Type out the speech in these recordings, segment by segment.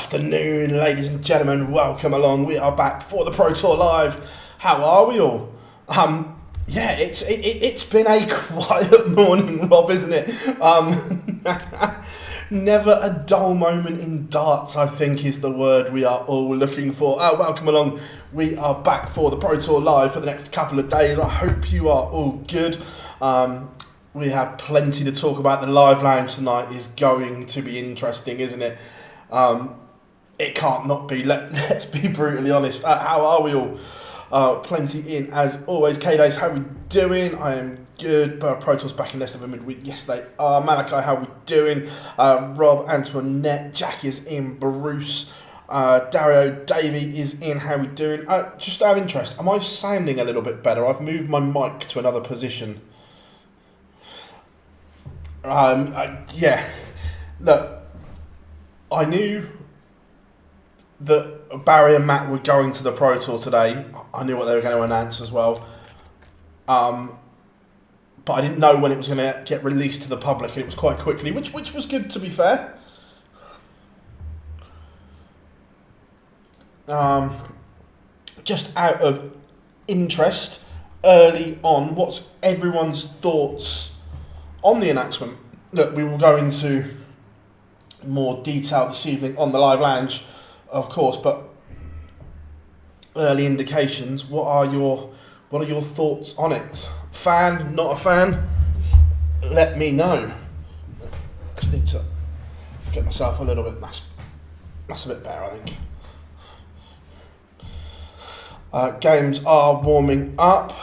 afternoon, ladies and gentlemen. Welcome along. We are back for the Pro Tour Live. How are we all? Yeah, it's been a quiet morning, Rob, isn't it? Never a dull moment in darts, I think, is the word we are all looking for. Welcome along. We are back for the Pro Tour Live for the next couple of days. I hope you are all good. We have plenty to talk about. The live lounge tonight is going to be interesting, isn't it? It can't not be. Let's be brutally honest. How are we all? Plenty in as always. K-Days, how we doing? I am good. Pro Tour's back in less than a midweek. Yes, they are. Malachi, how we doing? Rob, Antoinette, Jack is in. Bruce, Dario, Davey is in. How we doing? Just out of interest, am I sounding a little bit better? I've moved my mic to another position. Yeah. Look, I knew that Barry and Matt were going to the Pro Tour today. I knew what they were going to announce as well. But I didn't know when it was going to get released to the public, and it was quite quickly, which was good, to be fair. Just out of interest, early on, what's everyone's thoughts on the announcement? Look, we will go into more detail this evening on the live lounge, of course, but early indications. What are your thoughts on it? Fan, not a fan? Let me know. Just need to get myself a little bit. That's a bit better, I think. Games are warming up.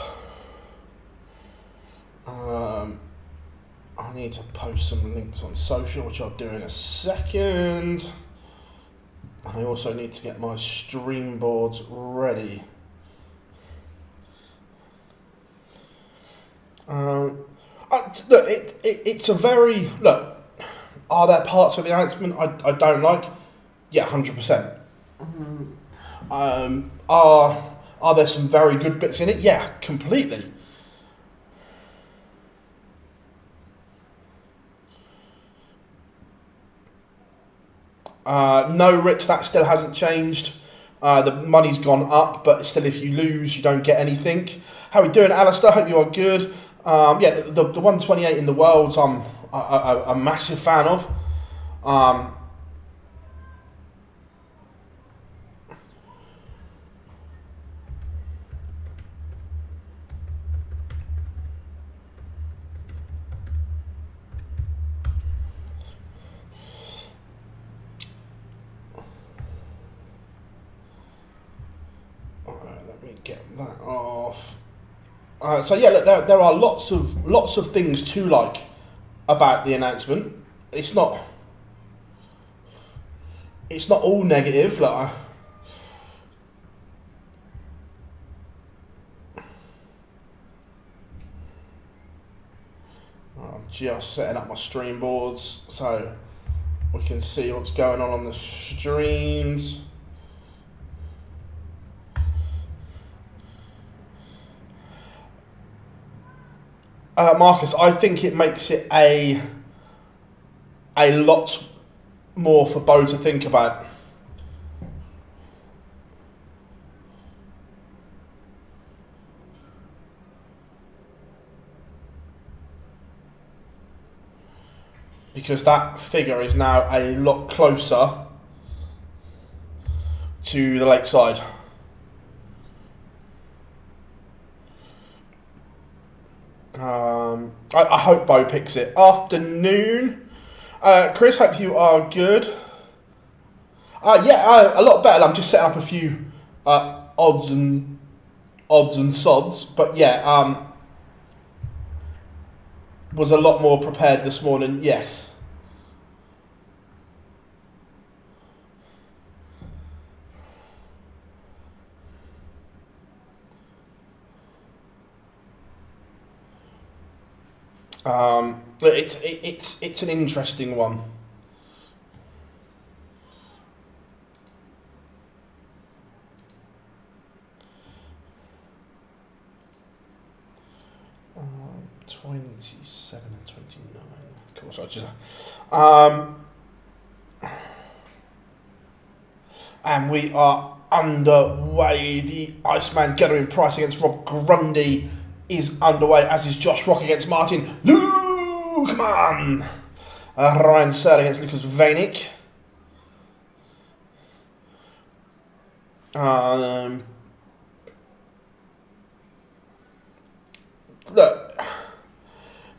I need to post some links on social, which I'll do in a second. I also need to get my stream boards ready. Look, it's a very... Look, are there parts of the announcement I don't like? Yeah, 100%. Are there some very good bits in it? Yeah, completely. No, Rich, that still hasn't changed. The money's gone up, but still, if you lose, you don't get anything. How are we doing, Alistair? Hope you are good. Yeah, the 128 in the world, I'm a massive fan of. Get that off. So yeah, look, there are lots of things to like about the announcement. It's not all negative. Like, I'm just setting up my stream boards so we can see what's going on the streams. Marcus, I think it makes it a lot more for Bo to think about. Because that figure is now a lot closer to the lakeside. I hope Bo picks it. Afternoon. Chris, hope you are good. Yeah, a lot better. I'm just setting up a few odds and sods. But yeah, was a lot more prepared this morning, yes. It's an interesting one. Um, 27 and 29. Cool. So And we are underway. The Iceman Gerwyn Price against Rob Grundy is underway, as is Josh Rock against Martin Lukeman. Ryan Searle against Lucas Vainik. Look,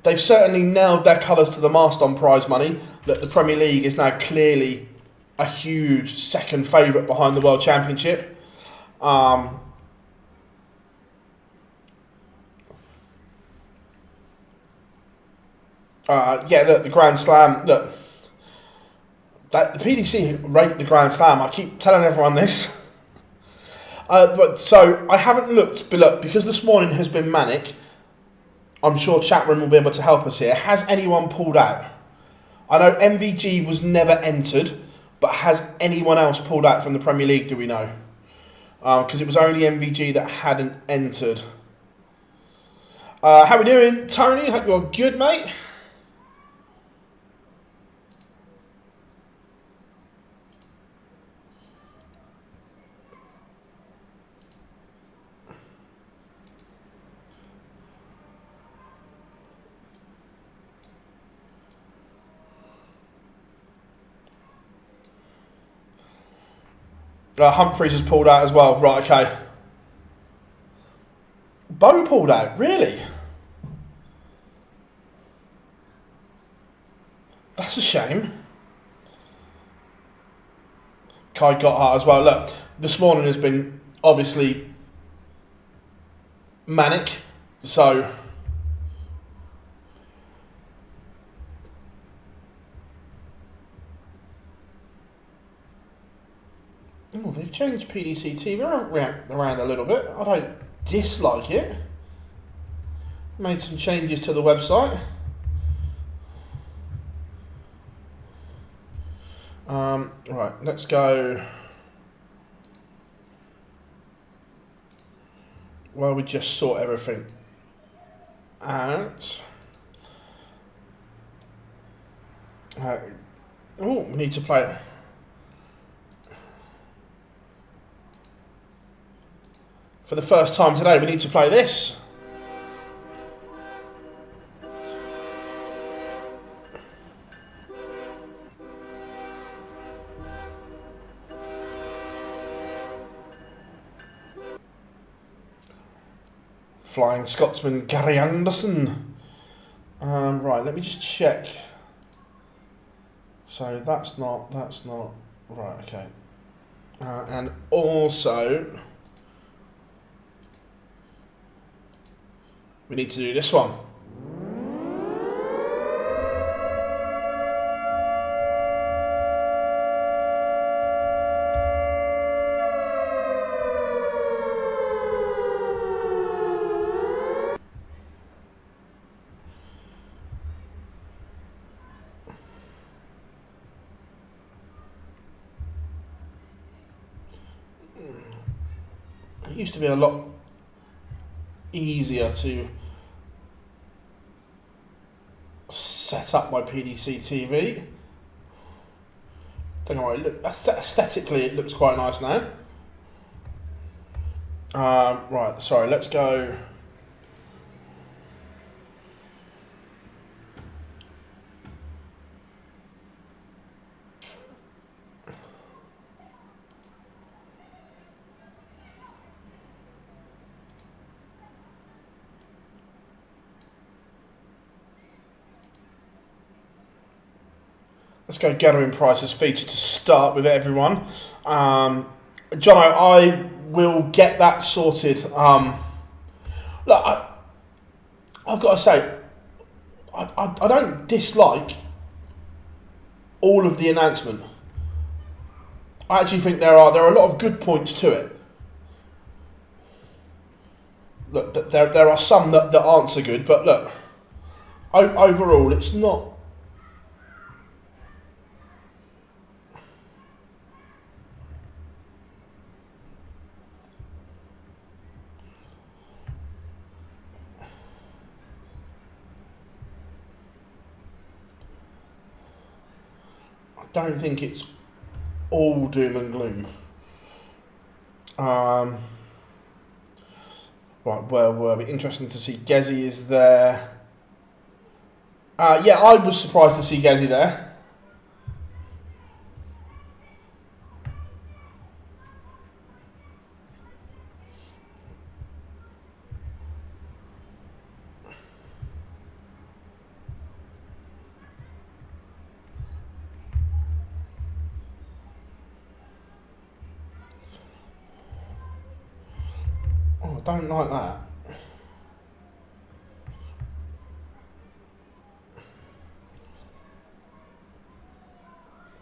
they've certainly nailed their colours to the mast on prize money. That the Premier League is now clearly a huge second favourite behind the World Championship. Yeah, look, the Grand Slam. Look, the PDC rate the Grand Slam. I keep telling everyone this. But so I haven't looked, but look, because this morning has been manic. I'm sure chat room will be able to help us here. Has anyone pulled out? I know MVG was never entered, but has anyone else pulled out from the Premier League? Do we know? Because it was only MVG that hadn't entered. How we doing, Tony? Hope you're good, mate. Humphreys has pulled out as well. Right, okay. Bo pulled out, really? That's a shame. Kai Gotthard as well. Look, this morning has been obviously manic, so oh, they've changed PDC TV around a little bit. I don't dislike it. Made some changes to the website. Right, let's go. Well, we just sort everything out. Oh, we need to play it. For the first time today, we need to play this. Flying Scotsman Gary Anderson. Right, let me just check. So that's not, right, okay. And also, we need to do this one. It used to be a lot easier to set up my PDC TV. Don't know why it looks. Aesthetically, it looks quite nice now. Right, sorry, let's go. Let's go Gerwyn Price as feature to start with everyone. Jono, I will get that sorted. Look, I've got to say, I don't dislike all of the announcement. I actually think there are a lot of good points to it. Look, there are some that aren't so good, but look, overall, it's not. I don't think it's all doom and gloom. Right, where were we? Interesting to see Gezi is there. Yeah, I was surprised to see Gezi there. Oh, I don't like that.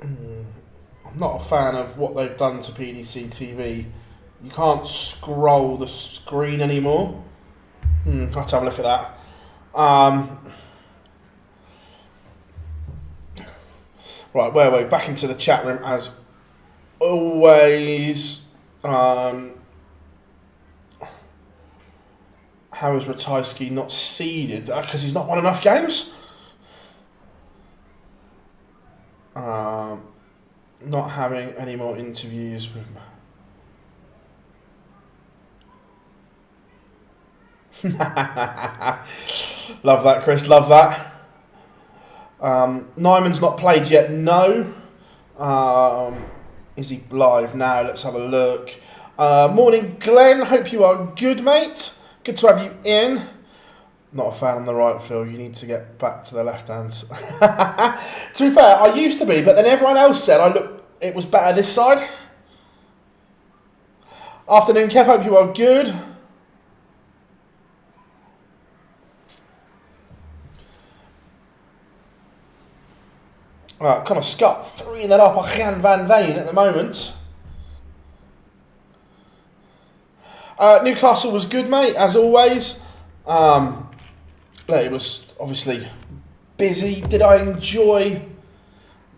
I'm not a fan of what they've done to PDC TV. You can't scroll the screen anymore. Let's have a look at that. Right, where are we? Back into the chat room as always. How is Ratajski not seeded? Because he's not won enough games? Not having any more interviews with... Love that, Chris. Love that. Nyman's not played yet. No. Is he live now? Let's have a look. Morning, Glenn. Hope you are good, mate. Good to have you in. Not a fan on the right, Phil. You need to get back to the left hands. To be fair, I used to be, but then everyone else said it was better this side. Afternoon, Kev. Hope you are good. Right, Connor Scott 3-0 up on Jan van Veen at the moment. Newcastle was good, mate, as always. It was obviously busy. Did I enjoy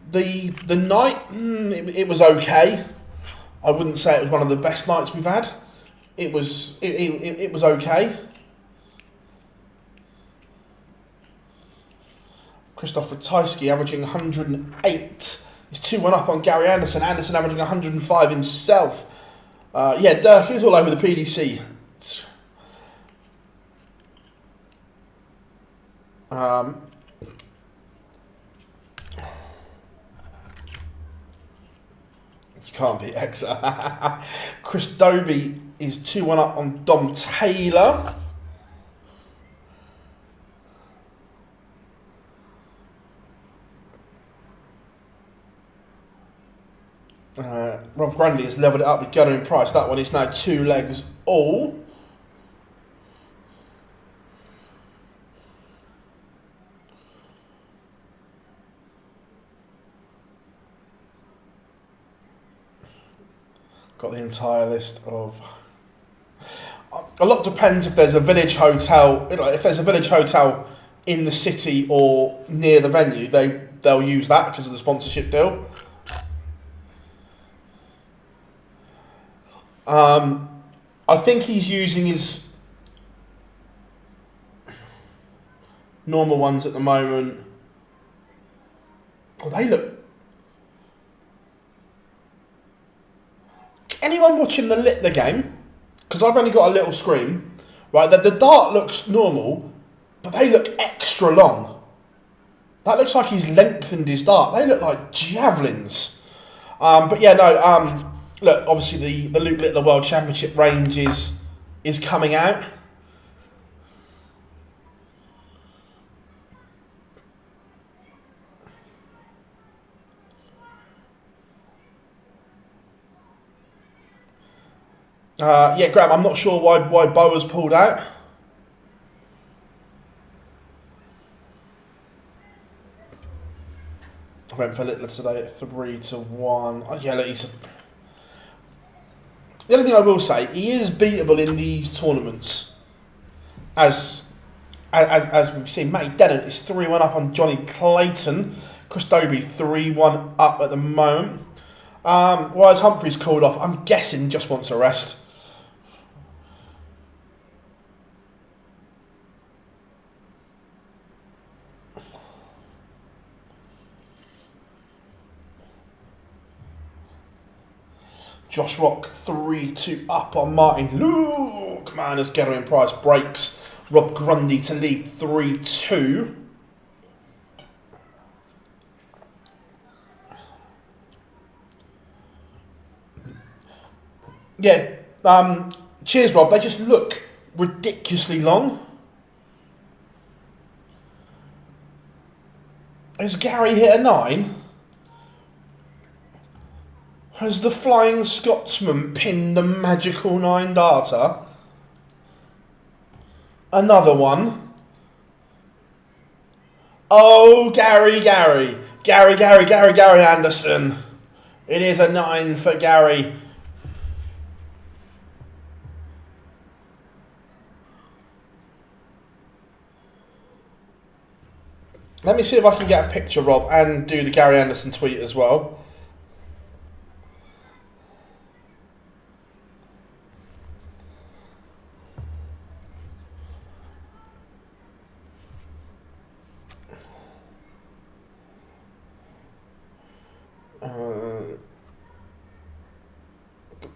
the night? It was okay. I wouldn't say it was one of the best nights we've had. It was okay. Christoph Ratajski averaging 108. He's 2-1 up on Gary Anderson. Anderson averaging 105 himself. Yeah, Dirk is all over the PDC. You can't beat Exa. Chris Dobie is 2-1 up on Dom Taylor. Rob Grundy has levelled it up with Gerwyn Price. That one is now 2 legs all. Got the entire list of... A lot depends if there's a village hotel. If there's a village hotel in the city or near the venue, they'll use that because of the sponsorship deal. I think he's using his normal ones at the moment. Oh, they look... Anyone watching the Littler game? Because I've only got a little screen. Right, the dart looks normal, but they look extra long. That looks like he's lengthened his dart. They look like javelins. But yeah, no... Look, obviously the Luke Littler World Championship range is coming out. Yeah, Graham, I'm not sure why Boa's pulled out. I went for Littler today at 3-1. Oh, yeah, look, he's... The only thing I will say, he is beatable in these tournaments. As we've seen, Matty Dennett is 3-1 up on Johnny Clayton. Chris Dobie 3-1 up at the moment. Why is Humphries called off? I'm guessing just wants a rest. Josh Rock 3-2 up on Martin Luke, man, as Gerwyn Price breaks Rob Grundy to lead 3-2. Yeah, cheers, Rob. They just look ridiculously long. Has Gary hit a 9? Has the Flying Scotsman pinned the magical 9 darter? Another one. Oh, Gary Anderson. It is a 9 for Gary. Let me see if I can get a picture, Rob, and do the Gary Anderson tweet as well.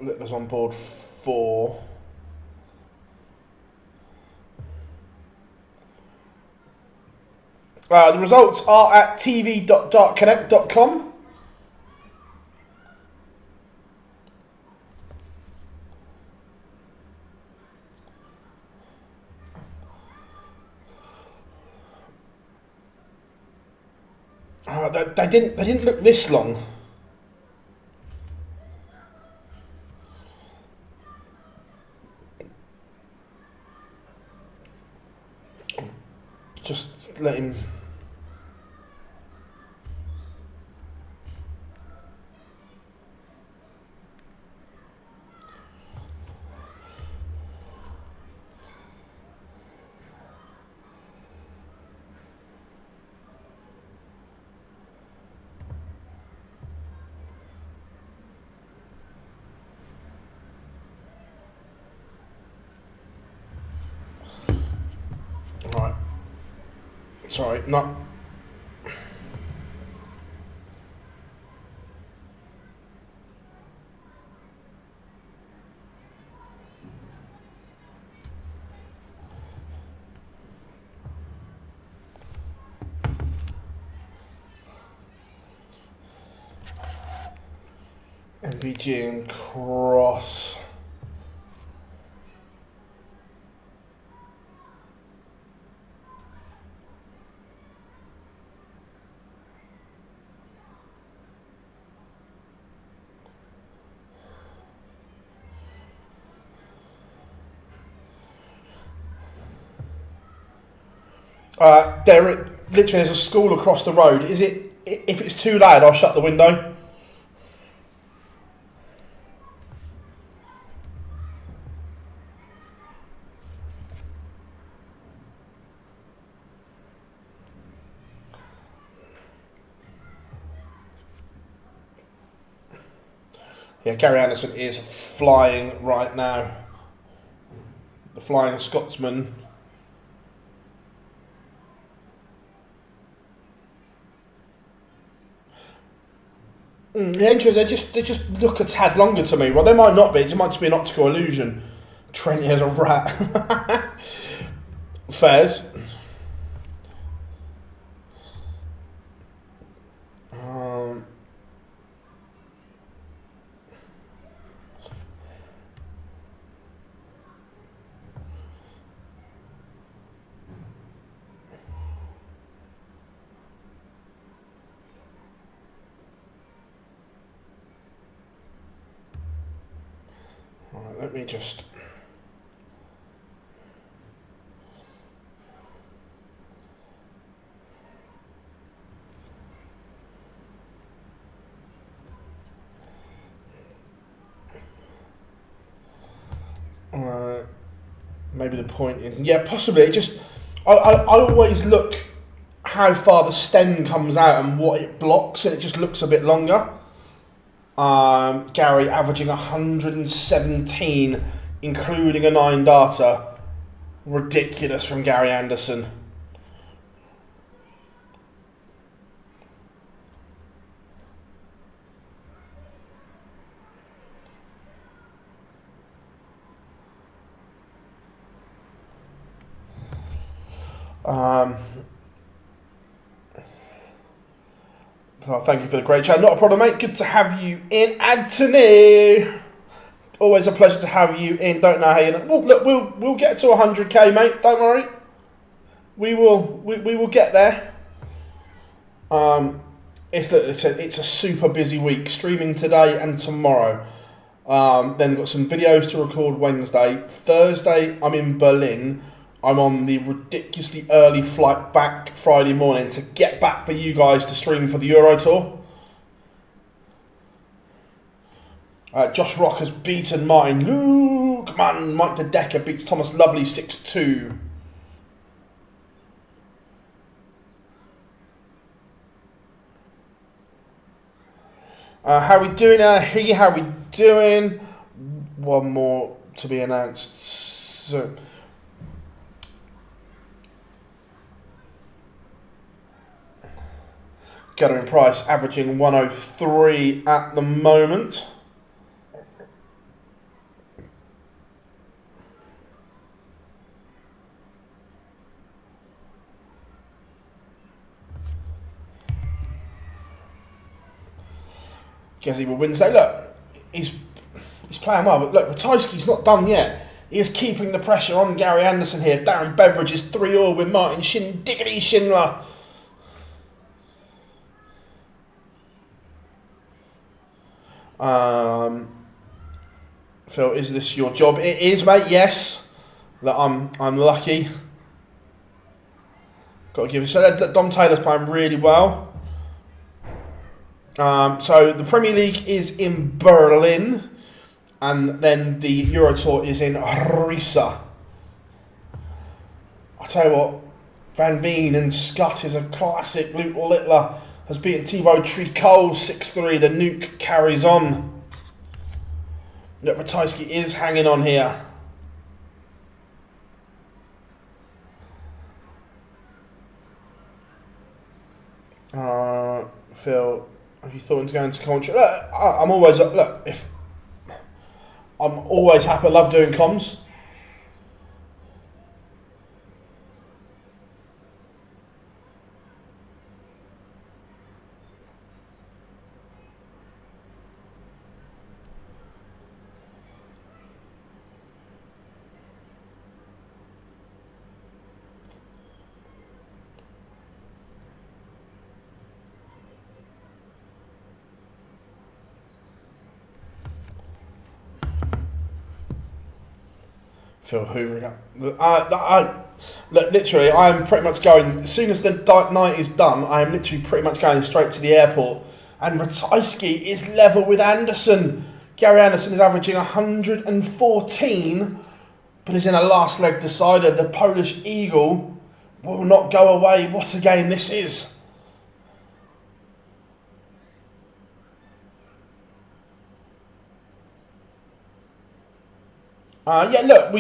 Littler's on board 4. The results are at tv.dartconnect.com. They didn't look this long. Just let him. Right. Sorry, not. MVG and Cross. Literally, there's a school across the road. Is it? If it's too loud, I'll shut the window. Yeah, Gary Anderson is flying right now. The Flying Scotsman. They just look a tad longer to me. Well, they might not be. It might just be an optical illusion. Trent has a rat. Fairs. Right, let me just. Maybe the point is, yeah, possibly. It just, I always look how far the stem comes out and what it blocks, and it just looks a bit longer. Gary averaging 117, including a 9 darter. Ridiculous from Gary Anderson. Oh, thank you for the great chat. Not a problem, mate. Good to have you in, Anthony. Always a pleasure to have you in. Don't know how you know. Well, look, we'll get to 100k, mate. Don't worry. We will get there. It's a super busy week. Streaming today and tomorrow. Then got some videos to record Wednesday. Thursday, I'm in Berlin. I'm on the ridiculously early flight back Friday morning to get back for you guys to stream for the Euro Tour. Josh Rock has beaten Martin Luke. Man, Mike De Decker beats Thomas Lovely 6-2. How we doing, Higgy? How we doing? One more to be announced soon. Gerwyn Price averaging 103 at the moment. Gezi will Wednesday. Look, he's playing well, but look, Ratajski's not done yet. He is keeping the pressure on Gary Anderson here. Darren Beveridge is 3-all with Martin Diggity Schindler. Phil, is this your job? It is, mate. Yes. Look, I'm lucky. Got to give it a shout. Dom Taylor's playing really well. So the Premier League is in Berlin, and then the Euro Tour is in Riesa. I tell you what, Van Veen and Scott is a classic. Luke Littler has beaten Thibaut Tricot 6-3. The nuke carries on. Look, Ratajski is hanging on here. Phil, have you thought into going to commentary? Look, I'm always I'm always happy. I love doing comms. Phil hoovering up. Look, literally, I am pretty much going, as soon as the night is done, I am literally pretty much going straight to the airport. And Ratajski is level with Anderson. Gary Anderson is averaging 114, but is in a last leg decider. The Polish Eagle will not go away. What a game this is. Yeah, look,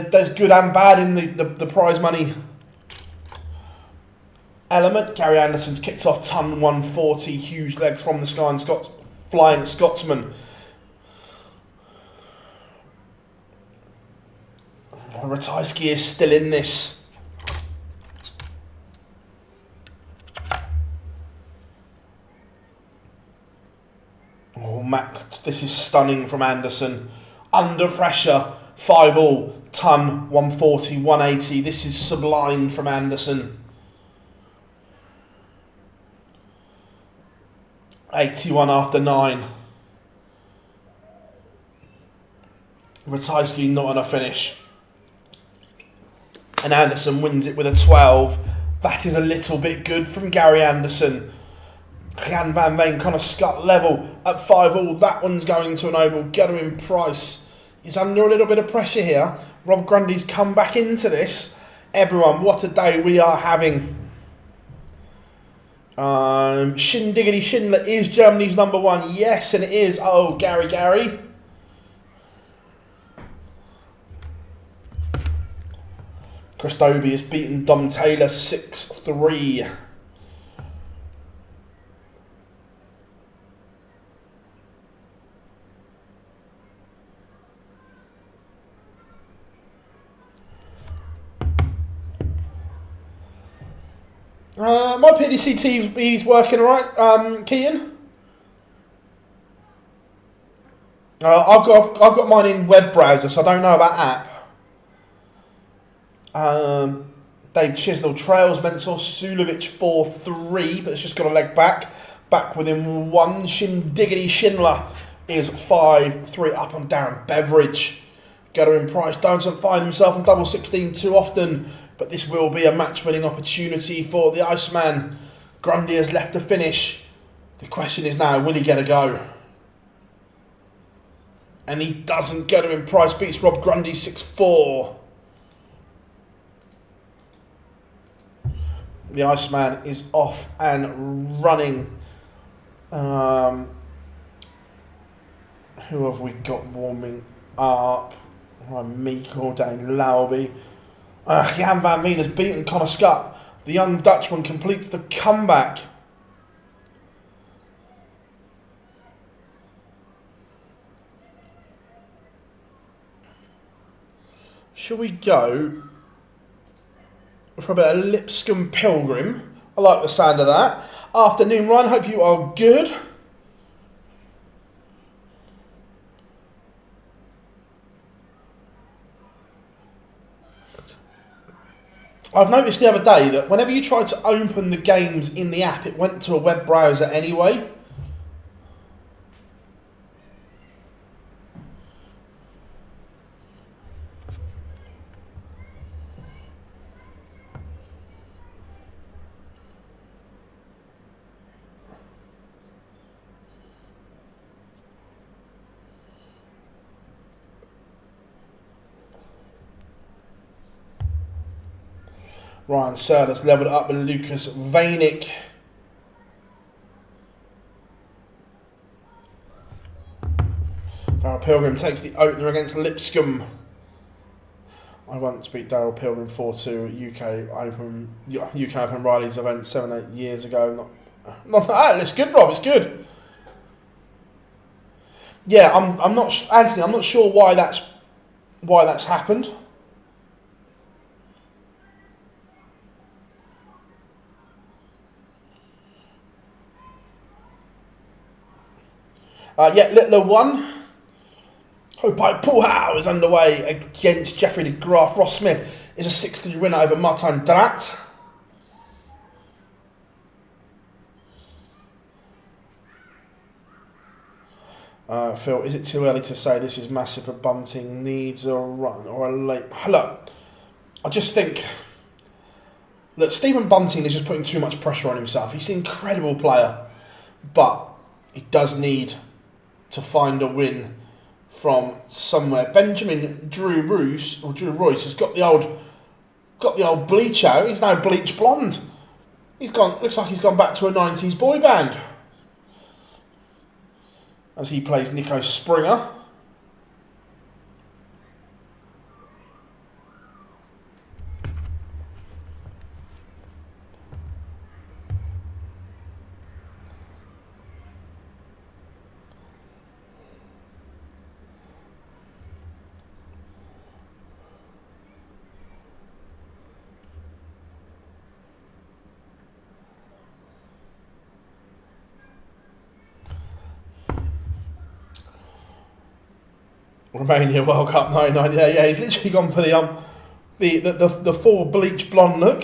there's good and bad in the prize money element. Gary Anderson's kicked off ton 140, huge legs from the sky, and flying Scotsman. Ratajski is still in this. Oh, Mac, this is stunning from Anderson. Under pressure. 5-all, ton, 140, 180. This is sublime from Anderson. 81 after 9. Ratajski not on a finish. And Anderson wins it with a 12. That is a little bit good from Gary Anderson. Jan van Veen kind of scut level at 5-all. That one's going to enable Gerwyn Price. He's under a little bit of pressure here. Rob Grundy's come back into this. Everyone, what a day we are having. Diggity Schindler is Germany's number 1. Yes, and it is. Oh, Gary. Chris Dobie has beaten Dom Taylor 6-3. My PDC TV's working alright, Keaton. I've got mine in web browser, so I don't know about app. Dave Chisnell trails Mensur Sulovic 4-3, but it's just got a leg back. Back within one. Diggity Schindler is 5-3 up on Darren Beveridge. Gerwyn Price doesn't find himself in double 16 too often, but this will be a match-winning opportunity for the Iceman. Grundy has left to finish. The question is now, will he get a go? And he doesn't. Gerwyn Price beats Rob Grundy 6-4. The Iceman is off and running. Who have we got warming up? Meikle, Danny Lauby. Jan van Veen has beaten Connor Scott. The young Dutchman completes the comeback. Shall we go for a bit of Lipscomb Pilgrim? I like the sound of that. Afternoon run, hope you are good. I've noticed the other day that whenever you tried to open the games in the app, it went to a web browser anyway. Ryan Serda's levelled up with Lucas Vainick. Darryl Pilgrim takes the opener against Lipscomb. I once beat Darryl Pilgrim 4-2 at UK Open Riley's event 7-8 years ago. Not that. It's good, Rob. It's good. Yeah, I'm not Anthony. I'm not sure why that's happened. Littler 1. Hope Paul Howe is underway against Jeffrey de Graaf. Ross Smith is a 6-3 winner over Martin Drat. Phil, is it too early to say this is massive for Bunting? Needs a run or a late... Look, I just think... Look, Stephen Bunting is just putting too much pressure on himself. He's an incredible player, but he does need to find a win from somewhere. Benjamin Drew Royce has got the old bleach out. He's now bleach blonde. Looks like he's gone back to a 90s boy band. As he plays Nico Springer. Romania World Cup 99. Yeah, he's literally gone for the full bleach blonde look.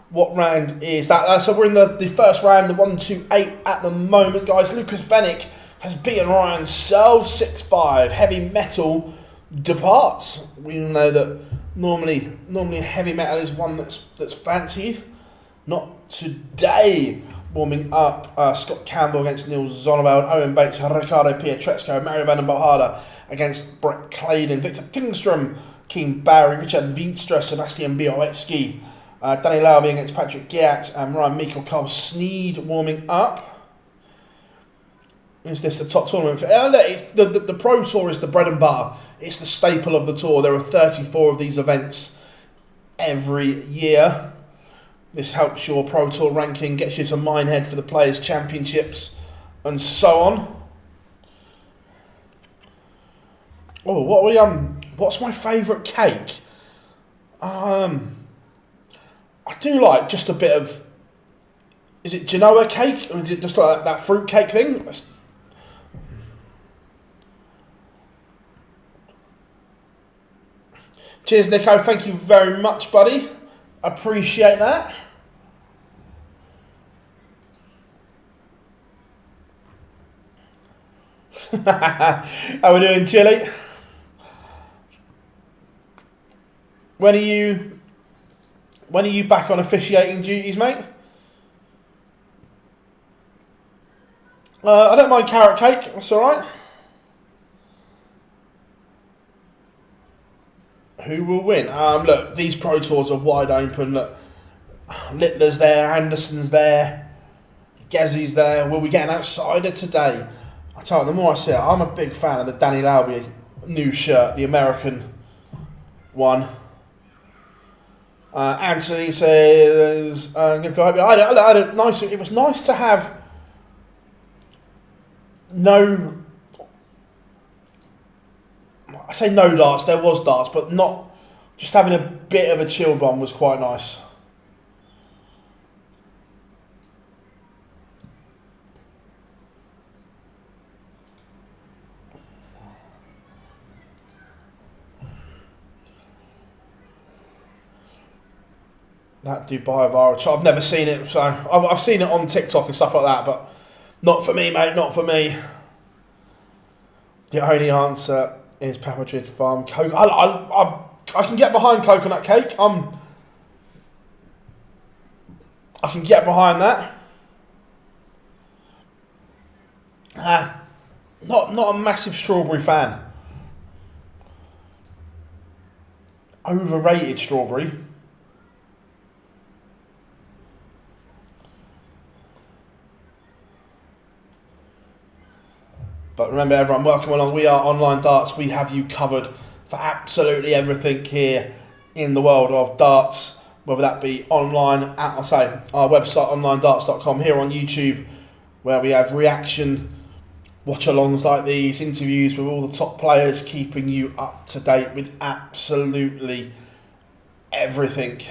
What round is that? So we're in the first round, the 1-2-8 at the moment, guys. Lucas Vanek has beaten Ryan Searle 6-5. Heavy Metal departs. We know that normally heavy metal is one that's fancied. Not today. Warming up, Scott Campbell against Neil Zonneveld, Owen Bates, Ricardo Pietreczko, Mario van den Bohada against Brett Claydon, Victor Tingstrom, Keane Barry, Richard Wienstra, Sebastian Białecki, Danny Lauby against Patrick Giat, and Ryan Meikle, Carl Sneed warming up. Is this the top tournament? The Pro Tour is the bread and butter. It's the staple of the tour. There are 34 of these events every year. This helps your Pro Tour ranking, gets you to Minehead for the Players' Championships, and so on. Oh, what's my favourite cake? I do like just a bit of Is it Genoa cake, or is it just like that fruit cake thing? Cheers, Nico. Thank you very much, buddy. Appreciate that. How we doing, Chile? When are you back on officiating duties, mate? I don't mind carrot cake. That's all right. Who will win? Look, these Pro Tours are wide open. Look, Littler's there, Anderson's there, Gezzy's there. Will we get an outsider today? I tell you, the more I see it, I'm a big fan of the Danny Lauby new shirt, the American one. Anthony says, it was nice to have no, I say no darts, there was darts, but not, just having a bit of a chill bomb was quite nice. That Dubai viral shot, I've never seen it, so I've seen it on TikTok and stuff like that, but not for me, mate, not for me. The only answer is Papa Madrid Farm Coke. I can get behind coconut cake. I can get behind that. Not a massive strawberry fan. Overrated strawberry. But remember, everyone, welcome along. We are Online Darts. We have you covered for absolutely everything here in the world of darts, whether that be online at, I'll say, our website, onlinedarts.com, here on YouTube, where we have reaction watch-alongs like these, interviews with all the top players, keeping you up to date with absolutely everything.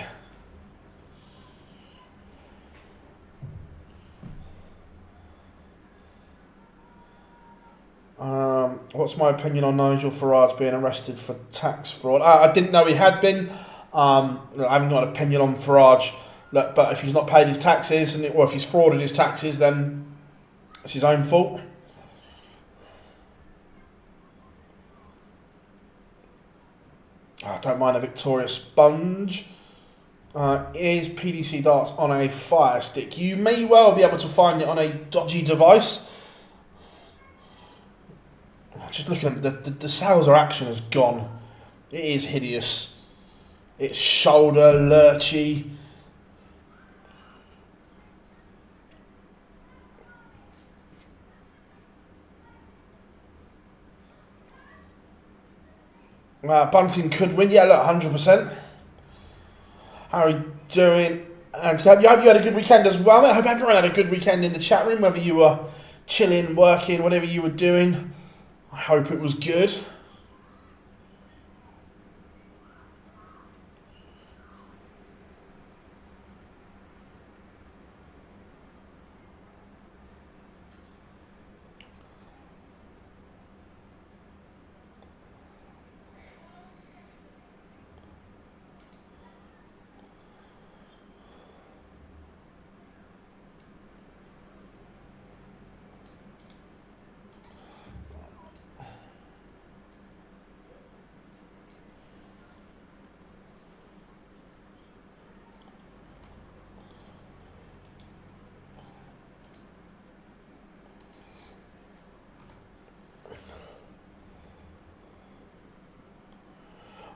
What's my opinion on Nigel Farage being arrested for tax fraud? I didn't know he had been. I haven't got an opinion on Farage, but if he's not paid his taxes, or if he's frauded his taxes, then it's his own fault. I don't mind a Victoria Sponge. Is PDC Darts on a Fire Stick? You may well be able to find it on a dodgy device. Just looking at the Salzer action has gone. It is hideous. It's shoulder, lurchy. Bunting could win. Yeah, look, 100%. How are you doing? And I hope you had a good weekend as well. I hope everyone had a good weekend in the chat room, whether you were chilling, working, whatever you were doing. I hope it was good.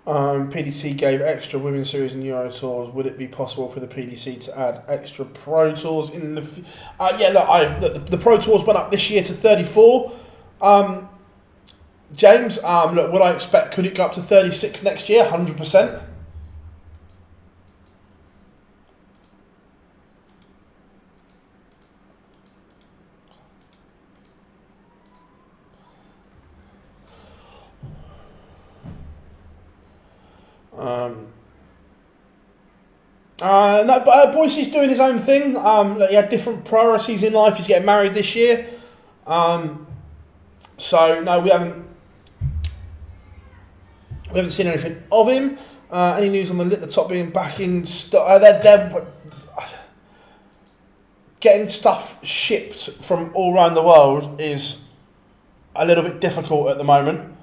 PDC gave extra Women's Series and Euro Tours. Would it be possible for the PDC to add extra Pro Tours in the... yeah, look, the Pro Tours went up this year to 34. James, look, what I expect, could it go up to 36 next year? 100%. No, but Boyce's doing his own thing. He had different priorities in life. He's getting married this year. So no, we haven't seen anything of him. Any news on the top being back in stock? They're getting stuff shipped from all around the world is a little bit difficult at the moment.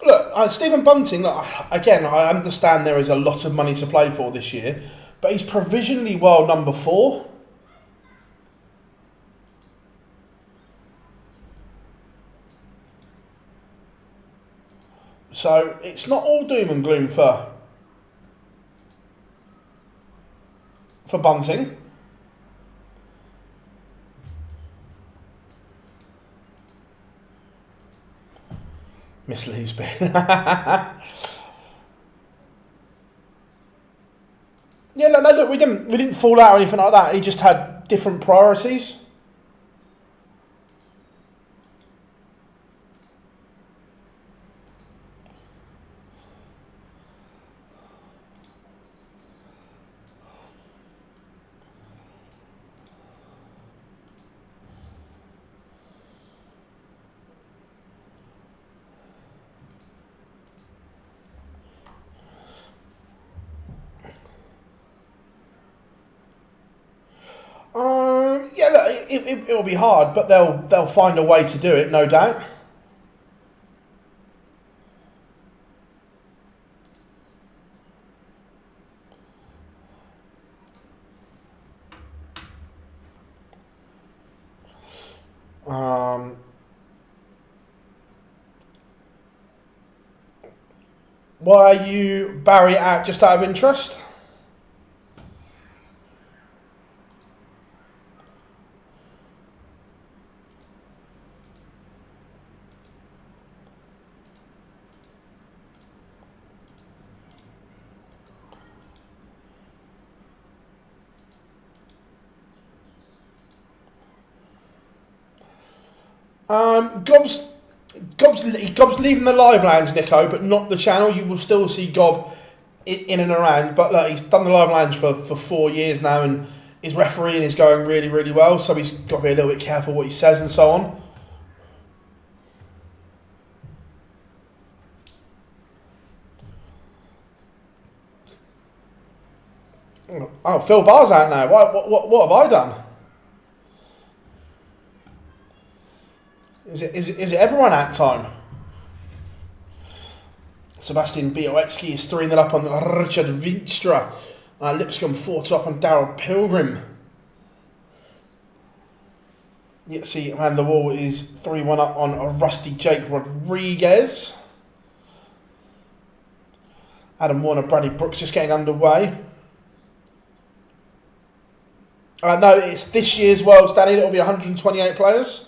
Look, Stephen Bunting, look, again, I understand there is a lot of money to play for this year, but he's provisionally world number 4. So it's not all doom and gloom for Bunting. Miss Leesby. Yeah, no, look, we didn't fall out or anything like that. He just had different priorities. Yeah, look, it'll be hard, but they'll find a way to do it, no doubt. Why are you Barry out just out of interest? Gob's leaving the live lounge, Nico, but not the channel. You will still see Gob in and around. But look, he's done the live lounge for 4 years now, and his refereeing is going really, really well. So he's got to be a little bit careful what he says and so on. Oh, Phil Barr's out now. What have I done? Is it everyone out time? Sebastian Białecki is 3-0 up on Richard Winstra. Lipscomb 4-2 up on Daryl Pilgrim. Yetzi Van der Wall is 3-1 up on Rusty Jake Rodriguez. Adam Warner, Bradley Brooks just getting underway. No, it's this year's Worlds, Danny. It'll be 128 players.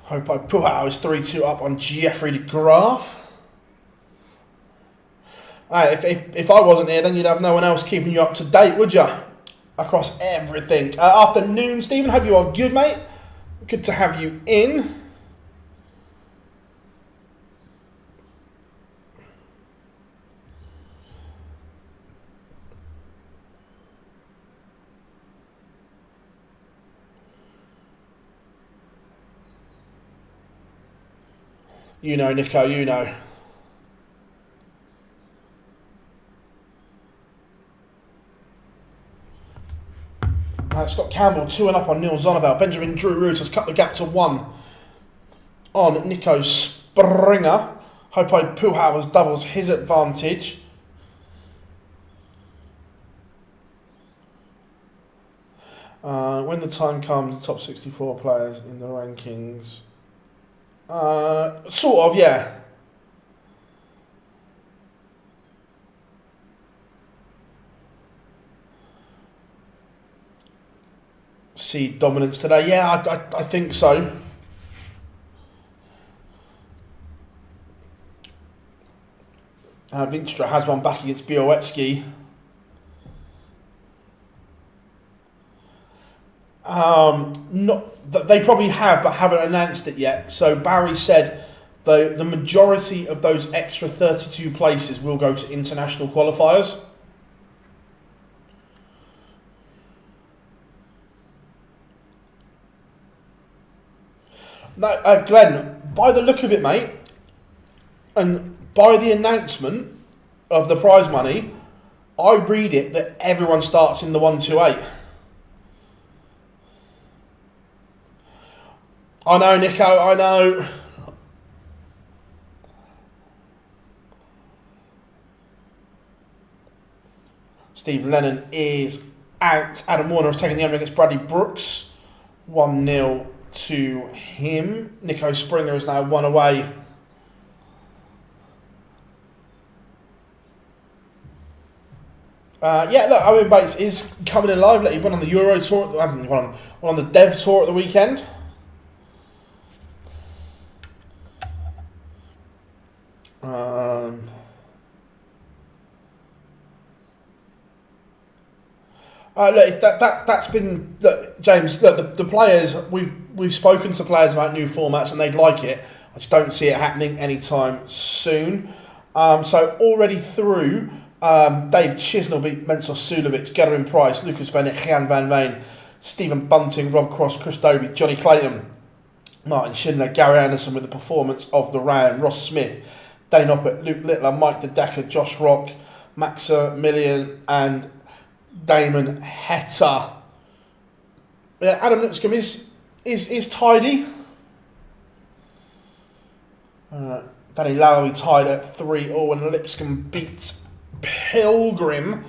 Hope I pull out. Is 3-2 up on Jeffrey de Graaf. If I wasn't here, then you'd have no one else keeping you up to date, would you? Across everything. Afternoon, Stephen. Hope you are good, mate. Good to have you in. You know, Nico, you know. Scott Campbell 2-0 up on Neil Zonneval. Benjamin Drew Root has cut the gap to 1 on Nico Springer. Hopo Puhauers doubles his advantage. When the time comes, the top 64 players in the rankings. Sort of, yeah. See dominance today. Yeah, I think so. Vinstra has one back against Białecki. They probably have, but haven't announced it yet. So Barry said the majority of those extra 32 places will go to international qualifiers. No, Glenn, by the look of it, mate, and by the announcement of the prize money, I read it that everyone starts in the 128. I know, Nico, I know. Steve Lennon is out. Adam Warner is taking the under against Bradley Brooks. 1-0 to him. Nico Springer is now 1 away. Yeah, look, Owen Bates is coming in live. He went on the Euro Tour, went on the Dev Tour at the weekend. Look, that's been James. Look, the players we've spoken to players about new formats and they'd like it. I just don't see it happening anytime soon. So already through, Dave Chisnell beat Mensos Sulovic, Gerwyn Price, Lucas Vennick, Jan Van Veen, Stephen Bunting, Rob Cross, Chris Dobie, Johnny Clayton, Martin Schindler, Gary Anderson with the performance of the round, Ross Smith, Dane Oppett, Luke Littler, Mike De Decker, Josh Rock, Maximilian and Damon Hetta. Yeah, Adam Lipscomb is tidy. Danny Lowery tied at 3-3 and Lipscomb beats Pilgrim,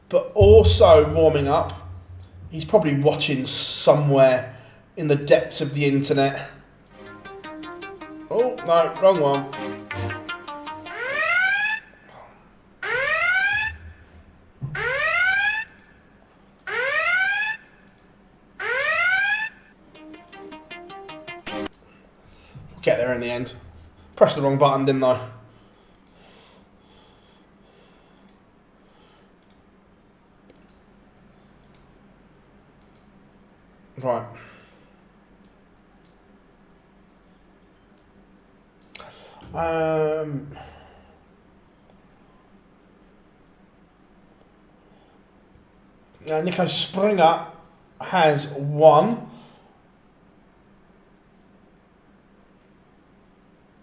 but also warming up. He's probably watching somewhere in the depths of the internet. Oh, no, wrong one. Get there in the end. Pressed the wrong button, didn't I? Right. Nico Springer has won.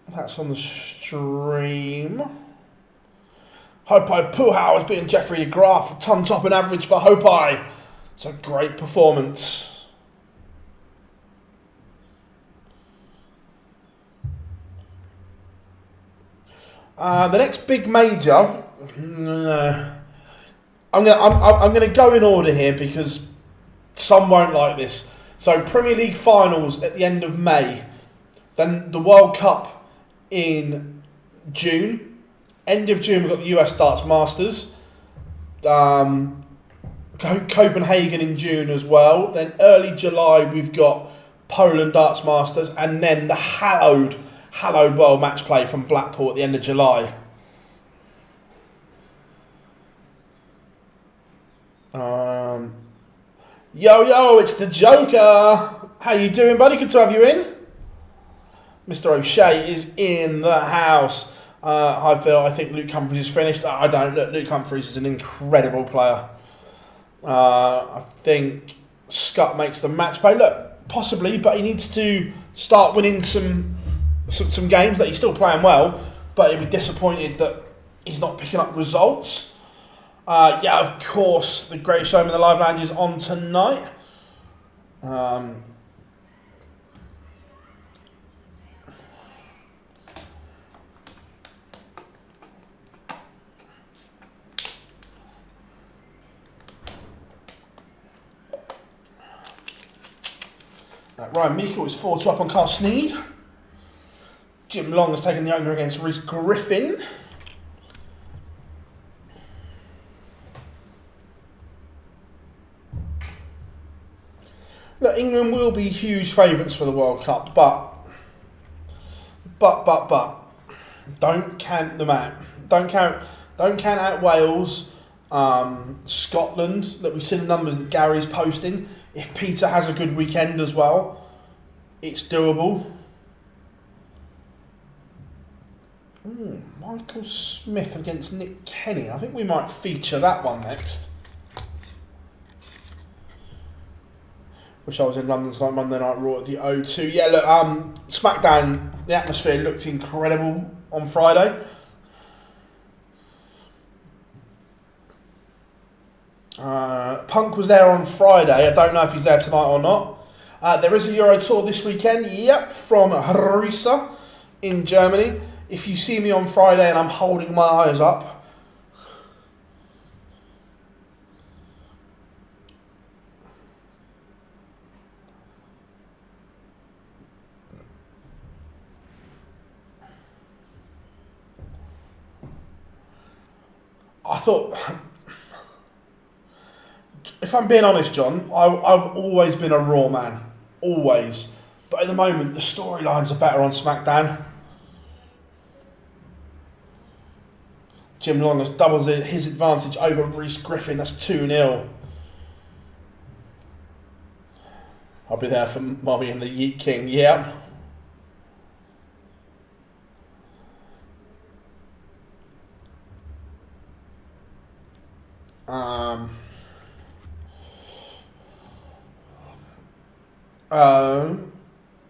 That's on the stream. Hopai Puhau is beating Jeffrey de Graaf, ton top and average for Hopai. It's a great performance. The next big major, I'm gonna go in order here because some won't like this. So Premier League finals at the end of May, then the World Cup in June. End of June we've got the US Darts Masters. Copenhagen in June as well. Then early July we've got Poland Darts Masters, and then the hallowed World Match Play from Blackpool at the end of July. Yo, it's the Joker. How you doing, buddy? Good to have you in. Mr. O'Shea is in the house. Hi, Phil. I think Luke Humphries is finished. I don't. Luke Humphries is an incredible player. I think Scott makes the match play. Look, possibly, but he needs to start winning some games. That he's still playing well, but he'll be disappointed that he's not picking up results. Yeah, of course, the Great Showman in the Live Lounge is on tonight. Ryan Meikle is 4-2 up on Carl Sneed. Jim Long has taken the opener against Rhys Griffin. Look, England will be huge favourites for the World Cup, but don't count them out. Don't count out Wales, Scotland. Look, we've seen the numbers that Gary's posting. If Peter has a good weekend as well, it's doable. Michael Smith against Nick Kenny. I think we might feature that one next. Wish I was in London tonight, Monday Night Raw at the O2. Yeah, look, SmackDown, the atmosphere looked incredible on Friday. Punk was there on Friday. I don't know if he's there tonight or not. There is a Euro Tour this weekend, yep, from Riesa in Germany. If you see me on Friday and I'm holding my eyes up, I thought, if I'm being honest, John, I've always been a Raw man. Always. But at the moment, the storylines are better on SmackDown. Jim Long has doubles his advantage over Rhys Griffin. That's 2-0. I'll be there for Mommy and the Yeet King. Yeah.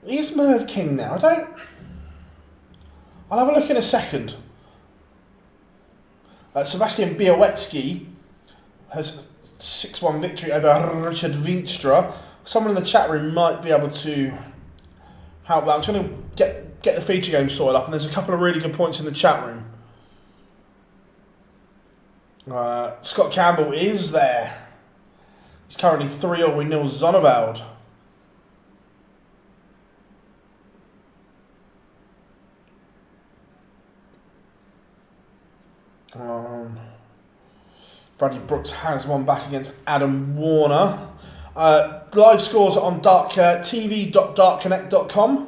Is Merv King now? I'll have a look in a second. Sebastian Białecki has a 6-1 victory over Richard Vinstra. Someone in the chat room might be able to help that. I'm trying to get the feature game sorted up, and there's a couple of really good points in the chat room. Scott Campbell is there. He's currently 3-0 with Nils Zonneveld. Bradley Brooks has one back against Adam Warner. Live scores are on tv.darkconnect.com.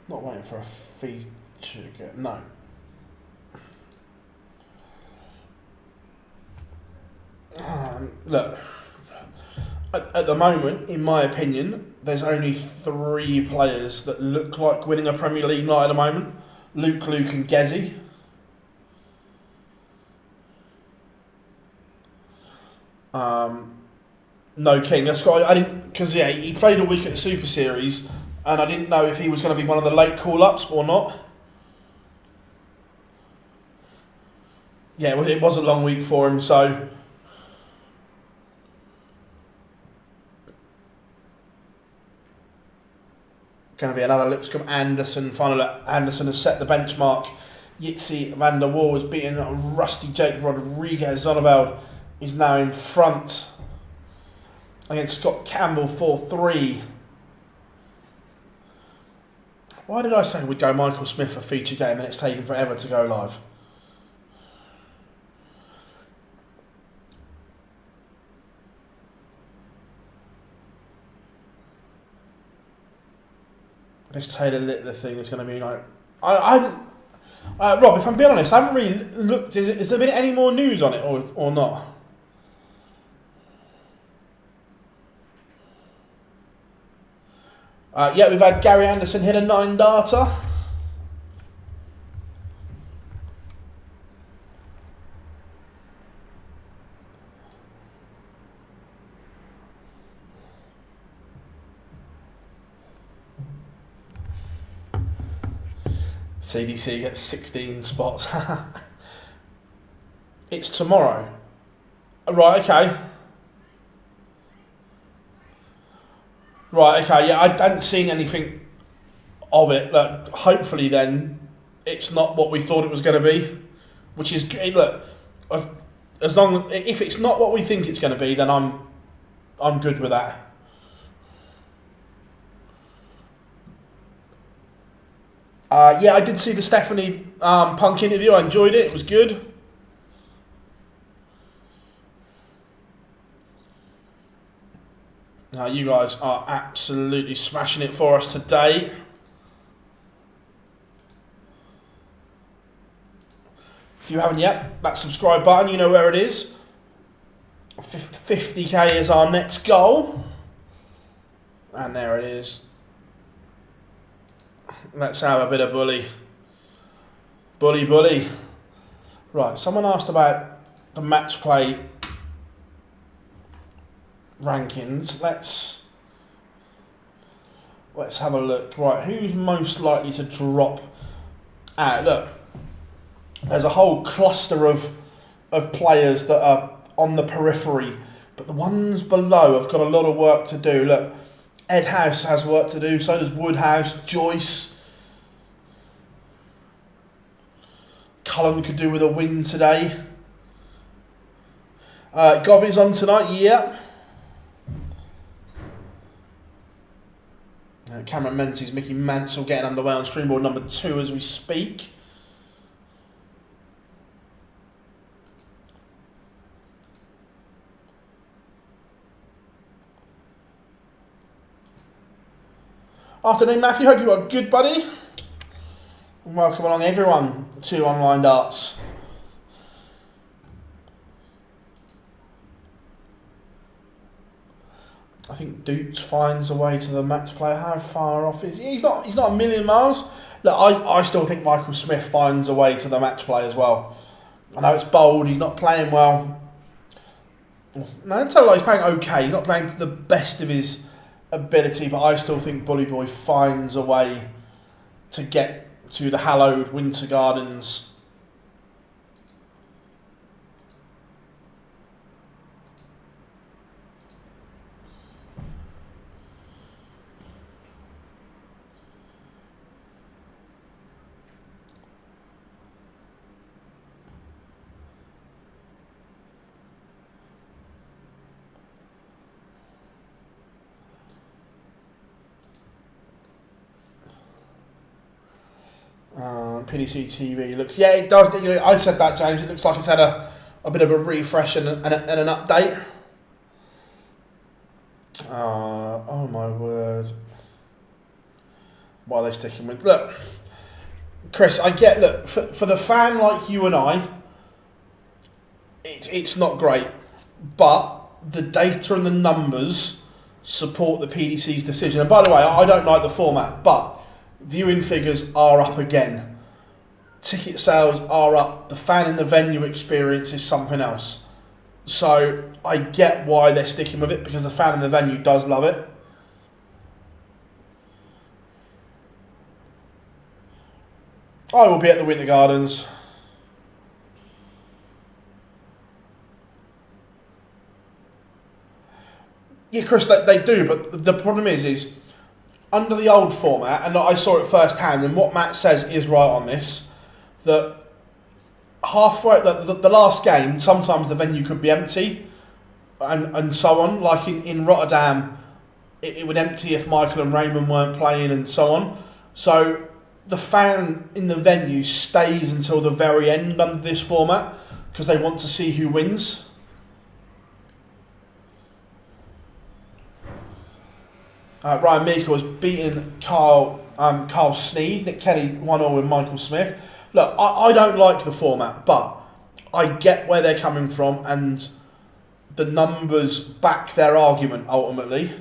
Not waiting for a feature again. No. Look, at the moment, in my opinion, there's only 3 players that look like winning a Premier League night at the moment. Luke, and Gezi. No King. That's why I didn't, because he played a week at the Super Series, and I didn't know if he was going to be one of the late call-ups or not. Yeah, well, it was a long week for him, so going to be another Lipscomb Anderson final. Anderson has set the benchmark. Jitsi van der Waal has beaten Rusty Jake Rodriguez. Zonneveld is now in front against Scott Campbell 4-3. Why did I say we'd go Michael Smith for feature game and it's taken forever to go live? This Taylor Littler thing is going to be like... Rob, if I'm being honest, I haven't really looked... Has there been any more news on it or not? Yeah, we've had Gary Anderson hit a 9-darter. CDC gets 16 spots. It's tomorrow. Right, okay. Right, okay, yeah, I hadn't seen anything of it. Look, hopefully then it's not what we thought it was going to be, which is good. Look, as long if it's not what we think it's going to be, then I'm good with that. Yeah, I did see the Stephanie Punk interview. I enjoyed it. It was good. You guys are absolutely smashing it for us today. If you haven't yet, that subscribe button, you know where it is. 50k is our next goal. And there it is. Let's have a bit of bully. Bully. Right, someone asked about the match play rankings. Let's have a look. Right, who's most likely to drop out? Look, there's a whole cluster of players that are on the periphery, but the ones below have got a lot of work to do. Look, Ed House has work to do, so does Woodhouse, Joyce. Cullen could do with a win today. Gobby's on tonight, yeah. Cameron Menzies, Mickey Mansell getting underway on streamboard number 2 as we speak. Afternoon, Matthew. Hope you are good, buddy. And welcome along, everyone, to Online Darts. I think Doots finds a way to the match play. How far off is he? He's not a million miles. Look, I still think Michael Smith finds a way to the match play as well. I know it's bold. He's not playing well. No, don't tell he's playing okay. He's not playing to the best of his ability, but I still think Bully Boy finds a way to get to the hallowed Winter Gardens. PDC TV looks, yeah, it does. I said that, James. It looks like it's had a bit of a refresh and an update. Oh my word! What are they sticking with? Look, Chris, I get. Look, for the fan like you and I, it's not great, but the data and the numbers support the PDC's decision. And by the way, I don't like the format, but viewing figures are up again. Ticket sales are up. The fan in the venue experience is something else. So I get why they're sticking with it, because the fan in the venue does love it. I will be at the Winter Gardens. Yeah, Chris, they do, but the problem is under the old format, and I saw it firsthand, and what Matt says is right on this, that halfway, the last game, sometimes the venue could be empty, and so on. Like in Rotterdam, it would empty if Michael and Raymond weren't playing, and so on. So the fan in the venue stays until the very end under this format, because they want to see who wins. Ryan Meeker was beating Carl Sneed. Nick Kelly 1-0 with Michael Smith. Look, I don't like the format, but I get where they're coming from, and the numbers back their argument ultimately.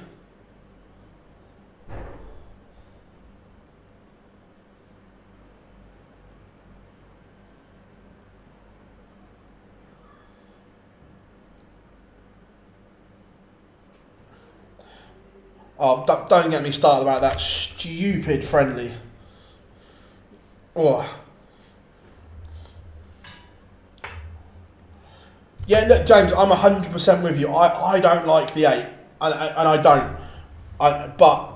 Oh, don't get me started about that stupid friendly. Oh. Yeah, look, James, I'm 100% with you. I don't like the 8, and I don't. But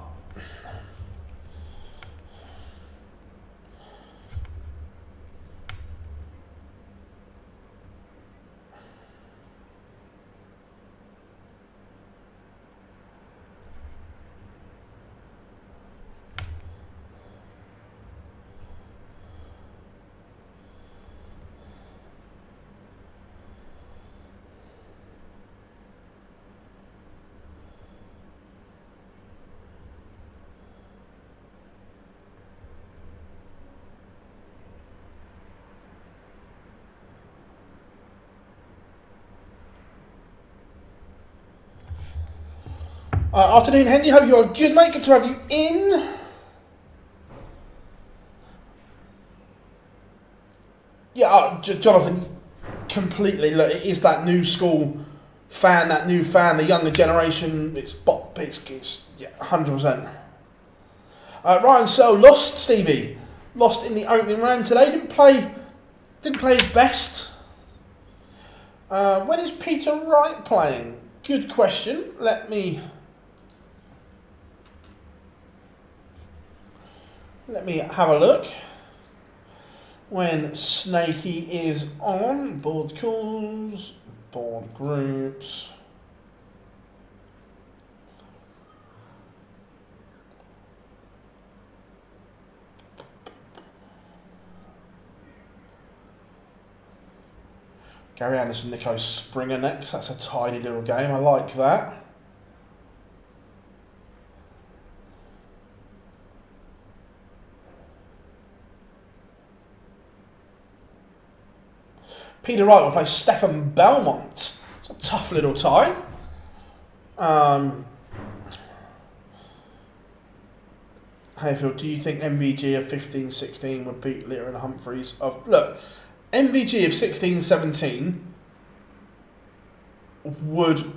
afternoon, Henry. Hope you are good, mate. Good to have you in. Yeah, Jonathan, completely. Look, it is that new school fan, the younger generation. It's 100%. Ryan Searle lost, Stevie. Lost in the opening round today. Didn't play his best. When is Peter Wright playing? Good question. Let me have a look. When Snakey is on, board calls, board groups. Gary Anderson, Nico Springer next. That's a tidy little game. I like that. Peter Wright will play Stefan Belmont. It's a tough little tie. Hayfield, do you think MVG of 15-16 would beat Lear and Humphreys? Look, MVG of 16-17 would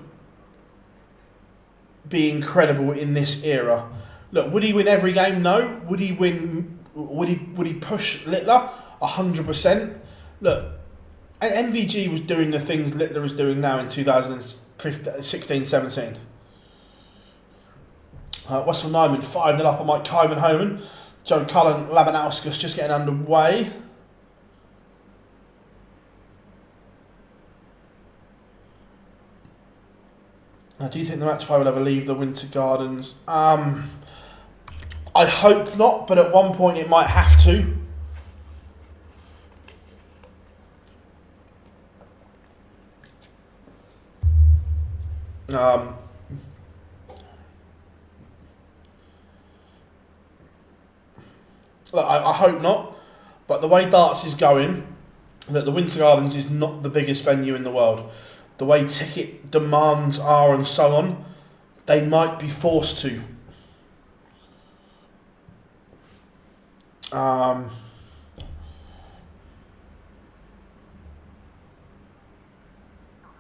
be incredible in this era. Look, would he win every game? No. Would he win? Would he push Littler? 100%. Look, MVG was doing the things Littler is doing now in 2016-17. Wessel Nyman 5-0 up on Mike Kyvan Homan. Joe Cullen, Labanauskas just getting underway. Do you think the match play will ever leave the Winter Gardens? I hope not, but at one point it might have to. Look, I hope not, but the way darts is going, that the Winter Gardens is not the biggest venue in the world. The way ticket demands are and so on, they might be forced to.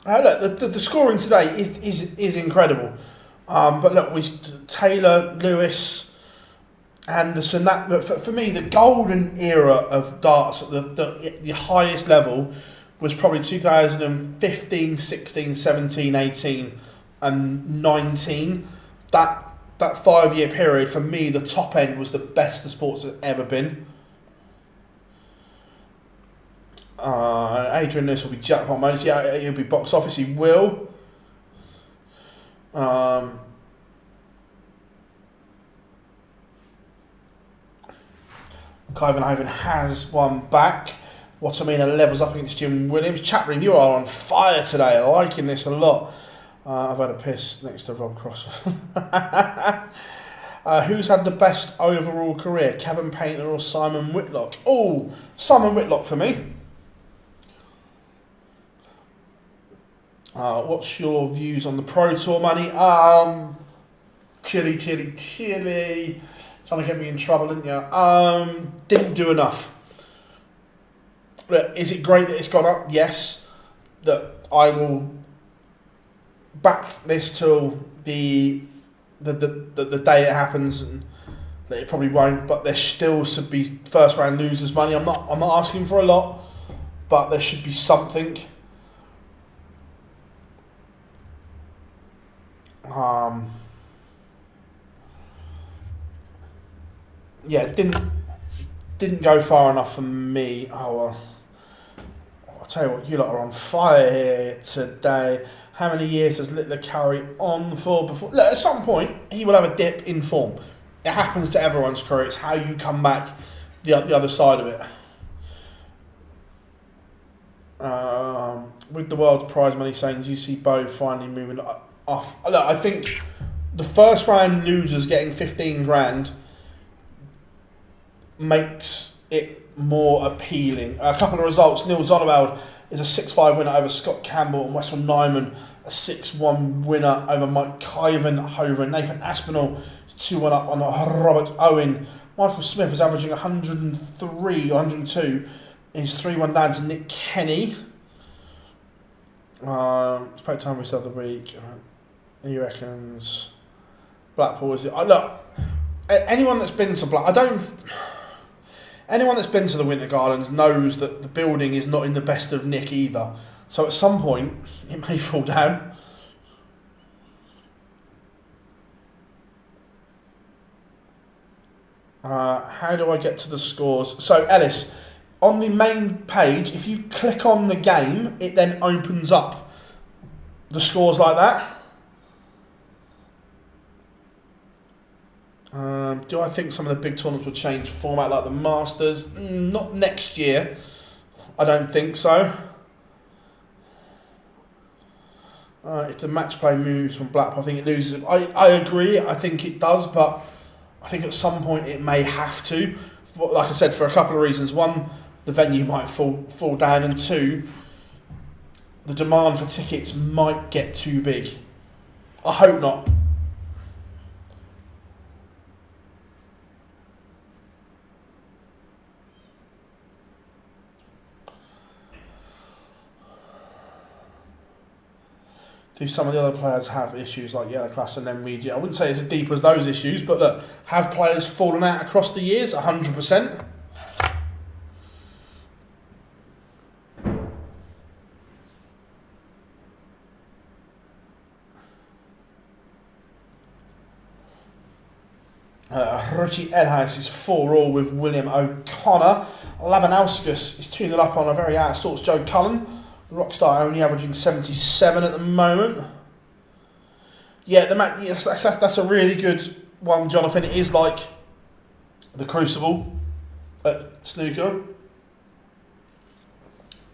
Look, the scoring today is incredible. But look, Taylor, Lewis, Anderson. That for me, the golden era of darts at the highest level was probably 2015, 16, 17, 18, and 19. That 5-year period, for me, the top end was the best the sports has ever been. Adrian, this will be jackpot modus. Yeah, he'll be box office. He will. Kyvan Ivan has one back. Watamina levels up against Jim Williams. Chat room, you are on fire today. Liking this a lot. I've had a piss next to Rob Cross. Who's had the best overall career, Kevin Painter or Simon Whitlock? Oh, Simon Whitlock for me. What's your views on the Pro Tour money? Chilly. Trying to get me in trouble, didn't you? Didn't do enough. Is it great that it's gone up? Yes. That I will back this till the day it happens, and that it probably won't. But there still should be first round losers money. I'm not asking for a lot, but there should be something. Yeah, didn't go far enough for me. Oh well. I'll tell you what, you lot are on fire here today. How many years does Littler carry on for before? Look, at some point, he will have a dip in form. It happens to everyone's career. It's how you come back the other side of it. With the world's prize money saying, do you see Bo finally moving off? Look, I think the first round losers getting 15 grand makes it more appealing. A couple of results. Neil Zonneveld is a 6-5 winner over Scott Campbell, and Western Nyman a 6-1 winner over Mike Kyvenhoven. Nathan Aspinall is 2-1 up on Robert Owen. Michael Smith is averaging 103 or 102. He's 3-1 down to Nick Kenny. Spoke to Humphries the other week. He reckons Blackpool is it? Look, anyone that's been to anyone that's been to the Winter Gardens knows that the building is not in the best of nick either. So at some point, it may fall down. How do I get to the scores? So Ellis, on the main page, if you click on the game, it then opens up the scores like that. Do I think some of the big tournaments will change format like the Masters? Not next year. I don't think so. If the match play moves from Blackpool, I think it loses. I agree. I think it does, but I think at some point it may have to. Like I said, for a couple of reasons. One, the venue might fall down, and two, the demand for tickets might get too big. I hope not. Do some of the other players have issues like Yellow Class and then Regi? I wouldn't say it's as deep as those issues, but look, have players fallen out across the years? 100%. Richie Edhouse is 4-all with William O'Connor. Labanauskas is 2-0 up on a very out of sorts Joe Cullen. The Rockstar only averaging 77 at the moment. Yeah, that's a really good one, Jonathan. It is like the Crucible at snooker.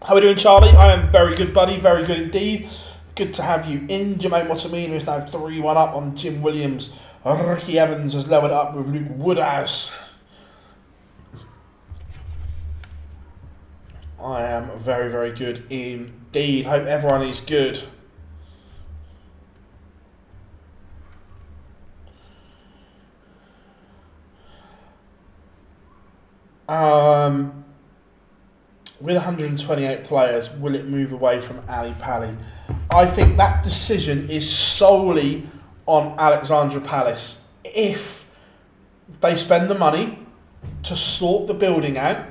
How are we doing, Charlie? I am very good, buddy. Very good indeed. Good to have you in. Jermaine Motamina is now 3-1 up on Jim Williams. Ricky Evans has lowered up with Luke Woodhouse. I am very, very good indeed. Hope everyone is good. With 128 players, will it move away from Ali Pally? I think that decision is solely on Alexandra Palace. If they spend the money to sort the building out,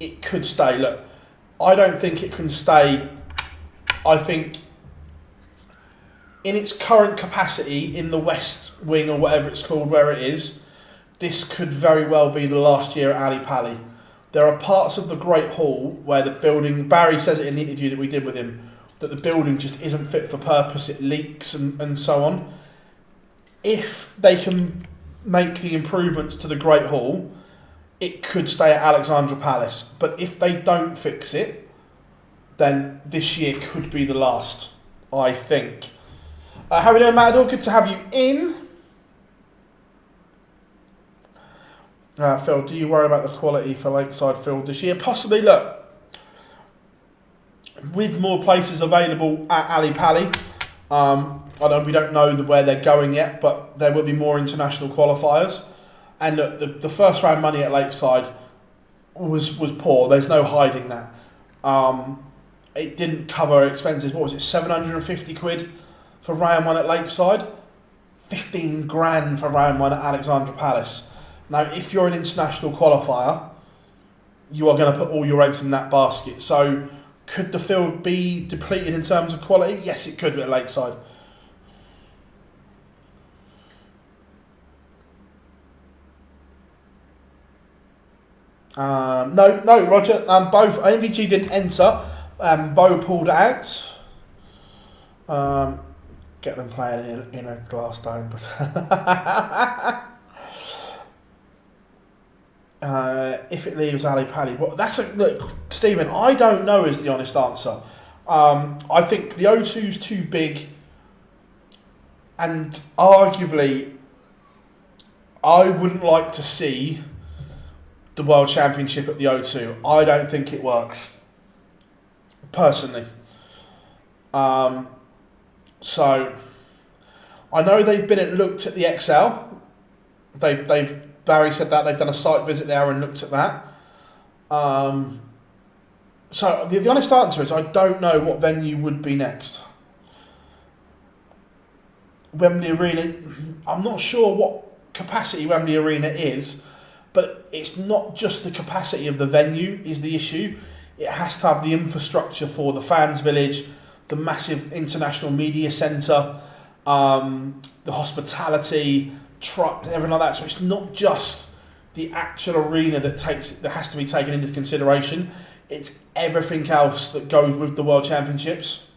it could stay. Look, I don't think it can stay. I think in its current capacity in the West Wing or whatever it's called, where it is, this could very well be the last year at Ali Pally. There are parts of the Great Hall where the building, Barry says it in the interview that we did with him, that the building just isn't fit for purpose, it leaks and so on. If they can make the improvements to the Great Hall, it could stay at Alexandra Palace. But if they don't fix it, then this year could be the last, I think. How are we doing, Matador? Good to have you in. Phil, do you worry about the quality for Lakeside Field this year? Possibly. Look, with more places available at Ali Pally, we don't know where they're going yet, but there will be more international qualifiers. And look, the first round money at Lakeside was poor. There's no hiding that. It didn't cover expenses. What was it, 750 quid for round one at Lakeside? 15 grand for round one at Alexandra Palace. Now, if you're an international qualifier, you are going to put all your eggs in that basket. So, could the field be depleted in terms of quality? Yes, it could at Lakeside. No, Roger. Both MVG didn't enter. Bo pulled out. Get them playing in a glass dome. If it leaves Ali Pally, well, look, Stephen. I don't know is the honest answer. I think the O2 is too big, and arguably, I wouldn't like to see the World Championship at the O2. I don't think it works, personally. So, I know they've looked at the XL. Barry said that they've done a site visit there and looked at that. So the honest answer is I don't know what venue would be next. Wembley Arena, I'm not sure what capacity Wembley Arena is, but it's not just the capacity of the venue is the issue. It has to have the infrastructure for the fans village, the massive international media centre, the hospitality, trucks, everything like that. So it's not just the actual arena that has to be taken into consideration. It's everything else that goes with the World Championships.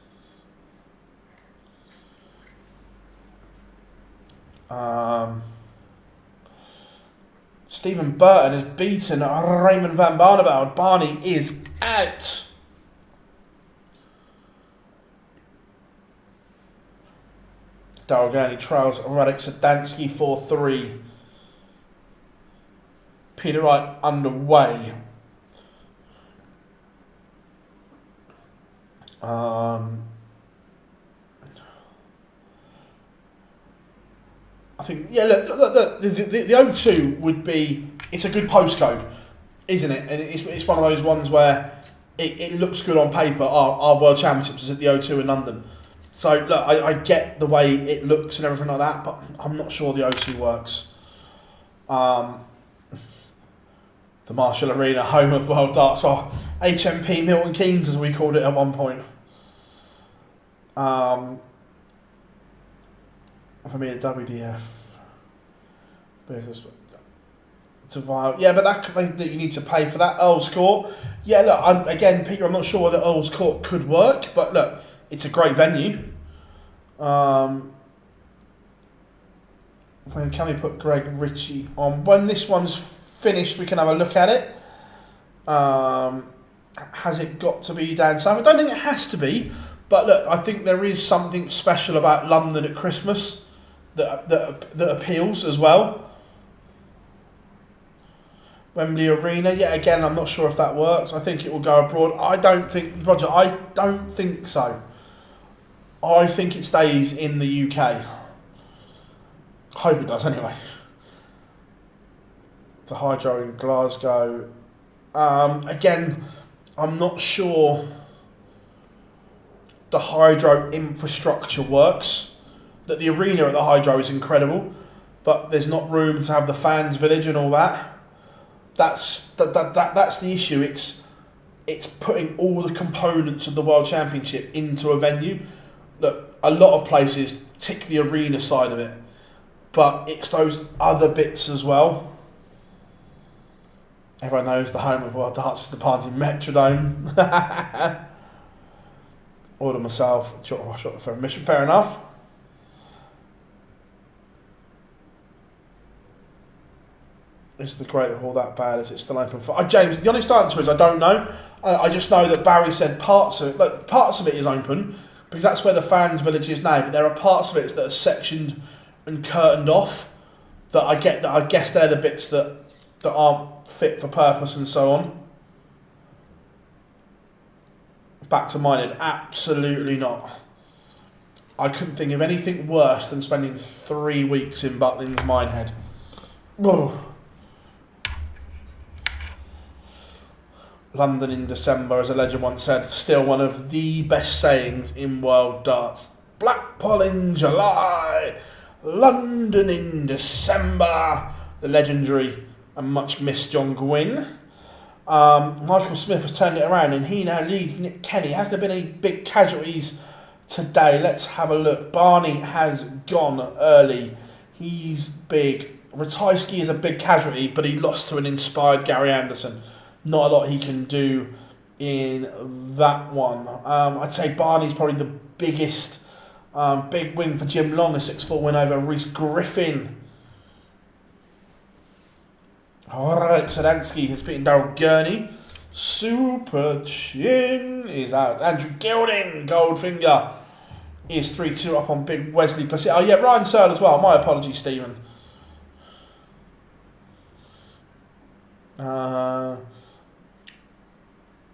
Stephen Burton has beaten Raymond van Barneveld. Barney is out. Daryl Gurney trials Radek Sadansky 4-3. Peter Wright underway. I think, yeah, look, the O2 would be, it's a good postcode, isn't it? And it's one of those ones where it looks good on paper. Our World Championships is at the O2 in London. So, look, I get the way it looks and everything like that, but I'm not sure the O2 works. The Marshall Arena, home of World Darts, or HMP Milton Keynes, as we called it at one point. For me, a WDF. Yeah, but that you need to pay for that. Earl's Court. Yeah, look, again, Peter, I'm not sure whether Earl's Court could work, but look, it's a great venue. When can we put Greg Ritchie on? When this one's finished, we can have a look at it. Has it got to be down south? I don't think it has to be, but look, I think there is something special about London at Christmas that appeals as well. Wembley Arena, yeah, again, I'm not sure if that works. I think it will go abroad. I don't think so. I think it stays in the UK. Hope it does anyway. The Hydro in Glasgow. Again, I'm not sure the Hydro infrastructure works. That the arena at the Hydro is incredible, but there's not room to have the fans village and all that. That's the issue. It's putting all the components of the World Championship into a venue. Look, a lot of places tick the arena side of it, but it's those other bits as well. Everyone knows the home of World Darts is the Party Metrodome. Order myself, shot for a mission, fair enough. Is the Great Hall that bad? Is it still open for? James, the honest answer is I don't know. I just know that Barry said parts of it is open because that's where the fans village is now. But there are parts of it that are sectioned and curtained off. That I guess they're the bits that aren't fit for purpose and so on. Back to Minehead, absolutely not. I couldn't think of anything worse than spending 3 weeks in Butlins Minehead. Whoa. London in December, as a legend once said, still one of the best sayings in world darts. Blackpool in July, London in December. The legendary and much missed John Gwynn. Michael Smith has turned it around and he now leads Nick Kenny. Has there been any big casualties today? Let's have a look. Barney has gone early. He's big. Ratajski is a big casualty, but he lost to an inspired Gary Anderson. not a lot he can do in that one. I'd say Barney's probably the biggest. Big win for Jim Long, a 6-4 win over Reese Griffin. Horek Sedansky has beaten Daryl Gurney. Super Chin is out. Andrew Gilding, Goldfinger, is 3-2 up on Big Wesley Placid. Oh yeah, Ryan Searle as well. My apologies, Stephen.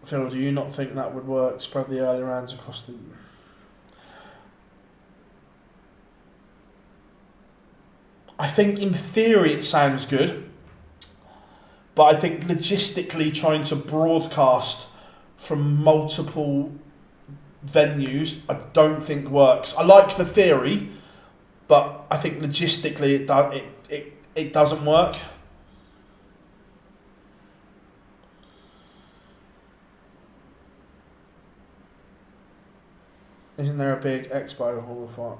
Phil, do you not think that would work? Spread the early rounds across the... I think in theory it sounds good, but I think logistically trying to broadcast from multiple venues, I don't think works. I like the theory, but I think logistically it doesn't work. Isn't there a big expo hall for?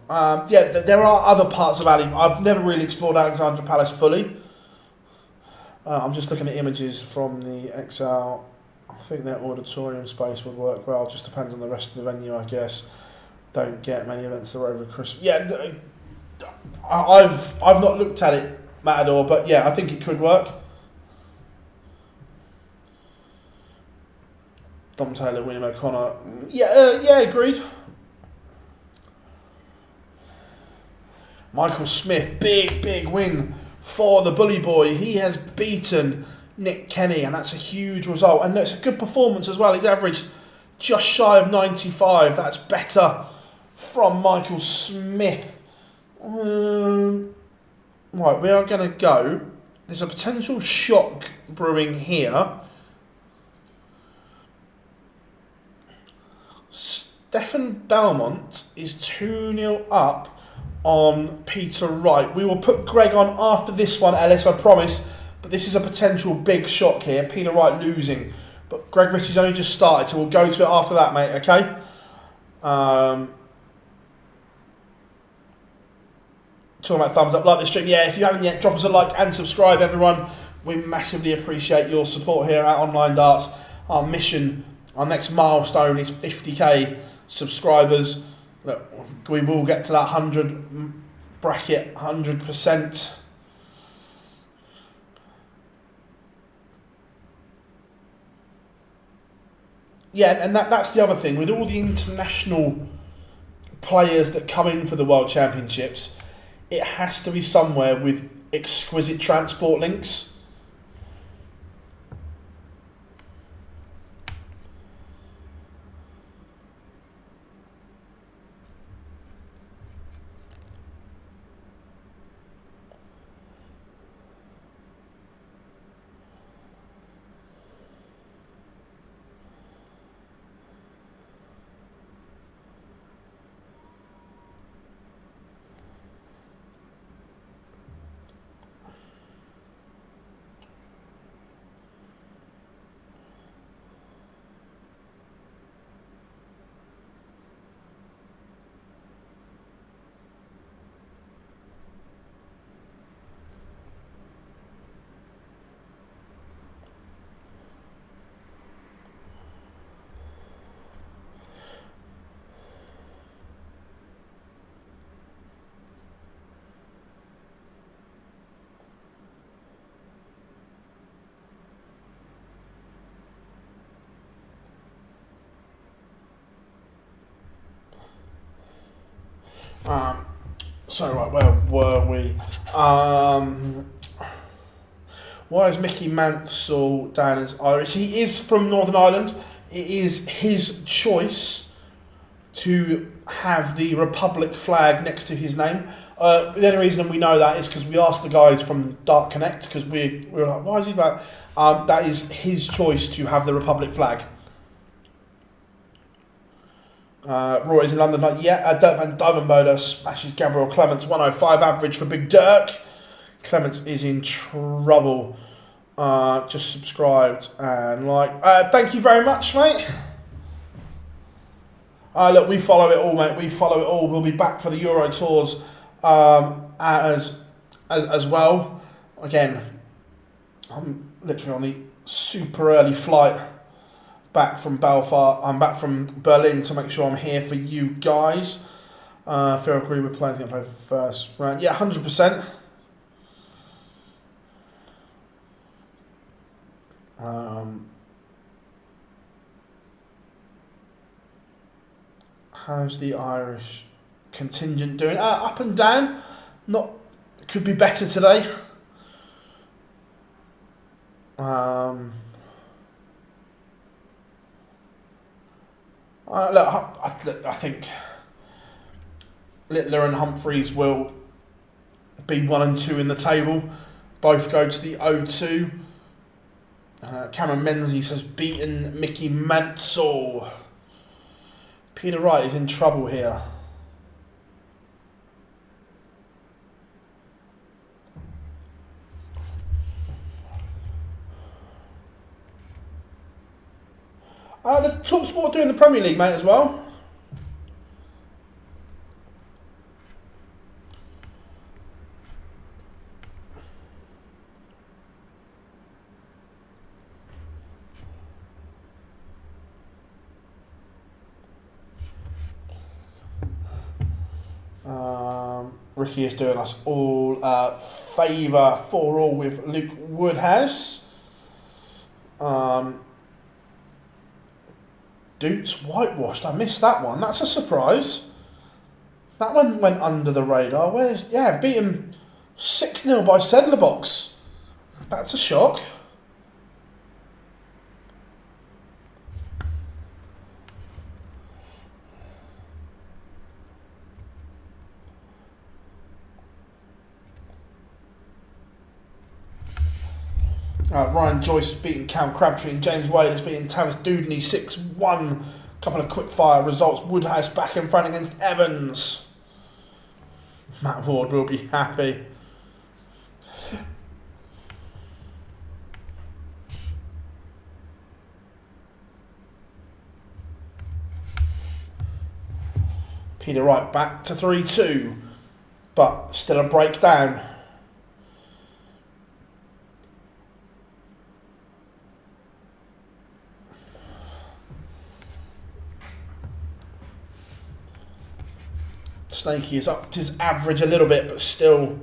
Yeah, there are other parts of Ali. I've never really explored Alexandra Palace fully. I'm just looking at images from the XL. I think their auditorium space would work well. Just depends on the rest of the venue, I guess. Don't get many events that are over Christmas. Yeah, I've not looked at it, Matador, but yeah, I think it could work. Dom Taylor, William O'Connor. Yeah, agreed. Michael Smith, big win for the Bully Boy. He has beaten Nick Kenny, and that's a huge result. And it's a good performance as well. He's averaged just shy of 95. That's better from Michael Smith. Right, we are going to go. There's a potential shock brewing here. Stefan Belmont is 2-0 up on Peter Wright. We will put Greg on after this one, Ellis, I promise. But this is a potential big shock here. Peter Wright losing. But Greg Ritchie's only just started, so we'll go to it after that, mate, okay? Talking about thumbs up, like the stream. Yeah, if you haven't yet, drop us a like and subscribe, everyone. We massively appreciate your support here at Online Darts. Our mission, our next milestone is 50k subscribers. Look, we will get to that 100 bracket, 100%. Yeah, and that's the other thing. With all the international players that come in for the World Championships, it has to be somewhere with exquisite transport links. So right, where were we? Why is Mickey Mansell down as Irish? He is from Northern Ireland. It is his choice to have the Republic flag next to his name. The only reason we know that is because we asked the guys from Dart Connect, because we were like, why is he that? That is his choice to have the Republic flag. Roy's in London, like, yeah, Dirk Van Duivenbode smashes Gabriel Clements, 105 average for Big Dirk. Clements is in trouble. Just subscribed and like. Thank you very much, mate. Look, we follow it all, mate. We follow it all. We'll be back for the Euro Tours as well. Again, I'm literally on the super early flight back from Belfast. I'm back from Berlin to make sure I'm here for you guys. Phil agree with players going to play first round. Yeah, 100%. How's the Irish contingent doing? Up and down. Not could be better today. Look, I think Littler and Humphreys will be 1 and 2 in the table. Both go to the O2. Cameron Menzies has beaten Mickey Mansell. Peter Wright is in trouble here. The TalkSport doing the Premier League, mate, as well. Ricky is doing us all favour 4-4 with Luke Woodhouse. Doots whitewashed. I missed that one. That's a surprise. That one went under the radar. Beat him 6-0 by Sedlerbox. That's a shock. Ryan Joyce has beaten Cam Crabtree and James Wade has beaten Tavis Dudney 6-1. Couple of quick fire results. Woodhouse back in front against Evans. Matt Ward will be happy. Peter Wright back to 3-2, but still a breakdown. Snakey has upped his average a little bit, but still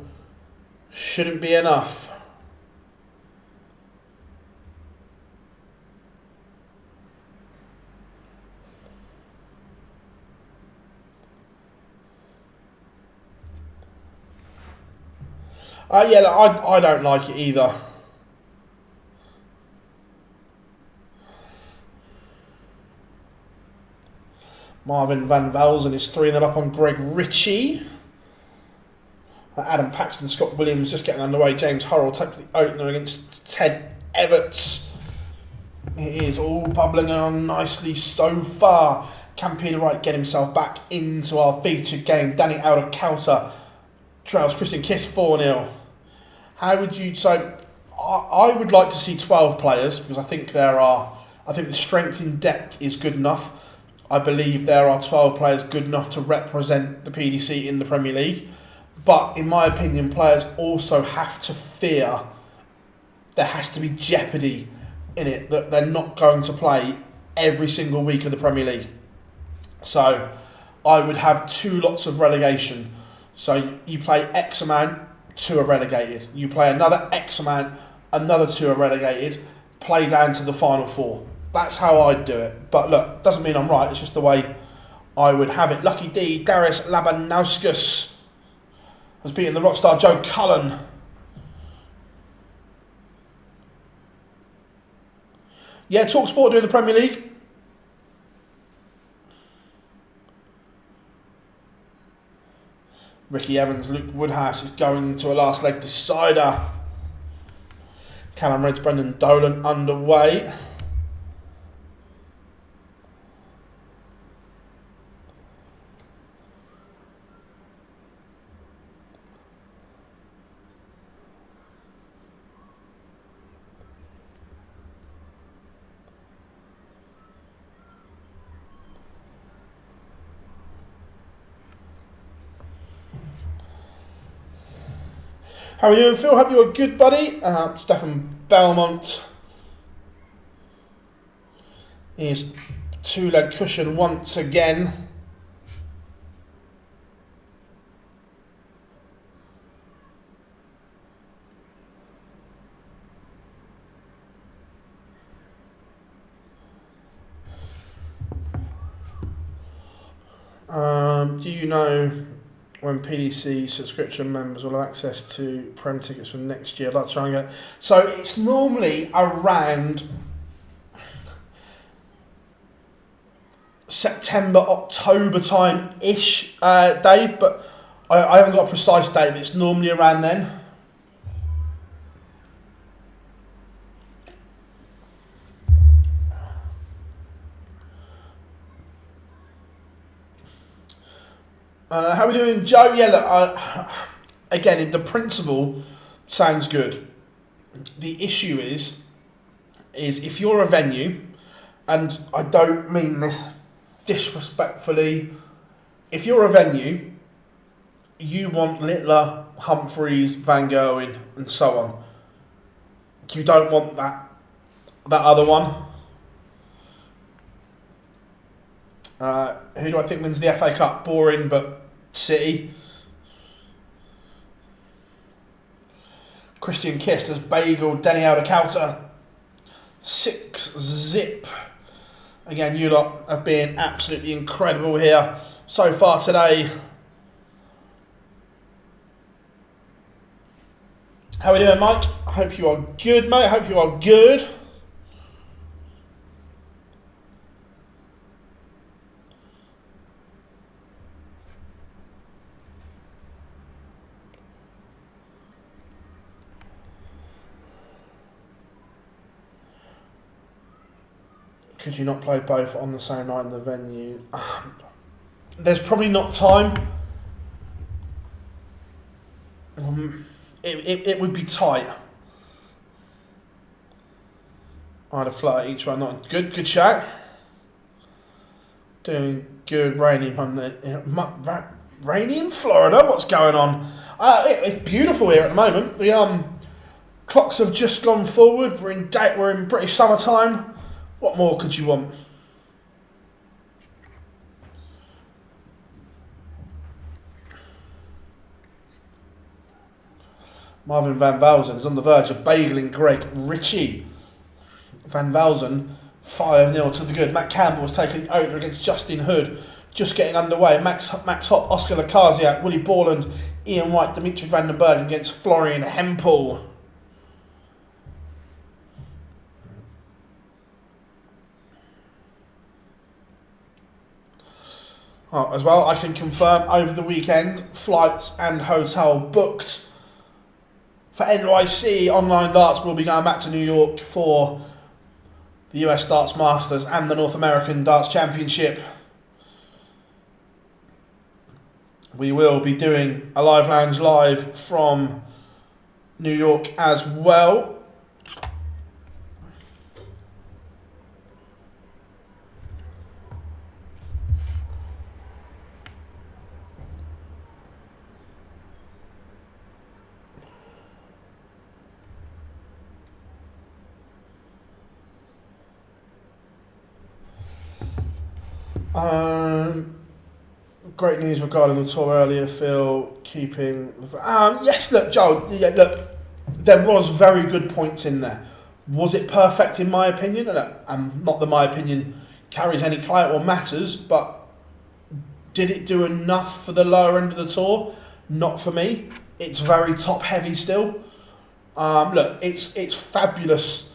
shouldn't be enough. I don't like it either. Marvin Van Velzen is 3-0 up on Greg Ritchie. Adam Paxton, Scott Williams just getting underway. James Hurrell takes the opener against Ted Everts. It is all bubbling on nicely so far. Can Peter Wright get himself back into our featured game? Danny Alder-Coulter trails Christian Kiss 4-0. How would you... So, I would like to see 12 players because I think the strength in depth is good enough. I believe there are 12 players good enough to represent the PDC in the Premier League. But in my opinion, players also have to fear there has to be jeopardy in it, that they're not going to play every single week of the Premier League. So I would have 2 lots of relegation. So you play X amount, 2 are relegated. You play another X amount, another 2 are relegated. Play down to the final 4. That's how I'd do it. But look, doesn't mean I'm right. It's just the way I would have it. Lucky D, Darius Labanauskas has beaten the rockstar Joe Cullen. Yeah, TalkSport doing the Premier League. Ricky Evans, Luke Woodhouse is going to a last leg decider. Callum Reds, Brendan Dolan underway. How are you doing, Phil? Hope you're good, buddy. Stefan Belmont is two-leg cushion once again. Do you know when PDC subscription members will have access to Prem tickets from next year? I'd like to try and get... So it's normally around September, October time-ish, Dave, but I haven't got a precise date, but it's normally around then. How are we doing, Joe? Yeah, look, again, the principle sounds good. The issue is if you're a venue, and I don't mean this disrespectfully, if you're a venue, you want Littler, Humphreys, Van Gerwen, and so on. You don't want that other one. Who do I think wins the FA Cup? Boring, but City. Christian Kiss as Bagel, Denny Aldacalta. 6-zip. Again, you lot have been absolutely incredible here so far today. How are we doing, Mike? I hope you are good, mate. I hope you are good. Could you not play both on the same night in the venue? There's probably not time. It would be tight. I'd have flirt each one. Not good shout. Doing good. Rainy Monday. Rainy in Florida. What's going on? It's beautiful here at the moment. The clocks have just gone forward. We're in British summertime. What more could you want? Marvin Van Velzen is on the verge of bageling Greg Ritchie. Van Velzen, 5-0 to the good. Matt Campbell was taking the opener against Justin Hood, just getting underway. Max Hopp, Oscar Lakaziak, Willie Borland, Ian White, Dimitri Vandenberg against Florian Hempel. As well, I can confirm over the weekend, flights and hotel booked. For NYC, Online Darts will be going back to New York for the US Darts Masters and the North American Darts Championship. We will be doing a live lounge live from New York as well. Great news regarding the tour earlier, Phil. Keeping yes, look, Joe. Yeah, look, there was very good points in there. Was it perfect in my opinion? Look, not that my opinion carries any clout or matters, but did it do enough for the lower end of the tour? Not for me. It's very top heavy still. Look, it's fabulous.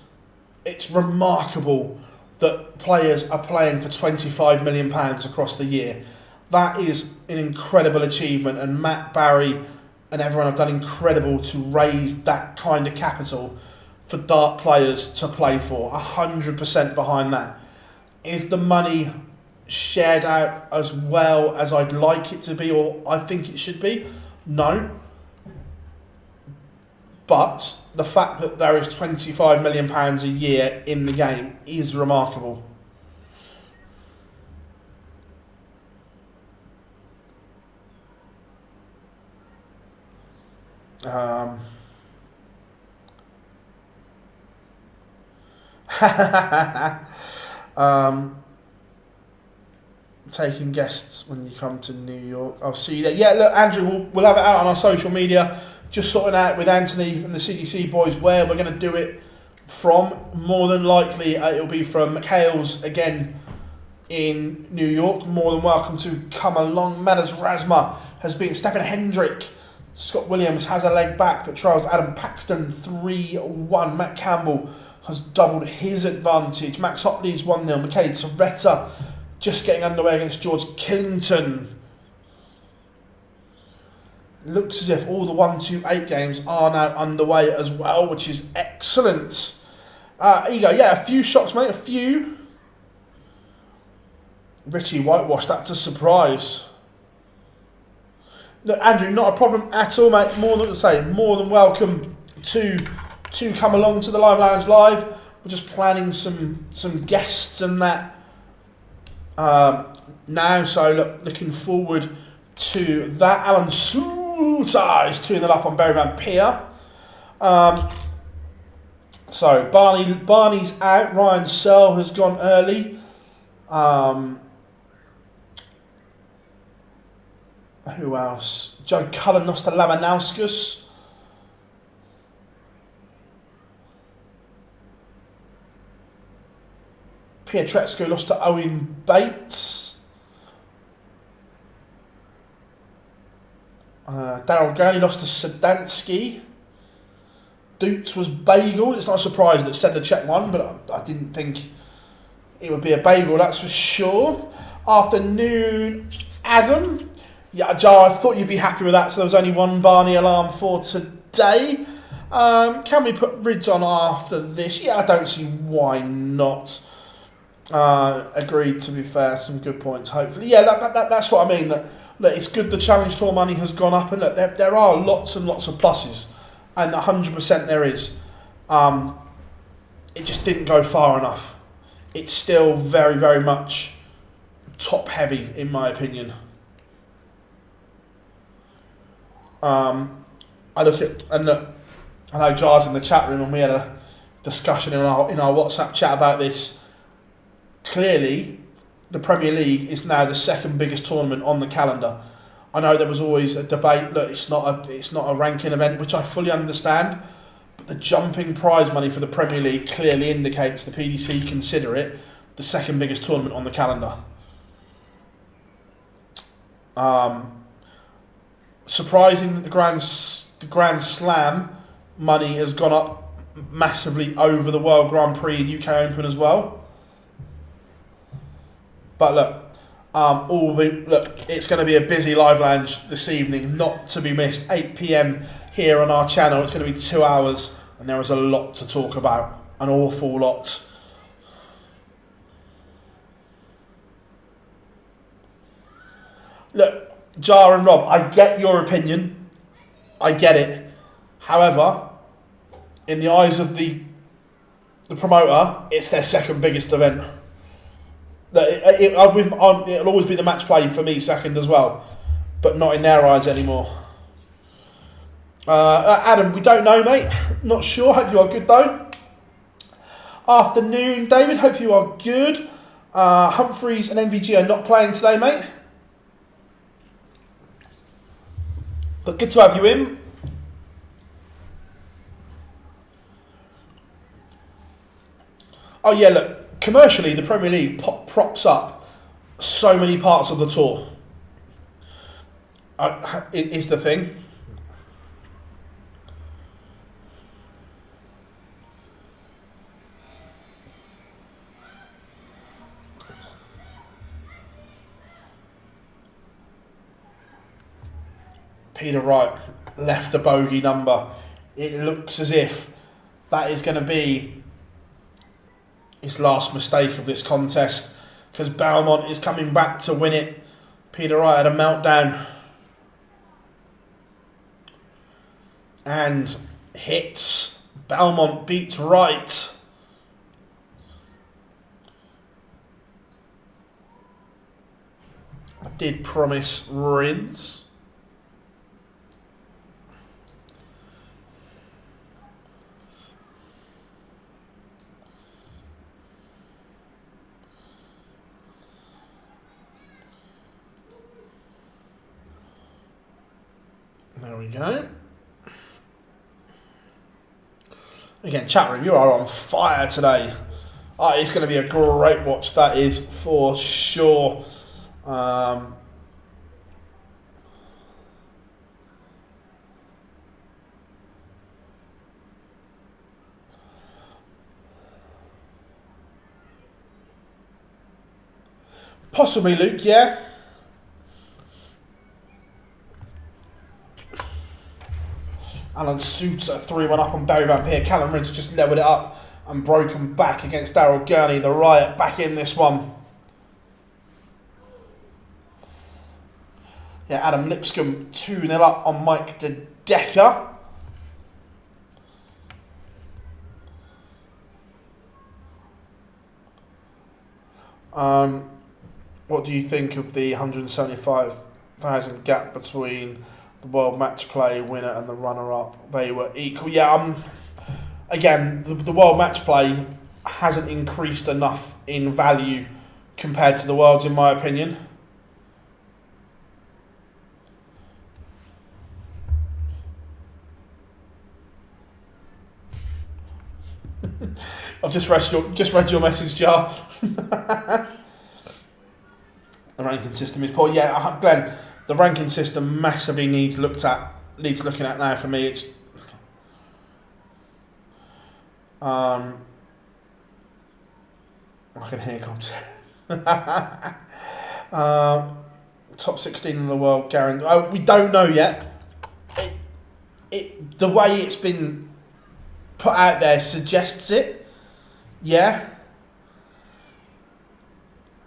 It's remarkable that players are playing for £25 million across the year. That is an incredible achievement, and Matt, Barry and everyone have done incredible to raise that kind of capital for dart players to play for. 100% behind that. Is the money shared out as well as I'd like it to be, or I think it should be? No. But the fact that there is £25 million a year in the game is remarkable. Taking guests when you come to New York. I'll see you there. Yeah, look, Andrew, we'll have it out on our social media. Just sorting out with Anthony and the CDC boys where we're going to do it from. More than likely, it'll be from McHale's again in New York. More than welcome to come along. Matters Rasma has beaten Stefan Hendrick. Scott Williams has a leg back, but trials Adam Paxton 3-1. Matt Campbell has doubled his advantage. Max Hopley's 1-0. McKay Toretta just getting underway against George Killington. Looks as if all the 1-2-8 games are now underway as well, which is excellent. Here you go. Yeah, a few shocks, mate. A few. Richie whitewashed. That's a surprise. Look, Andrew, not a problem at all, mate. More than welcome to come along to the Live Lounge Live. We're just planning some guests and that now. So looking forward to that. Alan Sousa is 2-0 up on Barry Van Peer. So Barney's out. Ryan Searle has gone early. Who else? Joe Cullen lost to Lamanauskas. Pietreczko lost to Owen Bates. Daryl Gurney lost to Sedansky. Doots was bagel. It's not a surprise that Sedlacek won, but I didn't think it would be a bagel, that's for sure. Afternoon, Adam. Yeah, Jar, I thought you'd be happy with that, so there was only one Barney alarm for today. Can we put Rids on after this? Yeah, I don't see why not. Agreed, to be fair, some good points, hopefully. Yeah, that's what I mean. That it's good the Challenge Tour money has gone up, and look, there are lots and lots of pluses, and 100% there is. It just didn't go far enough. It's still very, very much top heavy, in my opinion. I look, I know Jar's in the chat room, and we had a discussion in our WhatsApp chat about this. Clearly, the Premier League is now the second biggest tournament on the calendar. I know there was always a debate. Look, it's not a ranking event, which I fully understand. But the jumping prize money for the Premier League clearly indicates the PDC consider it the second biggest tournament on the calendar. Surprising that the Grand Slam money has gone up massively over the World Grand Prix and UK Open as well. But look, it's going to be a busy Live Lounge this evening, not to be missed. 8 PM here on our channel. It's going to be 2 hours, and there is a lot to talk about, an awful lot. Look, Jar and Rob, I get your opinion. I get it. However, in the eyes of the promoter, it's their second biggest event. It'll always be the match play for me second as well, but not in their eyes anymore. Adam, we don't know, mate. Not sure. Hope you are good though. Afternoon, David. Hope you are good. Humphreys and MVG are not playing today, mate. But good to have you in. Oh yeah, look, commercially the Premier League props up so many parts of the tour. It is the thing. Peter Wright left a bogey number. It looks as if that is going to be his last mistake of this contest, because Belmont is coming back to win it. Peter Wright had a meltdown and hits. Belmont beats Wright. I did promise Rids. we go. Again, chat room, you are on fire today. It's going to be a great watch, that is for sure. Possibly Luke, yeah. Alan Suter 3-1 up on Barry Van Peer. Callum Ridge just leveled it up and broken back against Daryl Gurney. The Riot back in this one. Yeah, Adam Lipscomb 2-0 up on Mike De Decker. What do you think of the 175,000 gap between the World Match Play winner and the runner-up? They were equal. Yeah, again, the World Match Play hasn't increased enough in value compared to the Worlds, in my opinion. I've just read your message, Jar. The ranking system is poor. Yeah, Glenn, the ranking system massively needs looking at now. For me, it's I can hear comes. Top 16 in the world, guaranteed. We don't know yet. The way it's been put out there suggests it. Yeah.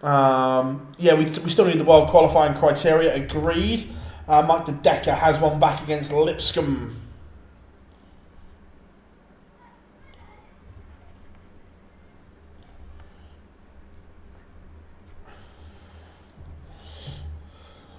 We still need the world qualifying criteria. Agreed. Mike De Decker has one back against Lipscomb.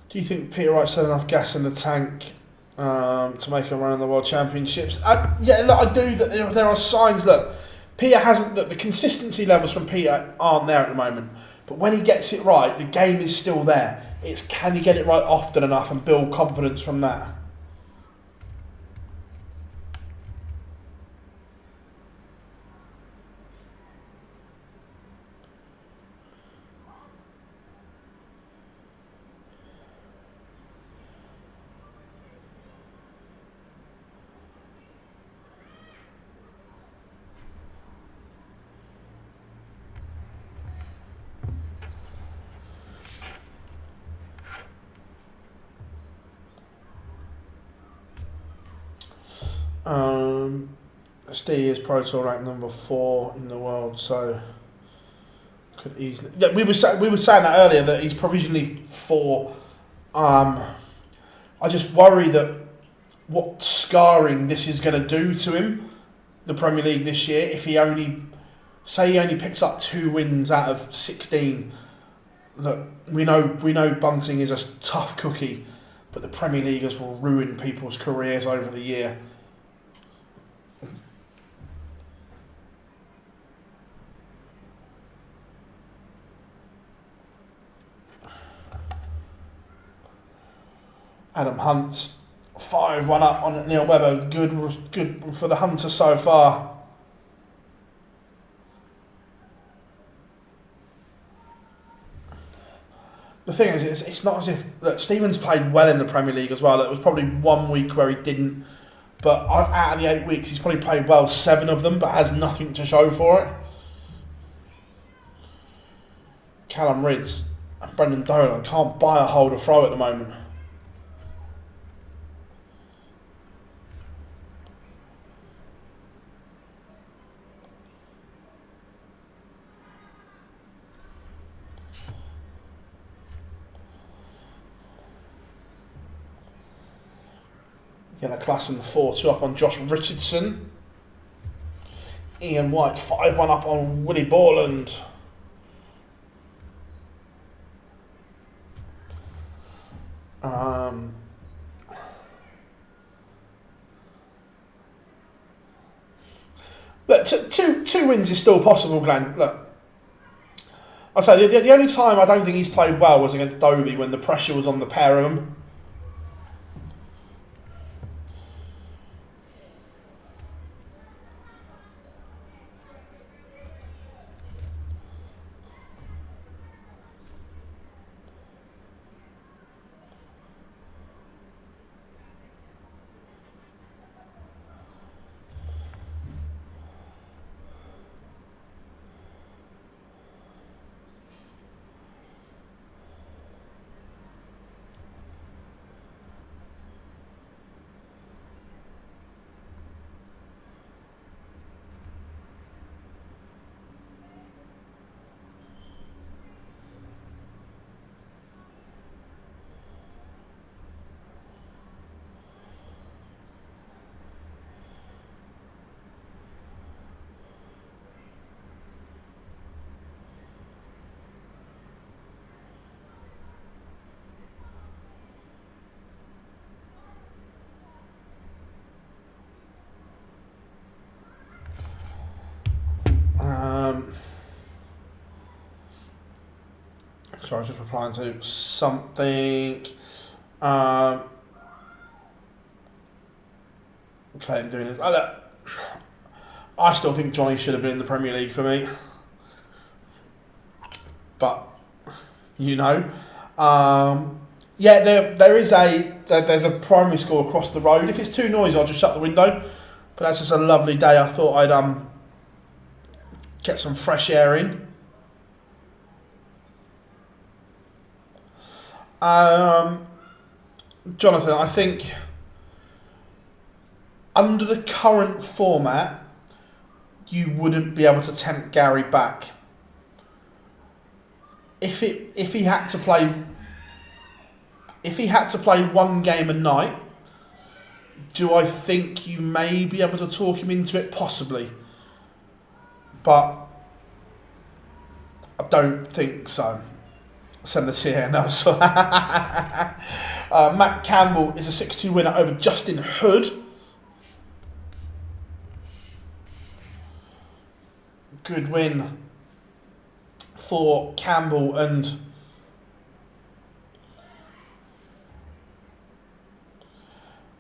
Do you think Peter Wright's had enough gas in the tank to make a run in the World Championships? Yeah, look, I do. That there are signs. Look, Peter hasn't. Look, the consistency levels from Peter aren't there at the moment. But when he gets it right, the game is still there. It's can he get it right often enough and build confidence from that? Steve is Pro Tour ranked number 4 in the world, so could easily. Yeah, we were saying that earlier that he's provisionally 4. I just worry that what scarring this is going to do to him, the Premier League this year. If he only picks up 2 wins out of 16. Look, we know Bunting is a tough cookie, but the Premier League has ruined people's careers over the year. Adam Hunt, 5-1 up on Neil Webber. Good for the Hunter so far. The thing is, it's not as if Stevens played well in the Premier League as well. It was probably 1 week where he didn't, but out of the 8 weeks, he's probably played well 7 of them, but has nothing to show for it. Callum Ridds and Brendan Dolan can't buy a hold of throw at the moment. Yellow Klassen 4-2 up on Josh Richardson. Ian White 5-1 up on Willie Borland. Look, two wins is still possible, Glenn. Look, I'll say the only time I don't think he's played well was against Dobie when the pressure was on the pair of them. Sorry, I was just replying to something. Okay, I'm doing it. I still think Johnny should have been in the Premier League for me. But, you know. Yeah, there's a primary school across the road. If it's too noisy, I'll just shut the window. But that's just a lovely day. I thought I'd get some fresh air in. Jonathan, I think under the current format, you wouldn't be able to tempt Gary back. If he had to play one game a night, do I think you may be able to talk him into it? Possibly. But I don't think so. Send the TN. That was Matt Campbell is a 6-2 winner over Justin Hood. Good win for Campbell. And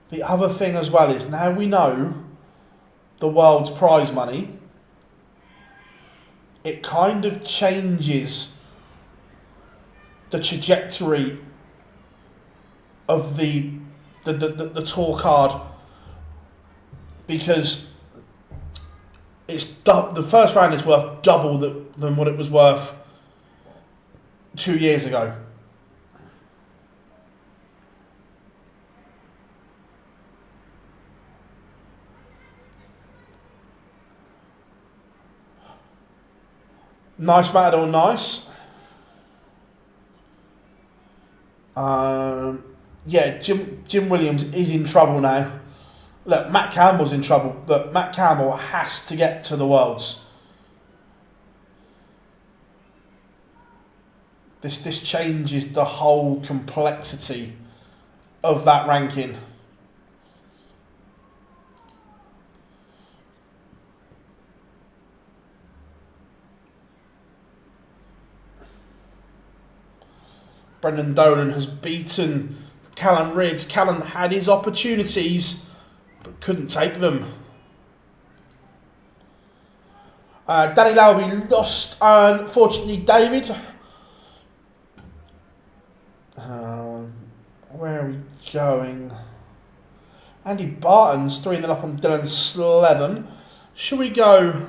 the other thing as well is, now we know the world's prize money, it kind of changes the trajectory of the tour card, because it's the first round is worth double than what it was worth 2 years ago. Nice Matador, nice. Yeah, Jim Williams is in trouble now. Look, Matt Campbell's in trouble. Look, Matt Campbell has to get to the Worlds. This changes the whole complexity of that ranking. Brendan Dolan has beaten Callum Ridge. Callum had his opportunities, but couldn't take them. Danny Lowby lost, unfortunately, David. Where are we going? Andy Barton's 3-0 up on Dylan Slevin. Should we go?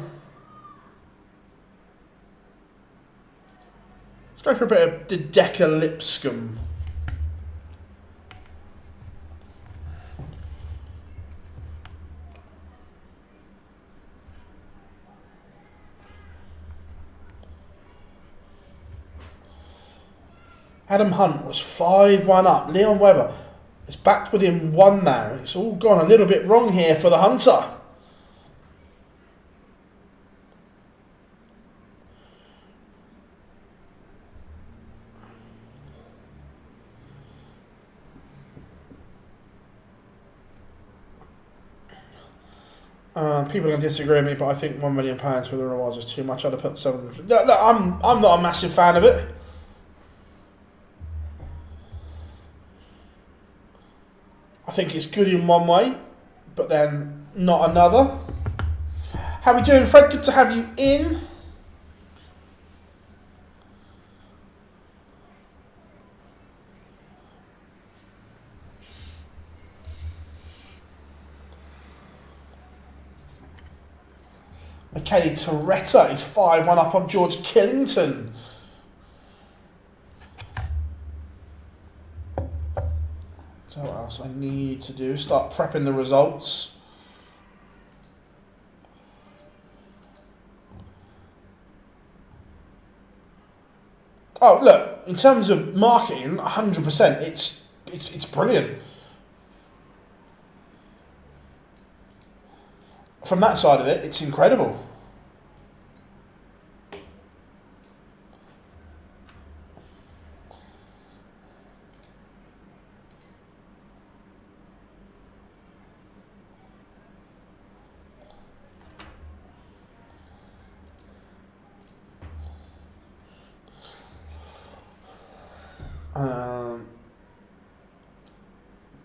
Let's go for a bit of Dodeka Lipscomb. Adam Hunt was 5-1 up. Leon Webber is backed within 1 now. It's all gone a little bit wrong here for the Hunter. People are going to disagree with me, but I think £1 million for the rewards is too much. I'd have put 700. Look, I'm not a massive fan of it. I think it's good in one way, but then not another. How we doing, Fred? Good to have you in. Michele Toretta is 5-1 up on George Killington. So what else I need to do? Start prepping the results. Oh, look, in terms of marketing, 100%, it's brilliant. From that side of it, it's incredible.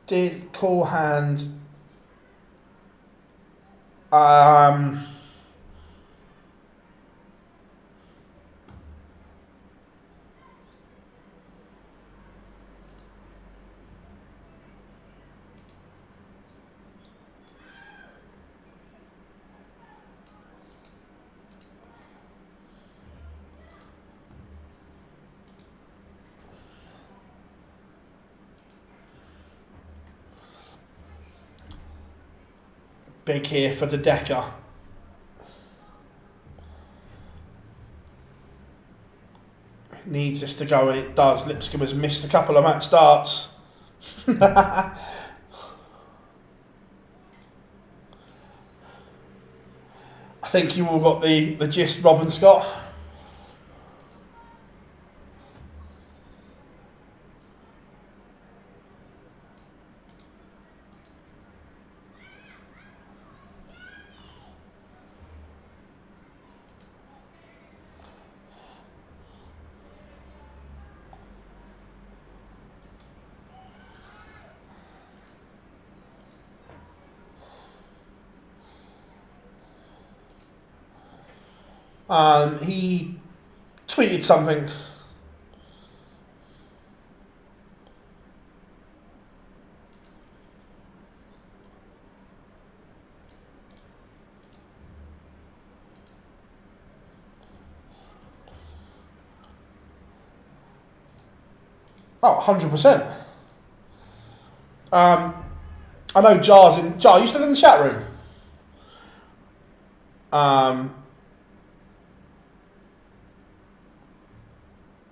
Did call hand. Big here for the Decker. Needs this to go, and it does. Lipscomb has missed a couple of match starts. I think you all got the gist, Rob and Scott. He tweeted something. Oh, 100%. I know Jar's in. Jar, are you still in the chat room?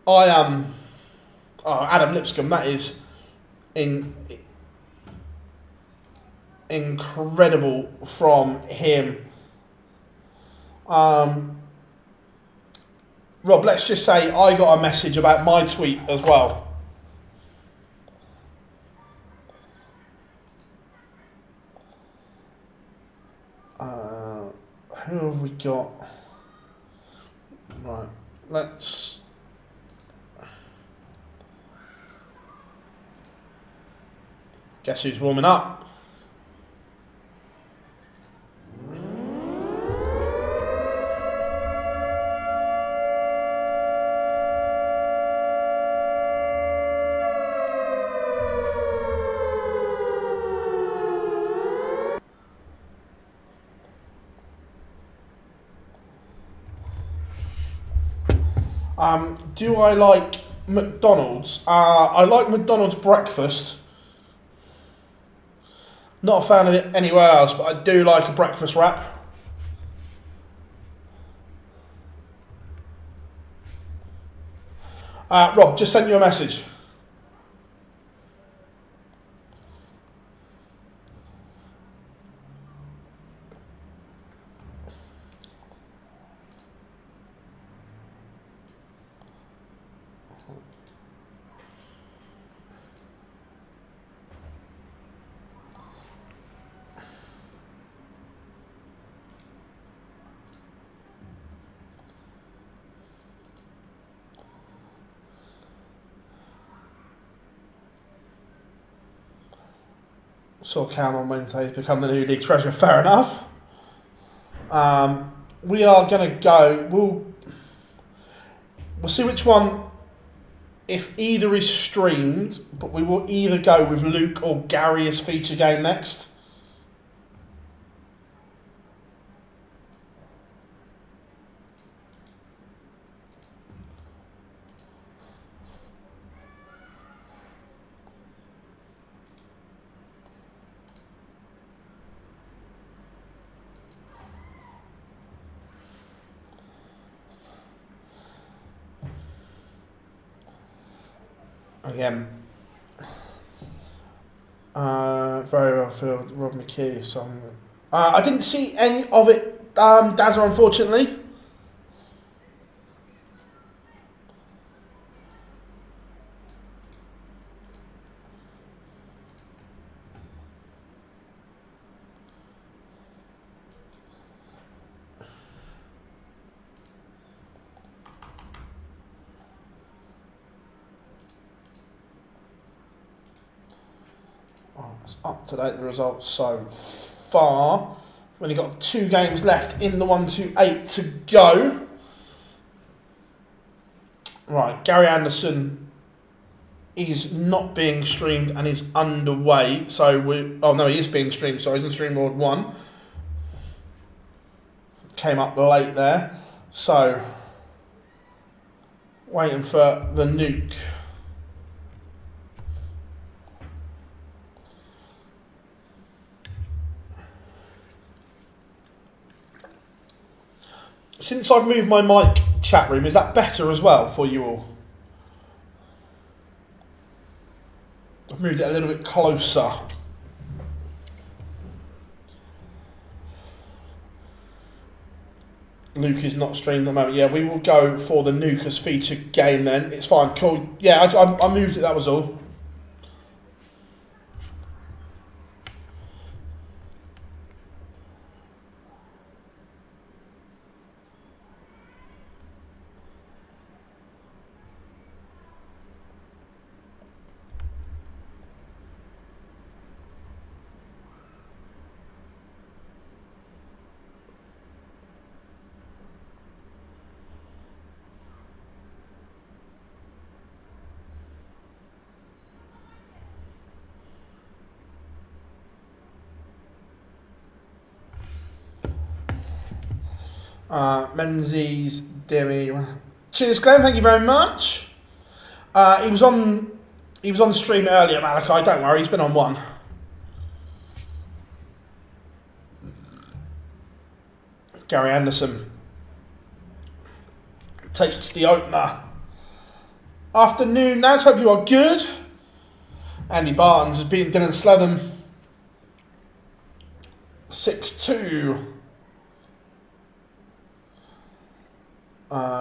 I am. Adam Lipscomb, that is incredible from him. Rob, let's just say I got a message about my tweet as well. Who have we got? Right, let's. Guess who's warming up? Do I like McDonald's? I like McDonald's breakfast. Not a fan of it anywhere else, but I do like a breakfast wrap. Rob, just sent you a message. Saw Cam on Wednesday, he's become the new league treasurer. Fair enough. We are going to go. We'll see which one, if either is streamed, but we will either go with Luke or Gary as feature game next. Again, very well filled, Rob McKee. So I didn't see any of it, Dazza, unfortunately. Oh, it's up to date, the results so far. We've only got 2 games left in the 1-2-8 to go. Right, Gary Anderson is not being streamed and is underway. So oh no, he is being streamed. Sorry, he's in stream board 1. Came up late there. So waiting for the nuke. Since I've moved my mic chat room, is that better as well for you all? I've moved it a little bit closer. Luke is not streamed at the moment. Yeah, we will go for the nuke as featured game then. It's fine, cool. Yeah, I moved it, that was all. Menzies, Demi. Cheers, Glenn. Thank you very much. He was on stream earlier, Malachi. Don't worry, he's been on 1. Gary Anderson takes the opener. Afternoon, Naz. Hope you are good. Andy Barnes has beaten Dylan Sletham 6-2.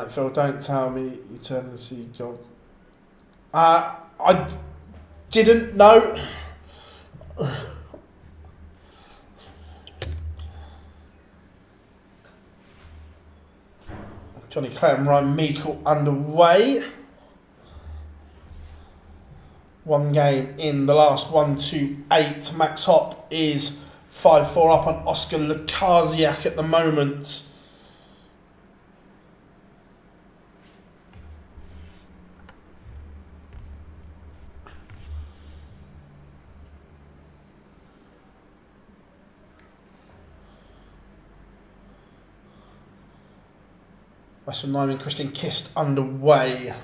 Phil, don't tell me you turned the seagull. I didn't know. Johnny Clare and Ryan Meikle underway. 1 game in the last 1-2-8. Max Hopp is 5-4 up on Oscar Lukasiak at the moment. Western Lyman Christian Kist underway.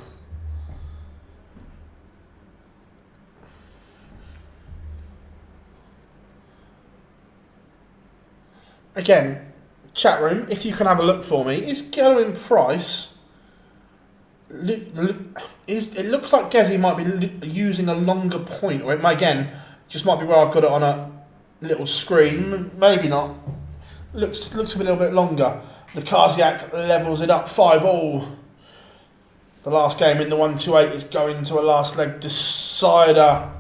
Again, chat room, if you can have a look for me, is Gerwyn Price? It looks like Gezi might be using a longer point, or it may, again, just might be where I've got it on a little screen. Maybe not. Looks a little bit longer. The Lukasiak levels it up 5-5. The last game in the 1-2-8 is going to a last leg decider.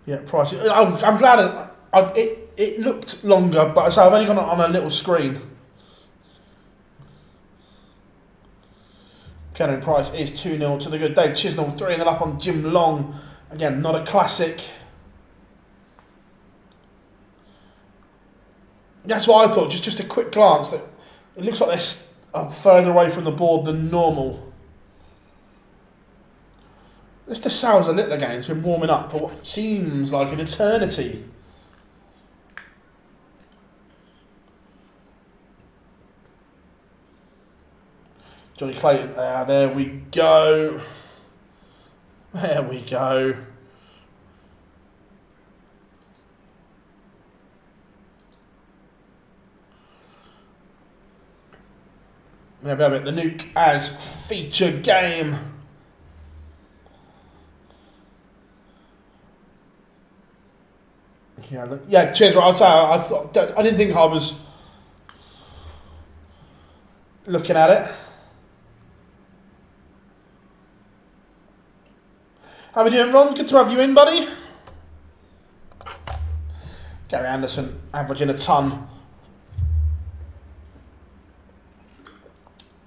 Yeah, Price. I'm glad it looked longer, but so I've only got it on a little screen. Gerwyn Price is 2-0 to the good. Dave Chisnell 3-0 up on Jim Long. Again, not a classic. That's what I thought. Just a quick glance. That it looks like they're further away from the board than normal. This DeSal's little again. It's been warming up for what seems like an eternity. Johnny Clayton, there we go. There we go. There we have it, the nuke as feature game. Yeah, cheers. Right, I'll say I didn't think I was looking at it. How are we doing, Ron? Good to have you in, buddy. Gary Anderson averaging a ton.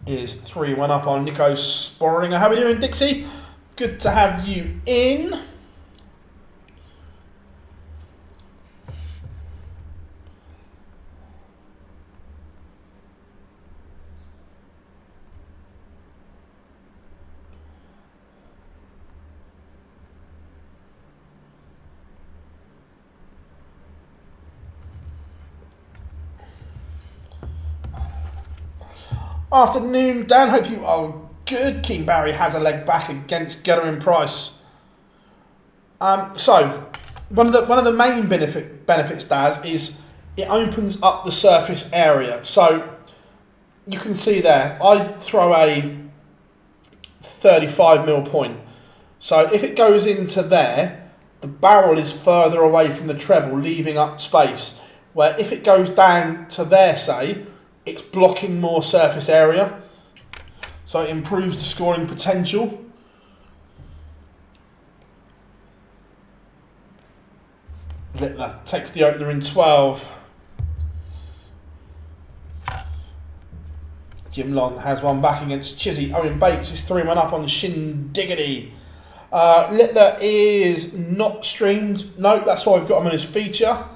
Is 3-1 up on Nico Sporinger. How are we doing, Dixie? Good to have you in. Afternoon, Dan. Hope you are good. King Barry has a leg back against Gerwyn Price. So one of the main benefits, Daz, is it opens up the surface area. So you can see there, I throw a 35mm point. So if it goes into there, the barrel is further away from the treble, leaving up space. Where if it goes down to there, say, it's blocking more surface area, so it improves the scoring potential. Littler takes the opener in 12. Jim Long has one back against Chizzy. Owen Bates is 3-1 up on Shindiggity. Littler is not streamed. Nope, that's why we've got him on his feature.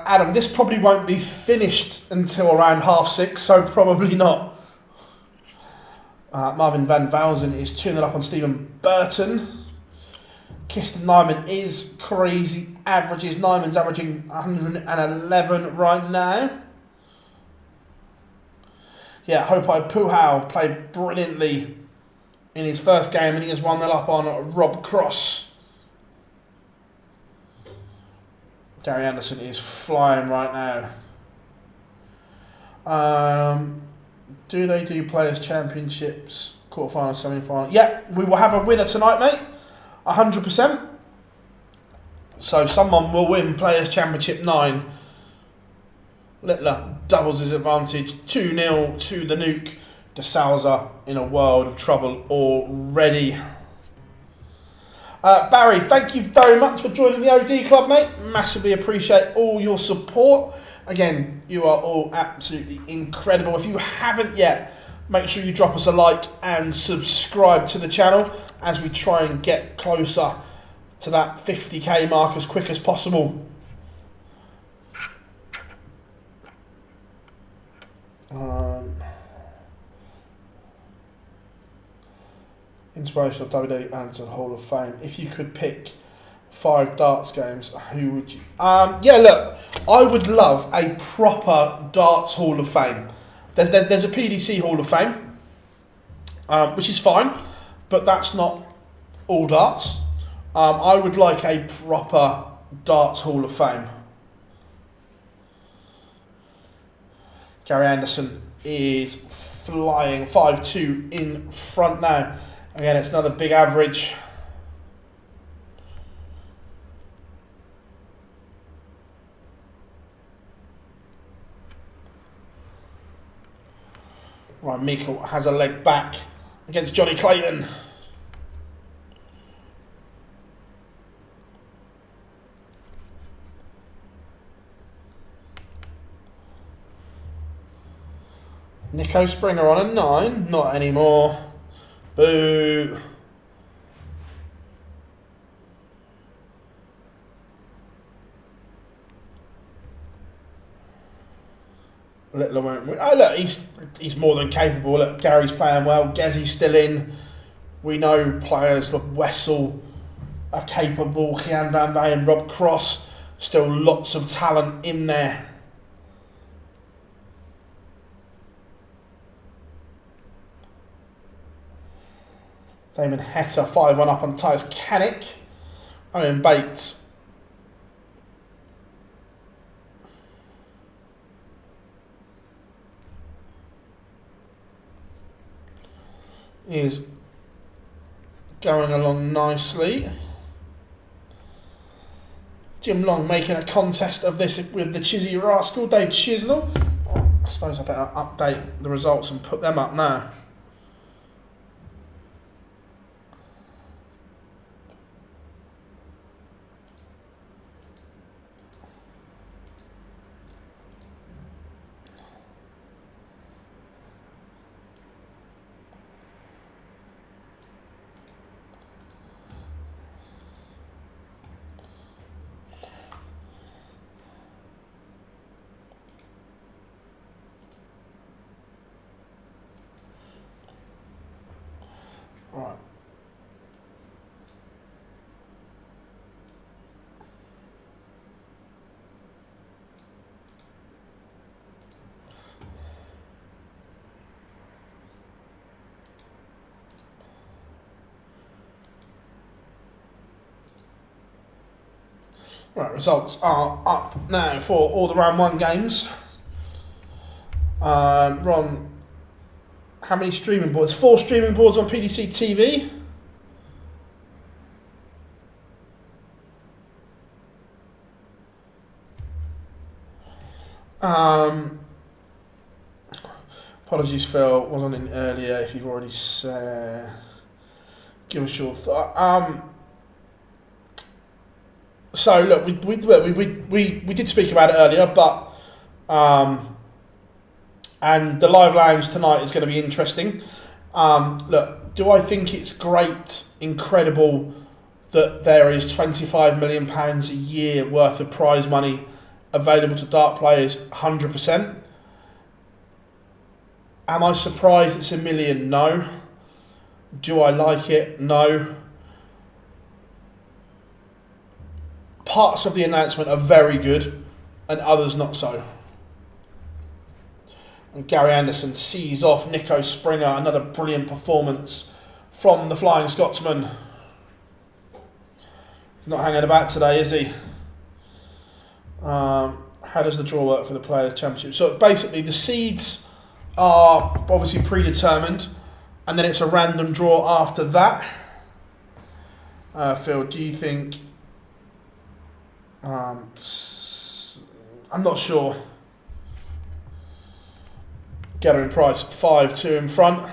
Adam, this probably won't be finished until around 6:30, so probably not. Marvin Van Velzen is 2-0 up on Stephen Burton. Kirsten Nyman is crazy averages. Nyman's averaging 111 right now. Yeah, Hopai Puhau played brilliantly in his first game and he has 1-0 up on Rob Cross. Gary Anderson is flying right now. Do they do Players' Championships, quarterfinal, semi-final? Yeah, we will have a winner tonight, mate. 100%. So someone will win Players' Championship 9. Littler doubles his advantage. 2-0 to the Nuke. De Souza in a world of trouble already. Barry, thank you very much for joining the OD Club, mate. Massively appreciate all your support. Again, you are all absolutely incredible. If you haven't yet, make sure you drop us a like and subscribe to the channel as we try and get closer to that 50k mark as quick as possible. Inspirational WWE and to the Hall of Fame. If you could pick 5 darts games, who would you? Yeah, look, I would love a proper darts Hall of Fame. There's a PDC Hall of Fame, which is fine, but that's not all darts. I would like a proper darts Hall of Fame. Gary Anderson is flying 5-2 in front now. Again, it's another big average. Right, Meikle has a leg back against Johnny Clayton. Nico Springer on a 9, not anymore. Boo. Littler won't. Oh look, he's more than capable. Look, Gary's playing well. Gezzy's still in. We know players like Wessel are capable. Kian Van Veen, Rob Cross, still lots of talent in there. Damon Hetta 5-1 up on Tyus Canick. Owen Bates. is going along nicely. Jim Long making a contest of this with the Chizzy Rascal, Dave Chisnell. I suppose I better update the results and put them up now. Right. Right, results are up now for all the round 1 games. Ron, how many streaming boards? 4 streaming boards on PDC TV. Apologies, Phil, wasn't in earlier. If you've already said, give us your thought. So look, we did speak about it earlier, but and the live lounge tonight is going to be interesting. Look, do I think it's great, incredible that there is £25 million a year worth of prize money available to dart players? 100%. Am I surprised it's $1 million? No. Do I like it? No. Parts of the announcement are very good and others not so. And Gary Anderson sees off Nico Springer. Another brilliant performance from the Flying Scotsman. He's not hanging about today, is he? How does the draw work for the Players' Championship? So basically the seeds are obviously predetermined and then it's a random draw after that. Phil, do you think... I'm not sure. Gerwyn Price 5-2 in front.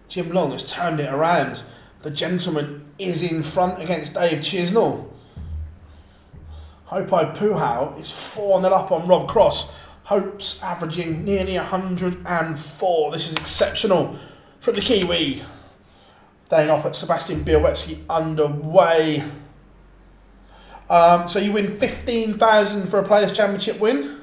Jim Long has turned it around. The gentleman is in front against Dave Chisnell. Hopai Puhau is 4-0 up on Rob Cross. Hope's averaging nearly 104. This is exceptional from the Kiwi. Staying off at Sebastian Białowski underway. So you win 15,000 for a Players' Championship win.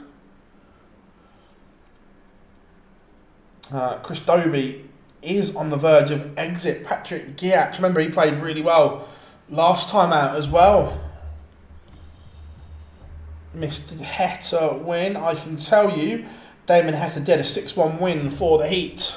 Chris Dobie is on the verge of exit. Patrick Giach, remember he played really well last time out as well. Mr. Heta win, I can tell you. Damon Heta did a 6-1 win for the Heat.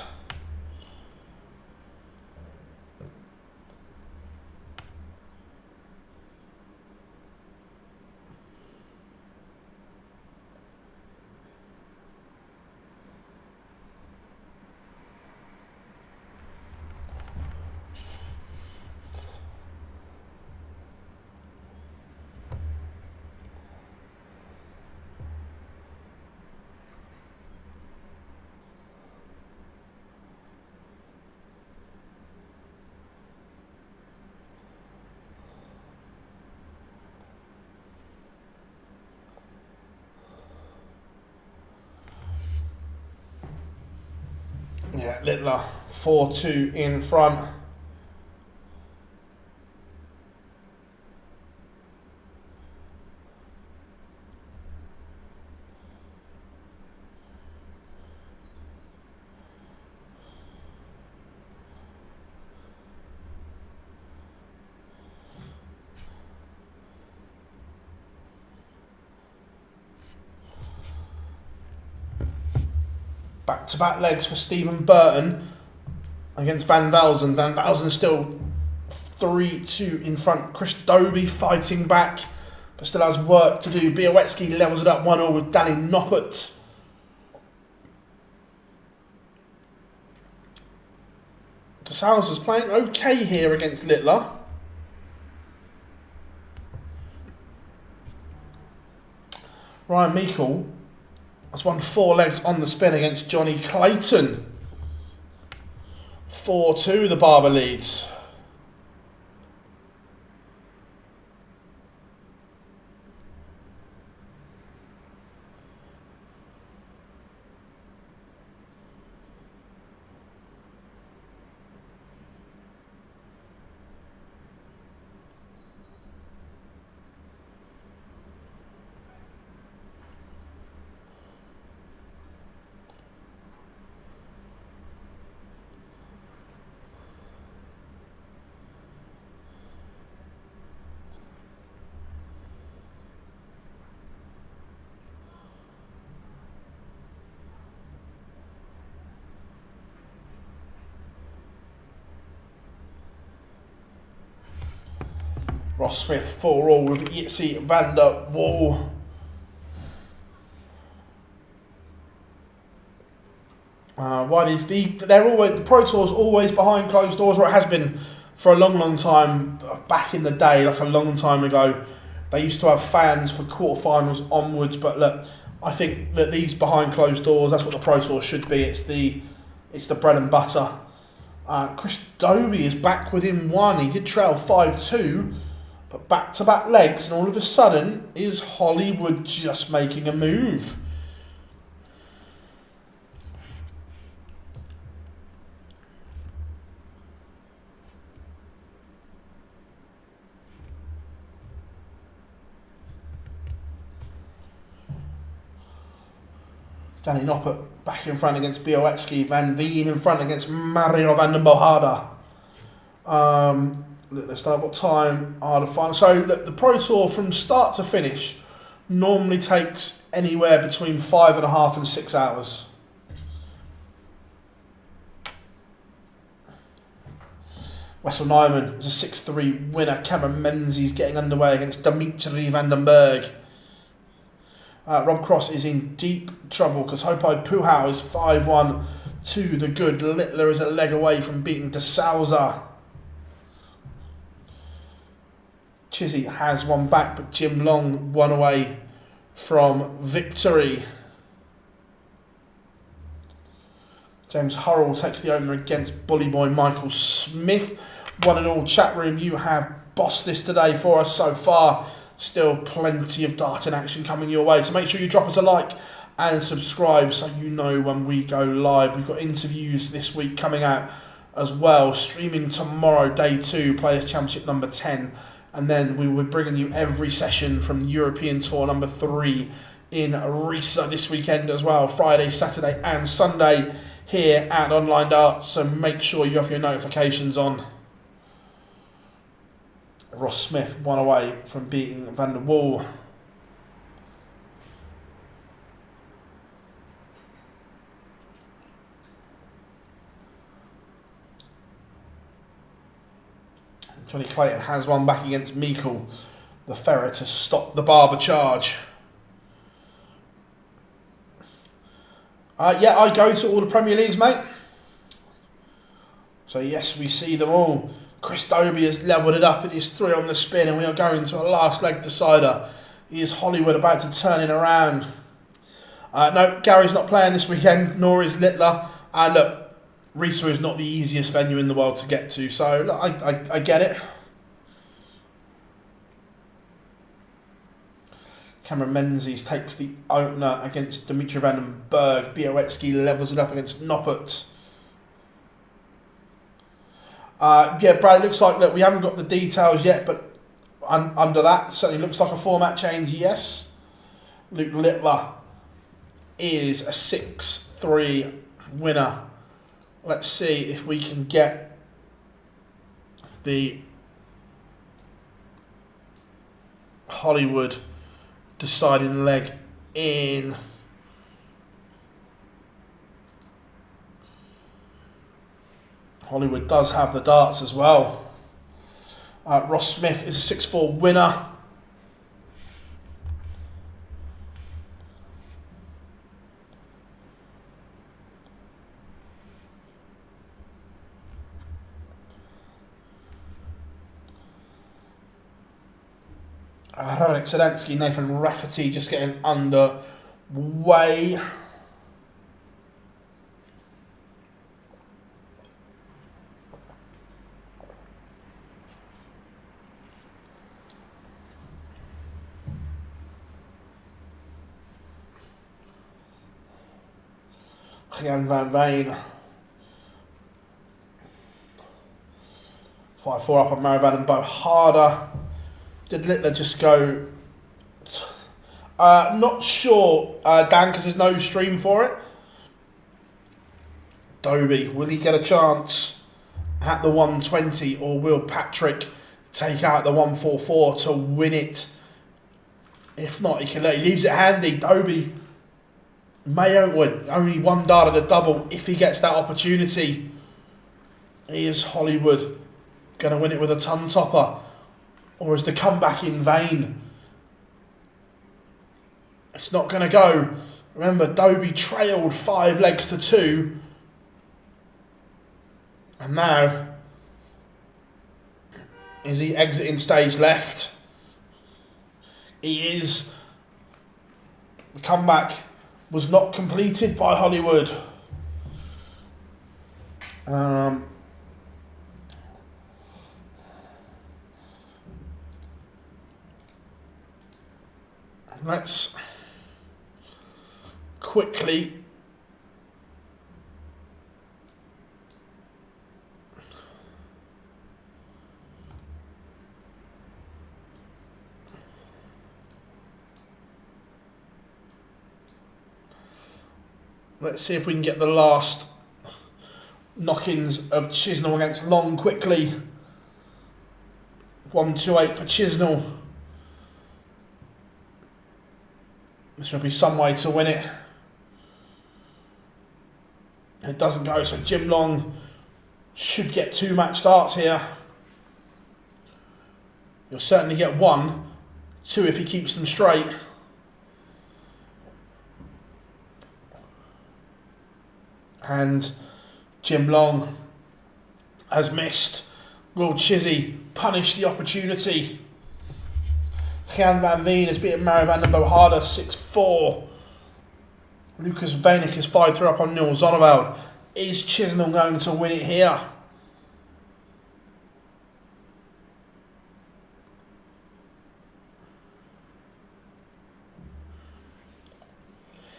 Yeah, Littler 4-2 in front. Back-to-back legs for Stephen Burton against Van Velzen. Van Velzen still 3-2 in front. Chris Dobie fighting back, but still has work to do. Białecki levels it up 1-1 with Danny Noppert. De Sousa's playing okay here against Littler. Ryan Meikle has won 4 legs on the spin against Johnny Clayton. 4-2 the Barber leads. Ross Smith 4-all with Jitsi van der Wal. They're always, the Pro Tour's always behind closed doors, or it has been for a long time. Back in the day, like a long time ago, they used to have fans for quarterfinals onwards. But look, I think that these behind closed doors, that's what the Pro Tour should be. It's the bread and butter. Chris Dobie is back within 1. He did trail 5-2. But back-to-back legs, and all of a sudden, is Hollywood just making a move? Danny Noppert back in front against Białecki. Van Veen in front against Mario van den Bohada. Let's start what time are the final. So look, the Pro Tour from start to finish normally takes anywhere between 5.5 and 6 hours. Wessel Nyman is a 6-3 winner. Cameron Menzies getting underway against Dimitri Vandenberg. Rob Cross is in deep trouble because Hopai Puhau is 5-1 to the good. Littler is a leg away from beating De Sousa. Chizzy has one back, but Jim Long one away from victory. James Hurrell takes the opener against bully boy Michael Smith. 1-1 chat room. You have bossed this today for us so far. Still plenty of darting action coming your way. So make sure you drop us a like and subscribe so you know when we go live. We've got interviews this week coming out as well. Streaming tomorrow, day 2, Players Championship number 10. And then we will be bringing you every session from European Tour number 3 in Riesa this weekend as well. Friday, Saturday and Sunday here at Online Darts. So make sure you have your notifications on. Ross Smith one away from beating Van der Wal. Johnny Clayton has one back against Meikle, the Ferrer, to stop the Barber charge. Yeah, I go to all the Premier Leagues, mate. So yes, we see them all. Chris Dobie has levelled it up. It is 3 on the spin, and we are going to a last leg decider. Is Hollywood about to turn it around? No, Gary's not playing this weekend, nor is Littler. And look, Riesa is not the easiest venue in the world to get to, so look, I get it. Cameron Menzies takes the opener against Dimitri Vandenberg. Białecki levels it up against Noppert. Yeah, Brad, it looks like, look, we haven't got the details yet, but under that, certainly looks like a format change, yes. Luke Littler is a 6-3 winner. Let's see if we can get the Hollywood deciding leg in. Hollywood does have the darts as well. Ross Smith is a 6-4 winner. Hranek Sedensky, Nathan Rafferty just getting underway. Jan van Veen. 5-4 up on Marivan and Bo Harder. Did Littler just go? Not sure, Dan, because there's no stream for it. Dobie, will he get a chance at the 120, or will Patrick take out the 144 to win it? If not, he leaves it handy. Dobie may only one dart at a double if he gets that opportunity. Is Hollywood going to win it with a ton topper, or is the comeback in vain? It's not going to go. Remember, Dobie trailed 5 legs to 2, and now is he exiting stage left? He is. The comeback was not completed by Hollywood. Let's quickly see if we can get the last knock-ins of Chisnell against Long quickly. 1-2-8 for Chisnell. This will be some way to win it. It doesn't go, so Jim Long should get 2 match starts here. You'll certainly get 1, 2 if he keeps them straight. And Jim Long has missed. Will Chizzy punish the opportunity? Jan van Veen has beaten Marivan and Bohada 6-4. Lucas Vanek is 5-3 up on Neil Zonneveld. Is Chisnell going to win it here?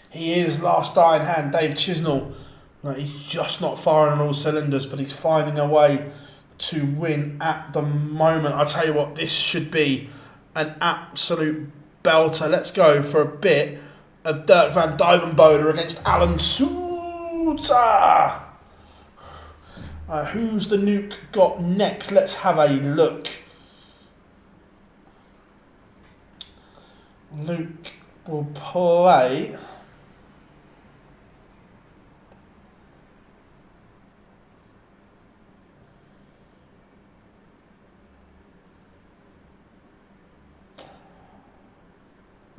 He is last die in hand, Dave Chisnell. No, he's just not firing on all cylinders, but he's finding a way to win at the moment. I tell you what, this should be an absolute belter. Let's go for a bit of Dirk van Duivenbode against Alan Souter. Who's the nuke got next? Let's have a look. Luke will play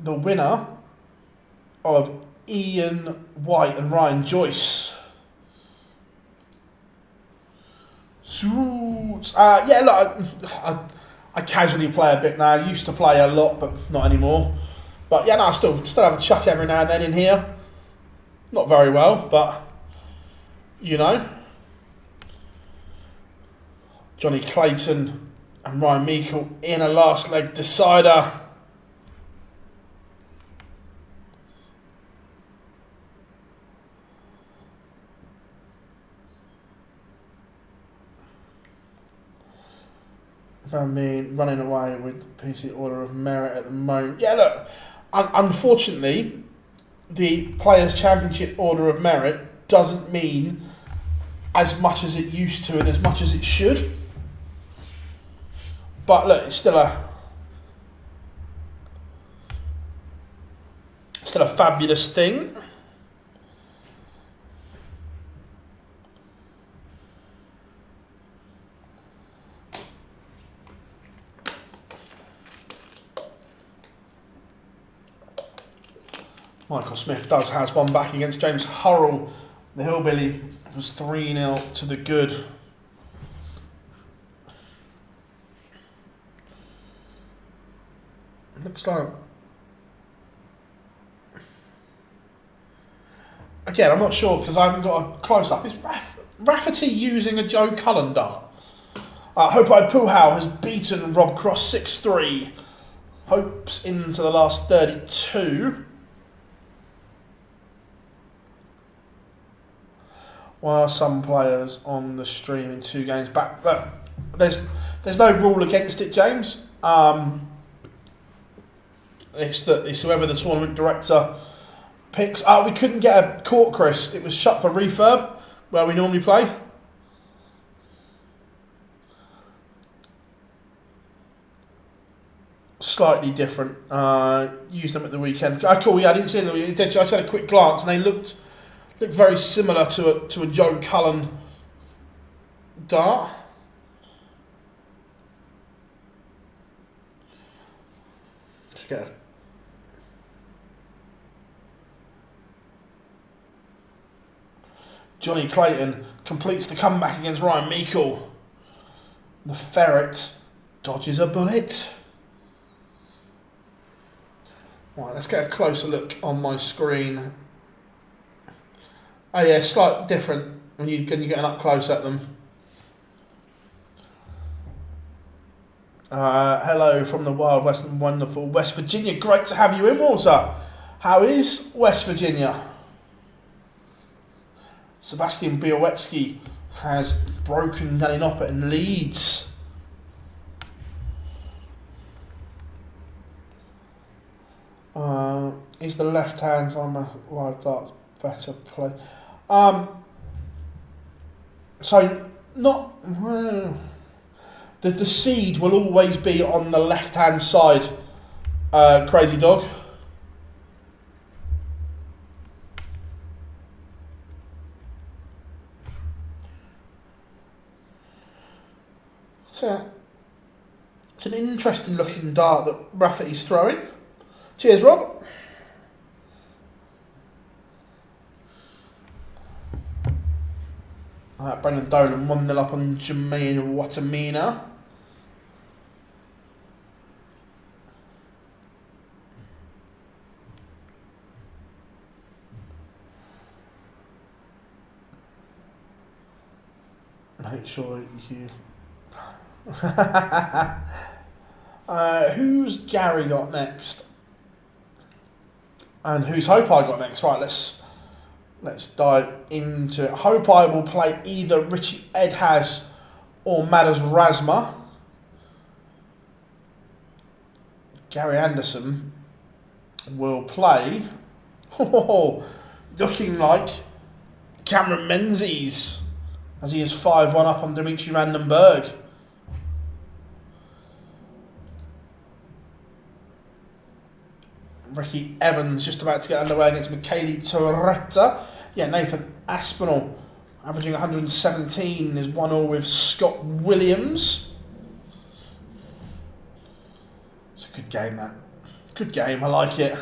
the winner of Ian White and Ryan Joyce. Yeah, look, I casually play a bit now. I used to play a lot, but not anymore. But yeah, no, I still have a chuck every now and then in here. Not very well, but you know. Johnny Clayton and Ryan Meikle in a last leg decider. I mean, running away with the PC Order of Merit at the moment. Yeah, look, unfortunately, the Players' Championship Order of Merit doesn't mean as much as it used to and as much as it should. But look, it's still a fabulous thing. Michael Smith has one back against James Hurrell. The Hillbilly was 3-0 to the good. Looks like... Again, I'm not sure because I haven't got a close-up. Is Rafferty using a Joe Cullen dart? Hopai Puhau has beaten Rob Cross 6-3. Hope's into the last 32. While some players on the stream in 2 games back, look, there's no rule against it, James. It's whoever the tournament director picks. We couldn't get a court, Chris. It was shut for refurb where we normally play. Slightly different. Used them at the weekend. Cool. Yeah, I didn't see them. I just had a quick glance, and they looked very similar to a Joe Cullen dart. Let's get it. Johnny Clayton completes the comeback against Ryan Meikle. The Ferret dodges a bullet. Right, let's get a closer look on my screen. Oh yeah, slightly different when you're getting up close at them. Hello from the Wild West and wonderful West Virginia. Great to have you in, Walter. How is West Virginia? Sebastian Białowski has broken Danny Noppert in Leeds. Is the left hand on the live darts better play? So not the seed will always be on the left hand side. Crazy Dog. So it's an interesting looking dart that Rafferty's throwing. Cheers, Rob. Brendan Dolan 1-0 up on Jermaine Watamina. Make sure you... who's Gary got next? And who's Hope I got next? Right, let's dive into it. Hope I will play either Richie Edhas or Madas Razma. Gary Anderson will play, looking like Cameron Menzies, as he is 5-1 up on Dimitri Vandenberg. Ricky Evans just about to get underway against Michele Torretta. Yeah, Nathan Aspinall averaging 117 is 1-1 with Scott Williams. It's a good game, that. Good game, I like it.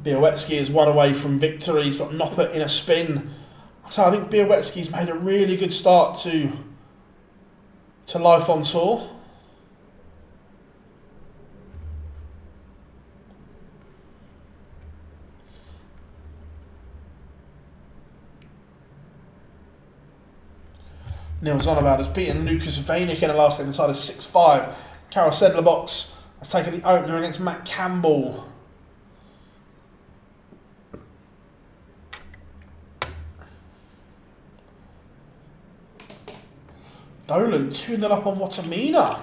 Białowski is 1 away from victory. He's got Noppert in a spin. So I think Białowski's made a really good start to life on tour. Neil's on about has beaten Lucas Vanek in the last leg inside of 6-5. Carol Sedlerbox has taken the opener against Matt Campbell. Dolan 2-0 up on Watamina.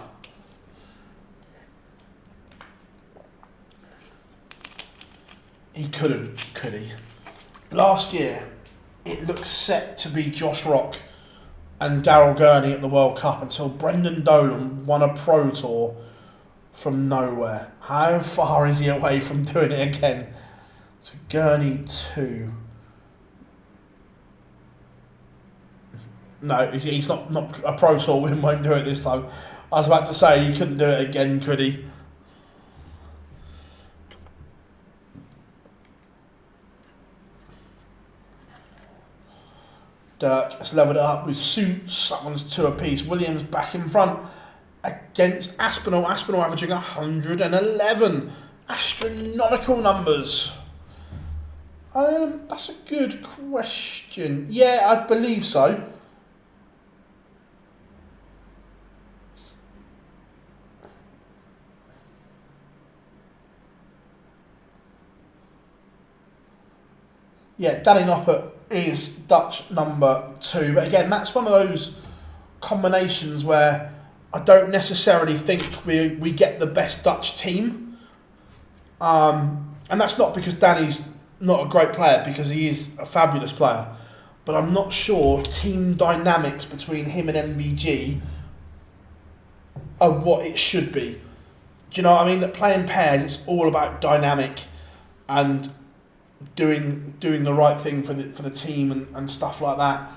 He couldn't, could he? Last year, it looked set to be Josh Rock and Daryl Gurney at the World Cup until Brendan Dolan won a Pro Tour from nowhere. How far is he away from doing it again? So Gurney 2. No, he's not a Pro Tour win, won't do it this time. I was about to say, he couldn't do it again, could he? Dirk has levelled it up with Suits. That one's 2 apiece. Williams back in front against Aspinall. Aspinall averaging 111. Astronomical numbers. That's a good question. Yeah, I believe so. Yeah, Danny Noppert is Dutch number 2. But again, that's one of those combinations where I don't necessarily think we get the best Dutch team. And that's not because Danny's not a great player, because he is a fabulous player. But I'm not sure team dynamics between him and MVG are what it should be. Do you know what I mean? That playing pairs, it's all about dynamic and doing the right thing for the team and stuff like that.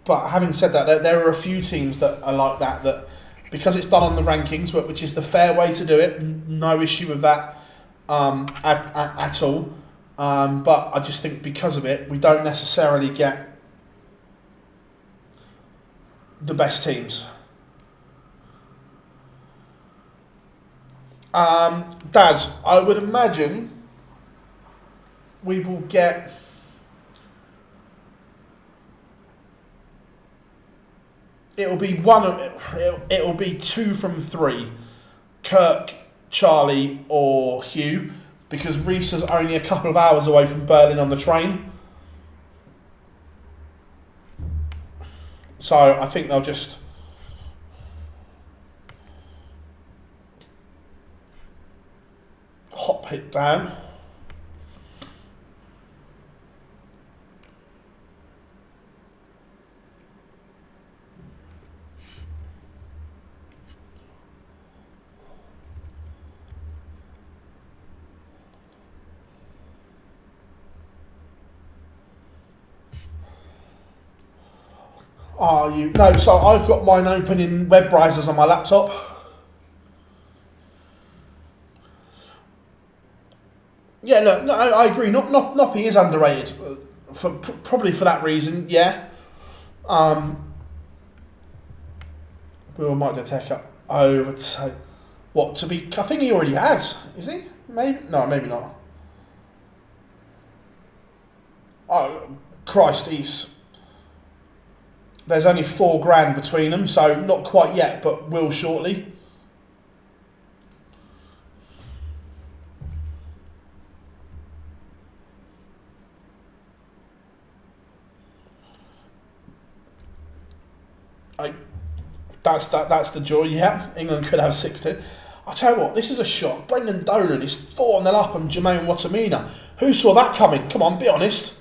But having said that, there are a few teams that are like that because it's done on the rankings, which is the fair way to do it. No issue with that at all. But I just think because of it, we don't necessarily get the best teams. Daz, I would imagine we will get it'll be 2 from 3. Kirk, Charlie or Hugh, because Reese is only a couple of hours away from Berlin on the train. So I think they'll just hop it down. Are you? No, so I've got mine open in web browsers on my laptop. Yeah, no, I agree. Noppy is underrated, probably for that reason. Yeah. We might just take up overtake. What to be? I think he already has. Is he? Maybe no, maybe not. Oh Christ, there's only $4,000 between them, so not quite yet, but will shortly. That's the joy. Yeah, England could have 16. I'll tell you what, this is a shock. Brendan Dolan is 4-0 up on Jermaine Watamina. Who saw that coming? Come on, be honest.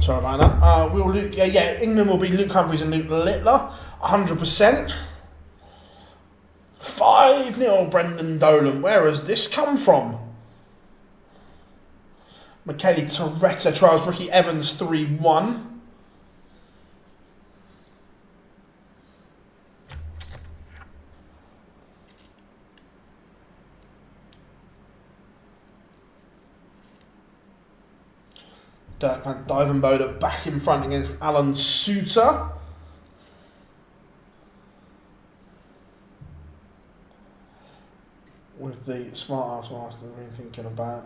Sorry about that. England will be Luke Humphries and Luke Littler, 100%. 5-0 Brendan Dolan. Where has this come from? Michele Torretta trials Ricky Evans 3-1. Dirk van Dijvenbode back in front against Alan Suter. With the smart ass one I'm really thinking about.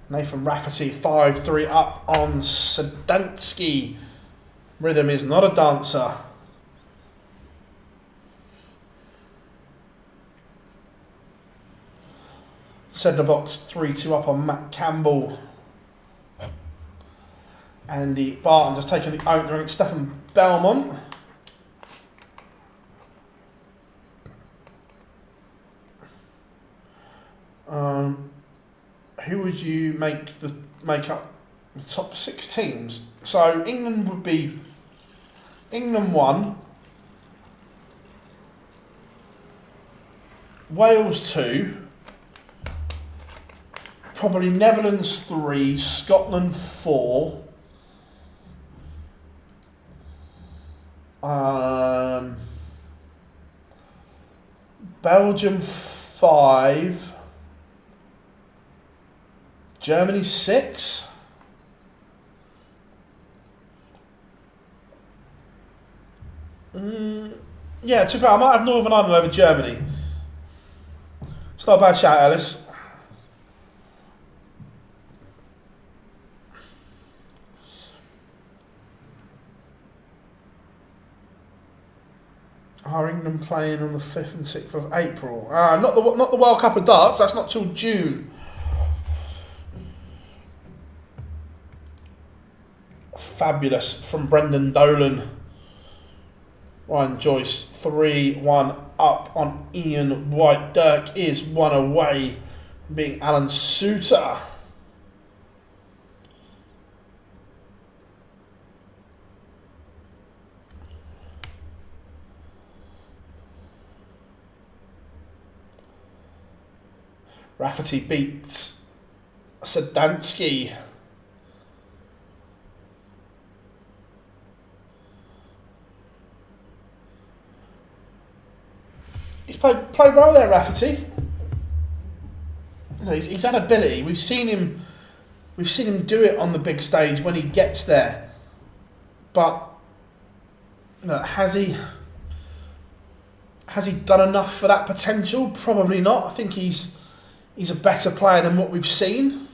Nathan Rafferty 5-3 up on Sadansky. Rhythm is not a dancer. Centre box 3-2 up on Matt Campbell. Andy Barton just taking the opener against Stefan Belmont. Who would you make up the top 6 teams? So England would be England 1, Wales 2, probably Netherlands 3, Scotland 4, Belgium 5, Germany 6, yeah, to be fair, I might have Northern Ireland over Germany. It's not a bad shout, Ellis. Are England playing on the 5th and 6th of April? Not the World Cup of Darts. That's not till June. Fabulous from Brendan Dolan. Ryan Joyce 3-1 up on Ian White. Dirk is 1 away, being Alan Suter. Rafferty beats Sadansky. He's played well there, Rafferty. You know, he's had ability. We've seen him do it on the big stage when he gets there. But you know, has he done enough for that potential? Probably not. I think he's a better player than what we've seen.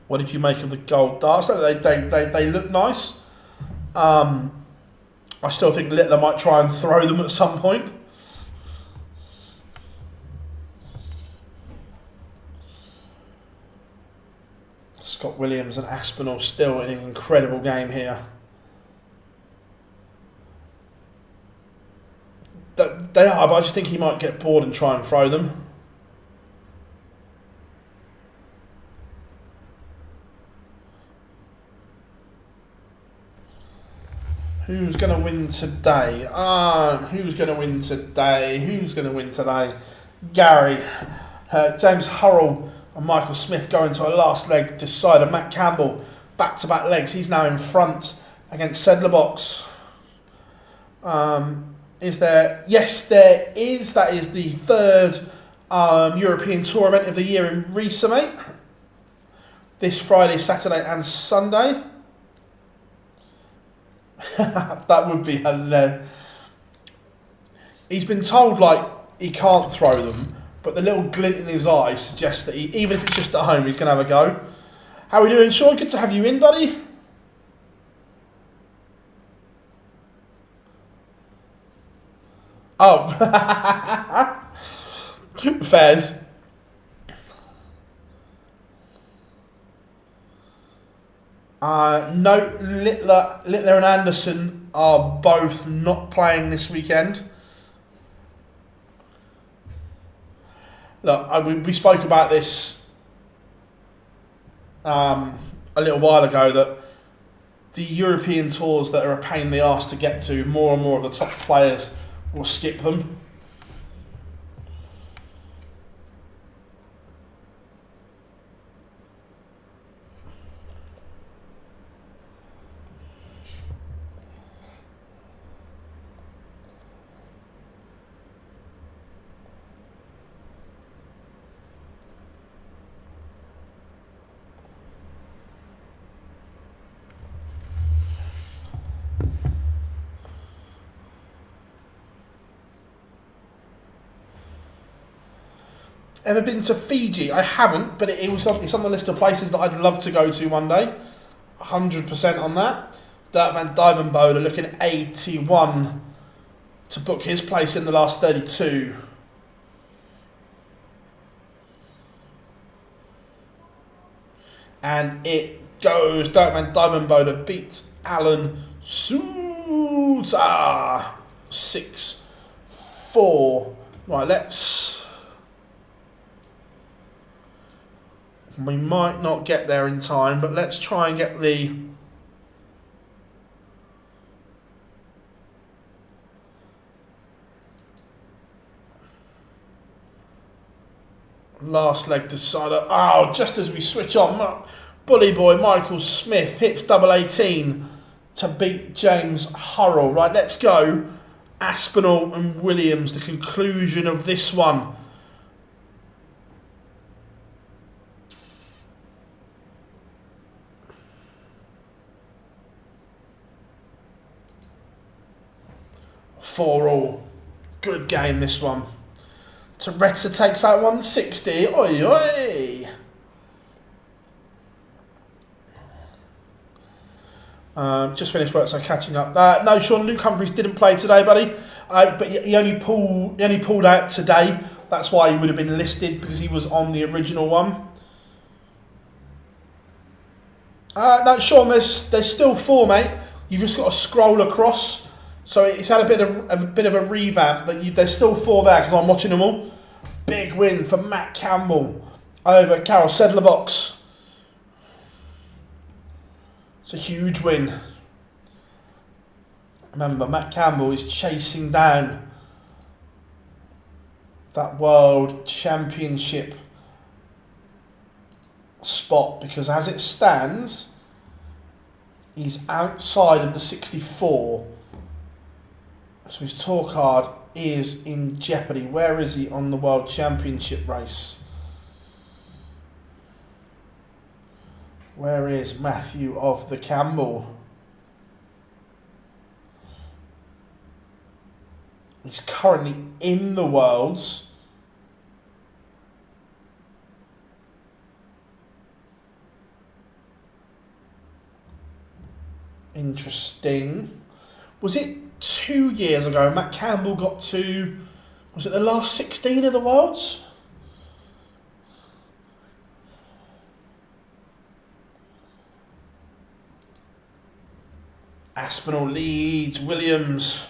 What did you make of the gold darts? They look nice. I still think Littler might try and throw them at some point. Scott Williams and Aspinall still in an incredible game here. They are, but I just think he might get bored and try and throw them. Who's going to win today? Who's going to win today? Gary. James Hurrell and Michael Smith go into a last leg decider. Matt Campbell, back-to-back legs. He's now in front against Sedlerbox. Is there? Yes, there is. That is the third European Tour event of the year in Resummate. This Friday, Saturday and Sunday. That would be hilarious. He's been told like he can't throw them, but the little glint in his eye suggests that even if it's just at home, he's going to have a go. How are we doing, Sean? Good to have you in, buddy. Oh. Fairs. No, Littler and Anderson are both not playing this weekend. Look, we spoke about this a little while ago, that the European tours that are a pain in the arse to get to, more and more of the top players will skip them. Ever been to Fiji? I haven't, but it's on the list of places that I'd love to go to one day. 100% on that. Dirk van Dijvenbode looking at 81 to book his place in the last 32. And it goes. Dirk van Dijvenbode beats Alan Sousa 6-4. Right, we might not get there in time, but let's try and get the last leg decider. Oh, just as we switch on, bully boy Michael Smith hits double 18 to beat James Hurrell. Right, let's go. Aspinall and Williams, the conclusion of this one. For all. Good game, this one. Toretta takes out 160. Oi, oi. Just finished work, so catching up. No, Sean, Luke Humphries didn't play today, buddy. But he only pulled out today. That's why he would have been listed, because he was on the original one. No, Sean, there's still 4, mate. You've just got to scroll across. So it's had a bit of a revamp. There's still 4 there because I'm watching them all. Big win for Matt Campbell over Carol Sedlerbox. It's a huge win. Remember, Matt Campbell is chasing down that World Championship spot, because as it stands, he's outside of the 64. So his tour card is in jeopardy. Where is he on the World Championship race? Where is Matthew of the Campbell? He's currently in the Worlds. Interesting. Was it 2 years ago Matt Campbell got to, was it the last 16 of the Worlds? Aspinall leads Williams.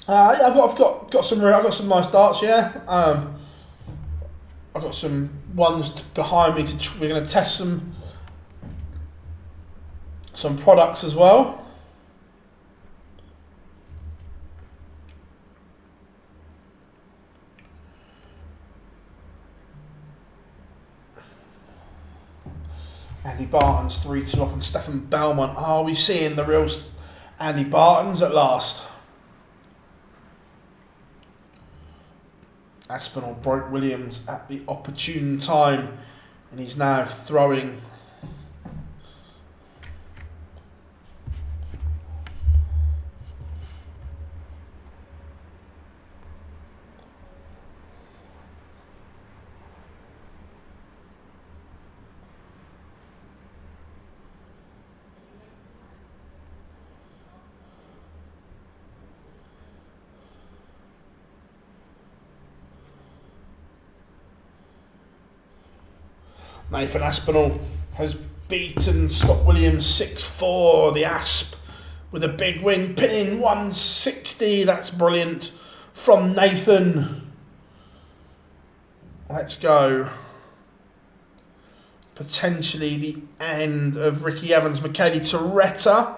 I've got some nice darts, yeah. I've got some ones behind me. We're going to test some products as well. Andy Barton's 3-2 up on Stefan Belmont. Are we seeing the real Andy Bartons at last? Aspinall broke Williams at the opportune time, and he's now throwing. Nathan Aspinall has beaten Scott Williams 6-4, the Asp, with a big win, pinning 160. That's brilliant from Nathan. Let's go. Potentially the end of Ricky Evans, Michele Toretta.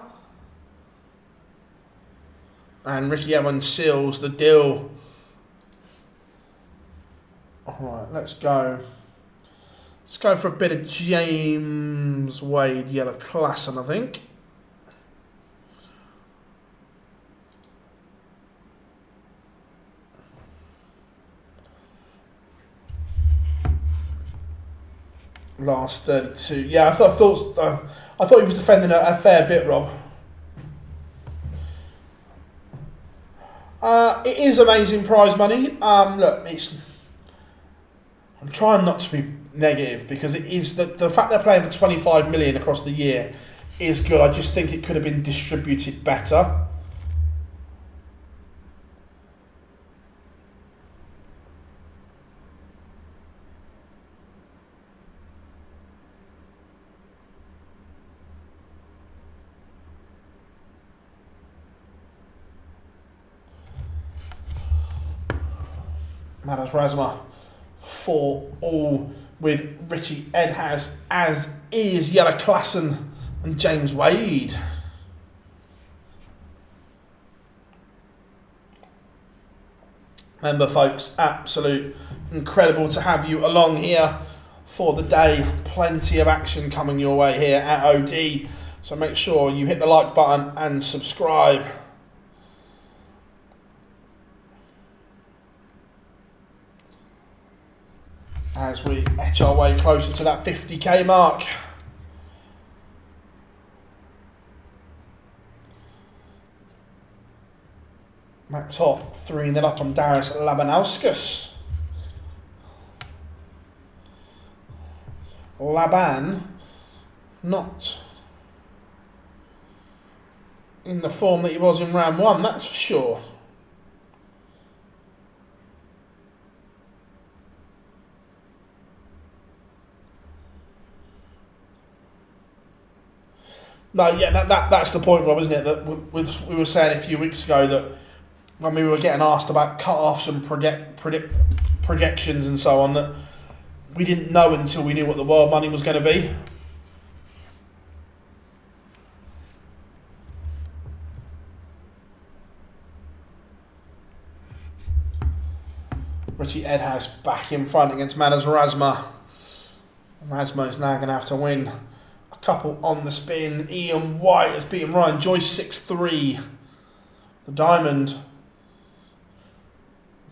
And Ricky Evans seals the deal. Alright, let's go. Let's go for a bit of James Wade Yellow Klassen, I think. Last 32. Yeah, I thought he was defending a fair bit, Rob. It is amazing prize money. Look, I'm trying not to be negative because it is the fact they're playing for 25 million across the year is good. I just think it could have been distributed better. Manos Razma 4-all with Richie Edhouse, as is Jelle Klassen and James Wade. Remember, folks, absolute incredible to have you along here for the day. Plenty of action coming your way here at OD. So make sure you hit the like button and subscribe. As we etch our way closer to that 50k mark. Max Hop 3-0 up on Darius Labanauskas. Laban not in the form that he was in round one, that's for sure. No, yeah, that's the point, Rob, isn't it? That we were saying a few weeks ago that when we were getting asked about cut-offs and projections and so on, that we didn't know until we knew what the world money was going to be. Richie Edhouse back in front against Manos Razma. Razma is now going to have to win a couple on the spin. Ian White has beaten Ryan Joyce 6-3. The Diamond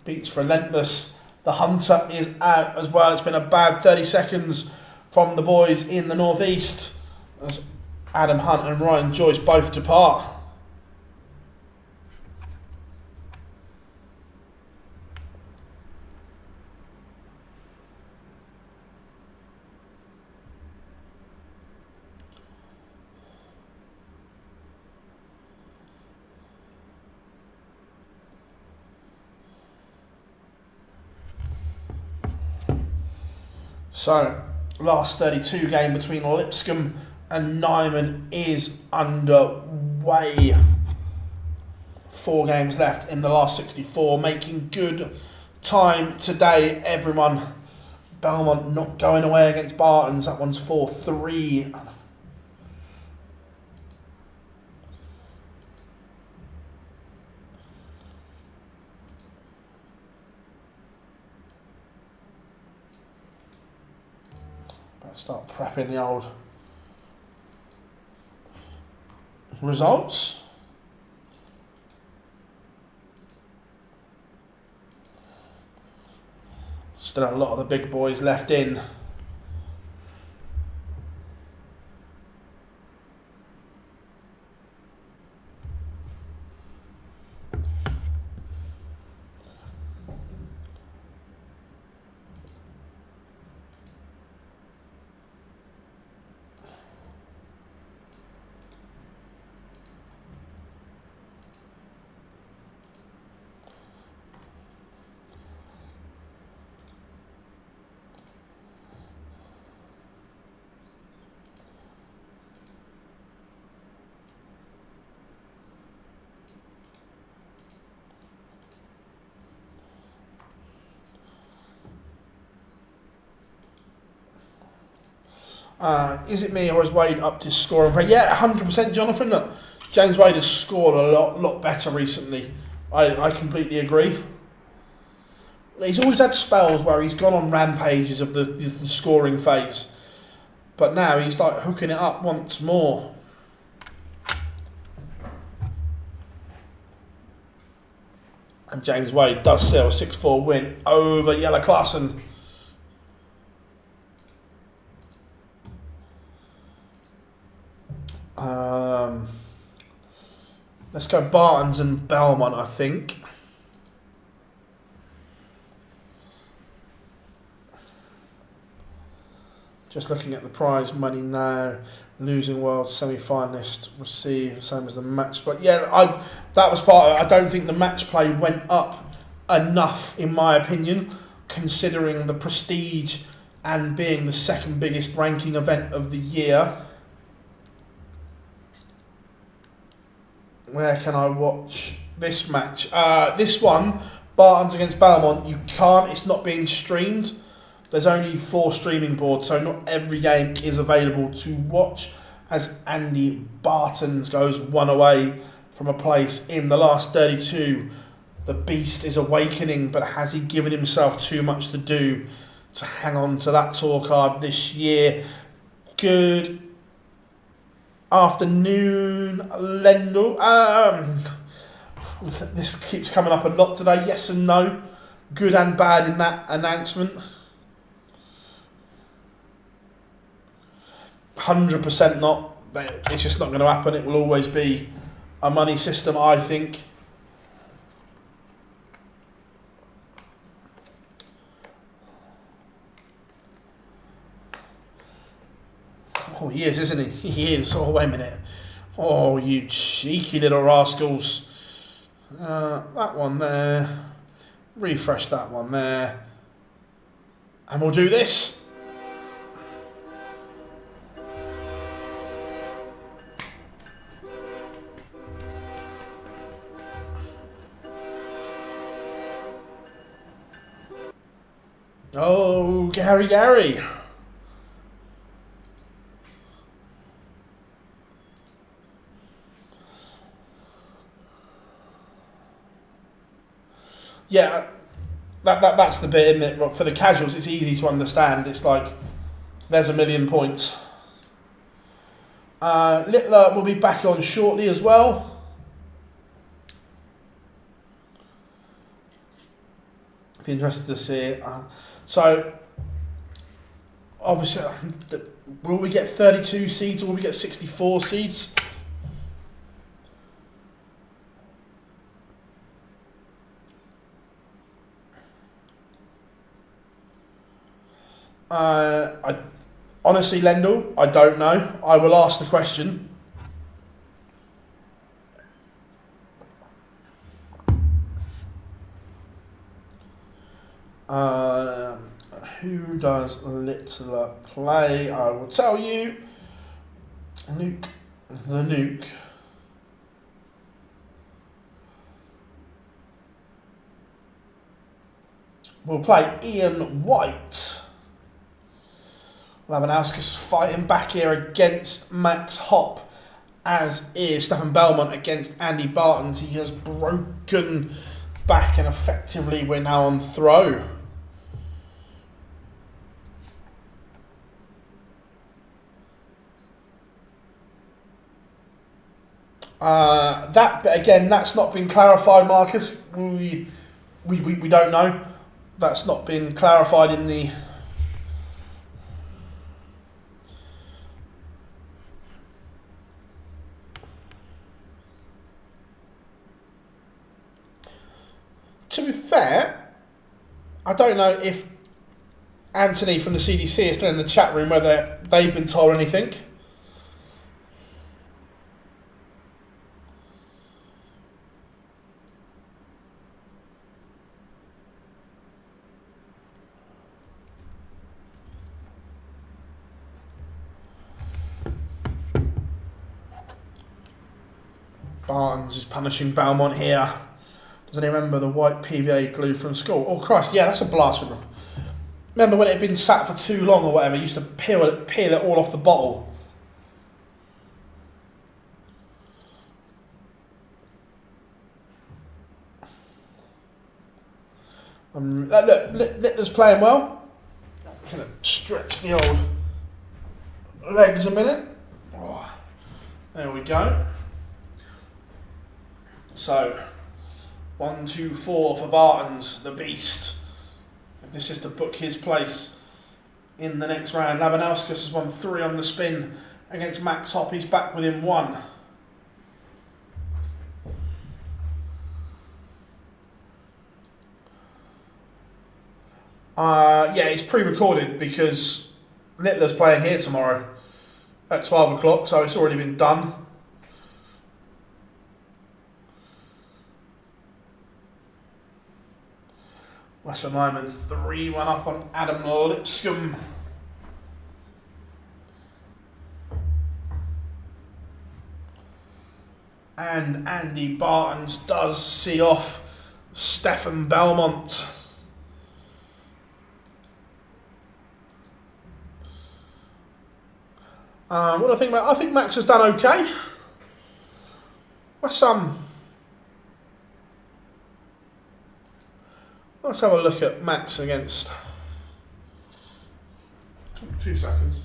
beats Relentless. The Hunter is out as well. It's been a bad 30 seconds from the boys in the northeast as Adam Hunt and Ryan Joyce both depart. So, last 32 game between Lipscomb and Nyman is underway. 4 games left in the last 64, making good time today, everyone. Belmont not going away against Bartons, that one's 4-3. Start prepping the old results. Still a lot of the big boys left in. Is it me or is Wade up to scoring? Yeah, 100% Jonathan. Look, James Wade has scored a lot better recently. I completely agree. He's always had spells where he's gone on rampages of the scoring phase. But now he's like hooking it up once more. And James Wade does seal a 6-4 win over Jelle Klassen. Let's go Bartons and Belmont, I think. Just looking at the prize money now. Losing world semi-finalist receive same as the match play. Yeah, that was part of it. I don't think the match play went up enough, in my opinion, considering the prestige and being the second biggest ranking event of the year. Where can I watch this match? This one, Bartons against Belmont, you can't. It's not being streamed. There's only 4 streaming boards, so not every game is available to watch, as Andy Bartons goes one away from a place in the last 32. The beast is awakening, but has he given himself too much to do to hang on to that tour card this year? Good afternoon, Lendl. This keeps coming up a lot today. Yes and no. Good and bad in that announcement. 100% not. It's just not going to happen. It will always be a money system, I think. Oh, he is, isn't he? He is. Oh, wait a minute. Oh, you cheeky little rascals. That one there. Refresh that one there. And we'll do this. Oh, Gary. Yeah, that's the bit, isn't it? For the casuals, it's easy to understand. It's like, there's a million points. Littler will be back on shortly as well. Be interested to see it. So, obviously, will we get 32 seeds or will we get 64 seeds? I honestly, Lendl, I don't know. I will ask the question. Who does Littler play? I will tell you. Luke the Nuke. We'll play Ian White. Labanauskas fighting back here against Max Hopp, as is Stefan Belmont against Andy Bartons. He has broken back and effectively we're now on throw. That bit again, that's not been clarified, Marcus. We don't know. That's not been clarified in the. To be fair, I don't know if Anthony from the CDC is still in the chat room, whether they've been told anything. Barnes is punishing Belmont here. Doesn't he remember the white PVA glue from school? Oh Christ, yeah, that's a blast from them. Remember when it had been sat for too long or whatever, you used to peel it all off the bottle. Look, Littler's playing well. I'm going to stretch the old legs a minute. Oh, there we go. So, 1, 2, 4 for Bartons, the beast. This is to book his place in the next round. Labanauskas has won 3 on the spin against Max Hopp. He's back within 1. Yeah, it's pre-recorded because Littler's playing here tomorrow at 12 o'clock, so it's already been done. Western Lyman 3-1 up on Adam Lipscomb. And Andy Bartons does see off Stefan Belmont. What do I think about? I think Max has done okay. Let's have a look at Max against. 2 seconds.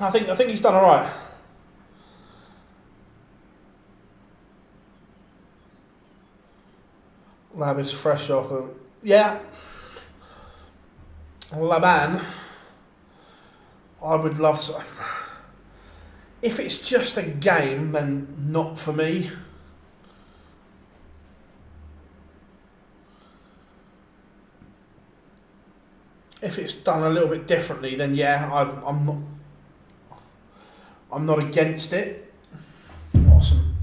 I think he's done all right. Lab is fresh off them. Yeah. Laban. I would love to. If it's just a game, then not for me. If it's done a little bit differently, then yeah, I'm not against it. Awesome.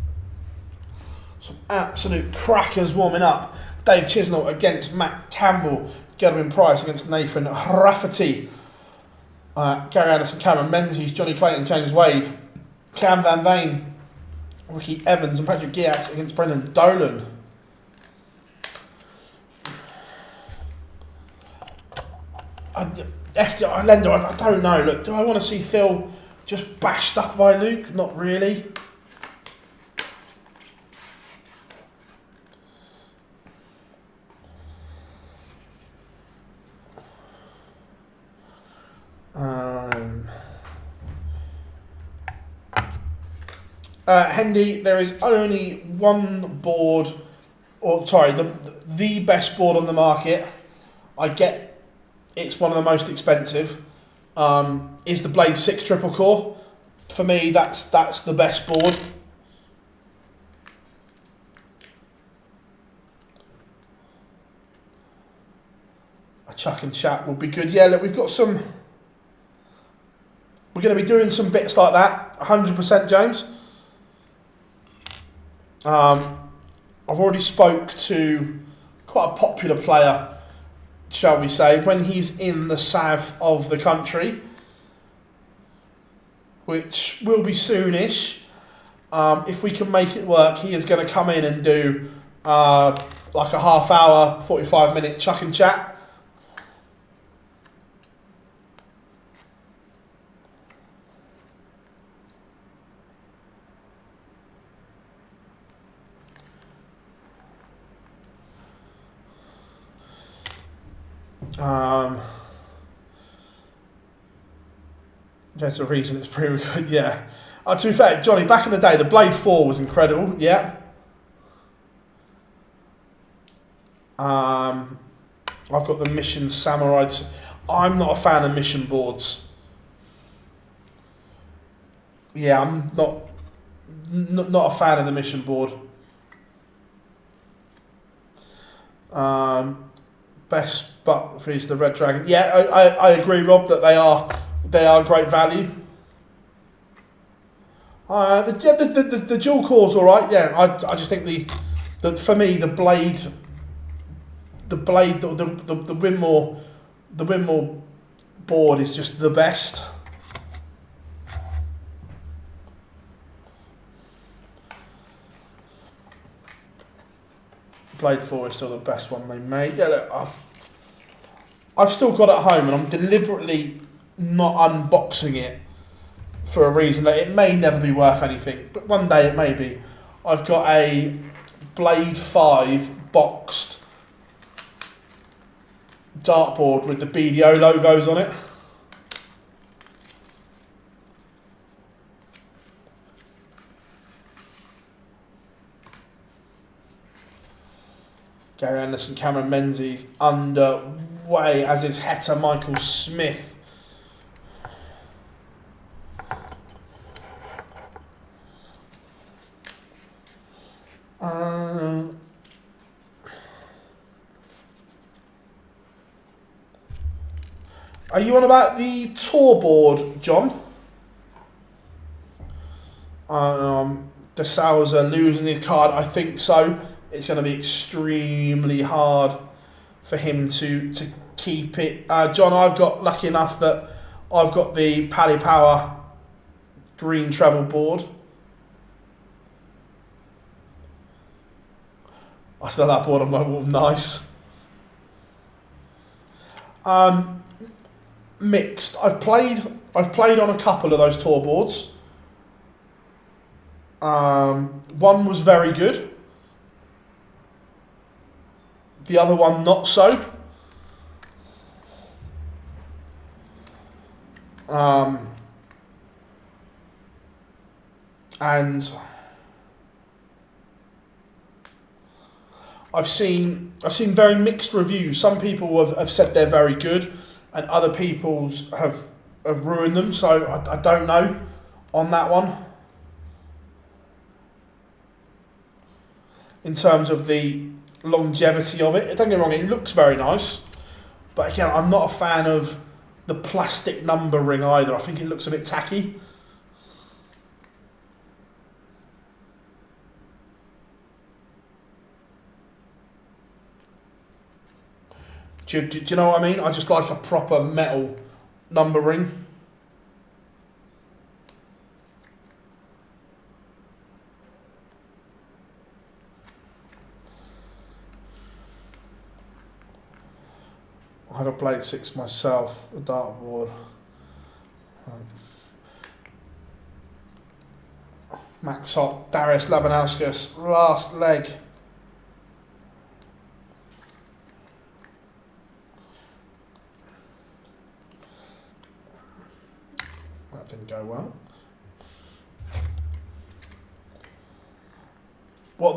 Some absolute crackers warming up. Dave Chisnell against Matt Campbell. Gerwyn Price against Nathan Rafferty. Gary Anderson, Cameron Menzies, Johnny Clayton, James Wade. Cam Van Veen, Ricky Evans and Patrick Giats against Brendan Dolan. FDI Lender, I don't know. Look, do I want to see Phil just bashed up by Luke? Not really. Hendy, there is only one board, or sorry, the best board on the market. I get it's one of the most expensive. Is the Blade 6 triple core. For me, that's the best board. A chuck and chat will be good. Yeah, look, we've got some. We're going to be doing some bits like that. 100%, James. I've already spoke to quite a popular player, shall we say, when he's in the south of the country, which will be soonish. If we can make it work, he is going to come in and do like a half hour, 45-minute chuck and chat. There's a reason it's pretty good, yeah. To be fair, Johnny, back in the day, the Blade 4 was incredible, yeah. I've got the Mission Samurai. I'm not a fan of mission boards. Yeah, I'm not a fan of the mission board. Best but for the Red Dragon. Yeah, I agree, Rob, that they are great value. The dual core's all right. Yeah, I just think the for me the Blade, the Winmore board is just the best. Blade 4 is still the best one they made. Yeah, look, I've still got it at home, and I'm deliberately not unboxing it for a reason that it may never be worth anything, but one day it may be. I've got a Blade 5 boxed dartboard with the BDO logos on it. Gary Anderson, Cameron Menzies underway, as is Heta Michael Smith. Are you on about the tour board, John? De Souza losing his card, I think so. It's going to be extremely hard for him to keep it. John, I've got lucky enough that I've got the Paddy Power green treble board. I still have that board on my wall, nice. Mixed. I've played on a couple of those tour boards. One was very good. The other one not so. And I've seen very mixed reviews. Some people have said they're very good, and other people's have ruined them. So I don't know on that one. In terms of the longevity of it, don't get me wrong, it looks very nice, but again, I'm not a fan of the plastic numbering either. I think it looks a bit tacky. Do you know what I mean? I just like a proper metal numbering. I have a Blade 6 myself, a dartboard. Max Hop, Darius Labanauskas, last leg. That didn't go well. Well,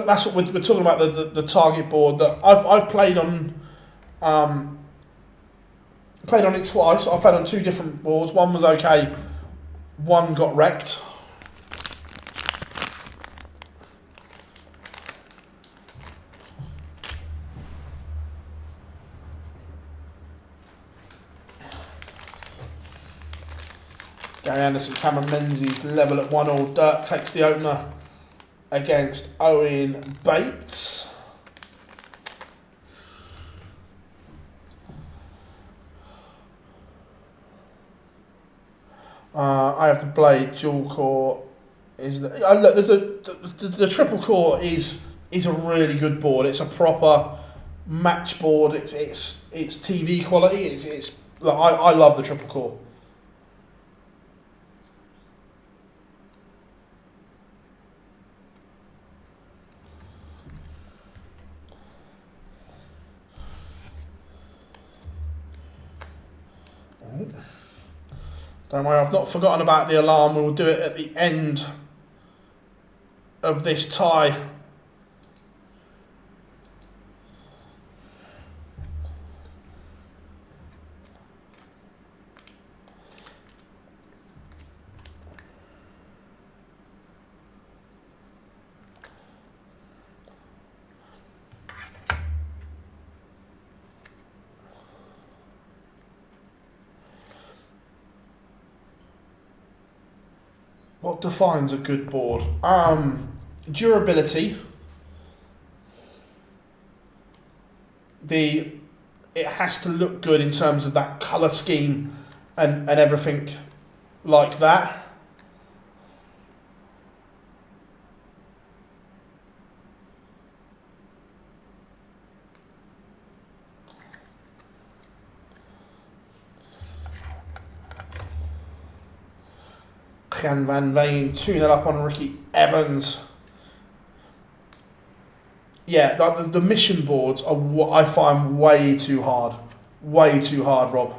that's what we're talking about, the target board that I've played on. Played on it twice. I played on two different boards. One was okay. One got wrecked. Gary Anderson, Cameron Menzies level at 1-1. Dirt takes the opener against Owen Bates. I have the Blade dual core. The triple core is a really good board. It's a proper match board. It's TV quality. It's I love the triple core. Don't worry, I've not forgotten about the alarm. We'll do it at the end of this tie. What defines a good board? Durability. It has to look good in terms of that colour scheme and everything like that. Jan Van Veen 2-0 up on Ricky Evans. Yeah, the mission boards are what I find way too hard. Way too hard, Rob.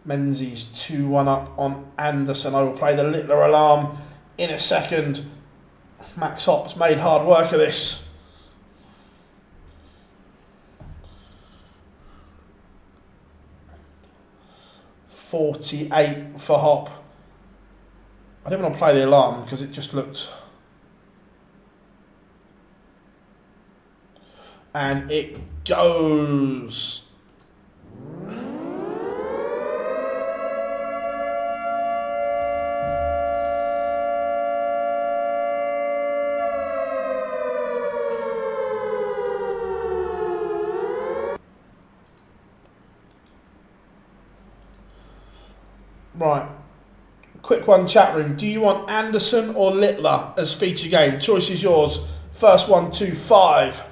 Menzies 2-1 up on Anderson. I will play the Littler alarm in a second. Max Hopp's made hard work of this. $48 for Hop. I didn't want to play the alarm because it just looked... And it goes. Right. Quick one, chat room. Do you want Anderson or Littler as feature game? Choice is yours. First 1, 2, 5.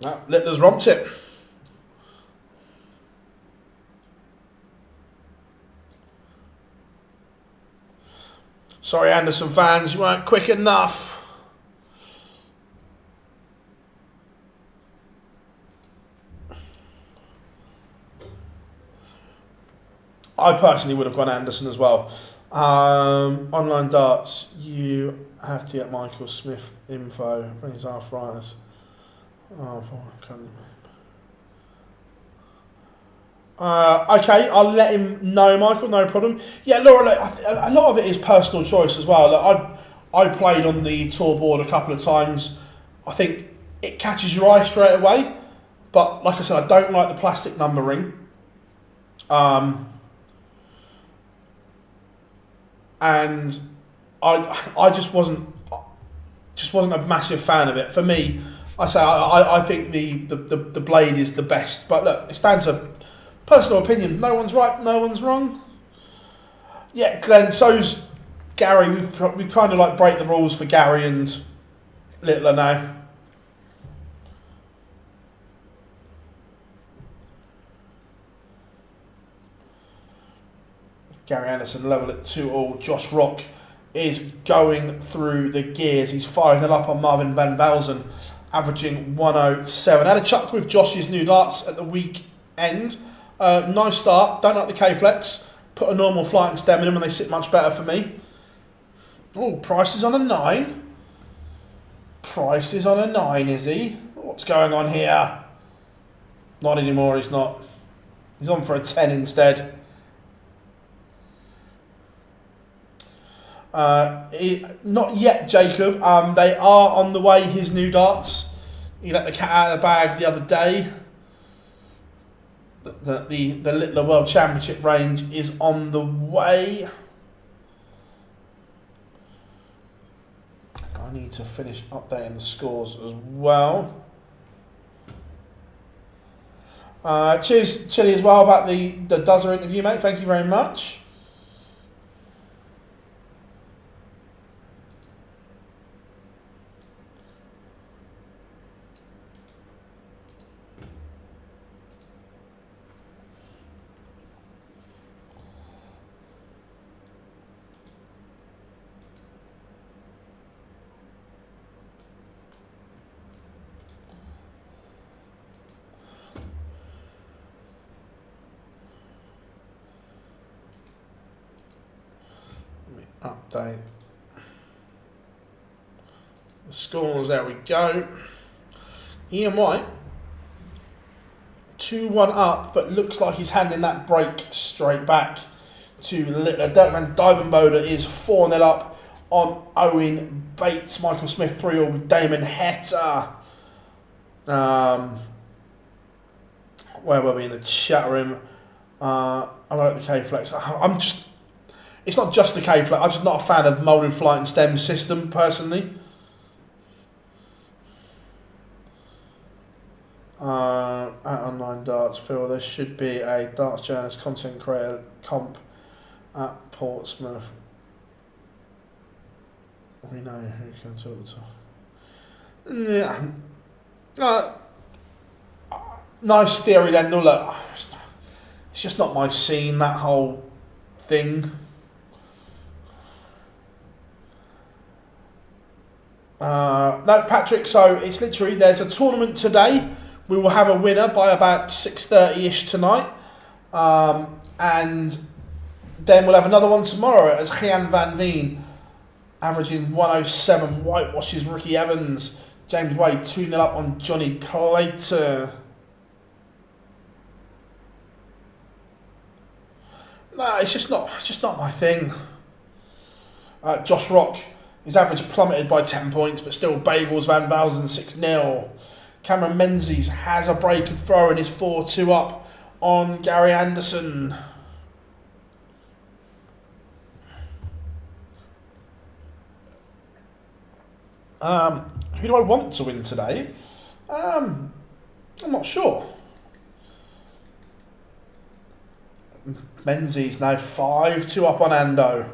No, Littler's romped it. Sorry, Anderson fans, you weren't quick enough. I personally would have gone Anderson as well. Online darts, you have to get Michael Smith info for his arthritis. Okay, I'll let him know, Michael, no problem. Yeah, Laura, look, a lot of it is personal choice as well. Look, I played on the tour board a couple of times. I think it catches your eye straight away, but like I said, I don't like the plastic numbering. And I just wasn't a massive fan of it. For me, I think the blade is the best. But look, it's down to personal opinion. No one's right, no one's wrong. Yeah, Glenn, so's Gary. We kind of like break the rules for Gary and Littler now. Gary Anderson level at 2-2. Josh Rock is going through the gears. He's 5-0 up on Marvin Van Velzen, averaging 107. Had a chuck with Josh's new darts at the weekend. Nice start. Don't like the K-Flex. Put a normal flight and stem in them and they sit much better for me. Oh, Price is on a 9. Price is on a 9, is he? What's going on here? Not anymore, he's not. He's on for a 10 instead. Not yet, Jacob. They are on the way, his new darts. He let the cat out of the bag the other day. The Littler World Championship range is on the way. I need to finish updating the scores as well. Cheers, Chili, as well, about the Duzzer interview, mate. Thank you very much. Update the scores. There we go. Ian White 2-1 up, but looks like he's handing that break straight back to Littler. Dirk van Duivenbode is 4-0 up on Owen Bates. Michael Smith 3-0 with Damon Hetta. Where were we in the chat room? I like the K-Flex. It's not just the K-Flex. I'm just not a fan of molded flight and stem system, personally. At Online Darts, Phil, there should be a darts journalist content creator comp at Portsmouth. We know who can talk to. Yeah. Nice theory then. No, look, It's just not my scene, that whole thing. No, Patrick, so it's literally, there's a tournament today. We will have a winner by about 6:30ish tonight. And then we'll have another one tomorrow as Gian Van Veen, averaging 107, whitewashes Ricky Evans. James Wade 2-0 up on Johnny Clayton. No, it's just not my thing. Josh Rock, his average plummeted by 10 points, but still bagels Van Velzen 6-0. Cameron Menzies has a break of throw and is 4-2 up on Gary Anderson. Who do I want to win today? I'm not sure. Menzies now 5-2 up on Ando.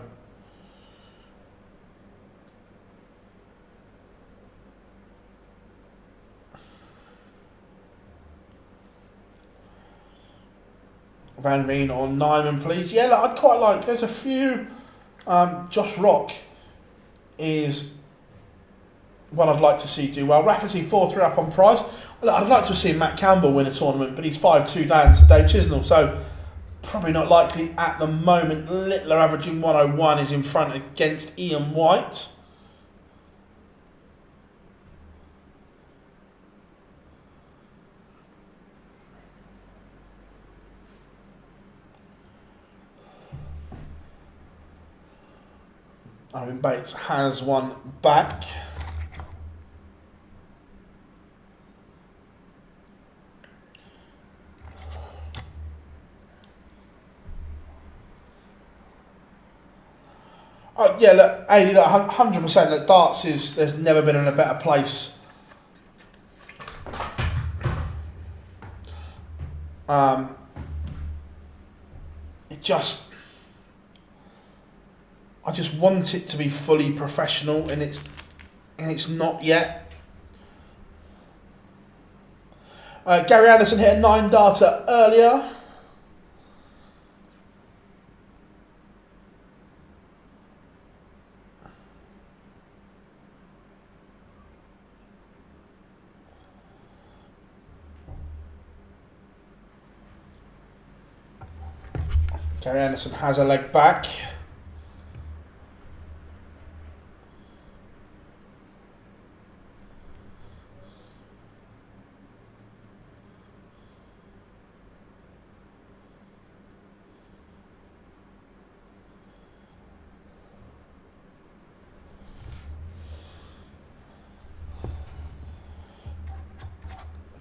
Van Veen or Nyman, please. Yeah, look, I'd quite like. There's a few. Josh Rock is one I'd like to see do well. Rafferty 4-3 up on Price. Look, I'd like to see Matt Campbell win a tournament, but he's 5-2 down to Dave Chisnell, so probably not likely at the moment. Littler averaging 101 is in front against Ian White. Owen Bates has one back. Oh, yeah, look, 100% that darts there's never been in a better place. I just want it to be fully professional, and it's not yet. Gary Anderson hit a 9 darter earlier. Gary Anderson has a leg back.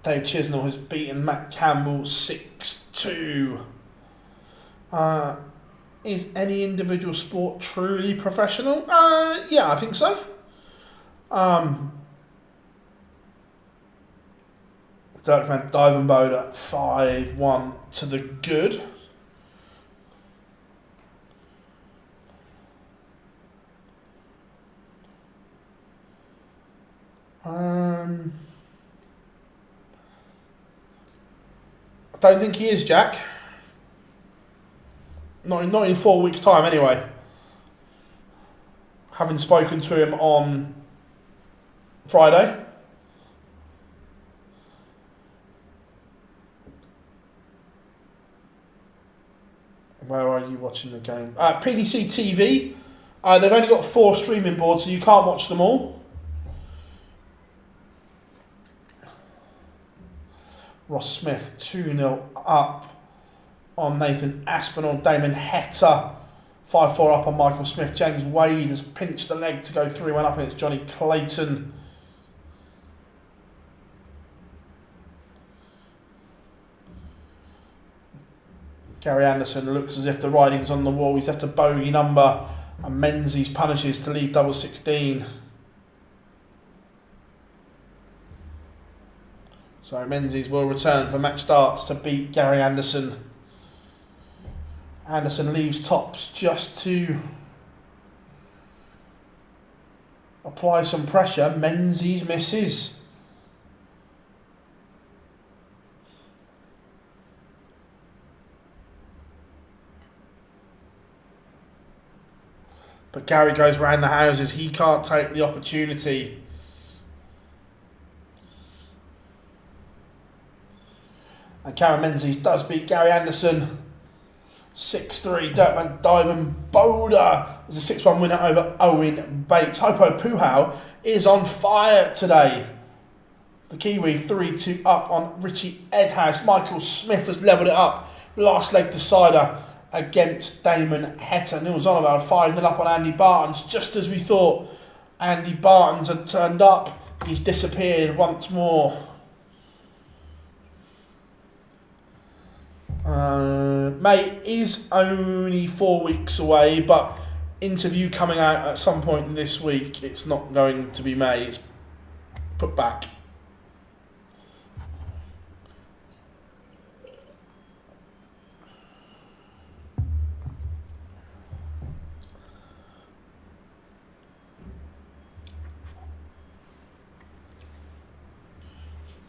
Dave Chisnell has beaten Matt Campbell 6-2. Is any individual sport truly professional? Yeah, I think so. Dirk van Dijvenbode 5-1 to the good. I don't think he is, Jack. Not in 4 weeks' time, anyway. Having spoken to him on Friday. Where are you watching the game? PDC TV. They've only got 4 streaming boards, so you can't watch them all. Ross Smith 2-0 up on Nathan Aspinall. Damon Hetta 5-4 up on Michael Smith. James Wade has pinched the leg to go 3-1 up against Johnny Clayton. Gary Anderson looks as if the writing's on the wall. He's left a bogey number, and Menzies punishes to leave double 16. So Menzies will return for match darts to beat Gary Anderson. Anderson leaves tops just to apply some pressure. Menzies misses. But Gary goes round the houses. He can't take the opportunity. And Karen Menzies does beat Gary Anderson. 6-3, Dirk van Dijvenbode is a 6-1 winner over Owen Bates. Hopo Puhau is on fire today. The Kiwi 3-2 up on Richie Edhouse. Michael Smith has levelled it up. Last leg decider against Damon Hetta. Neil Zonovar 5-0 up on Andy Bartons. Just as we thought Andy Bartons had turned up, he's disappeared once more. May is only 4 weeks away, but interview coming out at some point this week. It's not going to be May, it's put back.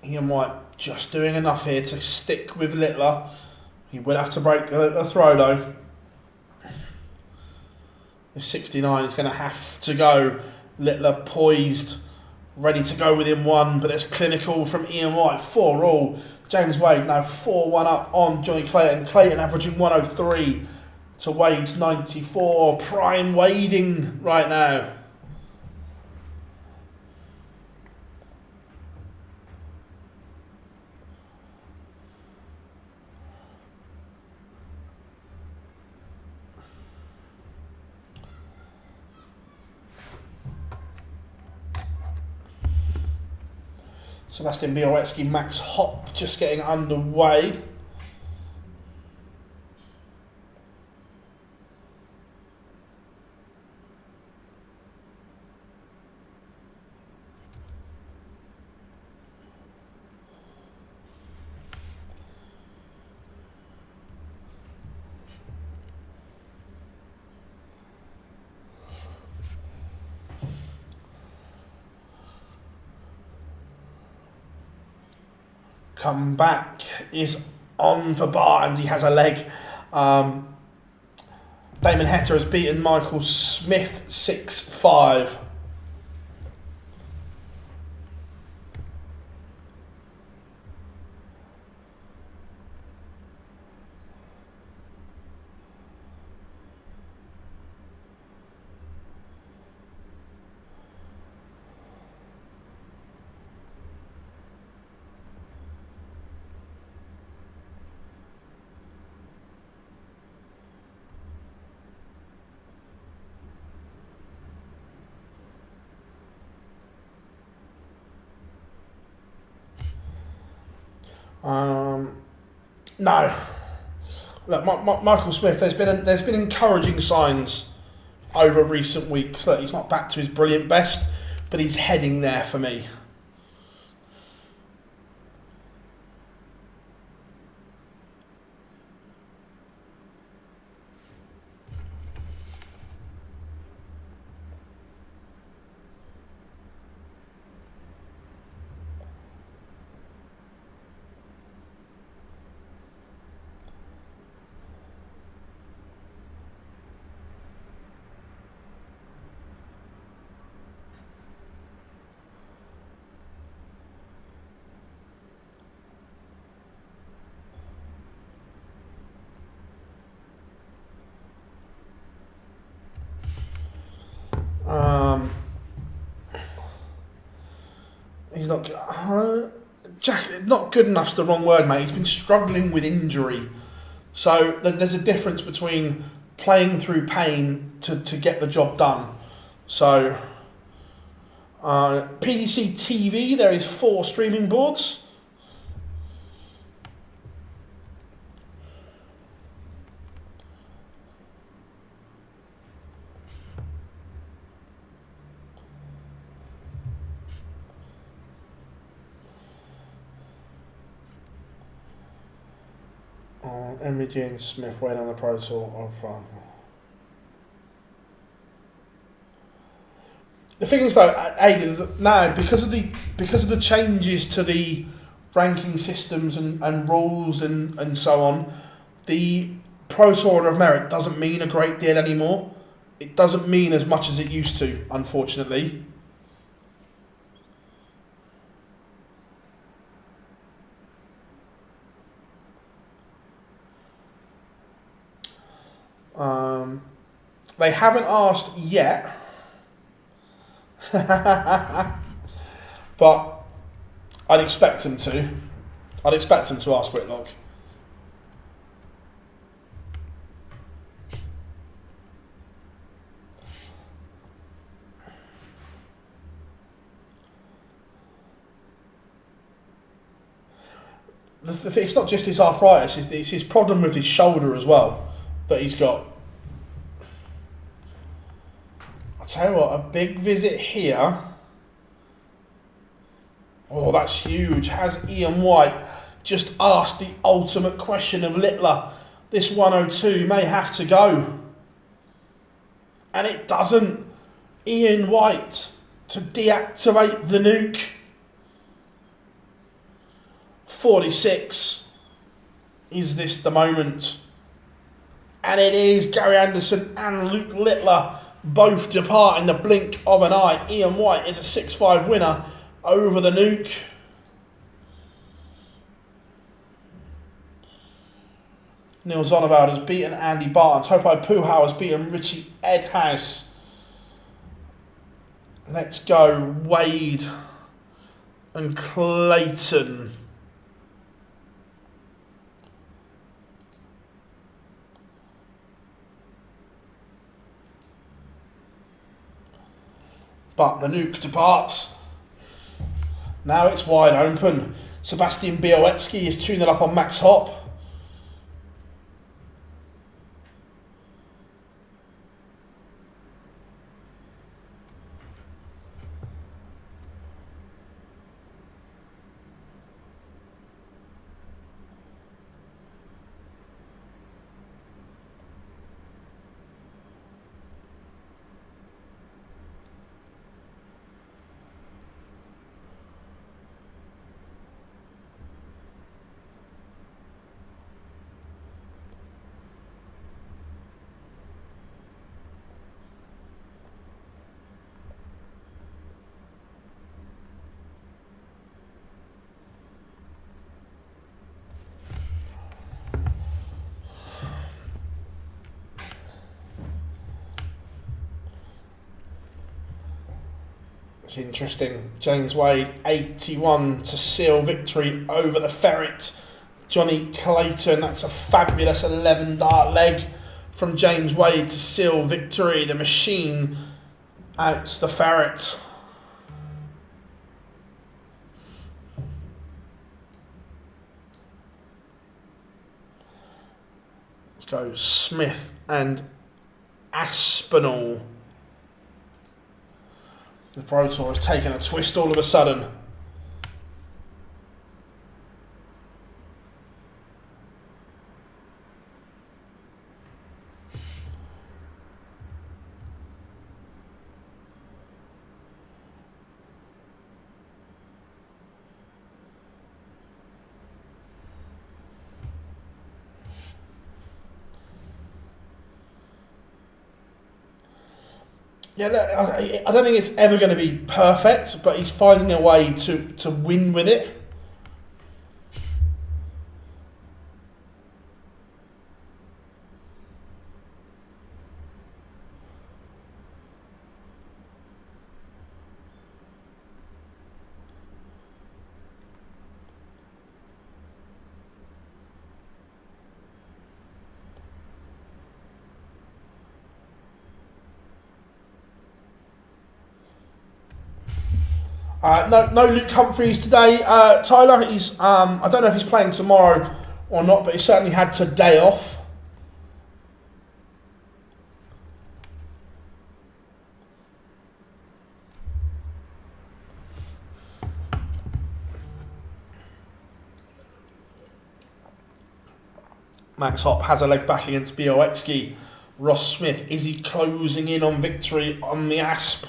Ian White just doing enough here to stick with Littler. He will have to break the throw though. The 69 is going to have to go. Littler poised, ready to go within one, but there's clinical from Ian White, 4-all. James Wade now 4-1 up on Johnny Clayton. Clayton averaging 103 to Wade's 94. Prime wading right now. Sebastian Białecki, Max Hopp just getting underway. Come back is on for Barnes. He has a leg. Damon Hetta has beaten Michael Smith 6-5. No. Look, Michael Smith, there's been encouraging signs over recent weeks. Look, he's not back to his brilliant best, but he's heading there for me. He's not not good enough's the wrong word, mate. He's been struggling with injury, so there's a difference between playing through pain to get the job done. So PDC TV, there is 4 streaming boards. MVG and Smith wait on the Pro Tour on front. The thing is though, Aidan, now because of the changes to the ranking systems and rules and so on, the Pro Tour Order of Merit doesn't mean a great deal anymore. it doesn't mean as much as it used to, unfortunately. They haven't asked yet, but I'd expect them to. I'd expect them to ask Whitlock. It's not just his arthritis, it's his problem with his shoulder as well that he's got. I'll tell you what, a big visit here. Oh, that's huge. Has Ian White just asked the ultimate question of Littler? This 102 may have to go. And it doesn't. Ian White to deactivate the nuke. 46. Is this the moment? And it is. Gary Anderson and Luke Littler both depart in the blink of an eye. Ian White is a 6-5 winner over the nuke. Neil Zonneveld has beaten Andy Barton. Topo Puhau has beaten Richie Edhouse. Let's go Wade and Clayton. But the nuke departs. Now it's wide open. Sebastian Białecki is 2-0 up on Max Hopp. It's interesting. James Wade, 81 to seal victory over the Ferret. Johnny Clayton, that's a fabulous 11 dart leg from James Wade to seal victory. The Machine outs the Ferret. Let's go Smith and Aspinall. The Pro Tour has taken a twist all of a sudden. Yeah, I don't think it's ever going to be perfect, but he's finding a way to win with it. No Luke Humphreys today. Tyler, he's I don't know if he's playing tomorrow or not, but he certainly had today off. Max Hopp has a leg back against Białecki. Ross Smith, is he closing in on victory on the Asp?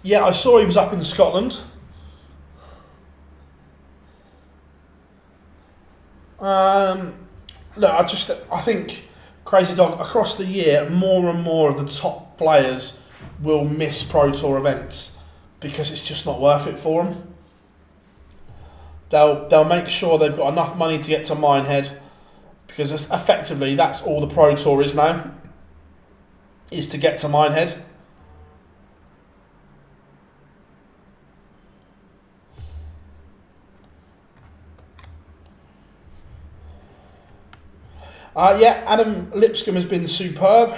Yeah, I saw he was up in Scotland. Look, I think Crazy Dog, across the year, more and more of the top players will miss Pro Tour events because it's just not worth it for them. They'll make sure they've got enough money to get to Minehead, because effectively that's all the Pro Tour is now, is to get to Minehead. Yeah, Adam Lipscomb has been superb.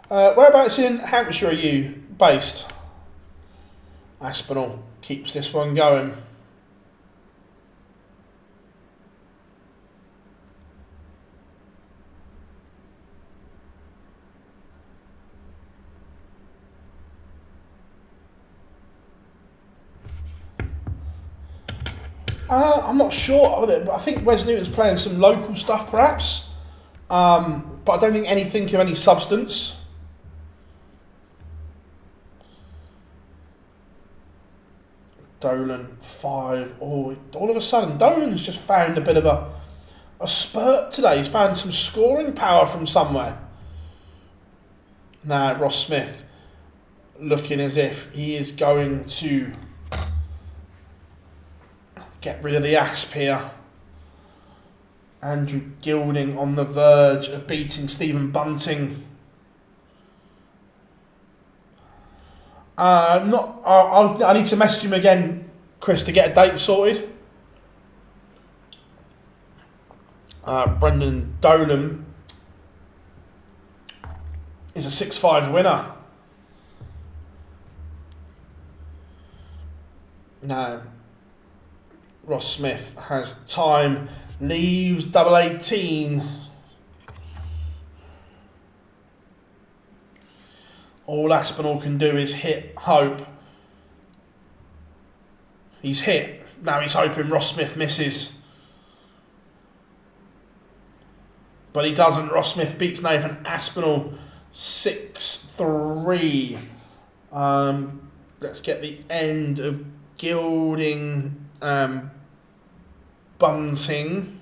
Whereabouts in Hampshire are you based? Aspinall keeps this one going. I'm not sure, but I think Wes Newton's playing some local stuff perhaps, but I don't think anything of any substance. Dolan 5. Oh, all of a sudden Dolan's just found a bit of a spurt today. He's found some scoring power from somewhere. Now Ross Smith looking as if he is going to get rid of the asp here. Andrew Gilding on the verge of beating Stephen Bunting. I need to message him again, Chris, to get a date sorted. Brendan Dolan is a 6-5 winner. Now, Ross Smith has time, leaves double 18. All Aspinall can do is hit hope. He's hit. Now he's hoping Ross Smith misses. But he doesn't. Ross Smith beats Nathan Aspinall 6-3. Let's get the end of Gilding, Bunting.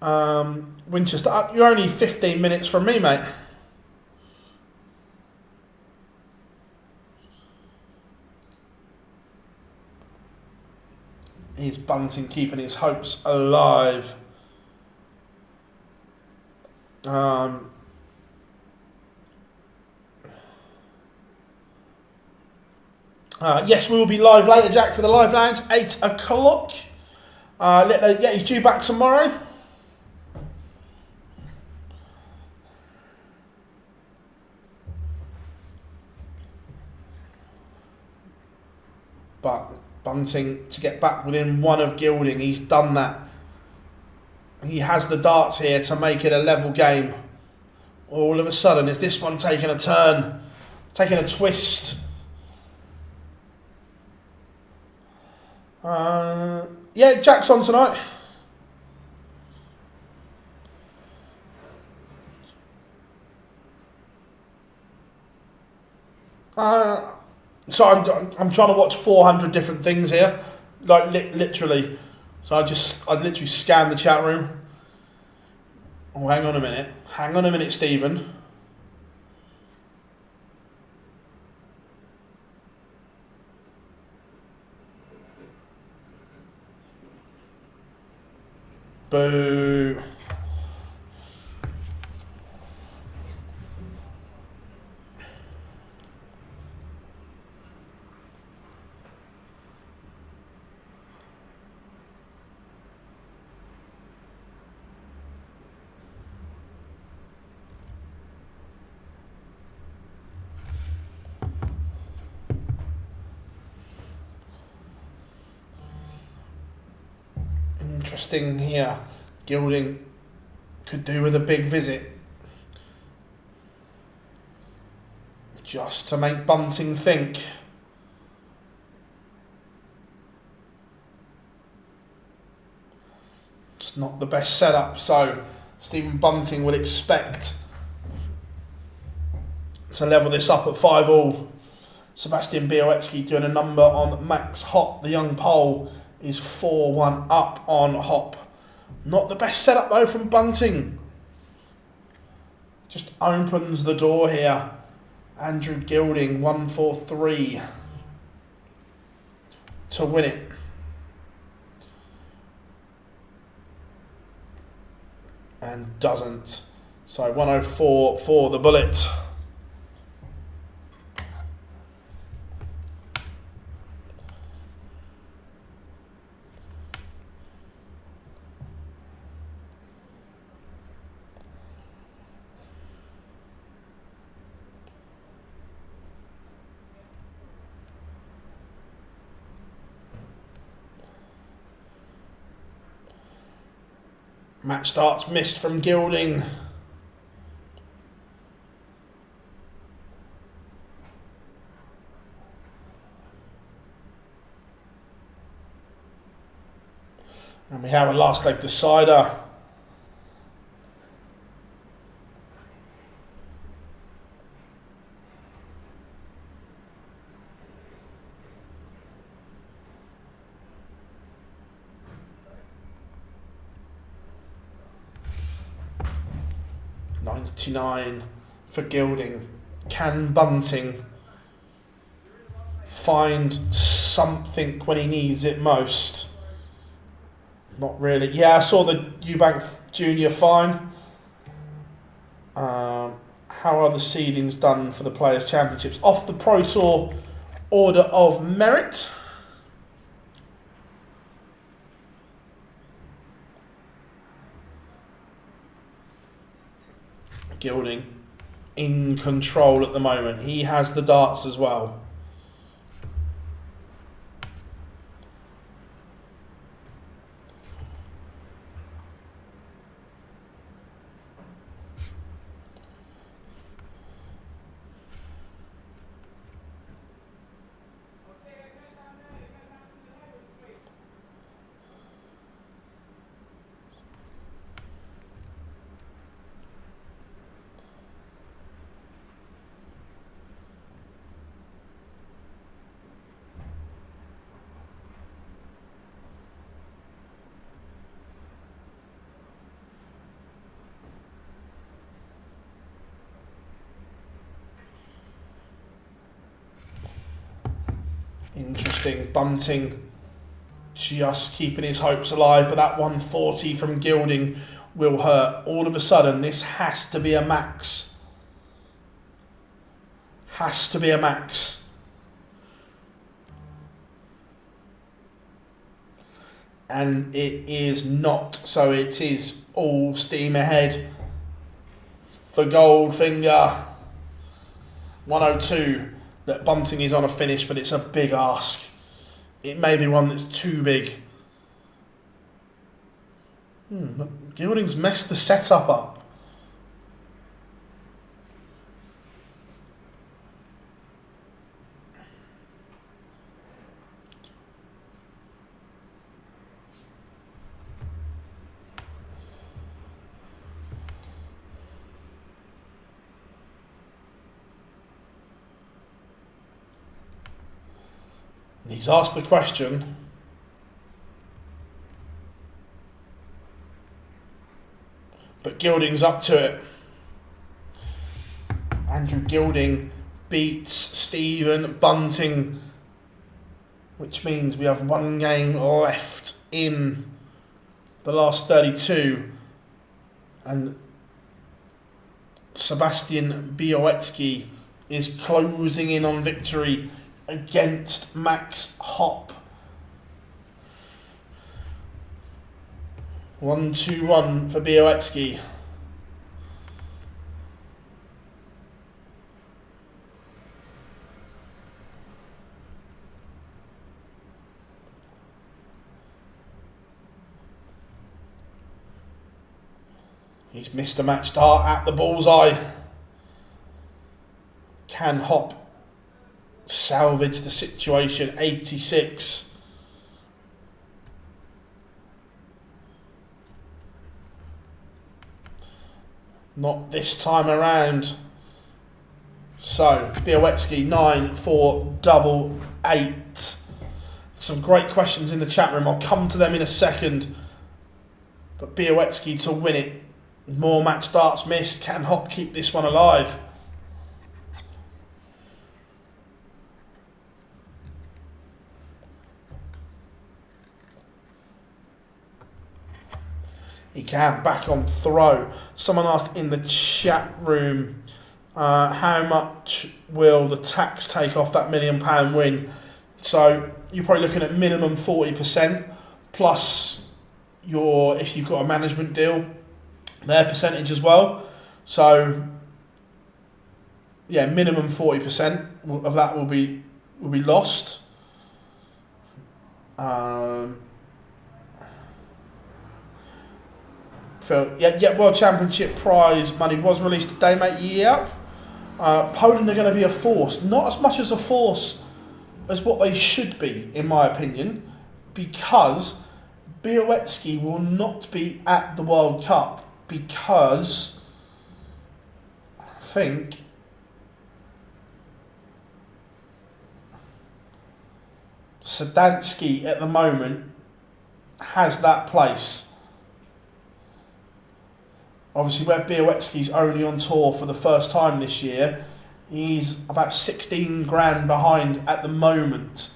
Winchester, you're only 15 minutes from me, mate. He's Bunting keeping his hopes alive. Yes, we will be live later, Jack, for the live lounge, 8 o'clock. Yeah, he's due back tomorrow. But Bunting to get back within one of Gilding, he's done that. He has the darts here to make it a level game. All of a sudden, is this one taking a turn, taking a twist? Yeah, Jack's on tonight. So I'm trying to watch 400 different things here, like literally. So I literally scanned the chat room. Oh, hang on a minute, Stephen. Boo. Interesting here. Gilding could do with a big visit. Just to make Bunting think. It's not the best setup, so Stephen Bunting would expect to level this up at 5-all. Sebastian Białecki doing a number on Max Hopp. The young Pole is 4-1 up on Hopp. Not the best setup though from Bunting. Just opens the door here. Andrew Gilding 1-4-3 to win it. And doesn't. So 104 for the bullet. Match starts missed from Gilding. And we have a last leg decider. $99 for Gilding. Can Bunting find something when he needs it most? Not really. Yeah, I saw the Eubank Junior fine. How are the seedings done for the Players' Championships? Off the Pro Tour order of merit. Gilding in control at the moment. He has the darts as well. Interesting. Bunting just keeping his hopes alive, but that 140 from Gilding will hurt. All of a sudden, this has to be a max. Has to be a max. And it is not. So it is all steam ahead for Goldfinger. 102. That Bunting is on a finish, but it's a big ask. It may be one that's too big. Gilding's messed the setup up. He's asked the question. But Gilding's up to it. Andrew Gilding beats Stephen Bunting, which means we have one game left in the last 32. And Sebastian Białecki is closing in on victory against Max Hopp. 1-2-1 for Białecki. He's missed a match start at the bullseye. Can Hopp salvage the situation? 86. Not this time around. So, Białecki 9488. Some great questions in the chat room. I'll come to them in a second. But Białecki to win it. More match darts missed. Can Hop keep this one alive? He can. Back on throw. Someone asked in the chat room, how much will the tax take off that £1 million win? So you're probably looking at minimum 40% plus if you've got a management deal, their percentage as well. So yeah, minimum 40% of that will be lost. World Championship prize money was released today, mate. Yep. Poland are going to be a force, not as much as a force as what they should be, in my opinion, because Białecki will not be at the World Cup because I think Sadansky at the moment has that place. Obviously, where Białecki's only on tour for the first time this year, he's about 16 grand behind at the moment.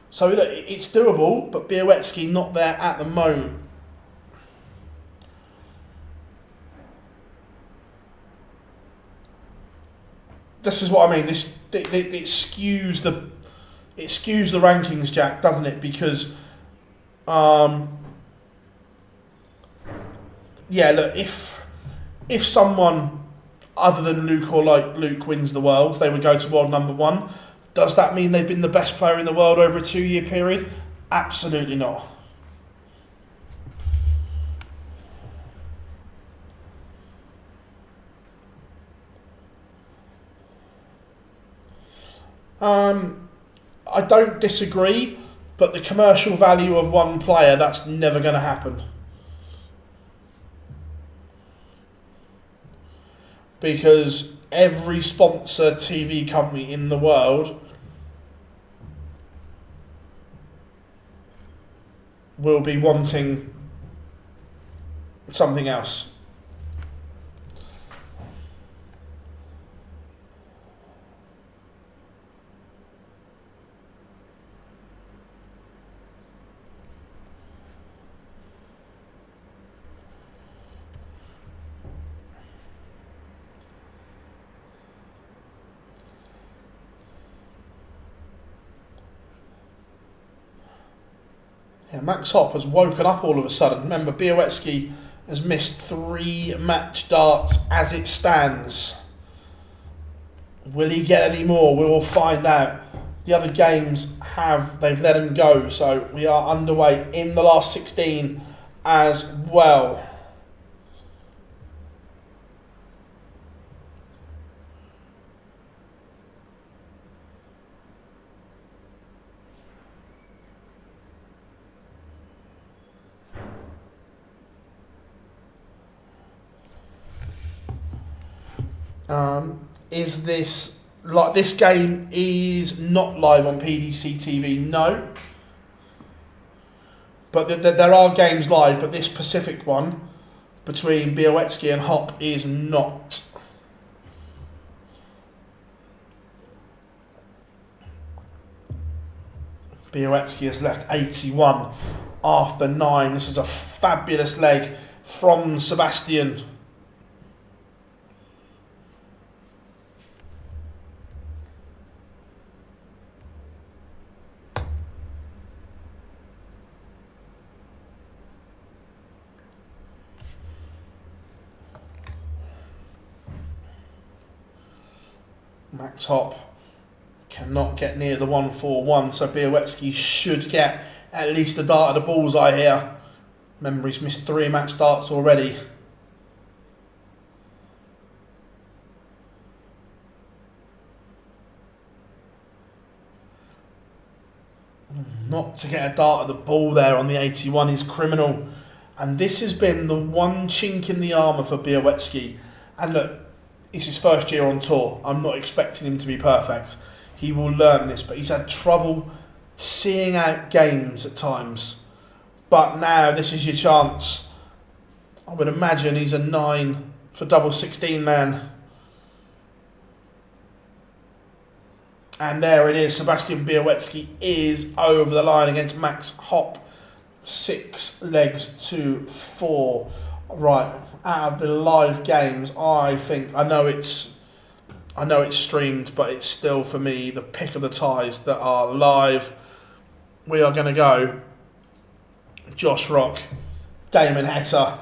So look, it's doable, but Białecki not there at the moment. This is what I mean. It skews the rankings, Jack, doesn't it? Because look, if someone other than Luke or like Luke wins the Worlds, they would go to world number 1. Does that mean they've been the best player in the world over a 2-year period? Absolutely not. I don't disagree, but the commercial value of one player, that's never going to happen. Because every sponsor TV company in the world will be wanting something else. Yeah, Max Hopp has woken up all of a sudden. Remember, Białecki has missed 3 match darts as it stands. Will he get any more? We will find out. The other games they've let him go, so we are underway in the last 16 as well. Is this like this game is not live on PDC TV? No, but there are games live, but this specific one between Białecki and Hop is not. Białecki has left 81 after 9. This is a fabulous leg from Sebastian. Max Hop cannot get near the 141, so Białecki should get at least a dart at the bullseye here. Remember, he's missed 3 match darts already. Not to get a dart at the ball there on the 81 is criminal. And this has been the one chink in the armour for Białecki. And look, it's his first year on tour. I'm not expecting him to be perfect. He will learn this, but he's had trouble seeing out games at times. But now this is your chance. I would imagine he's a 9 for double 16 man. And there it is. Sebastian Białecki is over the line against Max Hopp. 6 legs to 4. Right, out of the live games, I know it's streamed, but it's still for me the pick of the ties that are live. We are going to go Josh Rock, Damon Heta.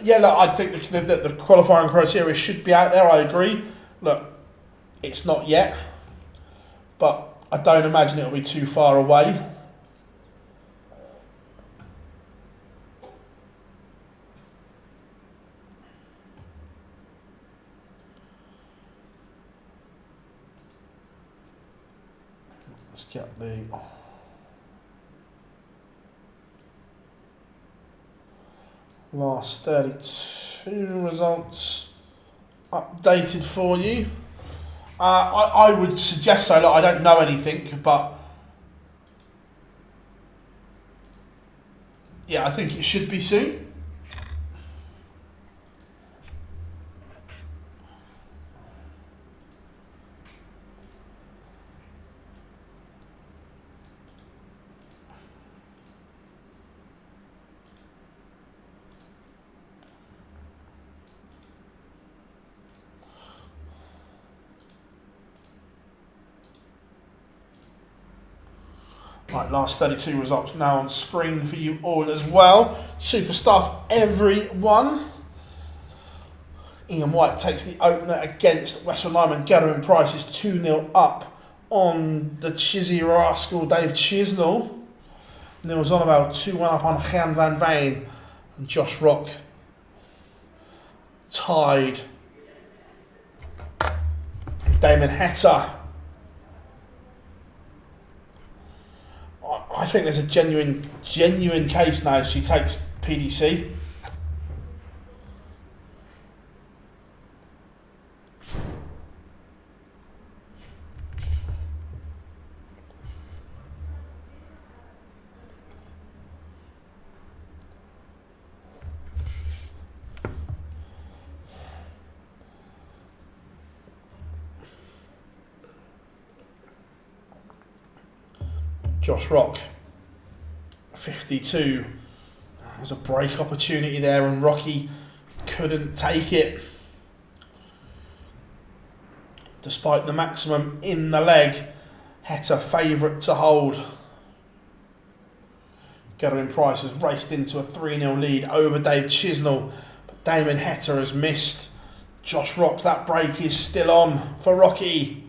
Yeah, look, I think the qualifying criteria should be out there. I agree. Look, it's not yet, but I don't imagine it'll be too far away. Let's get the last 32 results updated for you. I would suggest so. Look, I don't know anything, but yeah, I think it should be soon. Right, last 32 results now on screen for you all as well. Super stuff, everyone. Ian White takes the opener against Wessel Nyman. Gerwyn Price is 2-0 up on the Chizzy Rascal Dave Chisnell. Neil Zonabel 2-1 up on Jan van Veen. And Josh Rock tied. Damon Heta. I think there's a genuine case now. She takes PDC. Josh Rock, 52. There was a break opportunity there and Rocky couldn't take it. Despite the maximum in the leg, Heta favourite to hold. Gerwyn Price has raced into a 3-0 lead over Dave Chisnell, but Damon Heta has missed. Josh Rock, that break is still on for Rocky.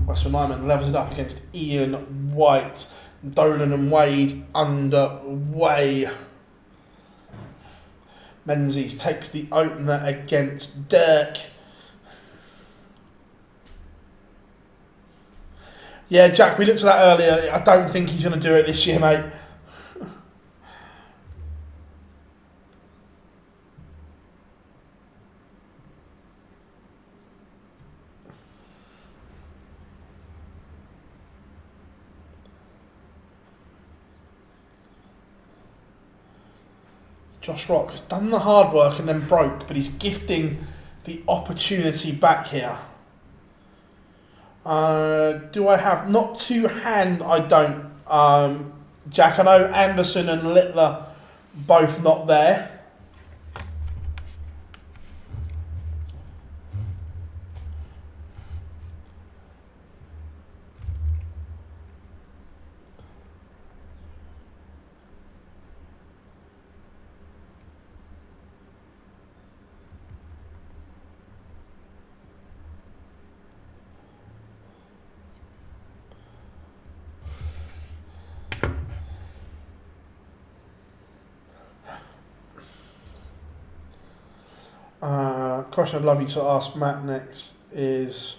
Wessel Nyman levels it up against Ian White. Dolan and Wade underway. Menzies takes the opener against Dirk. Yeah, Jack, we looked at that earlier. I don't think he's going to do it this year, mate. Josh Rock has done the hard work and then broke, but he's gifting the opportunity back here. Do I have not to hand? I don't. Jack, I know Anderson and Littler both not there. Question I'd love you to ask Matt next is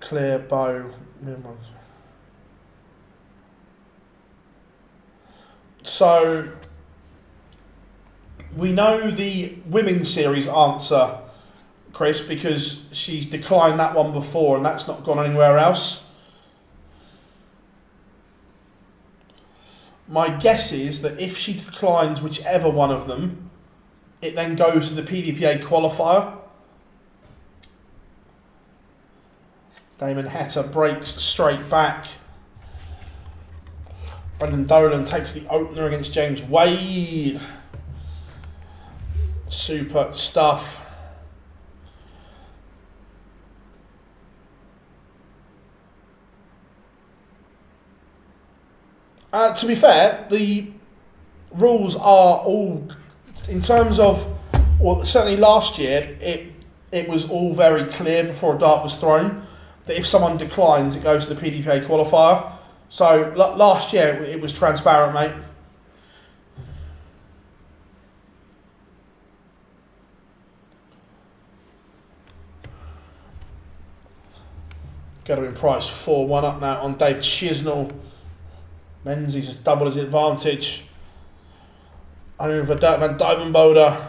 clear bow. So we know the women's series answer, Chris, because she's declined that one before and that's not gone anywhere else. My guess is that if she declines whichever one of them, it then goes to the PDPA qualifier. Damon Heta breaks straight back. Brendan Dolan takes the opener against James Wade. Super stuff. To be fair, the rules are all, in terms of, well, certainly last year, it was all very clear before a dart was thrown that if someone declines, it goes to the PDPA qualifier. So last year, it was transparent, mate. Gerwyn Price 4-1 up now on Dave Chisnell. Menzies has doubled his advantage. Over Dirk van Dijvenbode.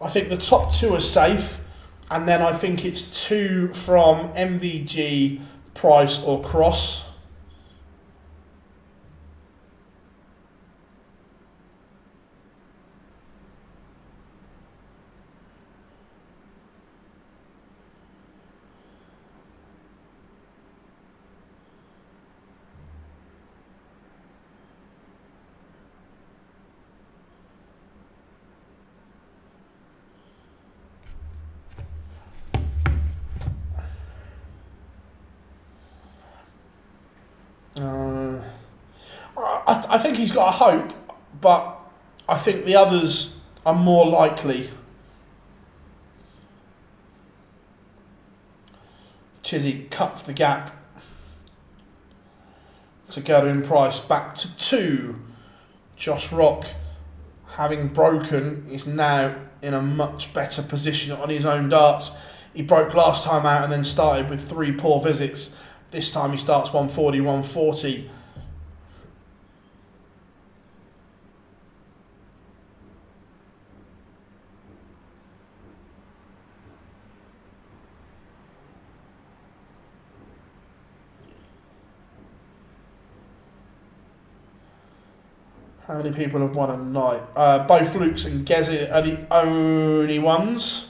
I think the top two are safe, and then I think it's two from MVG, Price or Cross. I think he's got a hope, but I think the others are more likely. Chizzy cuts the gap to Gerwyn Price back to 2. Josh Rock, having broken, is now in a much better position on his own darts. He broke last time out and then started with 3 poor visits. This time he starts 140, 140. How many people have won a night? Both Lukes and Gezi are the only ones.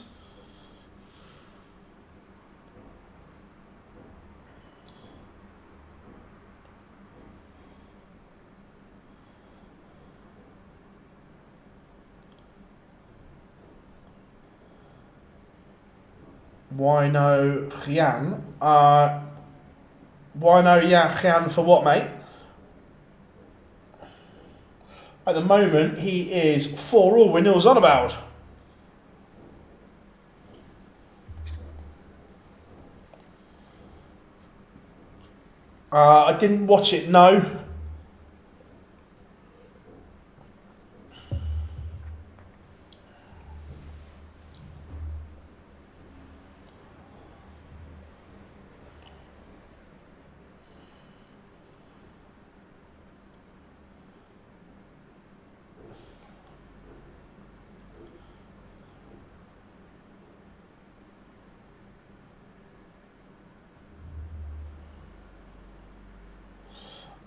Wino Jian. Wino Jian for what, mate? At the moment, he is 4-all with nils on about. I didn't watch it, no.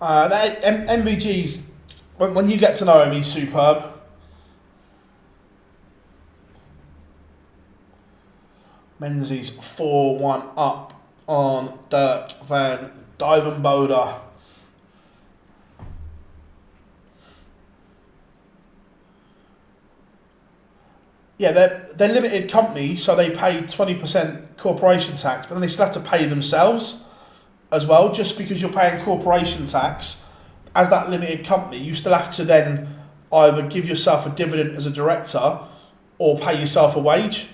MVG's, when you get to know him, he's superb. Menzies 4-1 up on Dirk van Dijvenbode. Yeah, they're limited company, so they pay 20% corporation tax, but then they still have to pay themselves as well. Just because you're paying corporation tax as that limited company, you still have to then either give yourself a dividend as a director or pay yourself a wage.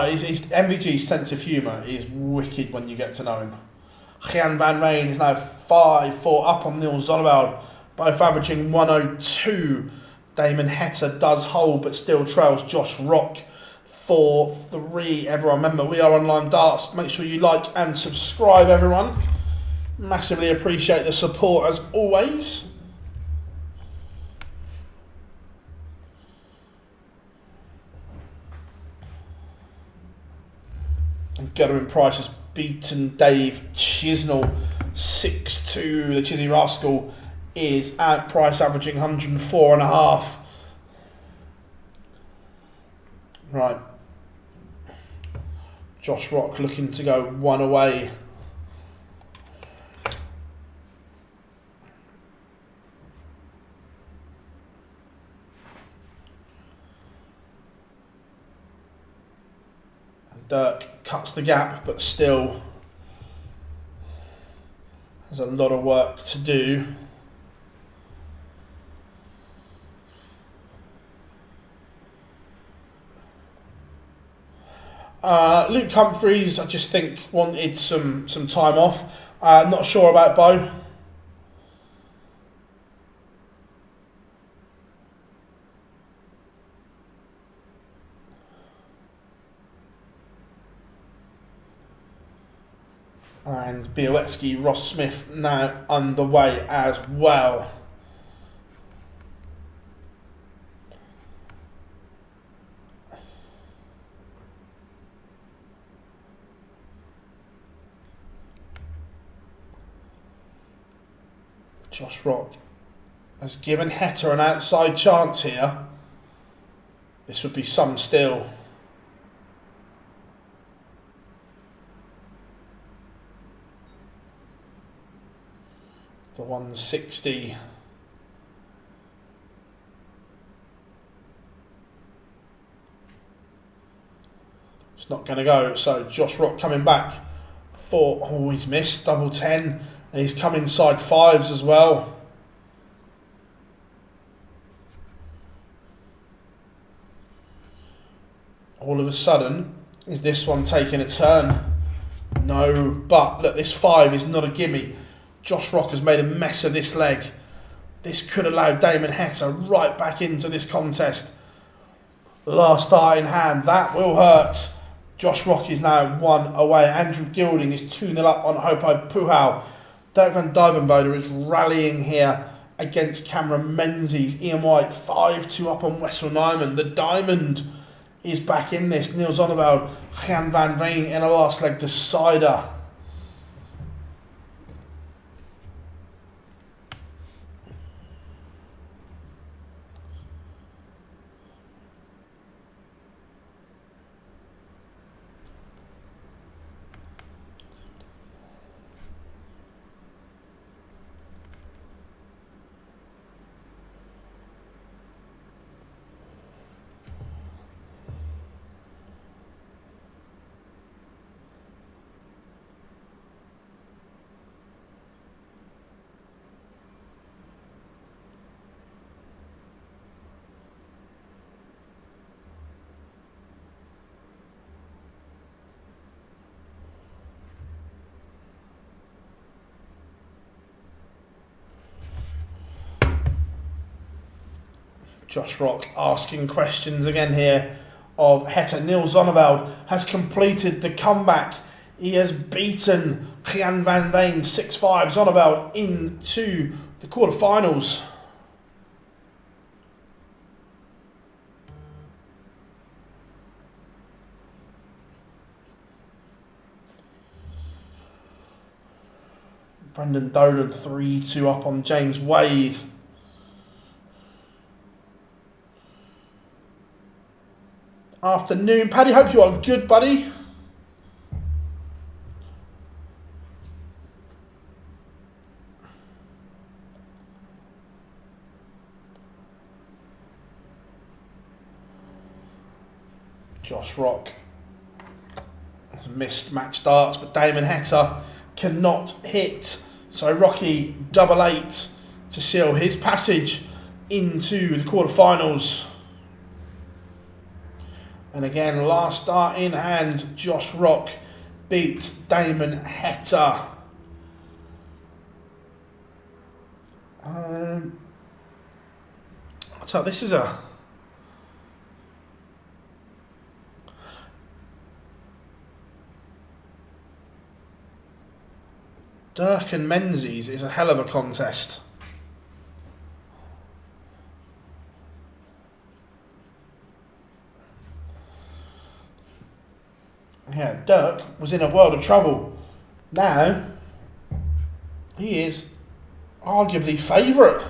His MVG's sense of humour is wicked when you get to know him. Gian van Veen is now 5-4 up on Niels Zonneveld, both averaging 102. Damon Heta does hold but still trails Josh Rock 4-3. Everyone, remember, we are online darts. Make sure you like and subscribe, everyone. Massively appreciate the support as always. And Gerwyn Price has beaten Dave Chisnell 6-2. The Chizzy Rascal is at Price averaging 104.5. Right. Josh Rock looking to go one away. Dirk cuts the gap, but still has a lot of work to do. Luke Humphreys, I just think, wanted some time off. Not sure about Bo. And Białecki, Ross Smith now underway as well. Josh Rock has given Heta an outside chance here. This would be some still. The 160. It's not going to go. So Josh Rock coming back for, oh, he's missed, double 10. And he's come inside fives as well. All of a sudden, is this one taking a turn? No, but look, this 5 is not a gimme. Josh Rock has made a mess of this leg. This could allow Damon Heta right back into this contest. Last dart in hand, that will hurt. Josh Rock is now 1 away. Andrew Gilding is 2-0 up on Hopo Puhau. Dirk van Dijvenbode is rallying here against Cameron Menzies. Ian White 5-2 up on Wessel Nyman. The Diamond is back in this. Niels Zonneveld, Gian van Veen in a last leg decider. Josh Rock asking questions again here of Heta. Niels Zonneveld has completed the comeback. He has beaten Gian van Veen 6-5. Zonneveld into the quarterfinals. Brendan Dolan 3-2 up on James Wade. Afternoon, Paddy. Hope you are good, buddy. Josh Rock has missed match darts, but Damon Heta cannot hit. So Rocky 8-8 to seal his passage into the quarterfinals. And again, last dart in hand, Josh Rock beats Damon Heta. So this is a Dirk and Menzies is a hell of a contest. Yeah, Dirk was in a world of trouble. Now, he is arguably favourite.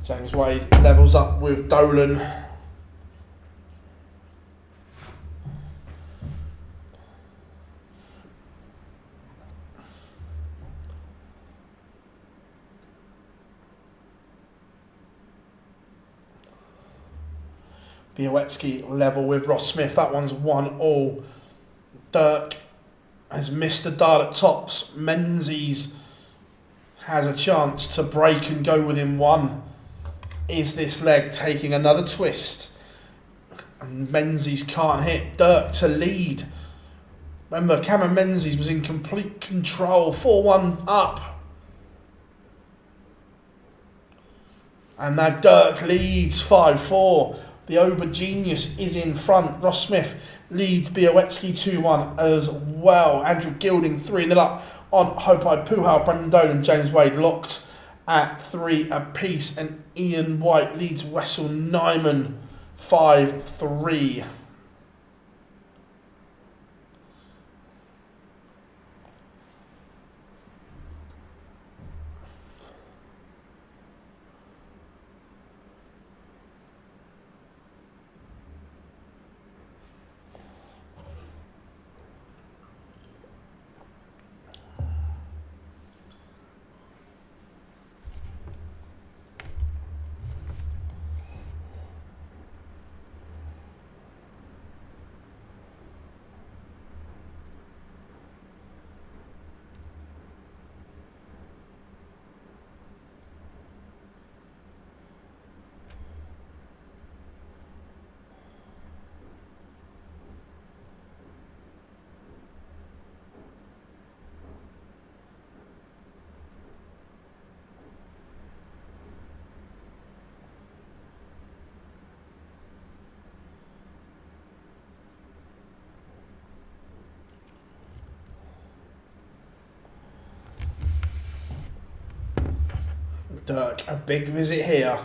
James Wade levels up with Dolan. Białecki level with Ross Smith. That one's 1-1. Dirk has missed the dart at tops. Menzies has a chance to break and go within one. Is this leg taking another twist? And Menzies can't hit. Dirk to lead. Remember, Cameron Menzies was in complete control. 4-1 up. And now Dirk leads 5-4. The Ober Genius is in front. Ross Smith leads Białecki 2-1 as well. Andrew Gilding 3-0 up on Hopai Puhal. Brendan Dolan, James Wade locked at 3 apiece, and Ian White leads Wessel Nyman 5-3. Dirk, a big visit here,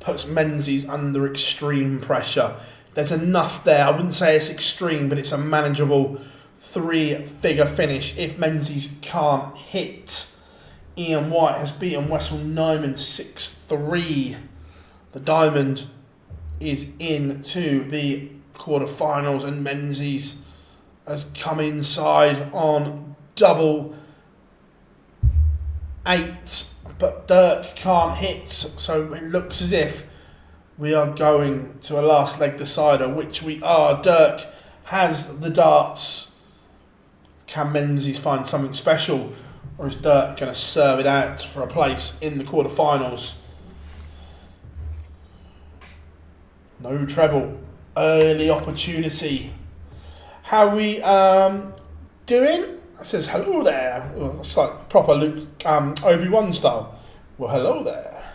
puts Menzies under extreme pressure. There's enough there. I wouldn't say it's extreme, but it's a manageable 3-figure finish if Menzies can't hit. Ian White has beaten Wessel Nyman 6-3. The diamond is into the quarterfinals, and Menzies has come inside on 8-8. But Dirk can't hit, so it looks as if we are going to a last leg decider, which we are. Dirk has the darts. Can Menzies find something special, or is Dirk going to serve it out for a place in the quarterfinals? No treble, early opportunity. How are we doing? It says hello there. Well, it's like proper Luke Obi-Wan style. Well, hello there.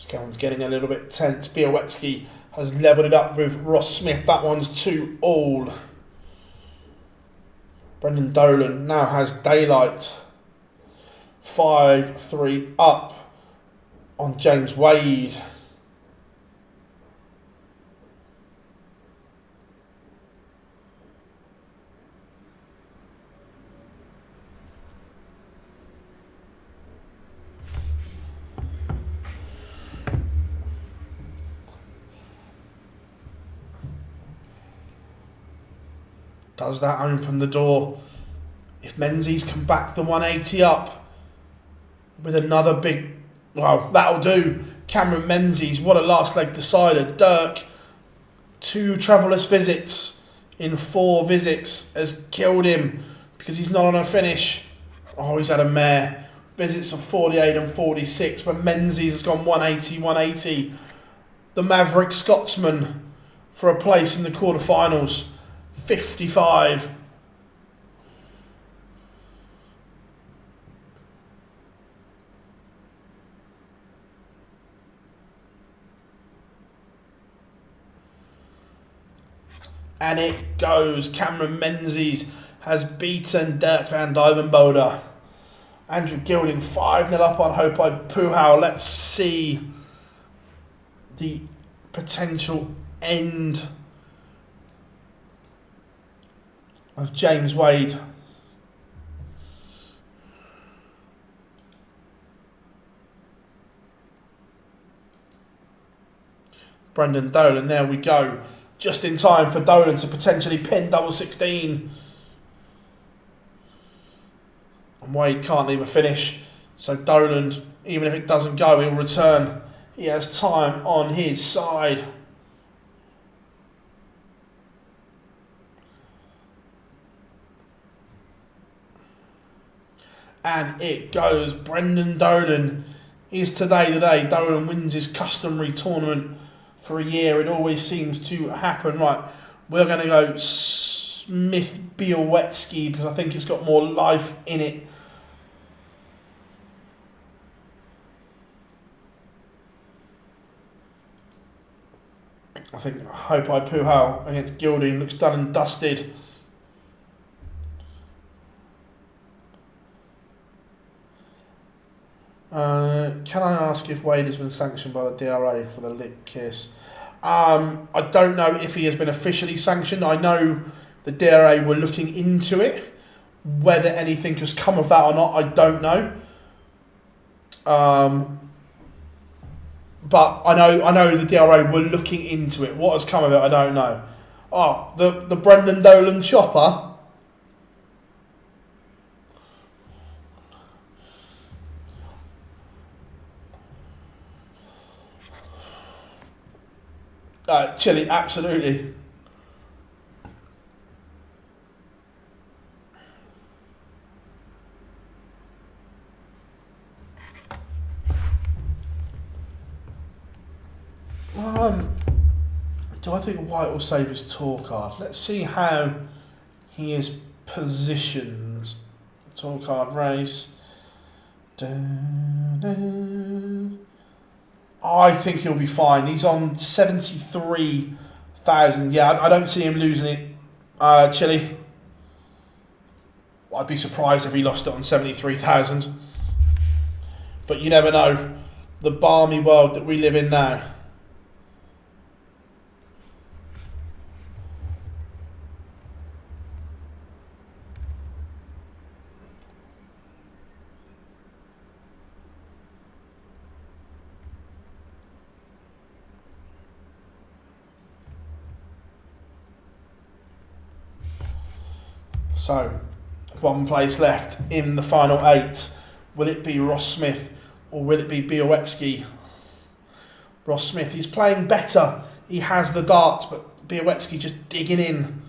This one's getting a little bit tense. Białecki has levelled it up with Ross Smith. That one's 2-all. Brendan Dolan now has daylight. 5-3 up on James Wade. Does that open the door? If Menzies can back the 180 up with another big... Well, that'll do. Cameron Menzies, what a last leg decider. Dirk, 2 troubleless visits in 4 visits, has killed him because he's not on a finish. Oh, he's had a mare. Visits of 48 and 46, but Menzies has gone 180, 180. The Maverick Scotsman for a place in the quarterfinals. 55. And it goes. Cameron Menzies has beaten Dirk van Duivenbode. Andrew Gilding 5-0 up on Hope I Puhau. Let's see the potential end of James Wade. Brendan Dolan, there we go. Just in time for Dolan to potentially pin double 16. And Wade can't leave a finish. So Dolan, even if it doesn't go, he'll return. He has time on his side. And it goes. Brendan Dolan is today the day. Dolan wins his customary tournament for a year. It always seems to happen. Right, we're going to go Smith Białecki because I think it's got more life in it. I think Hope I Puhau against Gilding looks done and dusted. Can I ask if Wade has been sanctioned by the DRA for the lip kiss? I don't know if he has been officially sanctioned. I know the DRA were looking into it. Whether anything has come of that or not, I don't know. But I know the DRA were looking into it. What has come of it, I don't know. Oh, the Brendan Dolan chopper. Chilly, absolutely. Do I think White will save his tour card? Let's see how he is positioned. Tour card race. I think he'll be fine. He's on 73,000. Yeah, I don't see him losing it. Chile. I'd be surprised if he lost it on 73,000. But you never know. The balmy world that we live in now. So, 1 place left in the final 8. Will it be Ross Smith or will it be Białecki? Ross Smith, he's playing better. He has the darts, but Białecki just digging in.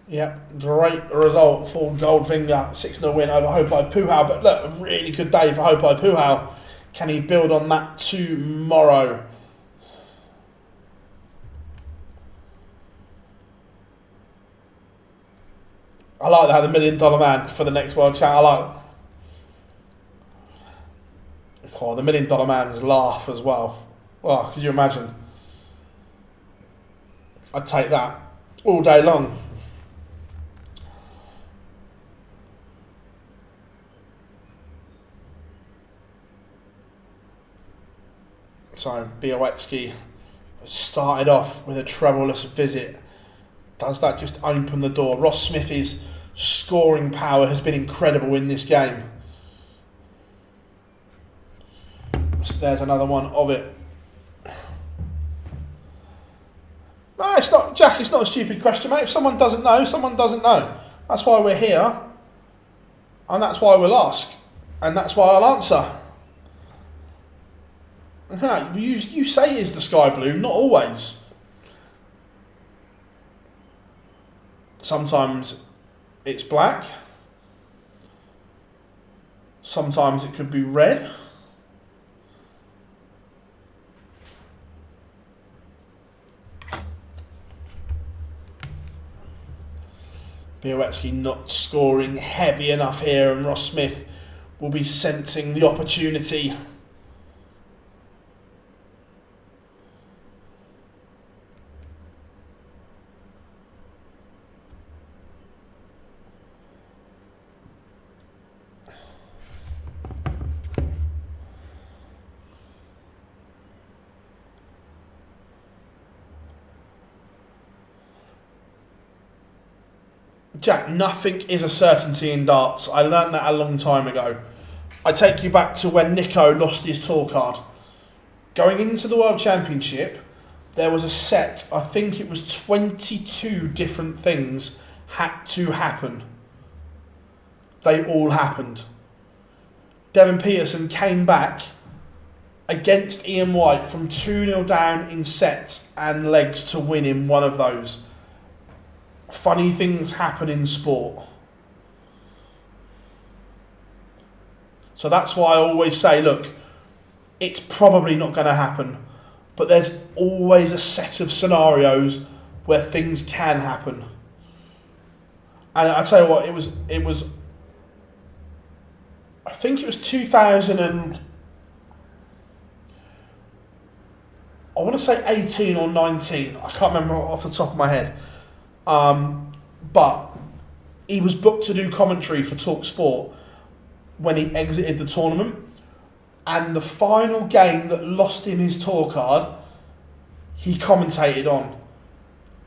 Yeah, great result for Goldfinger. 6-0 win over Hopai Puhau. But look, a really good day for Hopai Puhau. Can he build on that tomorrow? I like that, the $1 million man for the next World Champ. I like the $1 million man's laugh as well. Oh, could you imagine? I'd take that all day long. So, Białecki started off with a troubleless visit. Does that just open the door? Ross Smithy's scoring power has been incredible in this game. So there's another one of it. No, it's not, Jack, it's not a stupid question, mate. If someone doesn't know, someone doesn't know. That's why we're here. And that's why we'll ask. And that's why I'll answer. You say is the sky blue, not always. Sometimes it's black. Sometimes it could be red. Białecki not scoring heavy enough here, and Ross Smith will be sensing the opportunity. Jack, nothing is a certainty in darts. I learned that a long time ago. I take you back to when Nico lost his tour card. Going into the World Championship, there was a set, I think it was 22 different things had to happen. They all happened. Devon Peterson came back against Ian White from 2-0 down in sets and legs to win in one of those. Funny things happen in sport. So that's why I always say, look, it's probably not going to happen, but there's always a set of scenarios where things can happen. And I tell you what, it was I think it was 2000 and I want to say 18 or 19. I can't remember off the top of my head. But he was booked to do commentary for Talk Sport when he exited the tournament, and the final game that lost him his tour card, he commentated on,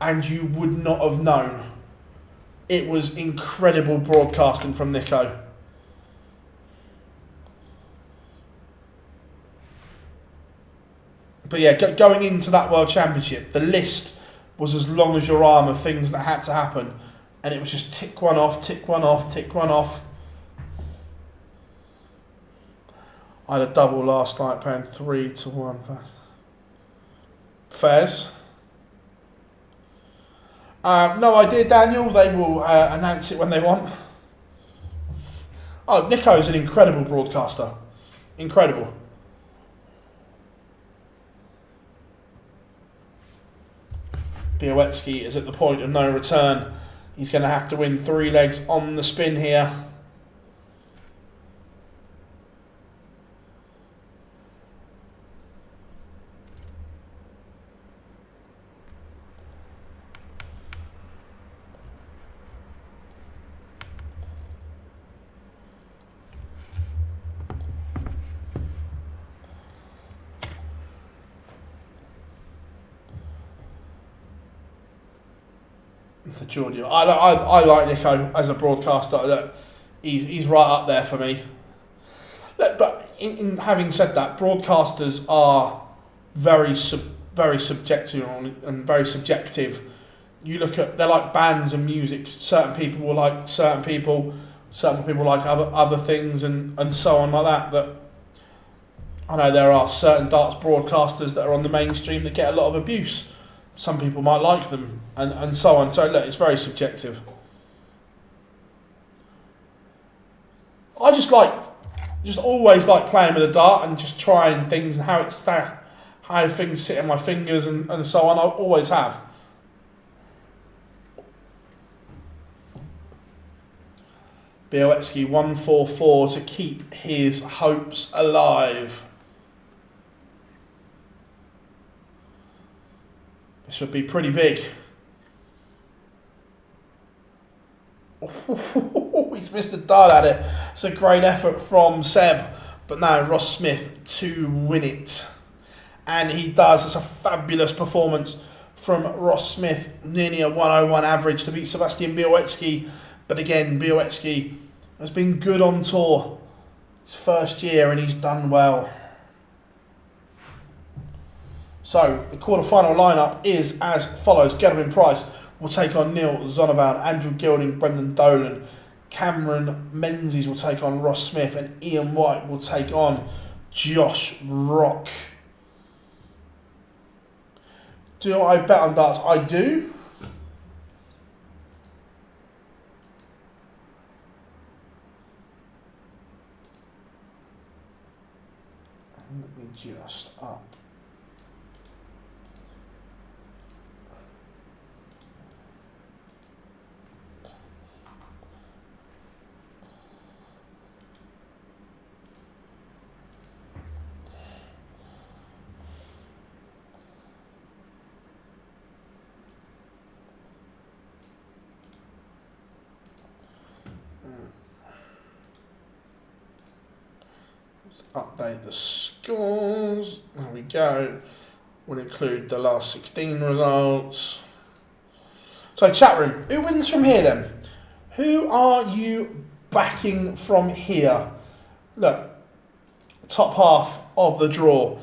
and you would not have known. It was incredible broadcasting from Nico. But yeah, going into that World Championship, the list was as long as your arm of things that had to happen, and it was just tick one off, tick one off, tick one off. I had a double last night paying 3-1 Fairs. No idea, Daniel. They will announce it when they want. Oh, Nico's an incredible broadcaster. Incredible. Białecki is at the point of no return. He's going to have to win 3 legs on the spin here. The Georgia. I like Nico as a broadcaster. Look, he's right up there for me. Look, but in having said that, broadcasters are very subjective and very subjective. You look at, they're like bands and music. Certain people will like certain people like other things, and so on like that. That I know there are certain darts broadcasters that are on the mainstream that get a lot of abuse. some people might like them, and so on. So look, it's very subjective. I just always like playing with a dart and just trying things and how things sit in my fingers and so on. I always have. Białecki 144 to keep his hopes alive. This would be pretty big. He's missed the dart at it. It's a great effort from Seb, but now Ross Smith to win it. And he does. It's a fabulous performance from Ross Smith, nearly a 101 average to beat Sebastian Białecki. But again, Białecki has been good on tour. His first year and he's done well. So the quarterfinal lineup is as follows. Gerwyn Price will take on Neil Zonneveld, Andrew Gilding, Brendan Dolan. Cameron Menzies will take on Ross Smith, and Ian White will take on Josh Rock. Do I bet on darts? I do. Let me just up. Update the scores. There we go. We'll include the last 16 results. So chat room, who wins from here then? Who are you backing from here? Look, top half of the draw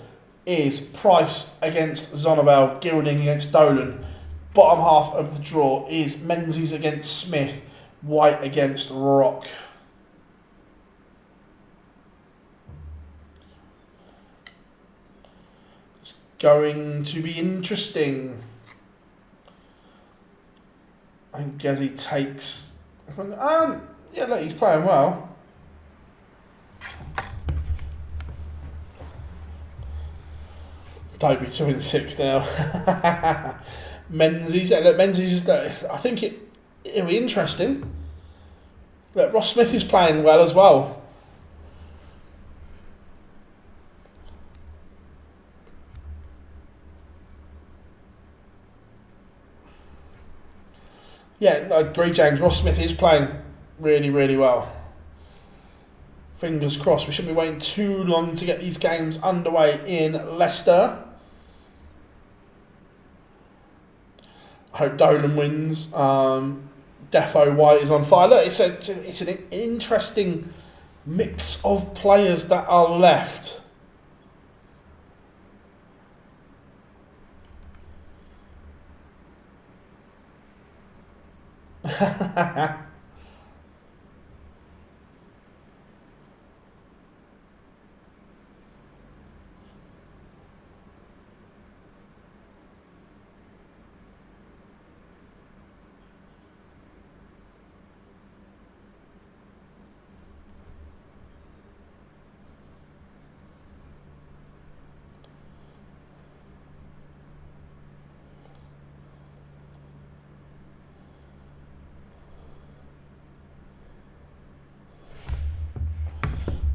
is Price against Zonneveld, Gilding against Dolan. Bottom half of the draw is Menzies against Smith, White against Rock. Going to be interesting. I think Gezi takes. Yeah, look, he's playing well. Toby 2-6 now. Menzies, yeah, look, Menzies. I think it'll be interesting. Look, Ross Smith is playing well as well. Yeah, I agree, James. Ross Smith is playing really, really well. Fingers crossed. We shouldn't be waiting too long to get these games underway in Leicester. I hope Dolan wins. Defo White is on fire. Look, it's an interesting mix of players that are left.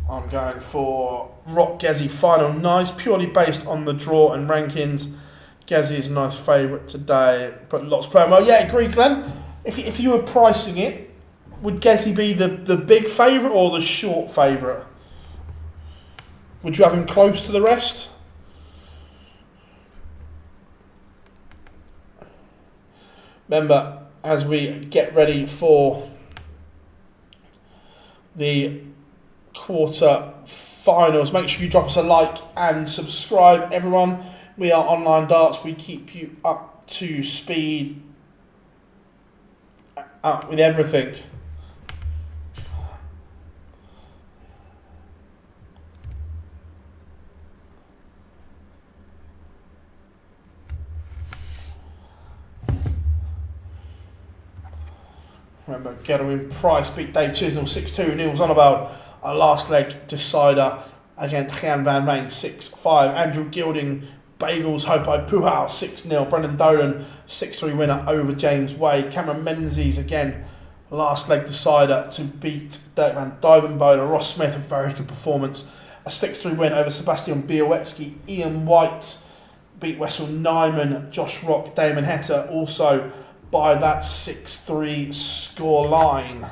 I'm going for Rock Gezi final. Nice, purely based on the draw and rankings. Gezi is a nice favourite today, but lots playing well. Yeah, agree, Glenn. If you were pricing it, would Gezi be the big favourite or the short favourite? Would you have him close to the rest? Remember, as we get ready for the quarter-finals, make sure you drop us a like and subscribe, everyone. We are Online Darts. We keep you up to speed with everything. Gerwyn Price beat Dave Chisnell 6-2. Niels Zonneveld, a last leg decider against Gian Van Veen 6-5. Andrew Gilding, Bagels, Hopo Puhal 6-0. Brendan Dolan, 6-3 winner over James Wade. Cameron Menzies again, last leg decider to beat Dirk van Duivenbode. Ross Smith, a very good performance. A 6-3 win over Sebastian Białecki. Ian White beat Wessel Nyman. Josh Rock, Damon Hetta also by that 6-3 score line.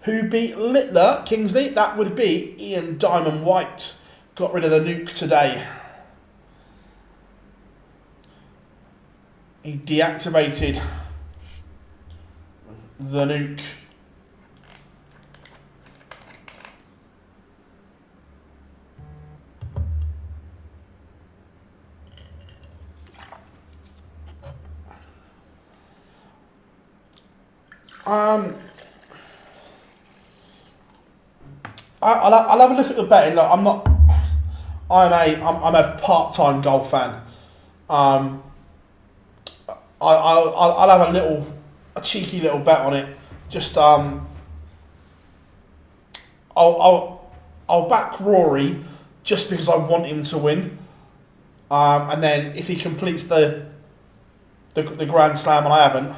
Who beat Littler, Kingsley? That would be Ian Diamond White. Got rid of the nuke today. He deactivated the nuke. I'll have a look at the betting. Look, I'm a part-time golf fan. I'll have a cheeky little bet on it. Just I'll back Rory just because I want him to win. And then if he completes the Grand Slam and I haven't,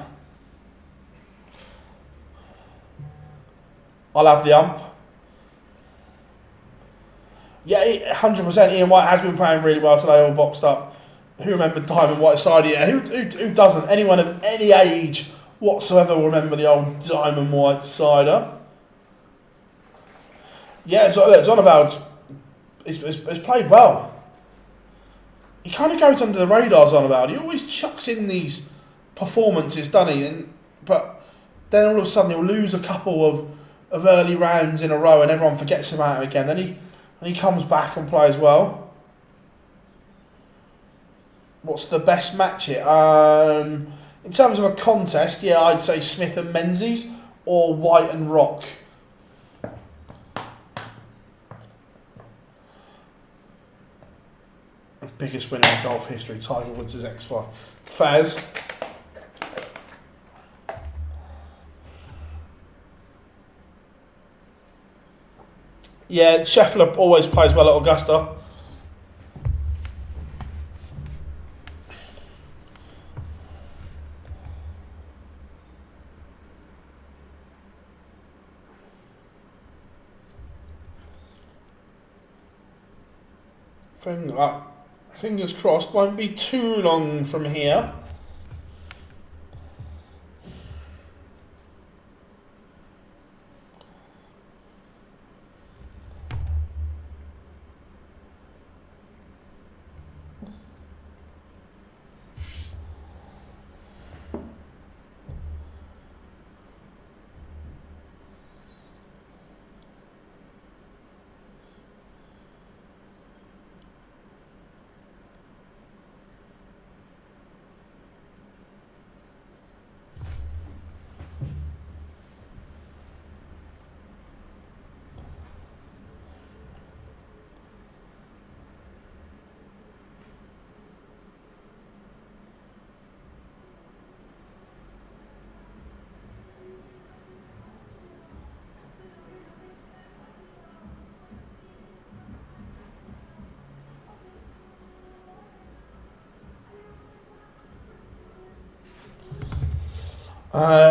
I'll have the ump. Yeah, 100%. Ian White has been playing really well today, all boxed up. Who remembered Diamond White side? Yeah, who doesn't? Anyone of any age whatsoever will remember the old Diamond White cider. Yeah, Zonneveld has played well. He kind of goes under the radar, Zonneveld. He always chucks in these performances, doesn't he? But then all of a sudden he'll lose a couple of early rounds in a row and everyone forgets about him again. Then he comes back and plays well. What's the best match here? In terms of a contest, yeah, I'd say Smith and Menzies or White and Rock. Biggest winner in golf history, Tiger Woods' ex-wife. Faz. Yeah, Scheffler always plays well at Augusta. Fingers crossed, won't be too long from here.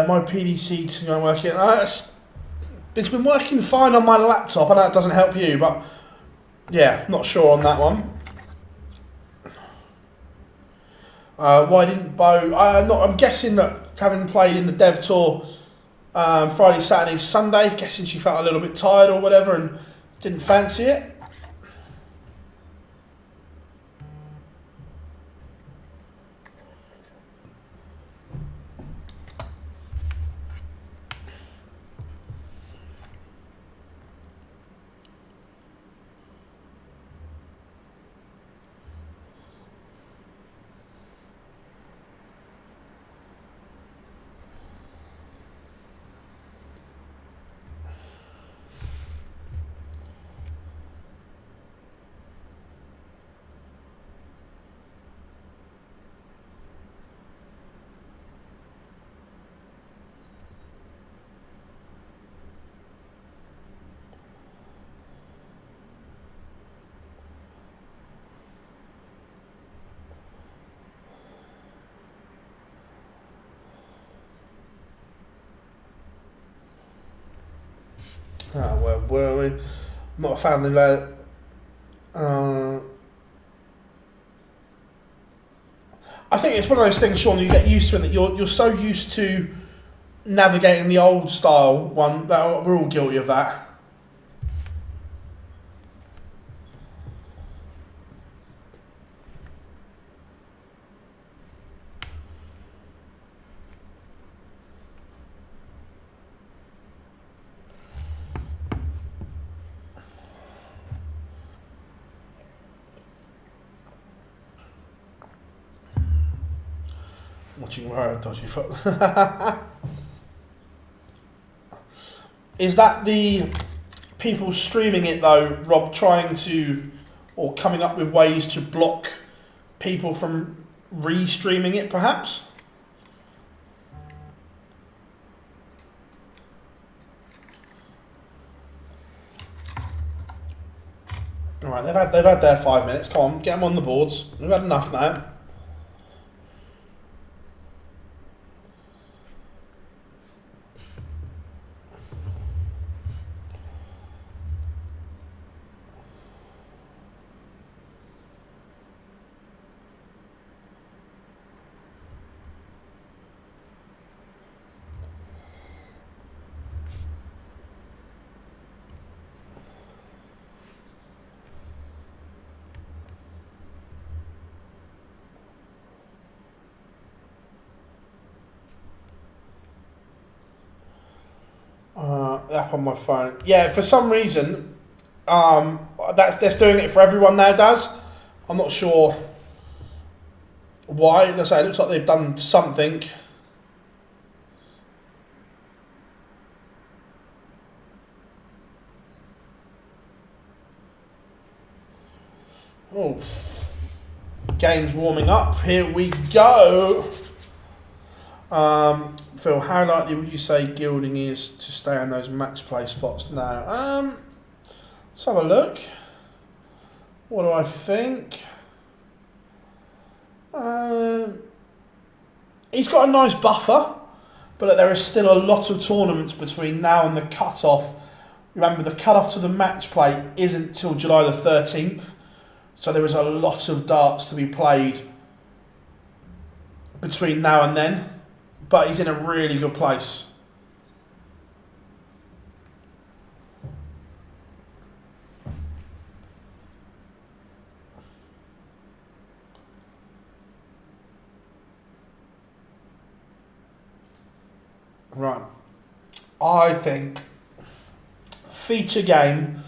My PDC to go working. It's been working fine on my laptop. I know it doesn't help you, but yeah, not sure on that one. Why didn't Bo? I'm guessing that having played in the Dev Tour Friday, Saturday, Sunday, guessing she felt a little bit tired or whatever and didn't fancy it. Where were we? Not a family led. I think it's one of those things, Sean, you get used to, and that you're so used to navigating the old style one that we're all guilty of that. Watching where dodgy foot. Is that the people streaming it though, Rob, trying to, or coming up with ways to block people from re-streaming it perhaps? Alright, they've had their 5 minutes. Come on, get them on the boards. We've had enough now. App on my phone. Yeah, for some reason, that's doing it for everyone now, Daz. I'm not sure why. Let's say it looks like they've done something. Oh, game's warming up. Here we go. Phil, how likely would you say Gilding is to stay on those match play spots now? Let's have a look. What do I think? He's got a nice buffer, but there is still a lot of tournaments between now and the cut-off. Remember, the cut-off to the match play isn't till July the 13th, so there is a lot of darts to be played between now and then. But he's in a really good place. Right. I think feature game,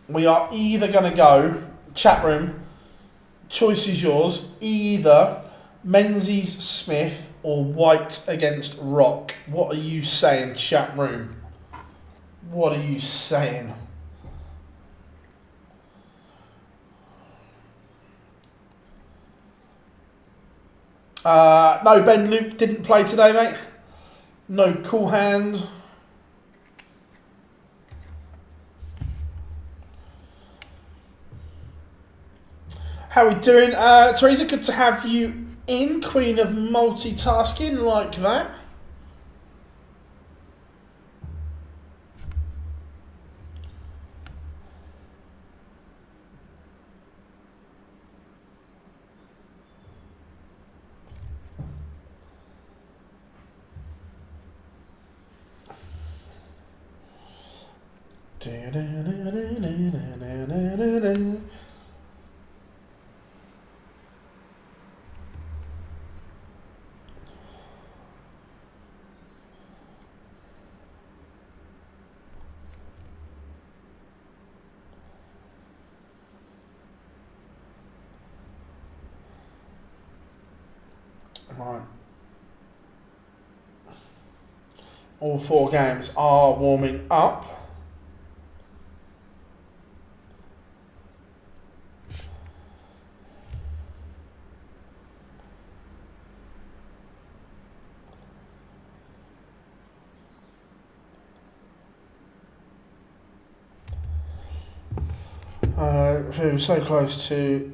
we are either going to go, chat room, choice is yours, either Menzies Smith or White against Rock. What are you saying, chat room? What are you saying? No, Ben Luke didn't play today, mate. No cool hand. How are we doing? Teresa, good to have you in, queen of multitasking like that. Right. All 4 games are warming up. We're so close to.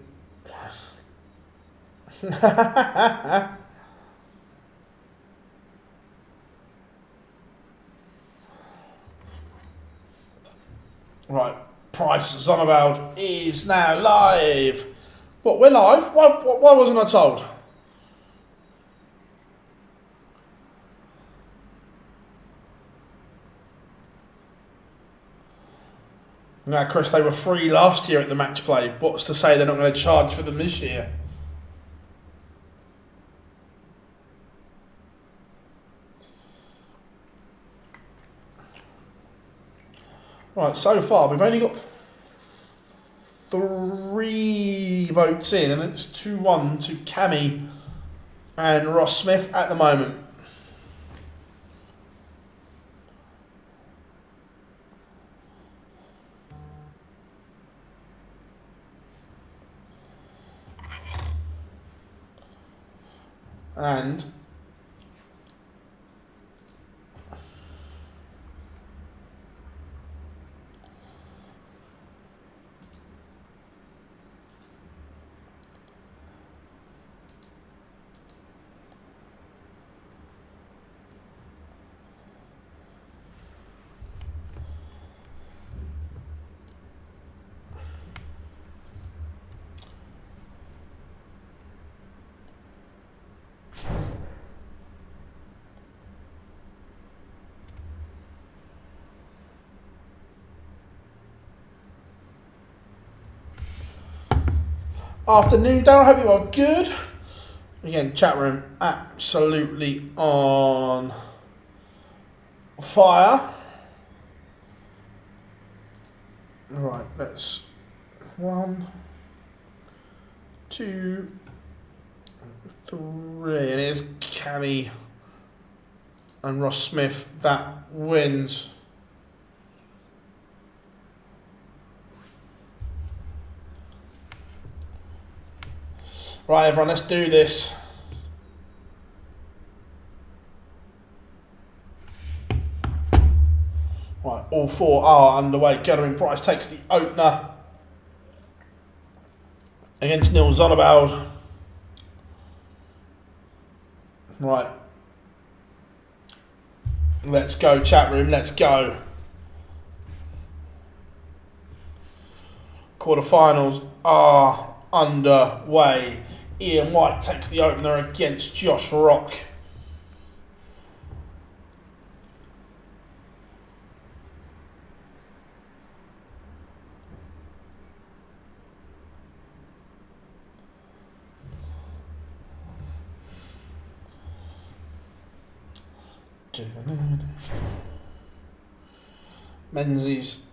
Right, Price Zonderveld is now live. What, we're live? Why wasn't I told? Now, Chris, they were free last year at the match play. What's to say they're not going to charge for them this year? Right, so far we've only got 3 votes in, and it's 2-1 to Cammy and Ross Smith at the moment. And afternoon, Darryl. Hope you are good. Again, chat room absolutely on fire. Right, that's 1, 2, 3, and here's Cammy and Ross Smith. That wins. Right, everyone, let's do this. Right, all 4 are underway. Gerwyn Price takes the opener against Neil Zonderveld. Right. Let's go, chat room, let's go. Quarterfinals are underway. Ian White takes the opener against Josh Rock. Menzies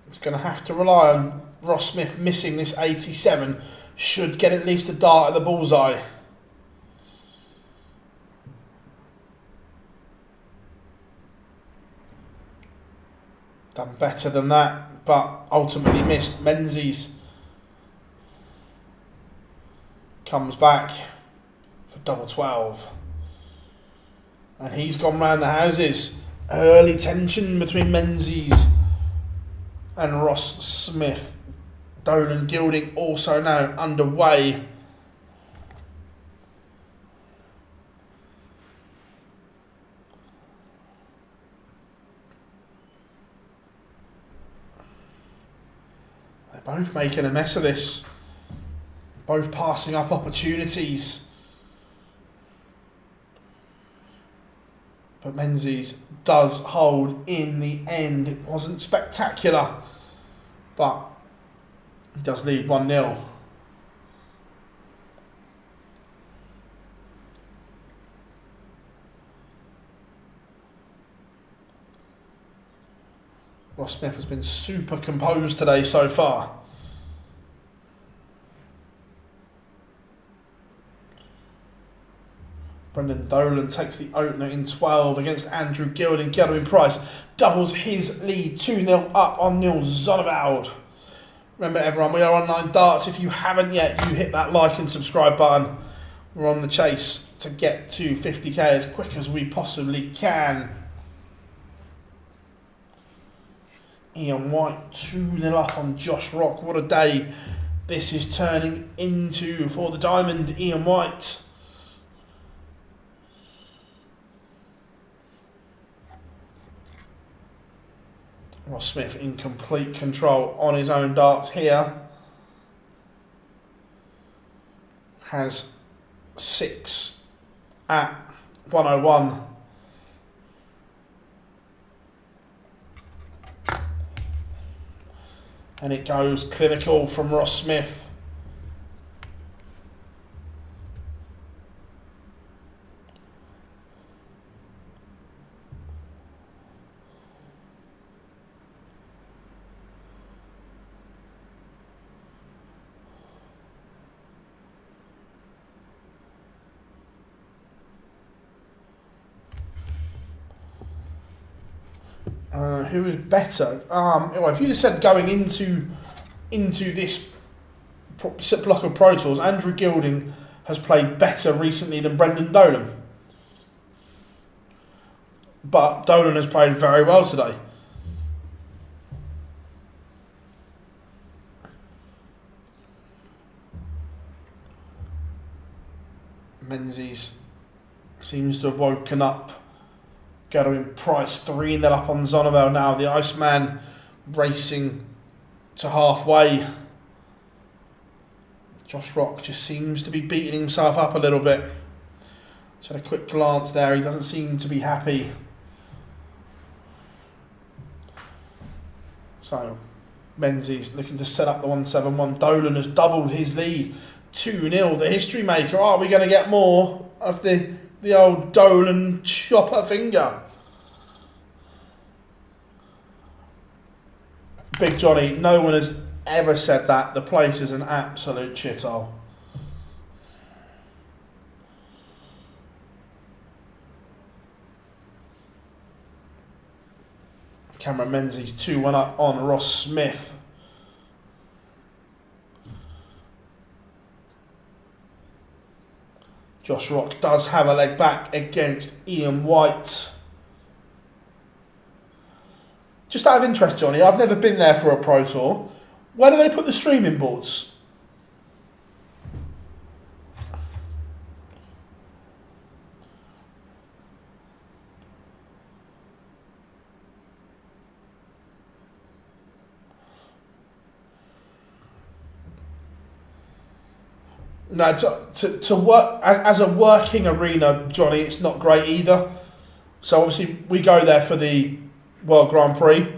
is going to have to rely on Ross Smith missing this 87. Should get at least a dart at the bullseye. Done better than that, but ultimately missed. Menzies comes back for double 12. And he's gone round the houses. Early tension between Menzies and Ross Smith. Dolan Gilding also now underway. They're both making a mess of this. Both passing up opportunities. But Menzies does hold in the end. It wasn't spectacular, but he does lead 1-0. Ross Smith has been super composed today so far. Brendan Dolan takes the opener in 12 against Andrew Gilding. Gerwyn Price doubles his lead 2-0 up on Neil Zonderveld. Remember everyone, we are on 9 darts. If you haven't yet, you hit that like and subscribe button. We're on the chase to get to 50k as quick as we possibly can. Ian White 2-0 up on Josh Rock. What a day this is turning into for the Diamond, Ian White. Ross Smith in complete control on his own darts here. Has 6 at 101. And it goes clinical from Ross Smith. Who is better? Well, if you'd have said going into this block of Pro Tours, Andrew Gilding has played better recently than Brendan Dolan. But Dolan has played very well today. Menzies seems to have woken up. Gerwyn Price 3-0 up on Zonneval now. The Iceman racing to halfway. Josh Rock just seems to be beating himself up a little bit. Just had a quick glance there. He doesn't seem to be happy. So Menzies looking to set up the 171. Dolan has doubled his lead. 2-0. The history maker. Are we going to get more of the old Dolan chopper finger? Big Johnny, no one has ever said that. The place is an absolute shithole. Cameron Menzies 2-1 up on Ross Smith. Josh Rock does have a leg back against Ian White. Just out of interest, Johnny, I've never been there for a Pro Tour. Where do they put the streaming boards? No, to work as a working arena, Johnny, it's not great either. So obviously we go there for the World Grand Prix,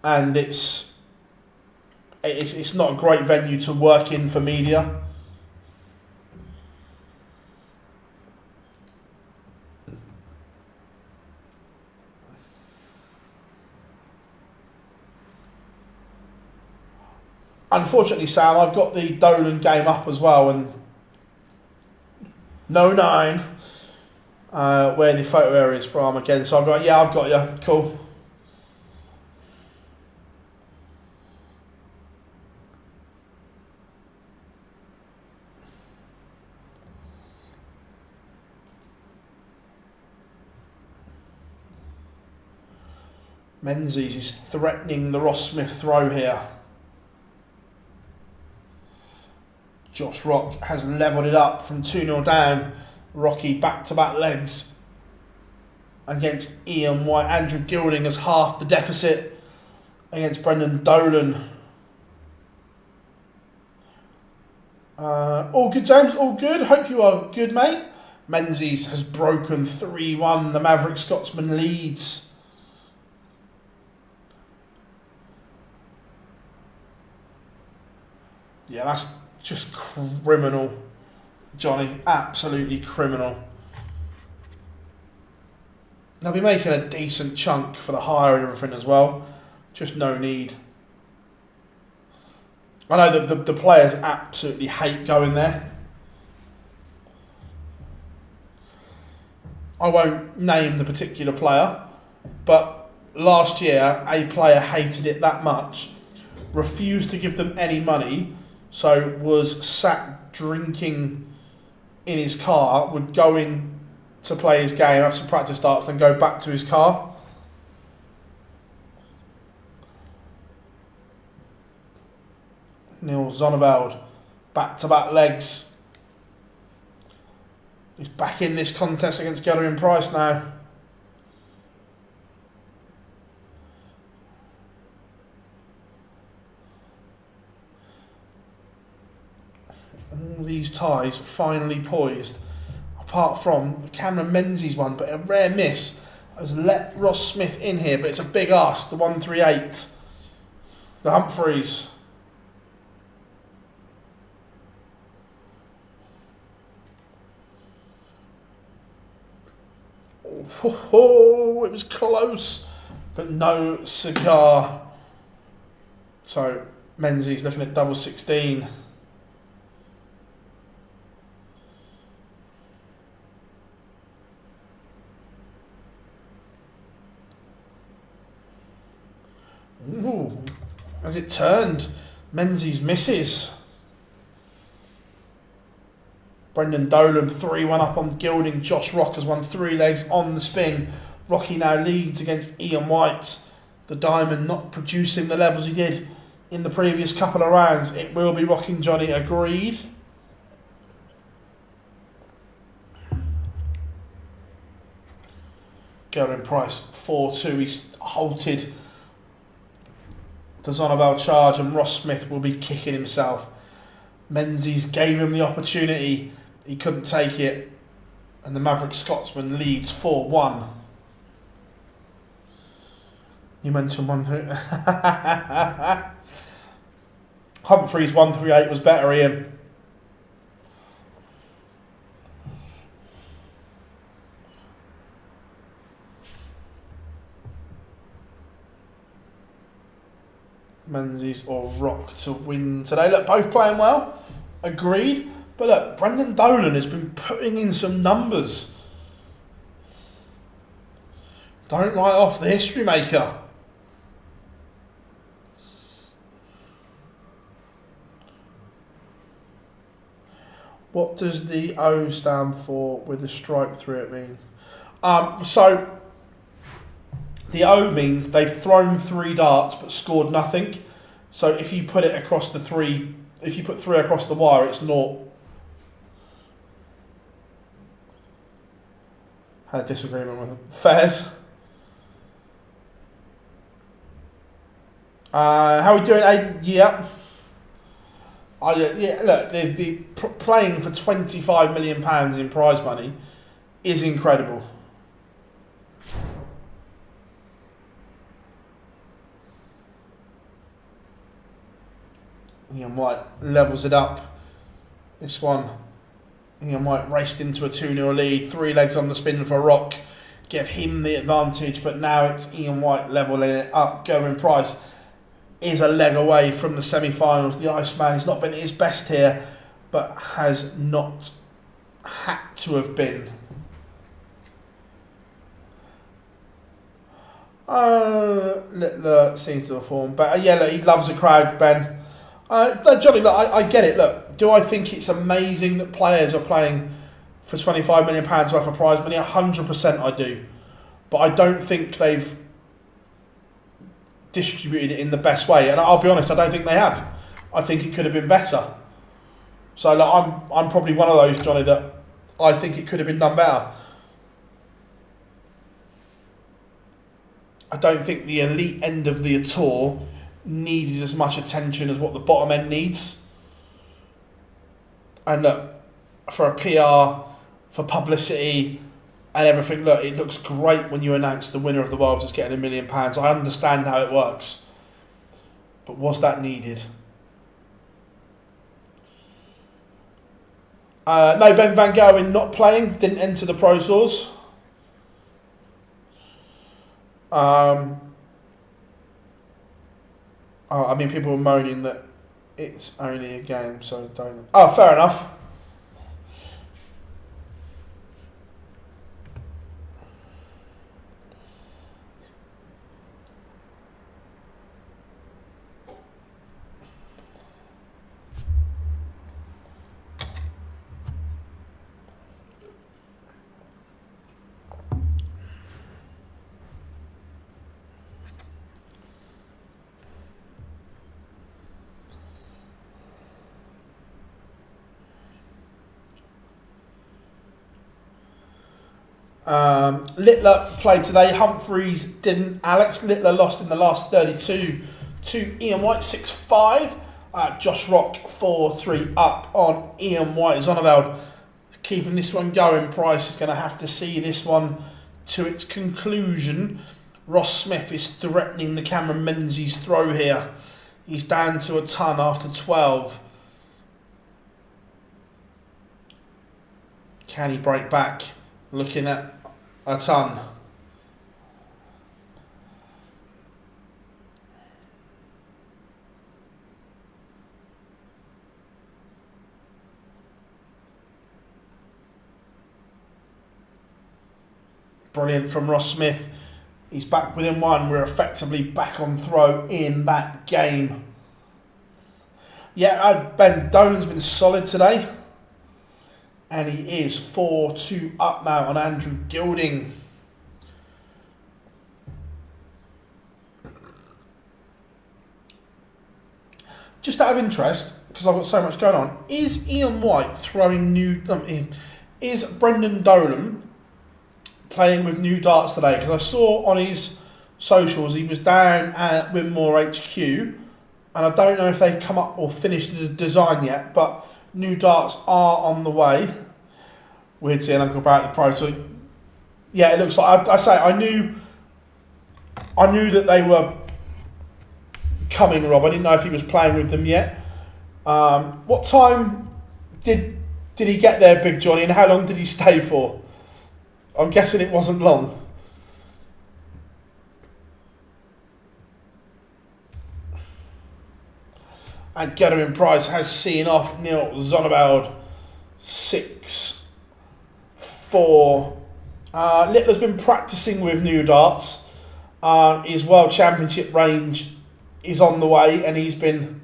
and it's not a great venue to work in for media. Unfortunately, Sam, I've got the Dolan game up as well, and no 9, where the photo area is from again. So I've got you. Cool. Menzies is threatening the Ross Smith throw here. Josh Rock has levelled it up from 2-0 down. Rocky back-to-back legs against Ian White. Andrew Gilding has half the deficit against Brendan Dolan. All good, James, all good. Hope you are good, mate. Menzies has broken 3-1. The Maverick Scotsman leads. Yeah, that's just criminal, Johnny. Absolutely criminal. They'll be making a decent chunk for the hire and everything as well. Just no need. I know that the players absolutely hate going there. I won't name the particular player, but last year a player hated it that much, refused to give them any money, so was sat drinking in his car, would go in to play his game, have some practice starts, then go back to his car. Neil Zonneveld, back-to-back legs. He's back in this contest against Gerwyn Price now. all these ties finally poised, apart from the Cameron Menzies one, but a rare miss has let Ross Smith in here, but it's a big ask, the 138, the Humphreys. Oh, it was close, but no cigar. So Menzies looking at double 16. Ooh, as it turned, Menzies misses. Brendan Dolan 3-1 up on Gilding. Josh Rock has won 3 legs on the spin. Rocky now leads against Ian White. The Diamond not producing the levels he did in the previous couple of rounds. It will be Rocking Johnny, agreed. Gerwyn Price 4-2. He's halted the Zonoval charge, and Ross Smith will be kicking himself. Menzies gave him the opportunity. He couldn't take it. And the Maverick Scotsman leads 4-1. You mentioned 1-3. Humphreys 138 was better, Ian. Menzies or Rock to win today. Look, both playing well. Agreed. But look, Brendan Dolan has been putting in some numbers. Don't write off the history maker. What does the O stand for with a stripe through it mean? So the O means they've thrown 3 darts but scored nothing. So if you put it across the 3, if you put 3 across the wire, it's 0. Had a disagreement with them. Fairs. How are we doing, Aidan? Yeah. Yeah, look, the playing for £25 million in prize money is incredible. Ian White levels it up. This one, Ian White raced into a 2-0 lead, 3 legs on the spin for Rock, give him the advantage, but now it's Ian White levelling it up. Gerwyn Price is a leg away from the semi-finals. The Iceman has not been at his best here, but has not had to have been. Littler seems to have formed, but yeah, look, he loves a crowd, Ben. Johnny, look, I get it. Look, do I think it's amazing that players are playing for £25 million worth of prize money? 100% I do. But I don't think they've distributed it in the best way. And I'll be honest, I don't think they have. I think it could have been better. So look, I'm probably one of those, Johnny, that I think it could have been done better. I don't think the elite end of the tour needed as much attention as what the bottom end needs. And look, for a PR, for publicity and everything, look, it looks great when you announce the winner of the Worlds is getting £1 million. I understand how it works. But was that needed? No, Ben Van Gogh not playing, didn't enter the Pro Tours. I mean, people were moaning that it's only a game, so don't. Oh, fair enough. Littler played today. Humphreys didn't. Alex Littler lost in the last 32 to Ian White 6-5. Josh Rock 4-3 up on Ian White. Zonderveld keeping this one going. Price is going to have to see this one to its conclusion. Ross Smith is threatening the Cameron Menzies throw here. He's down to a ton after 12. Can he break back? Looking at a ton. Brilliant from Ross Smith. He's back within one. We're effectively back on throw in that game. Yeah, Ben Dolan's been solid today. And he is 4-2 up now on Andrew Gilding. Just out of interest, because I've got so much going on, is Ian White throwing new... is Brendan Dolan playing with new darts today? Because I saw on his socials he was down at Winmore HQ, and I don't know if they've come up or finished the design yet, but new darts are on the way. Weird seeing Uncle Barrett the Pro. So yeah, it looks like I knew that they were coming, Rob. I didn't know if he was playing with them yet. What time did he get there, Big Johnny, and how long did he stay for? I'm guessing it wasn't long. And Gerwyn Price has seen off Neil Zonderveld 6-4. Littler's been practicing with new darts. His World Championship range is on the way, and he's been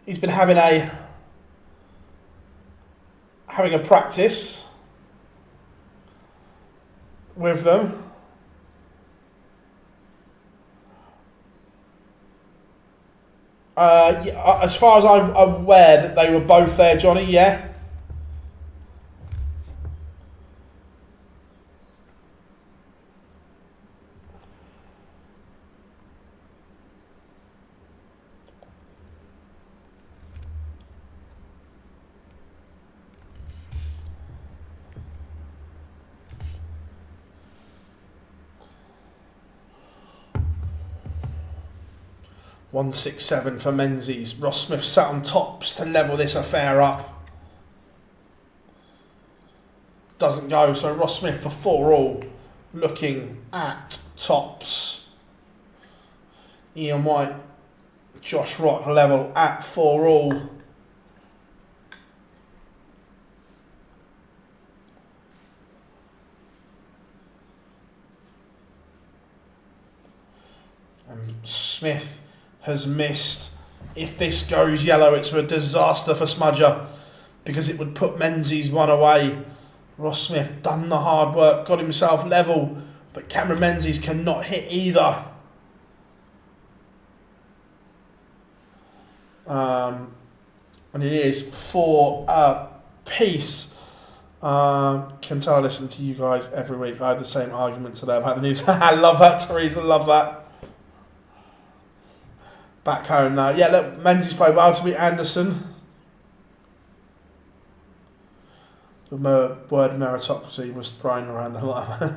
having a practice with them. Yeah, as far as I'm aware that they were both there, Johnny, yeah. $167 for Menzies. Ross Smith sat on tops to level this affair up. Doesn't go, so Ross Smith for 4-all. Looking at tops. Ian White, Josh Rock level at 4-all. And Smith has missed. If this goes yellow, it's a disaster for Smudger because it would put Menzies one away. Ross Smith done the hard work, got himself level, but Cameron Menzies cannot hit either. And it is for a piece. Can tell I listen to you guys every week. I had the same argument today about the news. I love that, Teresa, love that. Back home now. Yeah, look, Menzies played well to beat Anderson. The word meritocracy was thrown around the line.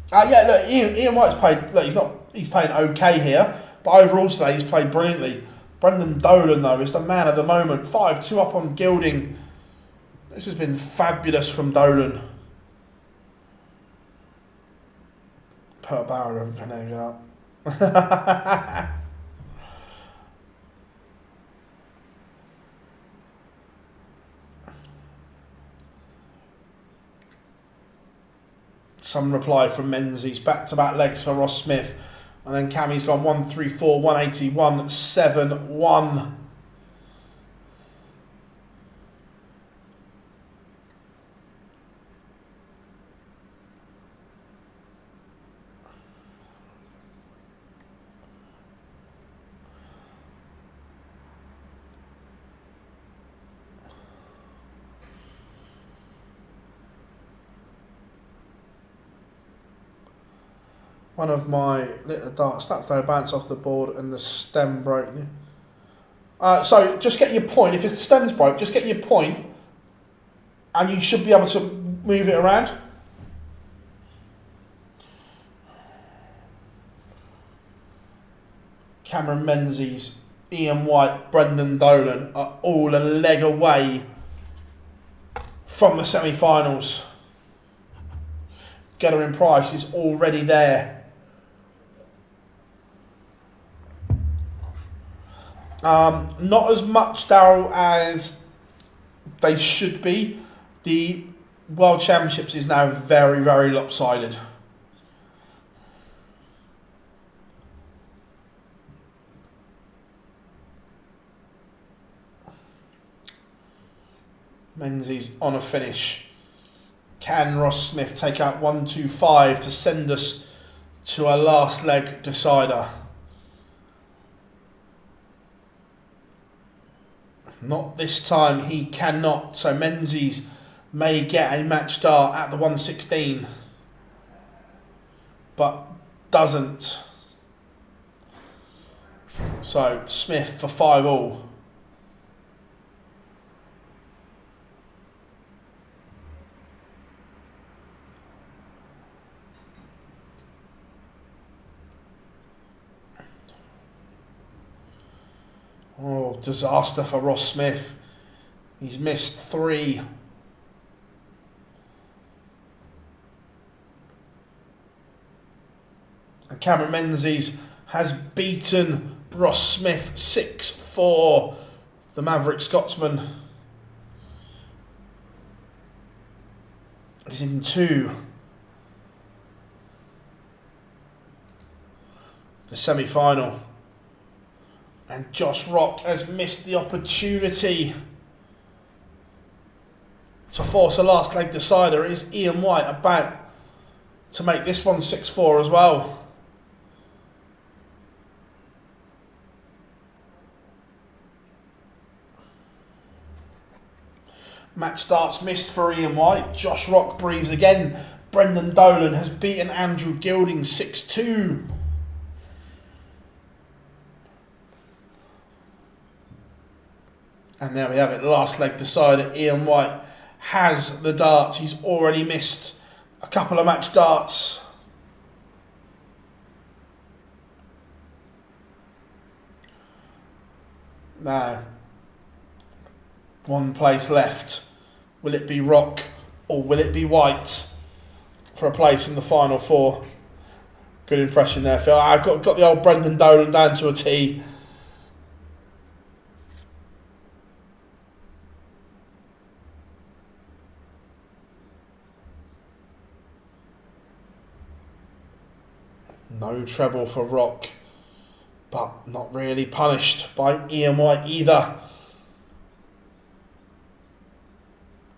Yeah, look, Ian White's played. Look, he's playing okay here, but overall today he's played brilliantly. Brendan Dolan though is the man of the moment. 5-2 up on Gilding. This has been fabulous from Dolan. Put a barrel of everything out. Some reply from Menzies. Back-to-back legs for Ross Smith. And then Cammy's gone 134, 181, 7-1. One of my little darts snapped their bounce off the board and the stem broke. So just get your point. If the stem's broke, just get your point, and you should be able to move it around. Cameron Menzies, Ian White, Brendan Dolan are all a leg away from the semi-finals. Gerwyn Price is already there. Not as much, Daryl, as they should be. The World Championships is now very, very lopsided. Menzies on a finish. Can Ross Smith take out 1-2-5 to send us to a last leg decider? Not this time, he cannot. So Menzies may get a match start at the 116, but doesn't. So Smith for 5-all. Oh, disaster for Ross Smith. He's missed 3. And Cameron Menzies has beaten Ross Smith 6-4. The Maverick Scotsman is in 2. The semi-final. And Josh Rock has missed the opportunity to force a last leg decider. Is Ian White about to make this one 6-4 as well? Match starts missed for Ian White. Josh Rock breathes again. Brendan Dolan has beaten Andrew Gilding 6-2. And there we have it, last leg decider. Ian White has the darts. He's already missed a couple of match darts. Now, one place left. Will it be Rock or will it be White for a place in the final 4? Good impression there, Phil. I've got the old Brendan Dolan down to a T. No treble for Rock, but not really punished by Ian White either.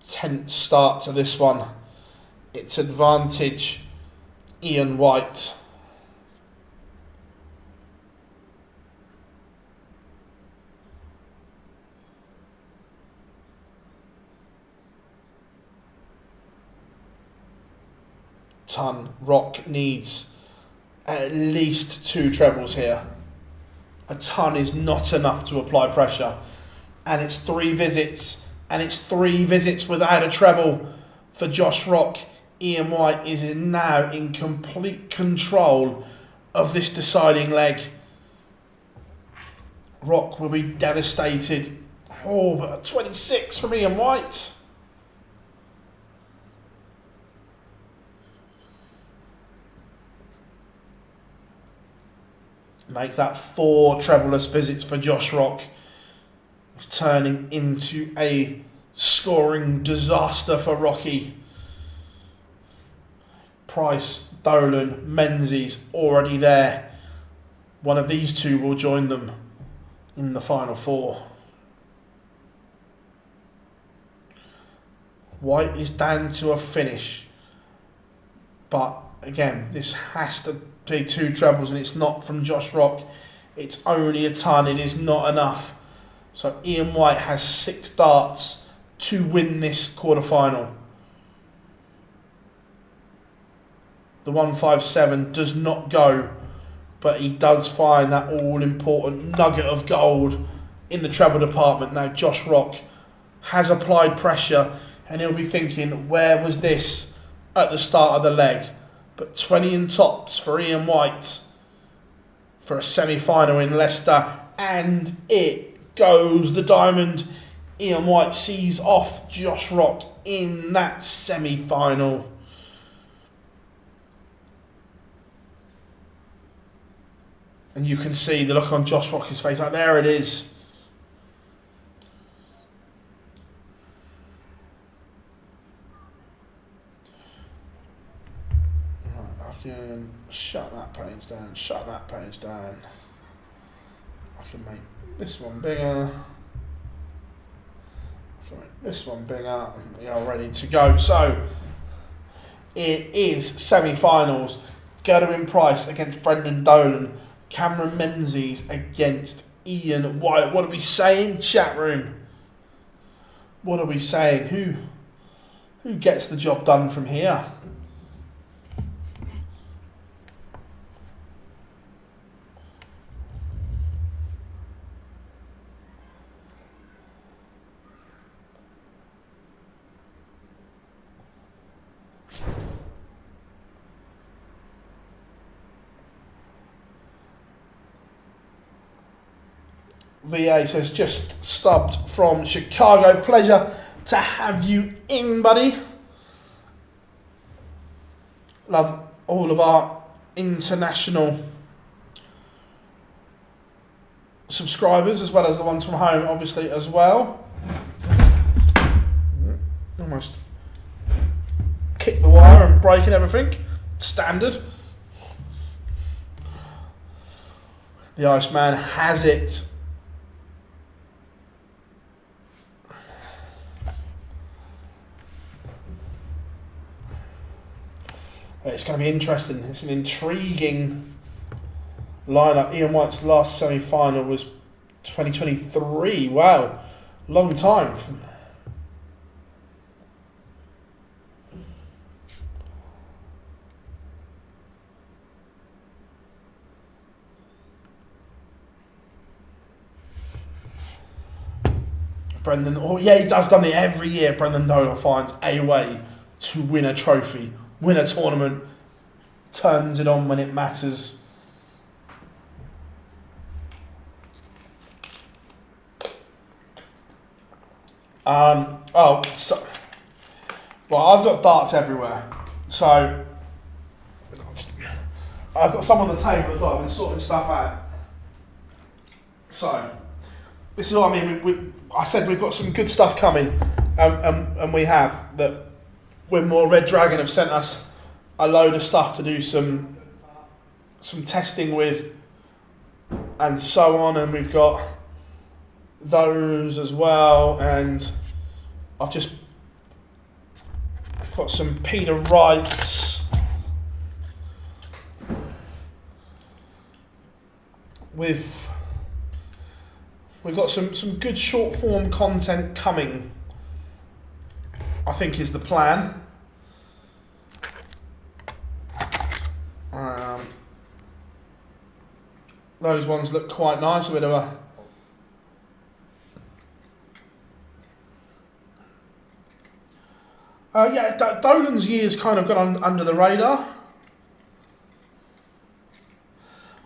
10th start to this one. It's advantage Ian White. Rock needs at least 2 trebles here. A ton is not enough to apply pressure. And it's 3 visits. And it's 3 visits without a treble for Josh Rock. Ian White is now in complete control of this deciding leg. Rock will be devastated. Oh, but a 26 from Ian White. Make that 4 trebleless visits for Josh Rock. It's turning into a scoring disaster for Rocky. Price, Dolan, Menzies already there. One of these 2 will join them in the final 4. White is down to a finish. But again, this has to be 2 trebles and it's not from Josh Rock. It's only a ton. It is not enough. So Ian White has 6 darts to win this quarterfinal. The 157 does not go, but he does find that all-important nugget of gold in the treble department. Now Josh Rock has applied pressure and he'll be thinking, where was this at the start of the leg? But 20 in tops for Ian White for a semi-final in Leicester, and it goes. The diamond. Ian White sees off Josh Rock in that semi-final. And you can see the look on Josh Rock's face. Like, there it is. Right, I can shut that page down. Shut that page down. I can make this one bigger. I can make this one bigger. And we are ready to go. So, it is semi-finals. Gerwyn Price against Brendan Dolan. Cameron Menzies against Ian White. What are we saying, chat room? What are we saying? Who gets the job done from here? VA says, just subbed from Chicago. Pleasure to have you in, buddy. Love all of our international subscribers, as well as the ones from home, obviously, as well. Almost kicked the wire and breaking everything. Standard. The Iceman has it. It's going to be interesting. It's an intriguing lineup. Ian White's last semi-final was 2023. Wow, long time. Brendan, oh yeah, he does done it every year. Brendan Dolan finds a way to win a trophy. Win a tournament, turns it on when it matters. Well, I've got darts everywhere, so I've got some on the table as well. I've been sorting stuff out. So this is what I mean. I said we've got some good stuff coming, and we have that. Winmore Red Dragon have sent us a load of stuff to do some testing with and so on, and we've got those as well, and I've just got some Peter Wrights we've got some good short form content coming, I think, is the plan. Those ones look quite nice. A bit of a Dolan's year's kind of gone under the radar.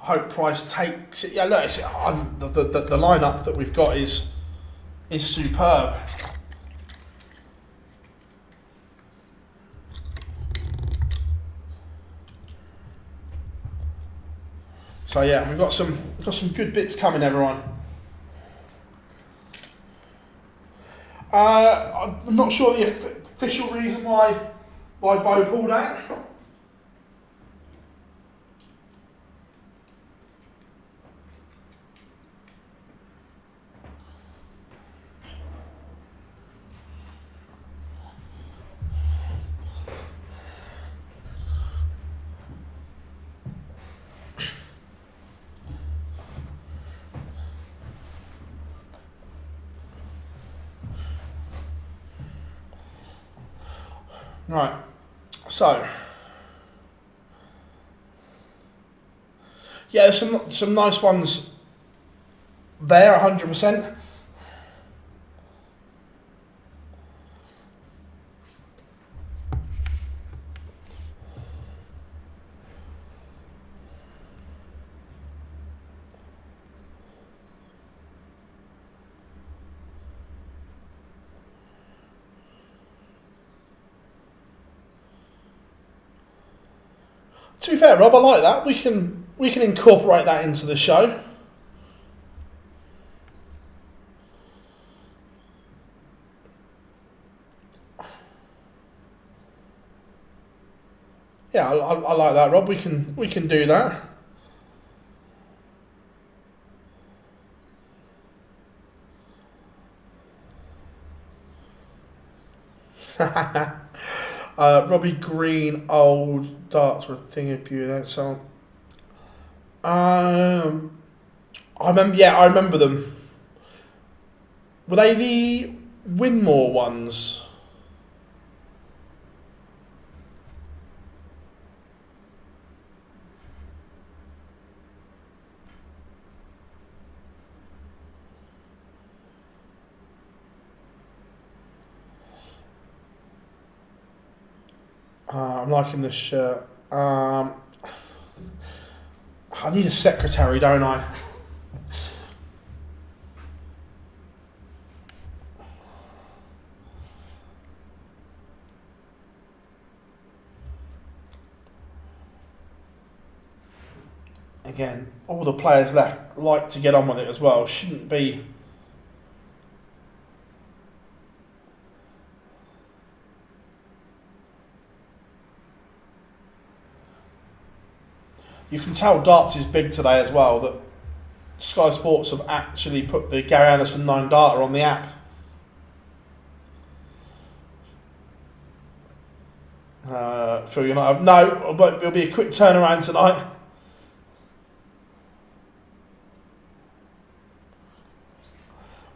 I hope Price takes it. Yeah, look, the lineup that we've got is superb. So yeah, we've got some good bits coming, everyone. I'm not sure the official reason why Bo pulled out. Right, so yeah, there's some nice ones there, 100%. To be fair, Rob, I like that. We can incorporate that into the show. Yeah, I like that, Rob. We can do that. Robbie Green, old darts were a thing of beauty. That song. I remember. Yeah, I remember them. Were they the Winmore ones? I'm liking this shirt. I need a secretary, don't I? Again, all the players left like to get on with it as well. Shouldn't be. You can tell darts is big today as well. That Sky Sports have actually put the Gary Anderson 9 darter on the app. Phil, you're not. No, but it'll be a quick turnaround tonight.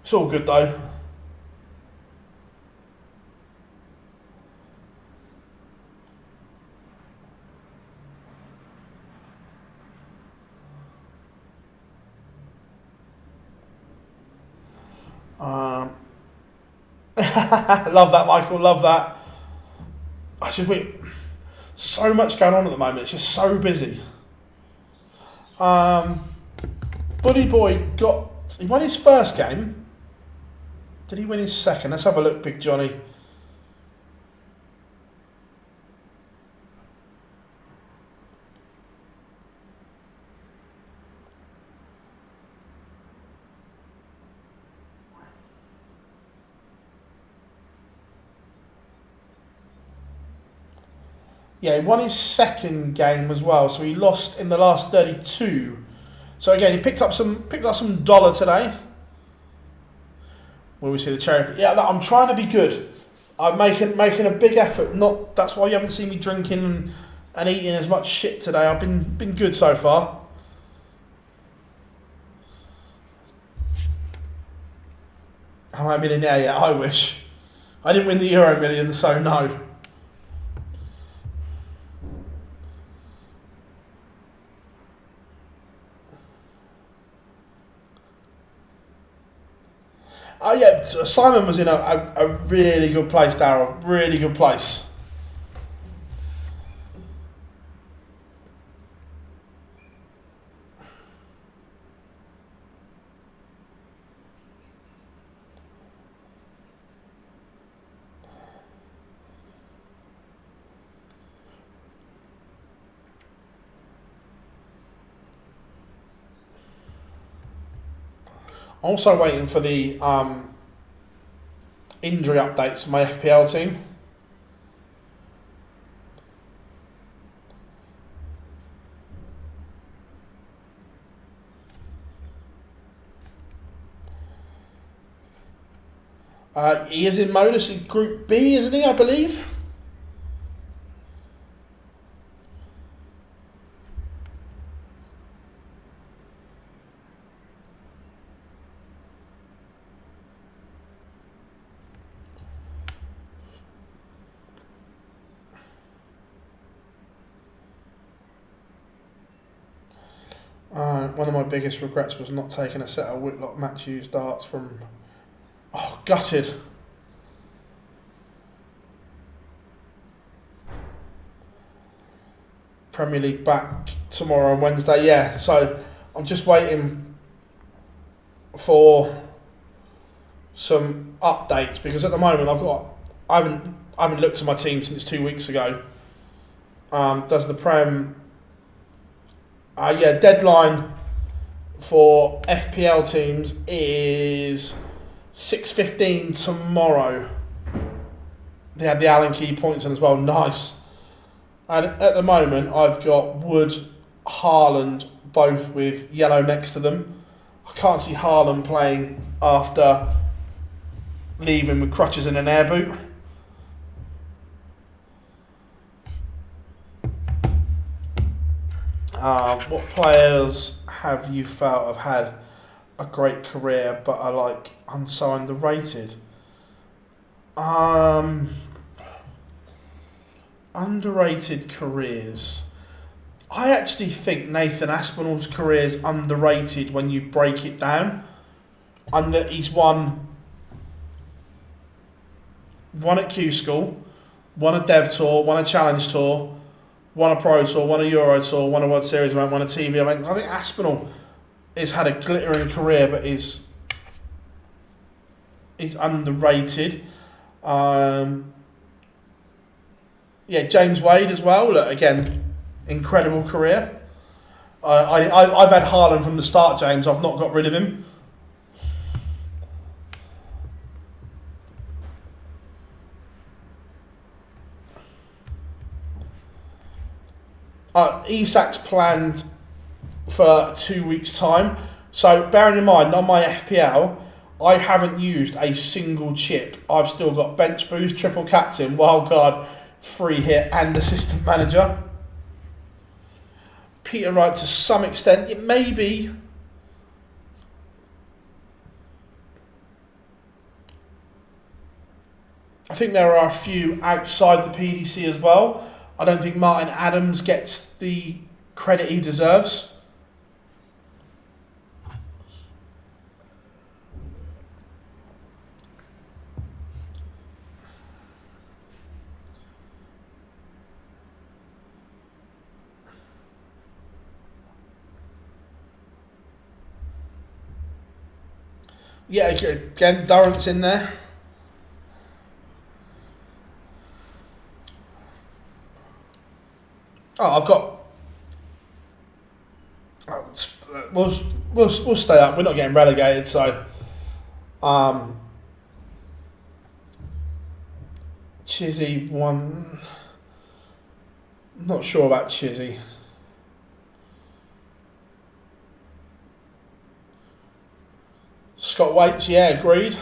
It's all good though. Love that, Michael. Love that. So much going on at the moment. It's just so busy. Buddy Boy he won his first game. Did he win his second? Let's have a look, Big Johnny. Yeah, he won his second game as well, so he lost in the last 32. So again, he picked up some dollar today. When we see the cherry, yeah, look, I'm trying to be good. I'm making a big effort. That's why you haven't seen me drinking and eating as much shit today. I've been good so far. Am I a millionaire yet? I wish. I didn't win the Euro Million, so no. Oh yeah, Simon was in a really good place, Darryl. Really good place. Also waiting for the injury updates for my FPL team. He is in MODUS in Group B, isn't he, I believe? One of my biggest regrets was not taking a set of Whitlock Matthews darts from... Oh, gutted. Premier League back tomorrow and Wednesday, yeah. So I'm just waiting for some updates because at the moment I haven't looked at my team since 2 weeks ago. Does the Prem Yeah, deadline for FPL teams is 6:15 tomorrow. They had the Allen Key points on as well. Nice. And at the moment, I've got Wood, Haaland, both with yellow next to them. I can't see Haaland playing after leaving with crutches and an air boot. What players have you felt have had a great career but are like so underrated? Underrated careers. I actually think Nathan Aspinall's career is underrated when you break it down. And that he's won at Q School, won a Dev Tour, won a Challenge Tour, won a Pro Tour, won a Euro Tour, won a World Series event, won a TV event. I think Aspinall has had a glittering career, but is underrated. James Wade as well. Look, again, incredible career. I've had Haaland from the start, James. I've not got rid of him. Isak's planned for 2 weeks' time. So bearing in mind, on my FPL, I haven't used a single chip. I've still got bench boost, triple captain, wildcard, free hit, and assistant manager. Peter Wright, to some extent, it may be. I think there are a few outside the PDC as well. I don't think Martin Adams gets the credit he deserves. Yeah, again, Durrant's in there. Oh, I've got. We'll stay up. We're not getting relegated, so. Chizzy one. I'm not sure about Chizzy. Scott Waits, yeah, agreed.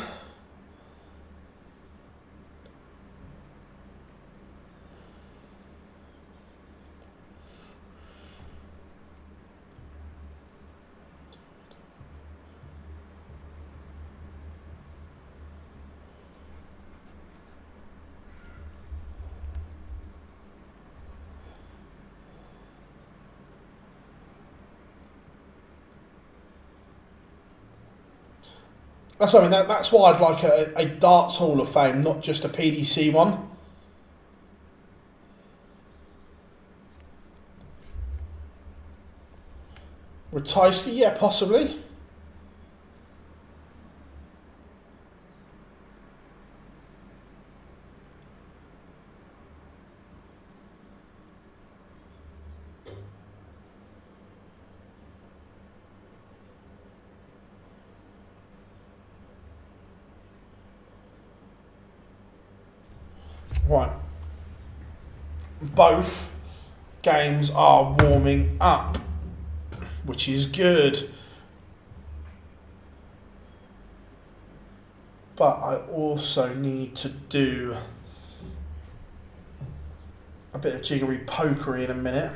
That's what I mean. That's why I'd like a darts Hall of Fame, not just a PDC one. Ratajski, yeah, possibly. Right. Both games are warming up, which is good. But I also need to do a bit of jiggery pokery in a minute.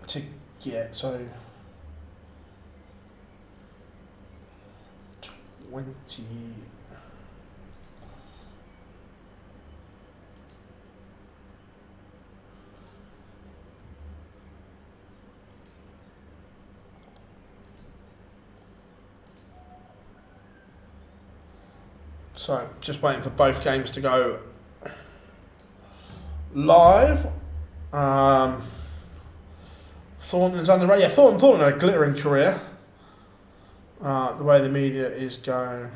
To get, so 20. So just waiting for both games to go live. Thornton's underrated. Yeah, Thornton had a glittering career. The way the media is going.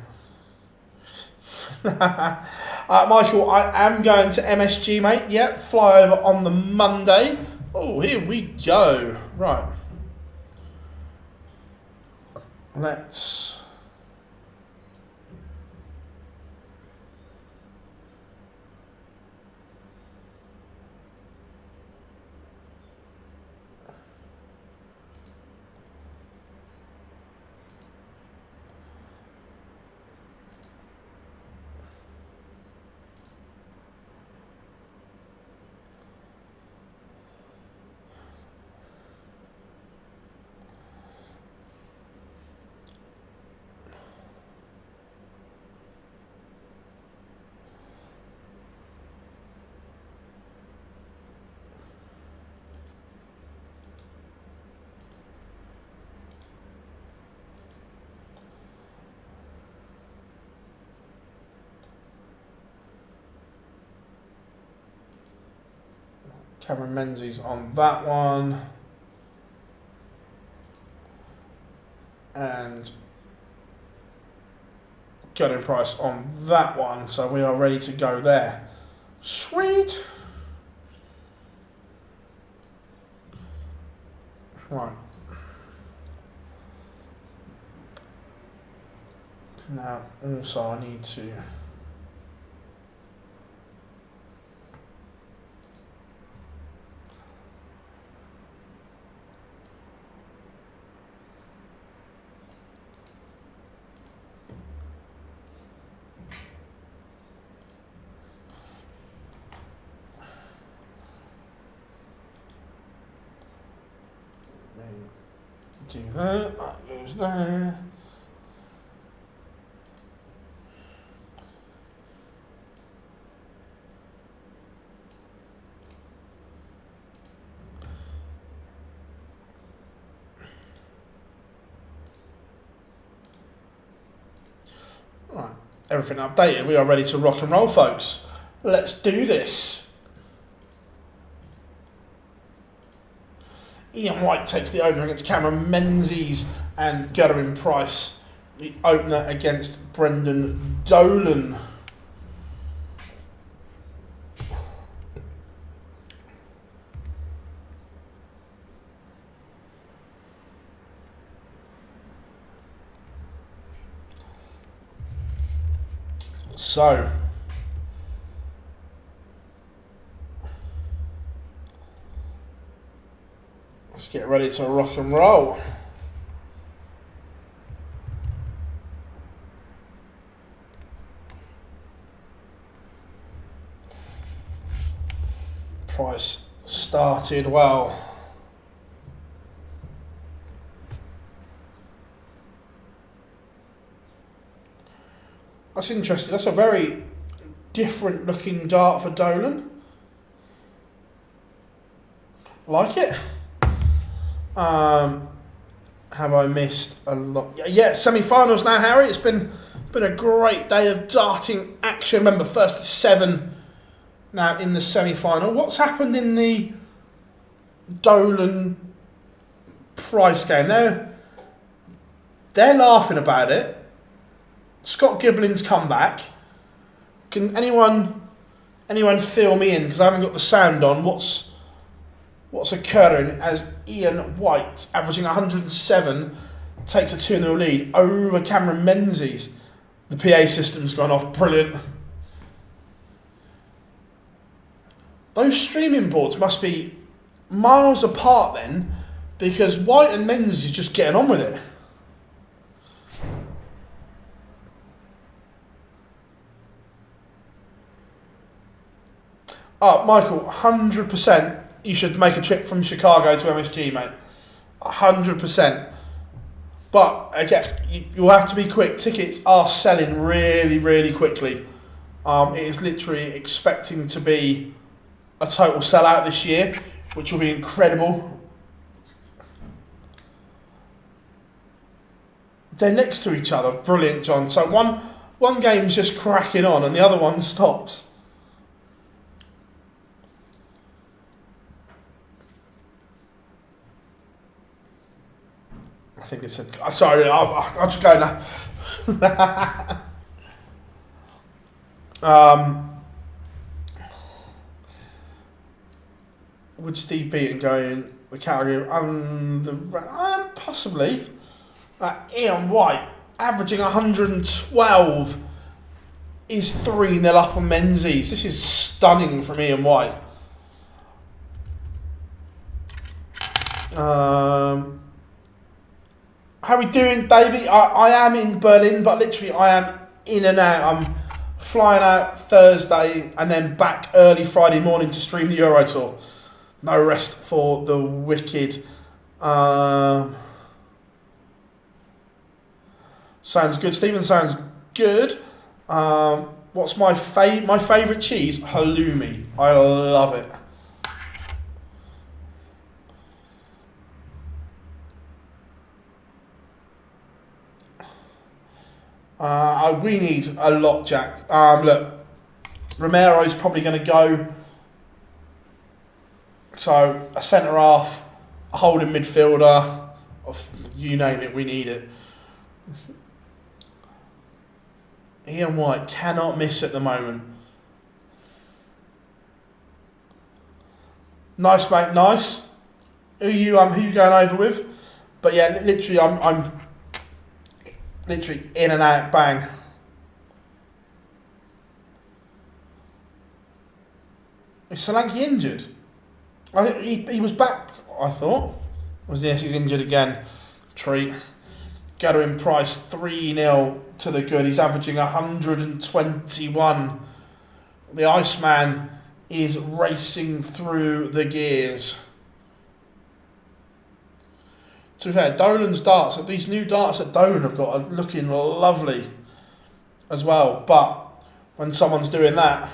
Michael, I am going to MSG, mate. Yep, fly over on the Monday. Oh, here we go. Right. Let's... Cameron Menzies on that one. And Gerwyn Price on that one. So we are ready to go there. Sweet. Right. Now, also I need to... do that, that goes there. Right, everything updated. We are ready to rock and roll, folks. Let's do this. Ian White takes the opener against Cameron Menzies and Gerwyn Price. The opener against Brendan Dolan. So, let's get ready to rock and roll. Price started well. That's interesting. That's a very different looking dart for Dolan. Like it. Have I missed a lot? Yeah, semi-finals now, Harry. It's been a great day of darting action. Remember, first to 7 now in the semi-final. What's happened in the Dolan Price game? They're laughing about it. Scott Giblin's come back. Can anyone fill me in? Because I haven't got the sound on. What's occurring as Ian White, averaging 107, takes a 2-0 lead over Cameron Menzies. The PA system's gone off. Brilliant. Those streaming boards must be miles apart then, because White and Menzies is just getting on with it. Oh, Michael, 100%. You should make a trip from Chicago to MSG, mate. 100%. But again, you'll have to be quick. Tickets are selling really, really quickly. It is literally expecting to be a total sellout this year, which will be incredible. They're next to each other. Brilliant, John. So one game's just cracking on and the other one stops. think it said. Sorry, I'll just go now. Would Steve Beaton go in the category possibly? Ian White averaging 112 is 3-0 up on Menzies. This is stunning from Ian White. How are we doing, Davey? I am in Berlin, but literally I am in and out. I'm flying out Thursday and then back early Friday morning to stream the Euro Tour. No rest for the wicked. Sounds good. Stephen sounds good. What's my favourite cheese? Halloumi. I love it. We need a lot, Jack. Look, Romero's probably going to go. So a centre half, a holding midfielder, you name it, we need it. Ian White cannot miss at the moment. Nice, mate, nice. Who you going over with? But yeah, literally, I'm literally in and out, bang. Is Solanke injured? I think he was back, I thought. Yes, he's injured again. Treat. Gerwyn Price 3-0 to the good. He's averaging 121. The Iceman is racing through the gears. To be fair, Dolan's darts, these new darts that Dolan have got are looking lovely as well. But when someone's doing that,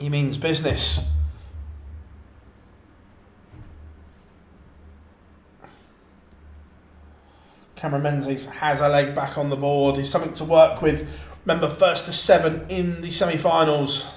he means business. Cameron Menzies has a leg back on the board. He's something to work with. Remember, 1st to 7 in the semi-finals.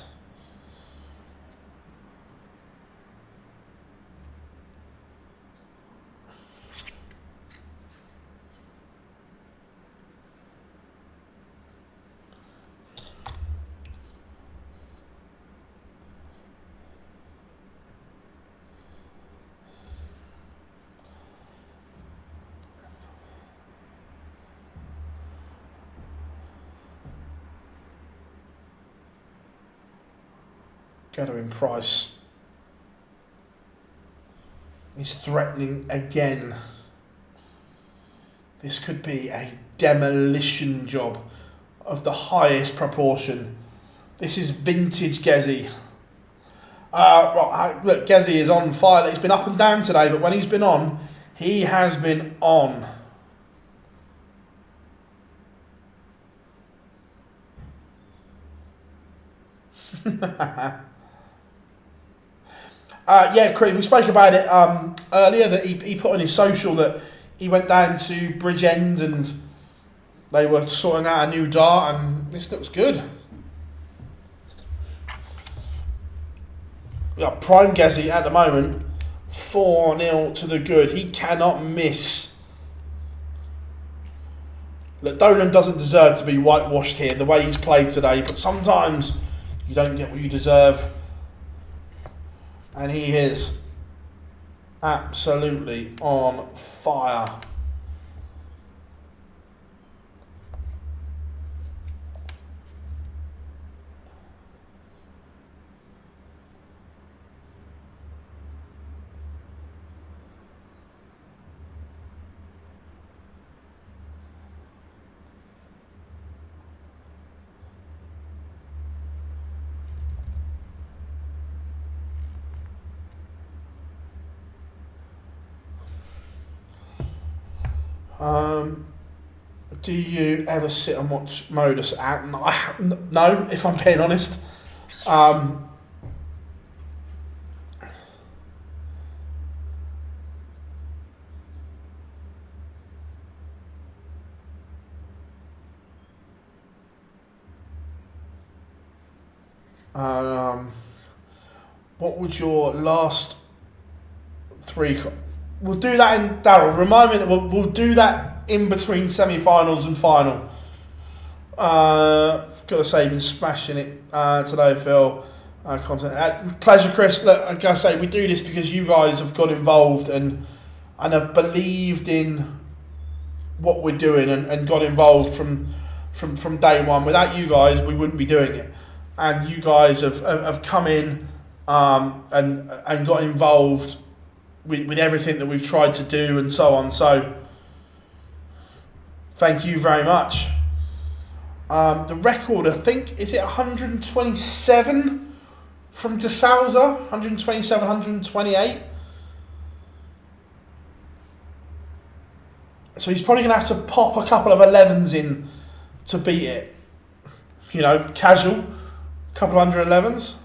Gerwyn Price is threatening again. This could be a demolition job of the highest proportion. This is vintage Gezi. Right, look, Gezi is on fire. He's been up and down today, but when he's been on, he has been on. Yeah, Chris, we spoke about it earlier, that he put on his social that he went down to Bridgend and they were sorting out a new dart, and this looks good. We got Prime Gezi at the moment, 4-0 to the good. He cannot miss. Look, Dolan doesn't deserve to be whitewashed here the way he's played today, but sometimes you don't get what you deserve. And he is absolutely on fire. Do you ever sit and watch MODUS out? No, if I'm being honest. What would your last three... We'll do that in Daryl. Remind me that we'll do that in between semi-finals and final. Got to say, been smashing it today, Phil. Content. Pleasure, Chris. Look, I gotta say, we do this because you guys have got involved and have believed in what we're doing and got involved from day one. Without you guys, we wouldn't be doing it. And you guys have come in and got involved with everything that we've tried to do and so on. So thank you very much. The record, I think, is it 127 from De Souza? 127, 128. So he's probably going to have to pop a couple of 11s in to beat it. You know, casual, couple of 111s.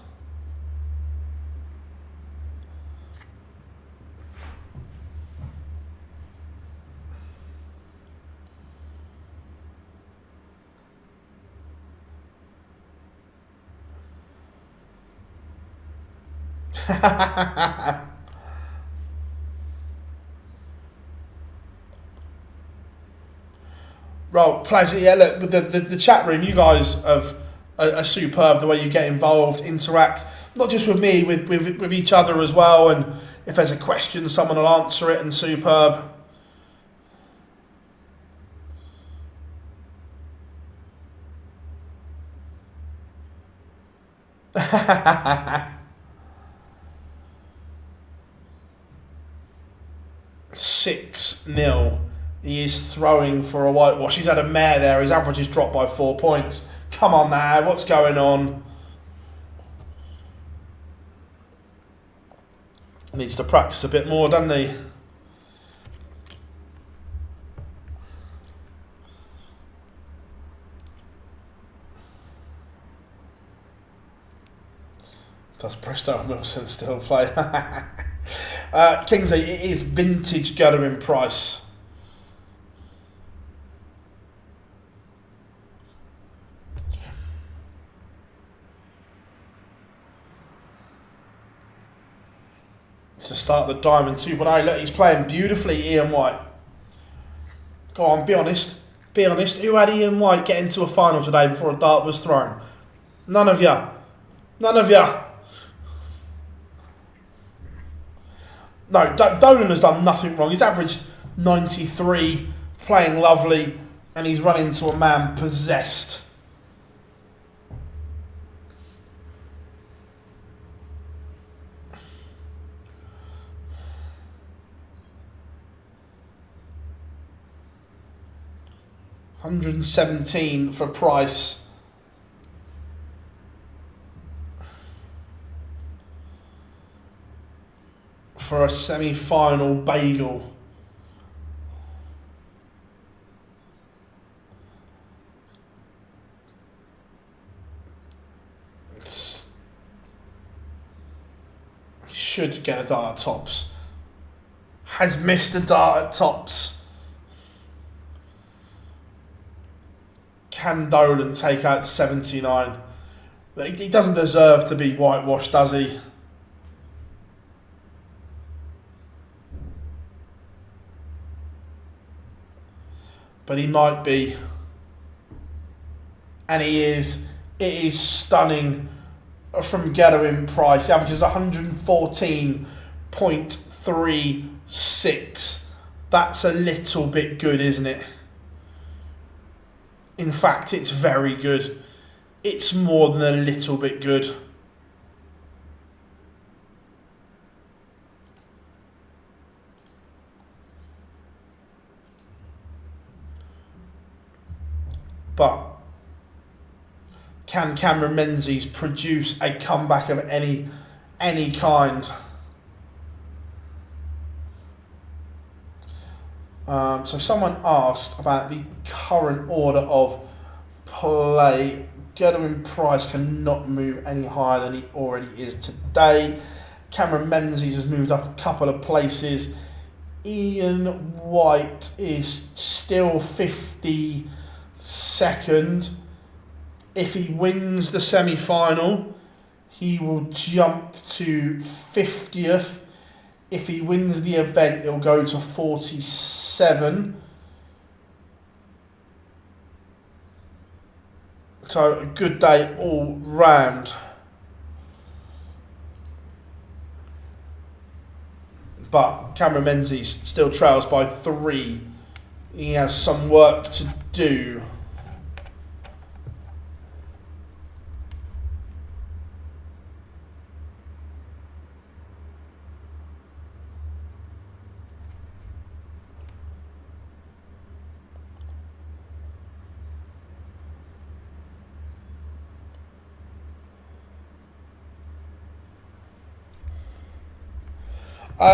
Well, pleasure. Yeah, look, the chat room, you guys are superb. The way you get involved, interact, not just with me, with each other as well. And if there's a question, someone will answer it, and superb. Six 0. He is throwing for a whitewash. He's had a mare there. His average has dropped by 4 points. Come on now, what's going on? Needs to practice a bit more, doesn't he? Does Bristow Wilson still play? Kingsley, it is vintage Gerwyn Price. It's the start of the Diamond 2.0. Look, he's playing beautifully, Ian White. Go on, be honest. Be honest. Who had Ian White get into a final today before a dart was thrown? None of ya. None of ya. No, Dolan has done nothing wrong. He's averaged 93, playing lovely, and he's run into a man possessed. $117 for Price. For a semi-final bagel. Should get a dart at tops. Has missed a dart at tops. Can Dolan take out 79? He doesn't deserve to be whitewashed, does he? But he might be. And he is. It is stunning from Gerwyn Price. He averages 114.36. That's a little bit good, isn't it? In fact, it's very good. It's more than a little bit good. But can Cameron Menzies produce a comeback of any kind? So someone asked about the current order of play. Gerwyn Price cannot move any higher than he already is today. Cameron Menzies has moved up a couple of places. Ian White is still 52nd. If he wins the semi-final, he will jump to 50th. If he wins the event, he'll go to 47. So a good day all round. But Cameron Menzies still trails by 3. He has some work to do.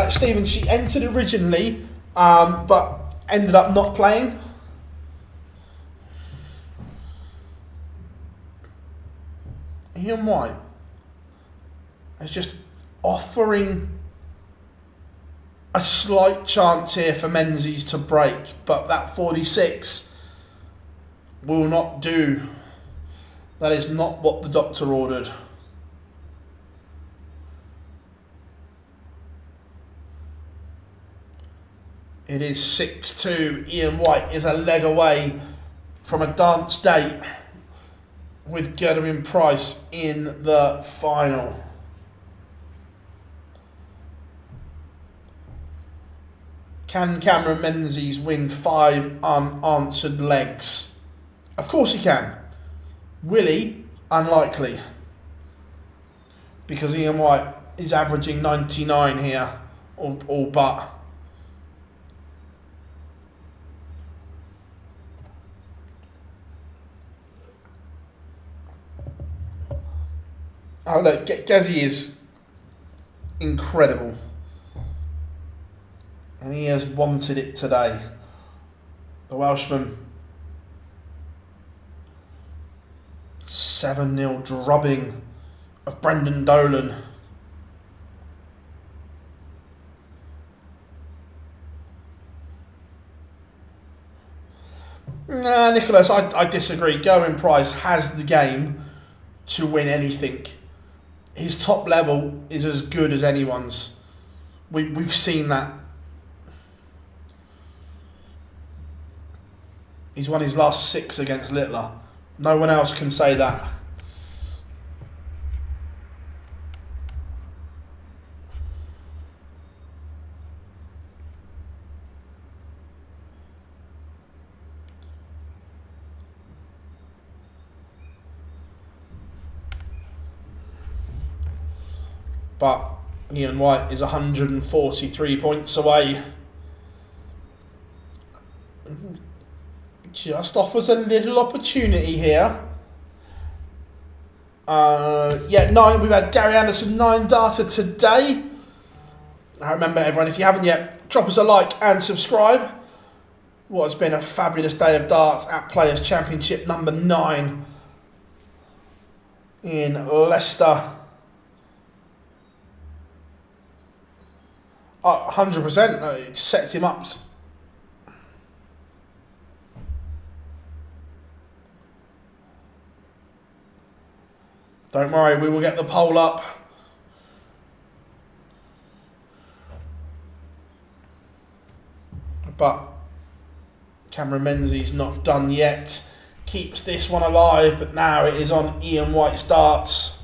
Stephen, she entered originally, but ended up not playing. Ian White is just offering a slight chance here for Menzies to break, but that 46 will not do. That is not what the doctor ordered. It is 6-2. Ian White is a leg away from a dance date with Gerwyn Price in the final. Can Cameron Menzies win 5 unanswered legs? Of course he can. Will he? Unlikely. Because Ian White is averaging 99 here, all but. Oh look, Gezi is incredible. And he has wanted it today. The Welshman. 7-0 drubbing of Brendan Dolan. Nah, Nicholas, I disagree. Gerwyn Price has the game to win anything. His top level is as good as anyone's. We've seen that. He's won his last 6 against Littler. No one else can say that. But Ian White is 143 points away. Just offers a little opportunity here. Yeah, 9. We've had Gary Anderson 9 data today. I remember, everyone, if you haven't yet, drop us a like and subscribe. What has been a fabulous day of darts at Players Championship number 9 in Leicester. 100%. It sets him up. Don't worry, we will get the poll up. But Cameron Menzies not done yet. Keeps this one alive, but now it is on Ian White's darts.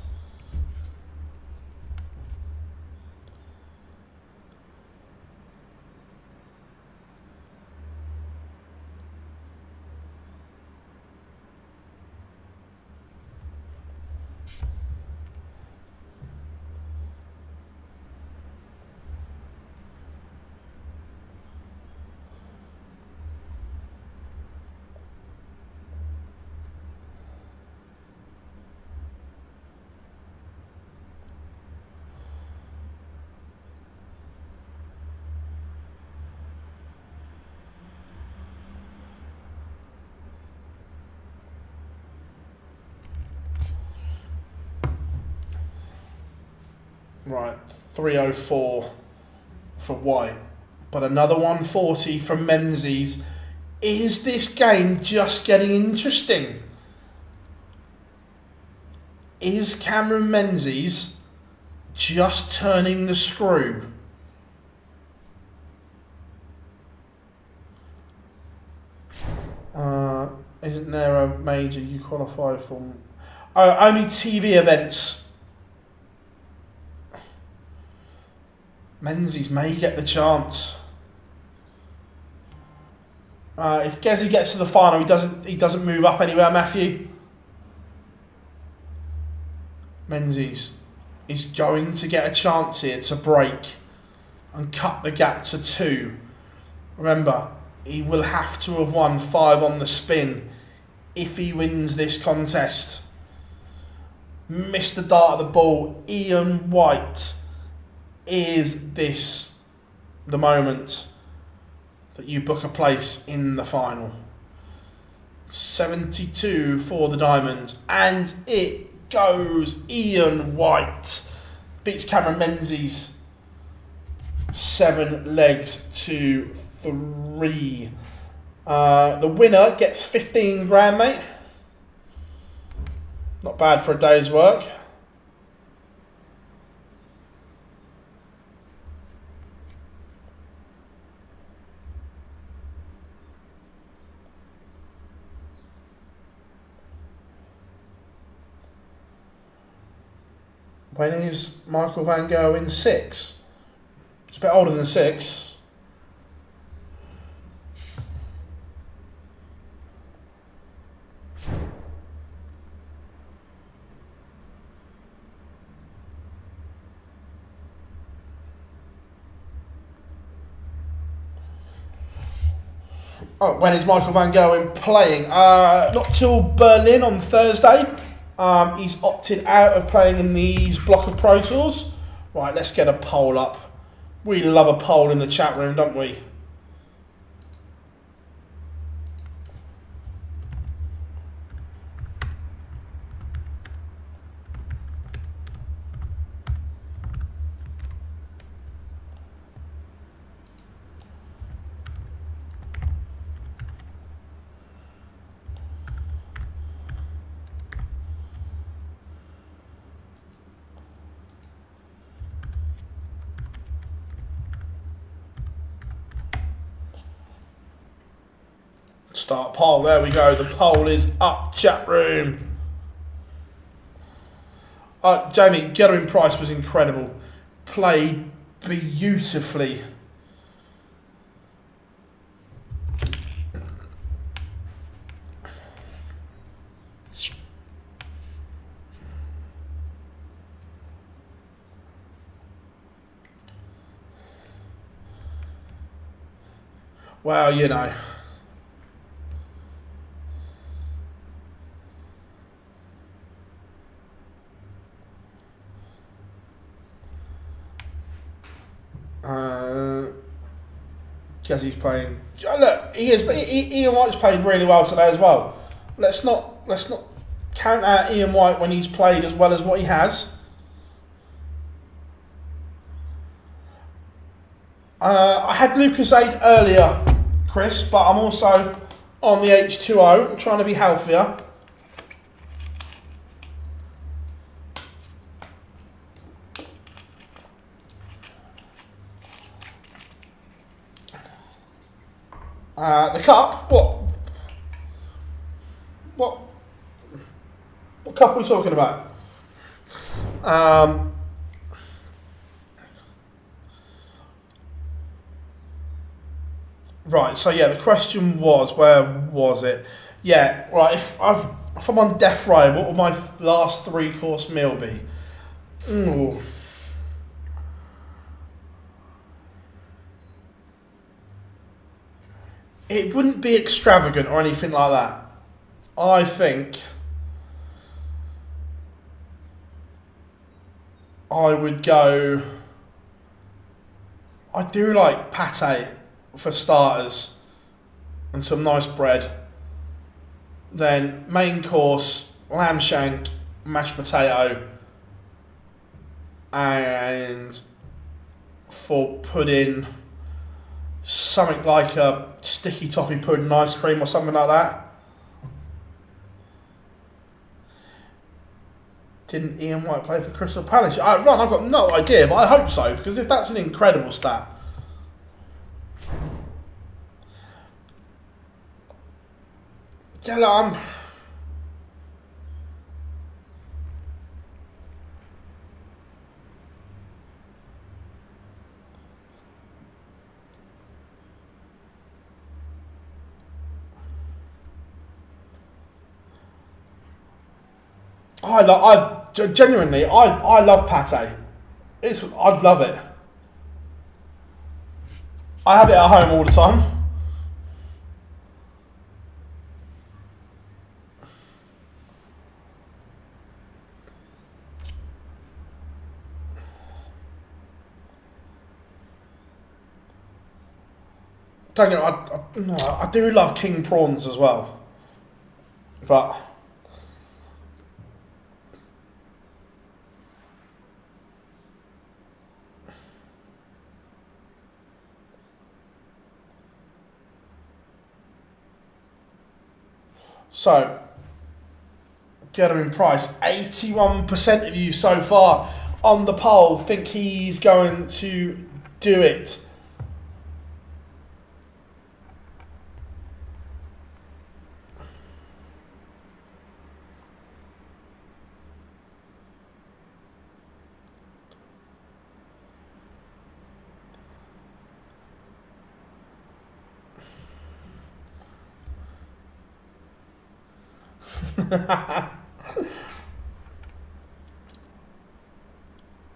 Right, 304 for White, but another 140 from Menzies. Is this game just getting interesting? Is Cameron Menzies just turning the screw? Isn't there a major you qualify for? Oh, only TV events. Menzies may get the chance. If Gezi gets to the final, he doesn't move up anywhere, Matthew. Menzies is going to get a chance here to break and cut the gap to 2. Remember, he will have to have won 5 on the spin if he wins this contest. Missed the dart of the ball. Ian White, is this the moment that you book a place in the final? 72 for the diamond, and it goes. Ian White beats Cameron Menzies 7 legs to 3. The winner gets 15 grand, mate. Not bad for a day's work. When is Michael van Gerwen 6? It's a bit older than 6. Oh, when is Michael van Gerwen playing? Not till Berlin on Thursday. He's opted out of playing in these block of Pro Tours. Right, let's get a poll up. We love a poll in the chat room, don't we? Start poll. There we go. The poll is up, chat room. Jamie, Gerwyn Price was incredible. Played beautifully. Well, you know. Gezi's playing. Look, Ian White's played really well today as well. Let's not count out Ian White when he's played as well as what he has. I had Lucas Aid earlier, Chris, but I'm also on the H2O. I'm trying to be healthier. The cup? What cup are we talking about? Right, so yeah, the question was, where was it? Yeah, right, if I'm on death row, what will my last 3-course meal be? Ooh. It wouldn't be extravagant or anything like that. I think I would go. I do like pate for starters and some nice bread. Then main course, lamb shank, mashed potato, and for pudding, something like a sticky toffee pudding ice cream or something like that. Didn't Ian White play for Crystal Palace? Ron, I've got no idea, but I hope so, because if that's an incredible stat. Yeah, look, genuinely, I love pate. I'd love it. I have it at home all the time. Don't get I do love king prawns as well, but so Gerwyn Price, 81% of you so far on the poll think he's going to do it.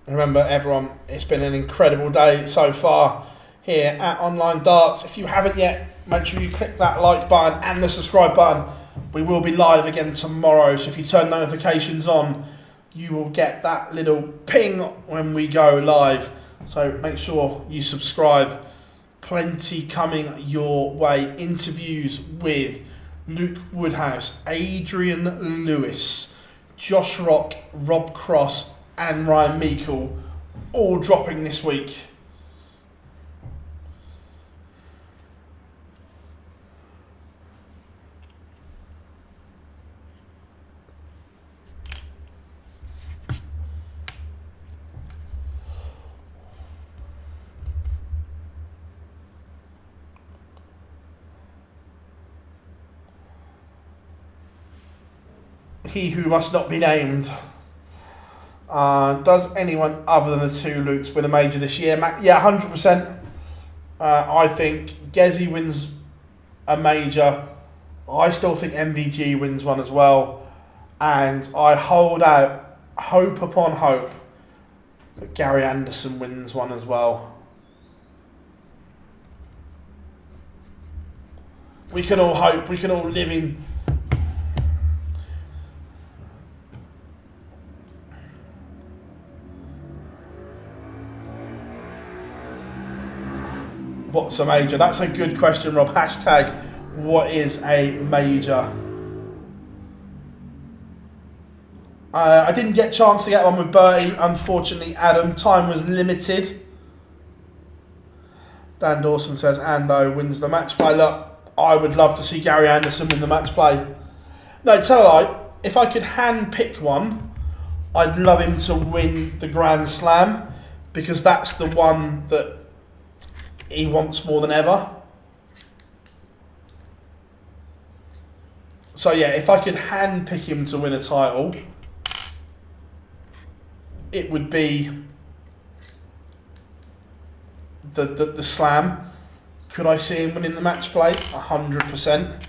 Remember, everyone, it's been an incredible day so far here at Online Darts. If you haven't yet, make sure you click that like button and the subscribe button. We will be live again tomorrow, so if you turn notifications on, you will get that little ping when we go live. So make sure you subscribe. Plenty coming your way. Interviews with Luke Woodhouse, Adrian Lewis, Josh Rock, Rob Cross and Ryan Meikle, all dropping this week. He who must not be named. Does anyone other than the two Lukes win a major this year? Yeah, 100%. I think Gezi wins a major. I still think MVG wins one as well. And I hold out hope upon hope that Gary Anderson wins one as well. We can all hope, we can all live in what's a major? That's a good question, Rob. Hashtag, what is a major? I didn't get a chance to get one with Bertie, unfortunately, Adam. Time was limited. Dan Dawson says Ando wins the match play. Look, I would love to see Gary Anderson win the match play. No, tell a lie. If I could hand pick one, I'd love him to win the Grand Slam, because that's the one that he wants more than ever. So yeah, if I could hand pick him to win a title, it would be the Slam. Could I see him winning the match play? 100%.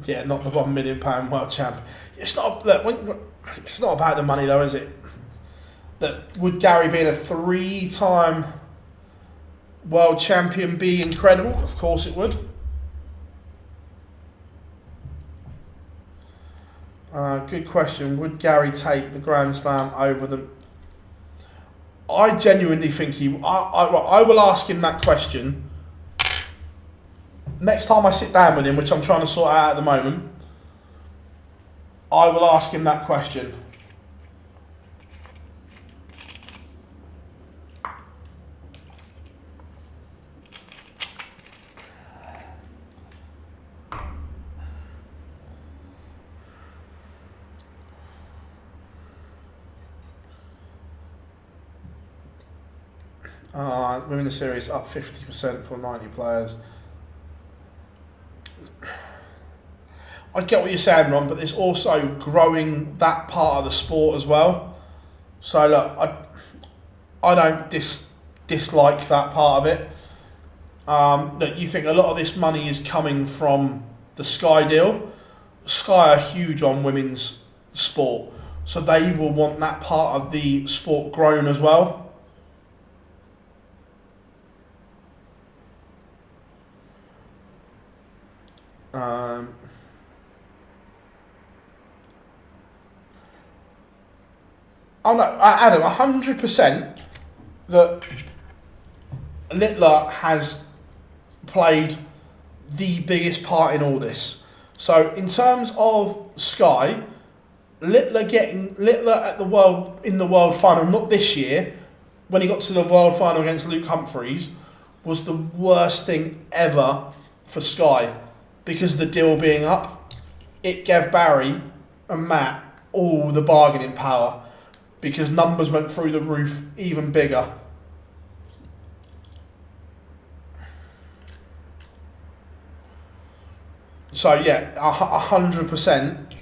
Yeah, not the £1 million world champ. It's not. Look, it's not about the money, though, is it? That would Gary being a 3-time world champion be incredible? Of course it would. Good question. Would Gary take the Grand Slam over them? I genuinely think he. I will ask him that question next time I sit down with him, which I'm trying to sort out at the moment. I will ask him that question. Women series up 50% for 90 players. I get what you're saying, Ron, but there's also growing that part of the sport as well. So look, I don't dislike that part of it. That you think a lot of this money is coming from the Sky deal. Sky are huge on women's sport, so they will want that part of the sport grown as well. Oh no, Adam, 100% that Littler has played the biggest part in all this. So in terms of Sky, Littler at the world final, not this year, when he got to the world final against Luke Humphreys, was the worst thing ever for Sky, because of the deal being up. It gave Barry and Matt all the bargaining power, because numbers went through the roof even bigger. So yeah, 100%.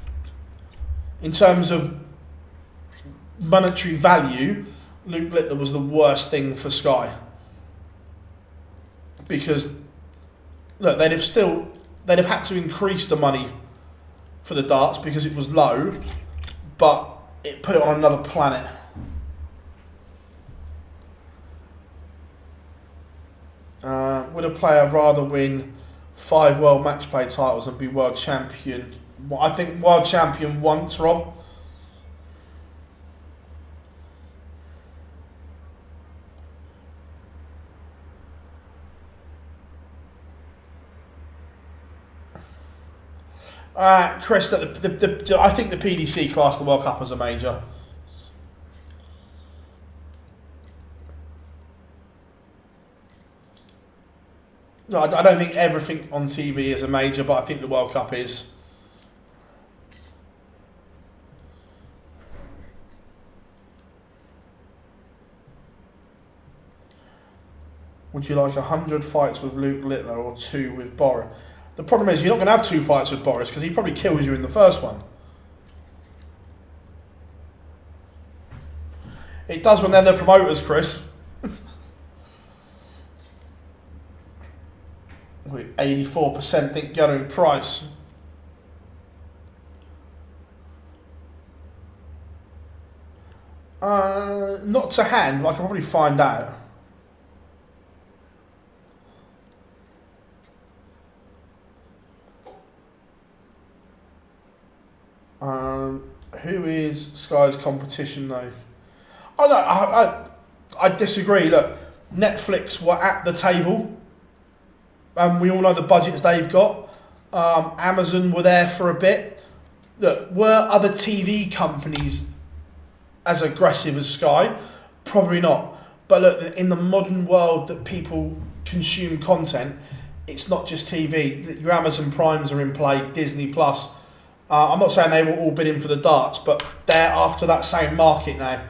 In terms of monetary value, Luke Littler was the worst thing for Sky. Because look, they'd have had to increase the money for the darts because it was low, but it put it on another planet. Would a player rather win 5 world match play titles and be world champion? Well, I think world champion once, Rob. Chris, I think the PDC classed the World Cup as a major. No, I don't think everything on TV is a major, but I think the World Cup is. Would you like 100 fights with Luke Littler or 2 with Boris? The problem is you're not going to have 2 fights with Boris because he probably kills you in the first one. It does when they're the promoters, Chris. With 84% think Gerwyn Price. Not to hand, but I can probably find out. Who is Sky's competition though? Oh no, I disagree. Look, Netflix were at the table. We all know the budgets they've got. Amazon were there for a bit. Look, were other TV companies as aggressive as Sky? Probably not. But look, in the modern world that people consume content, it's not just TV. Your Amazon Primes are in play, Disney Plus. I'm not saying they were all bidding for the darts, but they're after that same market now.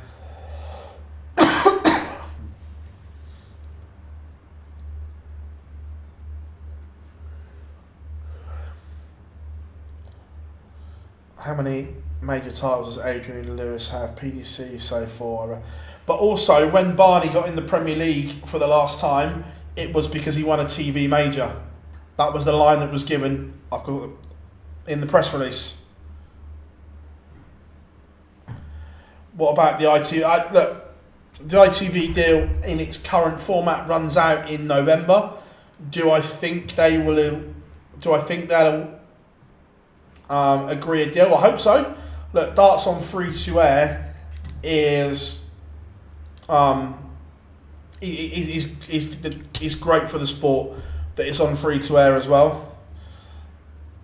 How many major titles does Adrian Lewis have? PDC so far. But also, when Barney got in the Premier League for the last time, it was because he won a TV major. That was the line that was given. I've got in the press release. What about the ITV? Look, the ITV deal in its current format runs out in November. Do I think they will? Do I think they'll agree a deal? I hope so. Look, darts on free to air is great for the sport that it's on free to air as well.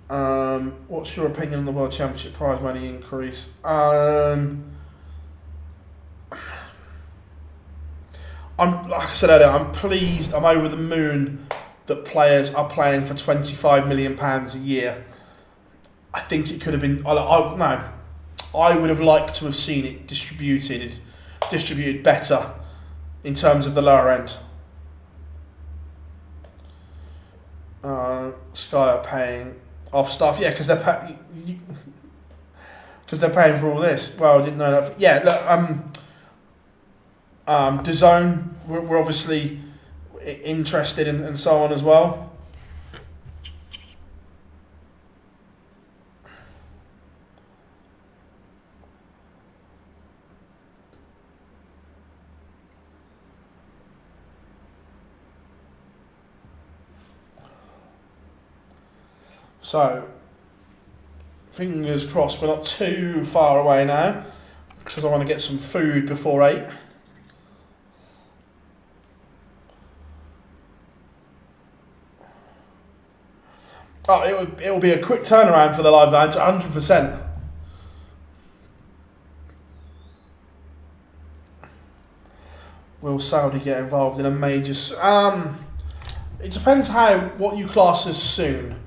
What's your opinion on the World Championship prize money increase? I'm like I said earlier, I'm pleased. I'm over the moon that players are playing for £25 million a year. I think it could have been. I would have liked to have seen it distributed better in terms of the lower end. Sky are paying off stuff, yeah, because they're paying for all this. Well, I didn't know that. Yeah, look, DAZN, we're obviously interested in, and so on as well. So, fingers crossed we're not too far away now, because I want to get some food before 8. Oh, it will be a quick turnaround for the live lounge, 100%. Will Saudi get involved in a major? It depends what you class as soon.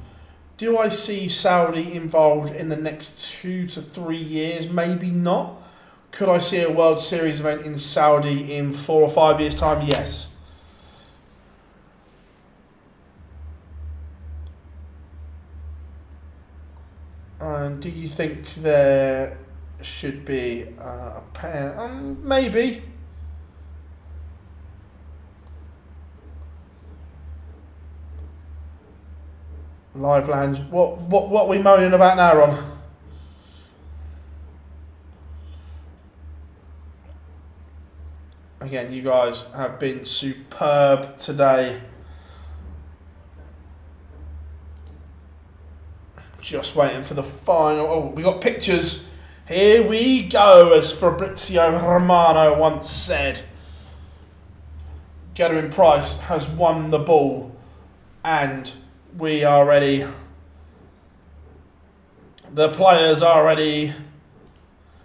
Do I see Saudi involved in the next 2 to 3 years? Maybe not. Could I see a World Series event in Saudi in 4 or 5 years' time? Yes. And do you think there should be a pair? Maybe. Live lounge. What are we moaning about now, Ron? Again, you guys have been superb today. Just waiting for the final. Oh, we got pictures. Here we go, as Fabrizio Romano once said. Gerwyn Price has won the ball, and we are ready. The players are ready,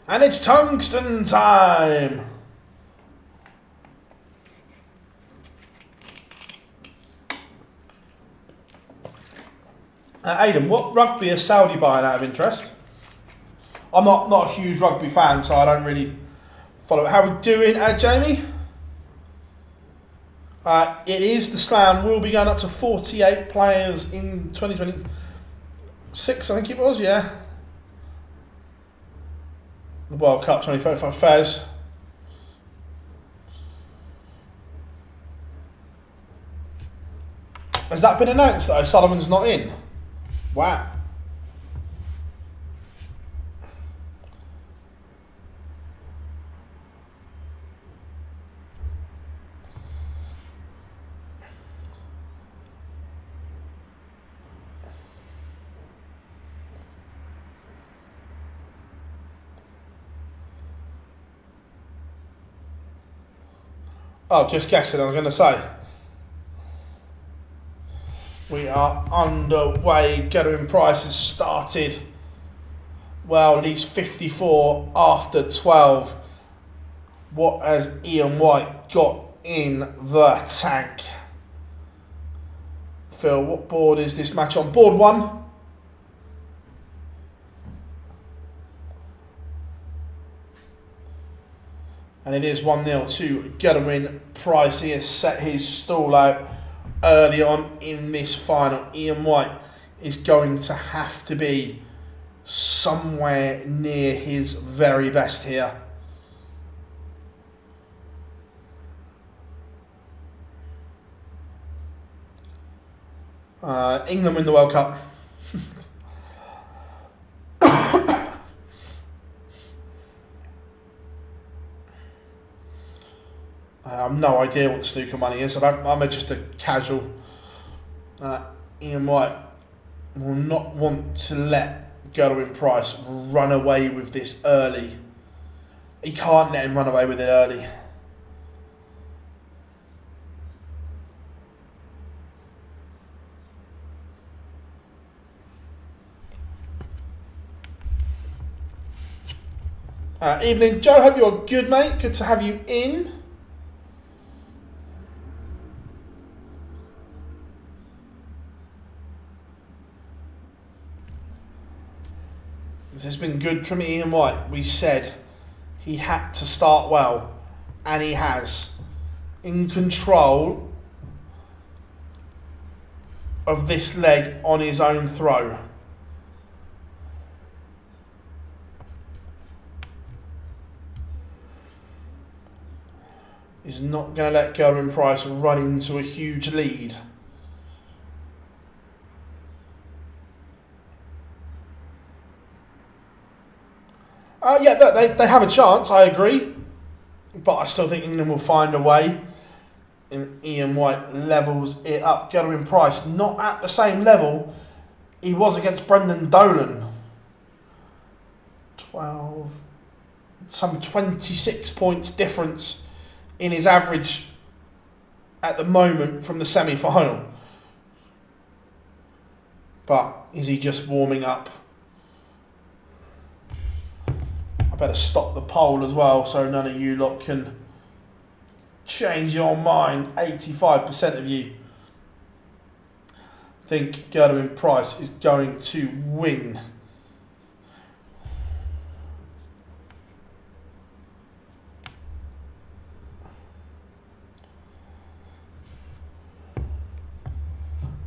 and it's tungsten time. Aidan, what rugby is Saudi buying out of interest? I'm not a huge rugby fan, so I don't really follow it. How are we doing, Jamie? It is the Slam. We'll be going up to 48 players in 2026, I think it was, yeah. The World Cup 2035 Fez. Has that been announced that O'Sullivan's not in? Wow. Oh, just guessing, I was going to say. We are underway. Gerwyn Price has started. Well, he's 54 after 12. What has Ian White got in the tank? Phil, what board is this match on? Board 1. And it is 1-0 to Gerwyn Price. He has set his stall out early on in this final. Ian White is going to have to be somewhere near his very best here. England win the World Cup. I have no idea what the snooker money is. I'm just a casual. Ian White will not want to let Gerwyn Price run away with this early. He can't let him run away with it early. Evening, Joe. Hope you're good, mate. Good to have you in. This has been good from Ian White. We said he had to start well, and he has. In control of this leg on his own throw. He's not going to let Gerwyn Price run into a huge lead. Yeah, they have a chance, I agree. But I still think England will find a way. And Ian White levels it up. Gerwyn Price, not at the same level he was against Brendan Dolan. some 26 points difference in his average at the moment from the semi-final. But is he just warming up? I better stop the poll as well so none of you lot can change your mind. 85% of you think Gerwyn Price is going to win.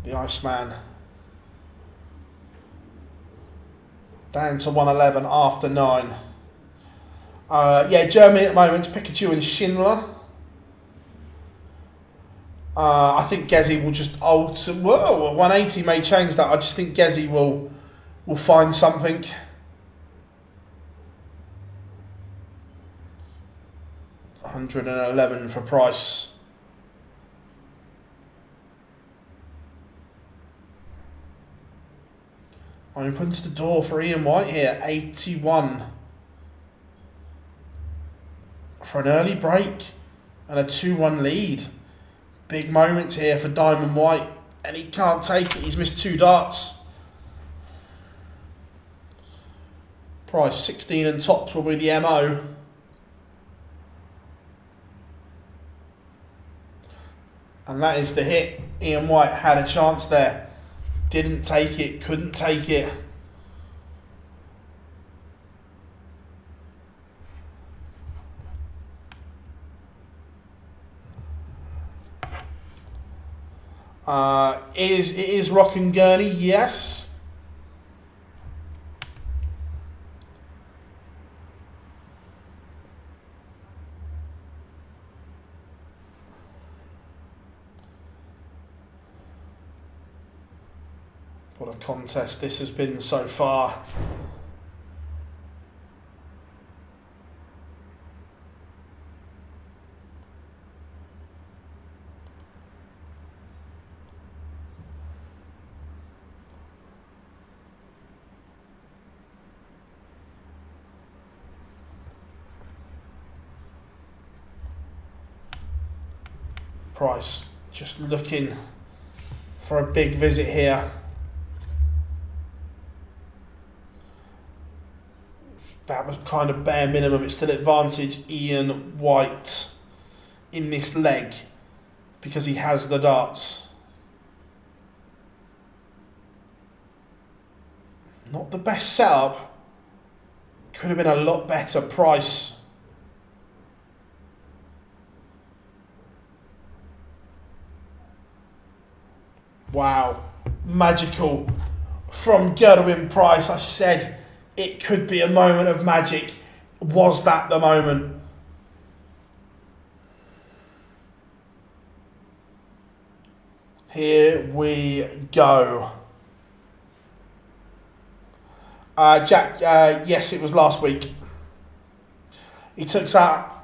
The Iceman down to 111 after 9. Yeah, Germany at the moment, Pikachu and Schindler. I think Gezi will just alter. Well, 180 may change that. I just think Gezi will find something. $111 for Price. Opens the door for Ian White here. 81 for an early break and a 2-1 lead. Big moments here for Diamond White, and he can't take it. He's missed 2 darts. Price 16 and tops will be the MO. And that is the hit. Ian White had a chance there. Didn't take it, couldn't take it. It is Rock and Gurney, yes. What a contest this has been so far. Price just looking for a big visit here. That was kind of bare minimum. It's still advantage Ian White in this leg because he has the darts. Not the best setup. Could have been a lot better. Price. Wow. Magical from Gerwyn Price. I said it could be a moment of magic. Was that the moment? Here we go. Jack, yes, it was last week. He took out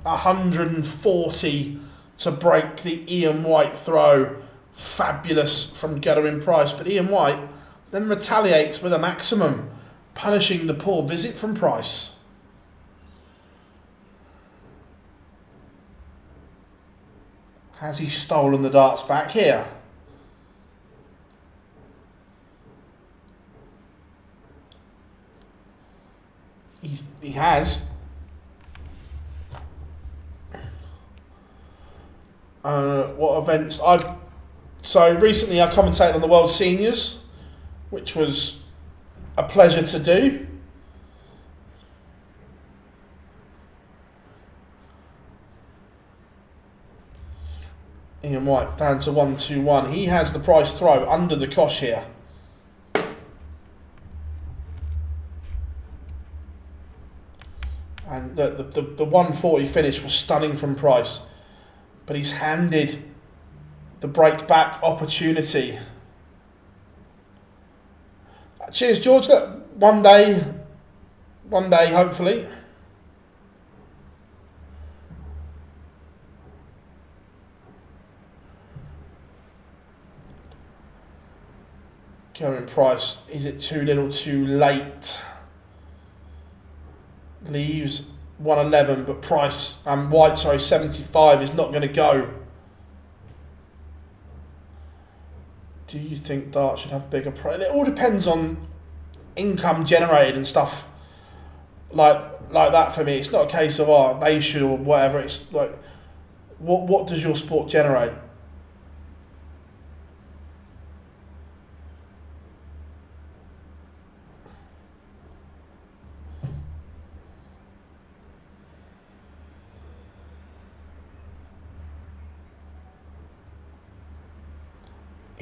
140 to break the Ian White throw. Fabulous from Gerwyn Price, but Ian White then retaliates with a maximum, punishing the poor visit from Price. Has he stolen the darts back here? he has. What events? So recently I commentated on the World Seniors, which was a pleasure to do. Ian White down to 1-2-1. He has the price throw under the cosh here. And the 140 finish was stunning from Price. But he's handed the break back opportunity. Cheers, George. Look, one day, hopefully. Gerwyn Price, is it too little too late? Leaves 111, but Price, White, 75 is not going to go. Do you think darts should have bigger price? It all depends on income generated and stuff like that for me. It's not a case of, they should or whatever. It's like, what does your sport generate?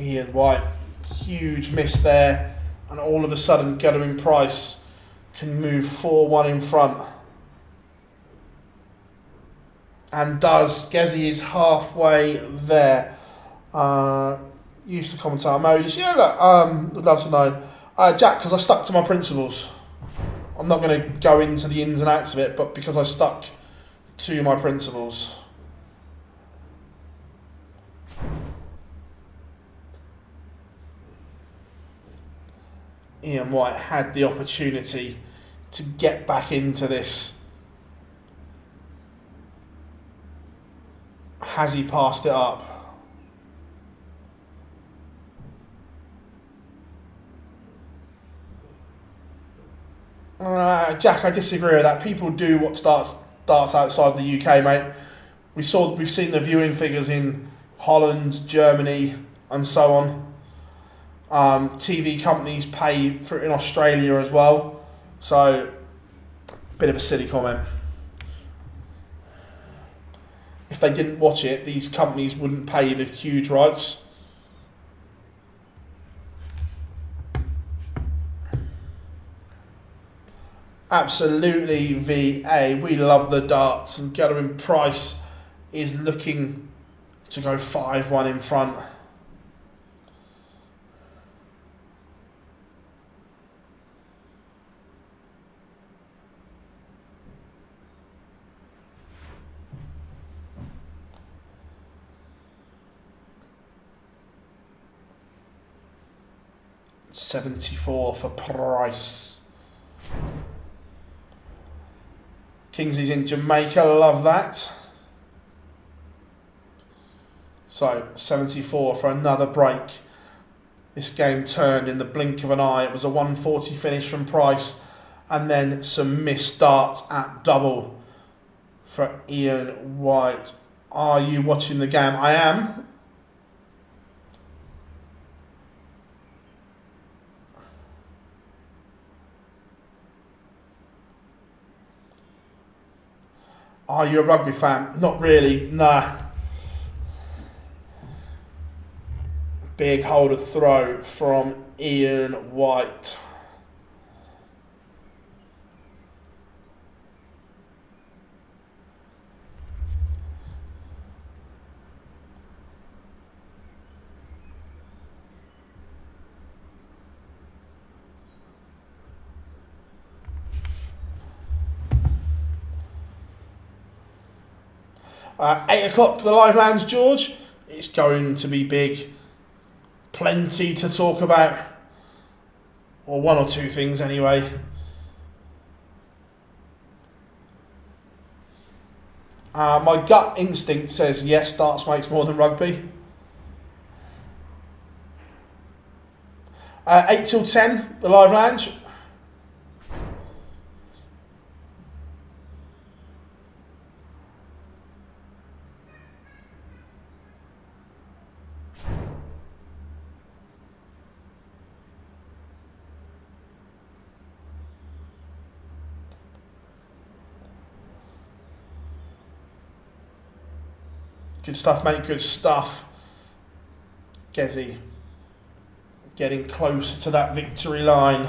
Ian White, huge miss there, and all of a sudden Gerwyn Price can move 4-1 in front. And does. Gezi is halfway there. Used to commentate on MODUS. Yeah, look, would love to know. Jack, because I stuck to my principles. I'm not going to go into the ins and outs of it, but because I stuck to my principles. Ian White had the opportunity to get back into this. Has he passed it up? Jack, I disagree with that. People do watch darts outside the UK, mate. We've seen the viewing figures in Holland, Germany, and so on. TV companies pay for it in Australia as well. So, bit of a silly comment. If they didn't watch it, these companies wouldn't pay the huge rights. Absolutely, VA. We love the darts, and Gerwyn Price is looking to go 5-1 in front. $74 for Price. Kingsley's in Jamaica, love that. So, 74 for another break. This game turned in the blink of an eye. It was a 140 finish from Price, and then some missed darts at double for Ian White. Are you watching the game? I am. Are you a rugby fan? Not really, nah. Big holder throw from Ian White. $8 o'clock for the live lounge, George. It's going to be big. Plenty to talk about. Or one or two things anyway. My gut instinct says yes, darts makes more than rugby. 8 till 10, the live lounge. Good stuff, mate. Good stuff. Gezi getting closer to that victory line.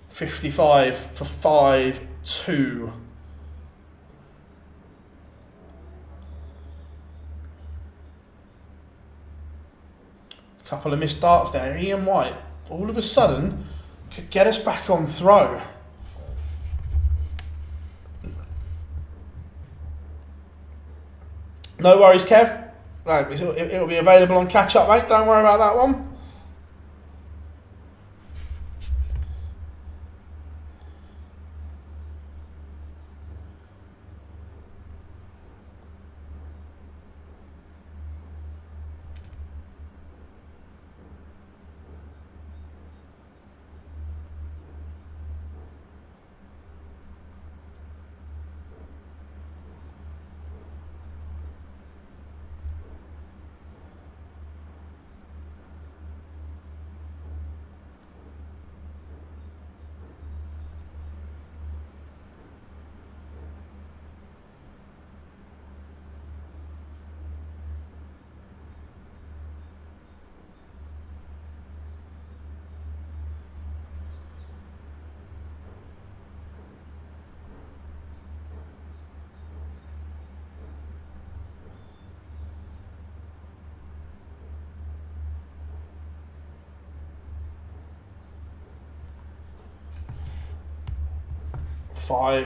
55 for 5-2. Couple of missed darts there. Ian White, all of a sudden, could get us back on throw. No worries, Kev. No, it'll be available on catch up, mate. Don't worry about that one.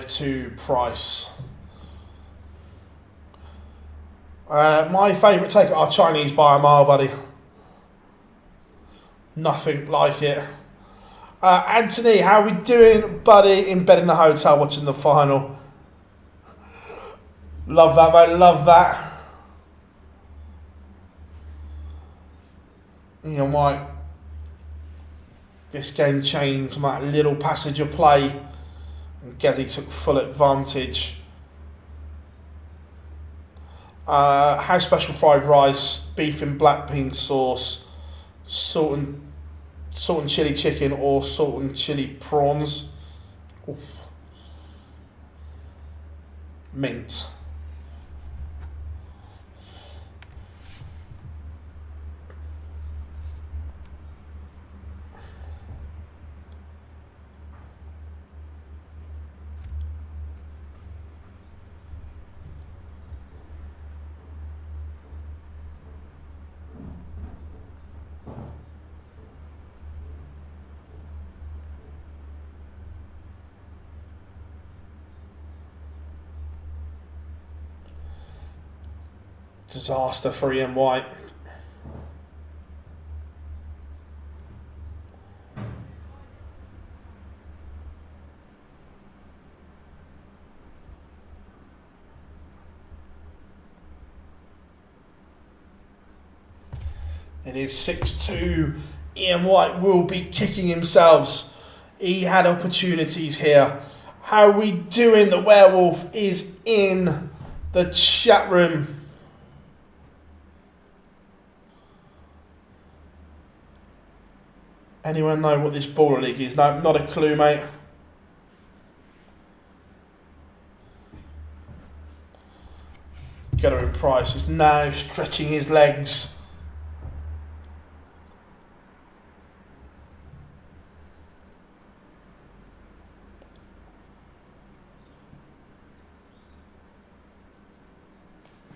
To Price. My favourite take are Chinese by a mile, buddy. Nothing like it. Anthony, how are we doing, buddy? In bed in the hotel watching the final. Love that, mate. Love that. Ian White. This game changed on that little passage of play. And Gezi took full advantage. House special fried rice, beef and black bean sauce, salt and chili chicken, or salt and chili prawns. Oof. Mint. Disaster for Ian White. It is 6-2. Ian White will be kicking himself. He had opportunities here. How are we doing? The werewolf is in the chat room. Anyone know what this baller league is? No, not a clue, mate. Gerwyn Price is now stretching his legs.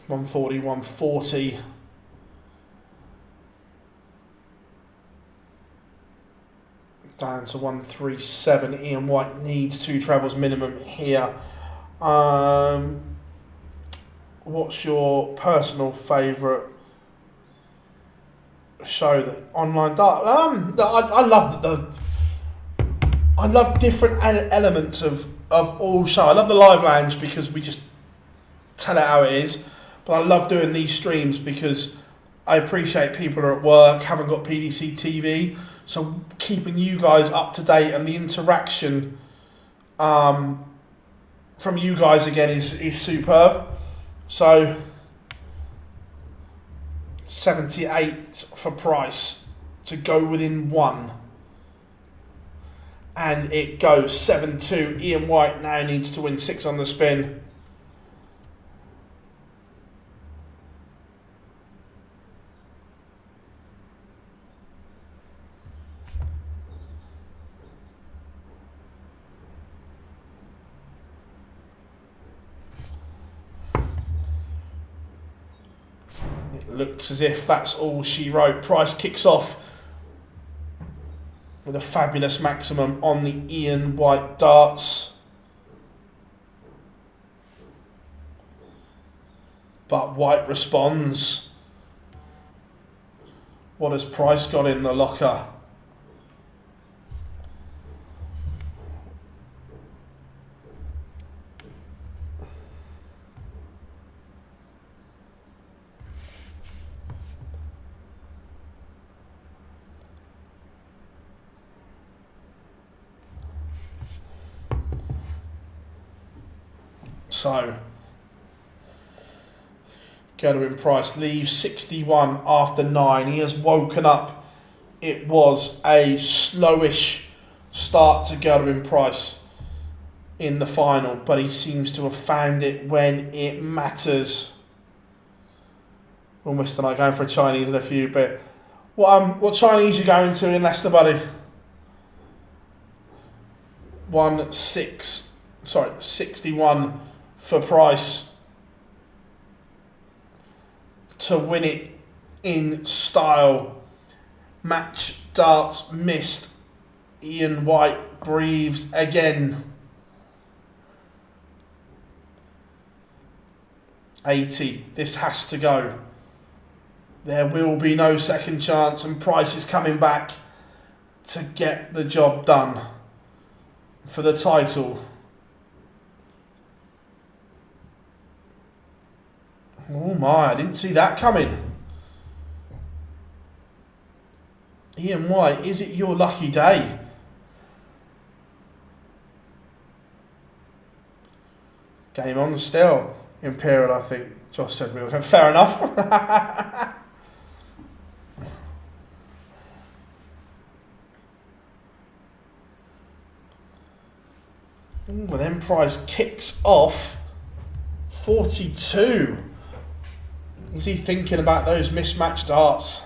$140, $140. Down to 137. Ian White needs 2 trebles minimum here. What's your personal favourite show that online dart? I love different elements of all show. I love the live lounge because we just tell it how it is. But I love doing these streams because I appreciate people are at work, haven't got PDC TV. So keeping you guys up to date and the interaction from you guys again is superb. So 78 for Price to go within 1. And it goes 7-2. Ian White now needs to win 6 on the spin. It looks as if that's all she wrote. Price kicks off with a fabulous maximum on the Ian White darts. But White responds. What has Price got in the locker? So, Gerwyn Price leaves 61 after 9. He has woken up. It was a slowish start to Gerwyn Price in the final, but he seems to have found it when it matters. Almost like going for a Chinese in a few, but what Chinese are you going to in Leicester, buddy? 61 for Price to win it in style. Match darts missed. Ian White breathes again. 80. This has to go. There will be no second chance, and Price is coming back to get the job done for the title. Oh my, I didn't see that coming. Ian White, is it your lucky day? Game on still. Imperial, I think. Josh said we were going. Fair enough. Ooh, then Price kicks off 42. Is he thinking about those mismatched darts?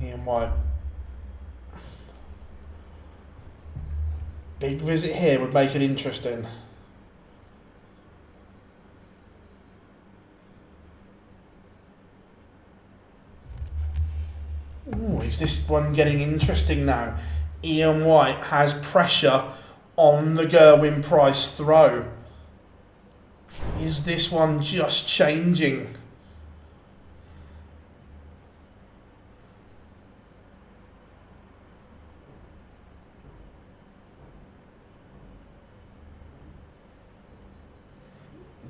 Ian White. Big visit here would make it interesting. Ooh, is this one getting interesting now? Ian White has pressure on the Gerwyn Price throw. Is this one just changing?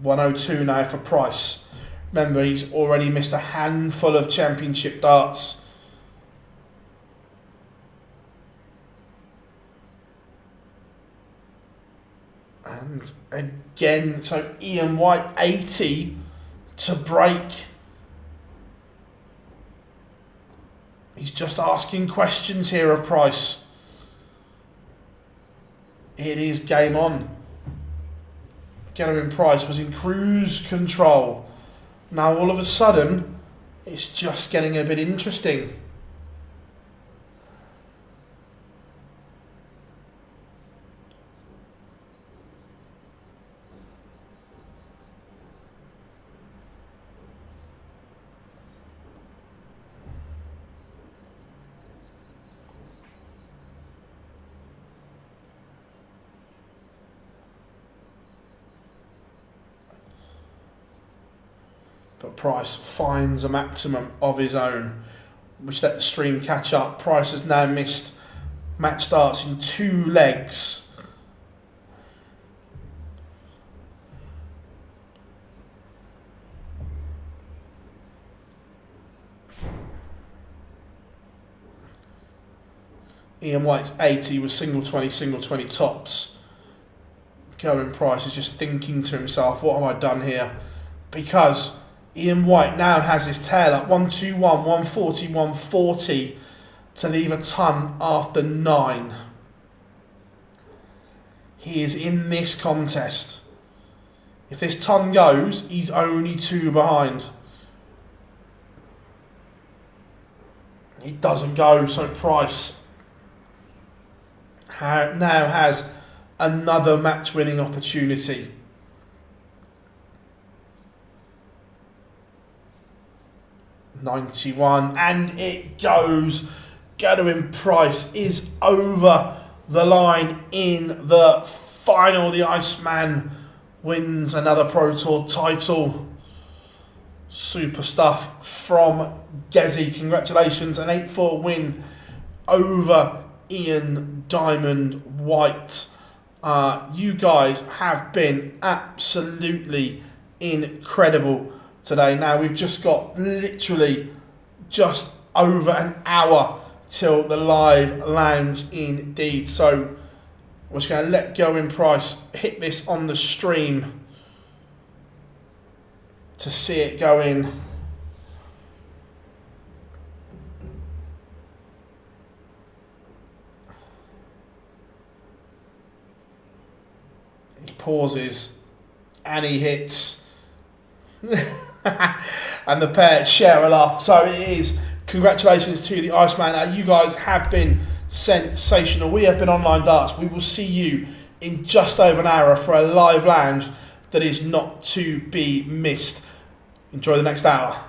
$102 now for Price. Remember, he's already missed a handful of championship darts. And again, so Ian White 80 to break. He's just asking questions here of Price. It is game on. Gerwyn Price was in cruise control. Now all of a sudden, it's just getting a bit interesting. But Price finds a maximum of his own, which let the stream catch up. Price has now missed match darts in 2 legs. Ian White's 80 was single 20 tops. Gerwyn Price is just thinking to himself, what have I done here? Because Ian White now has his tail up 121, 140, 140 to leave a ton after 9. He is in this contest. If this ton goes, he's only 2 behind. It doesn't go, so Price now has another match-winning opportunity. $91, and it goes. Gerwyn Price is over the line in the final. The Iceman wins another Pro Tour title. Super stuff from Gezi. Congratulations, an 8-4 win over Ian Diamond White. You guys have been absolutely incredible today. Now we've just got literally just over an hour till the live lounge indeed. So we're just going to let Gerwyn Price hit this on the stream to see it go in. He pauses and he hits. And the pair share a laugh. So it is. Congratulations to the Iceman. You guys have been sensational. We have been Online Darts. We will see you in just over an hour for a live lounge that is not to be missed. Enjoy the next hour.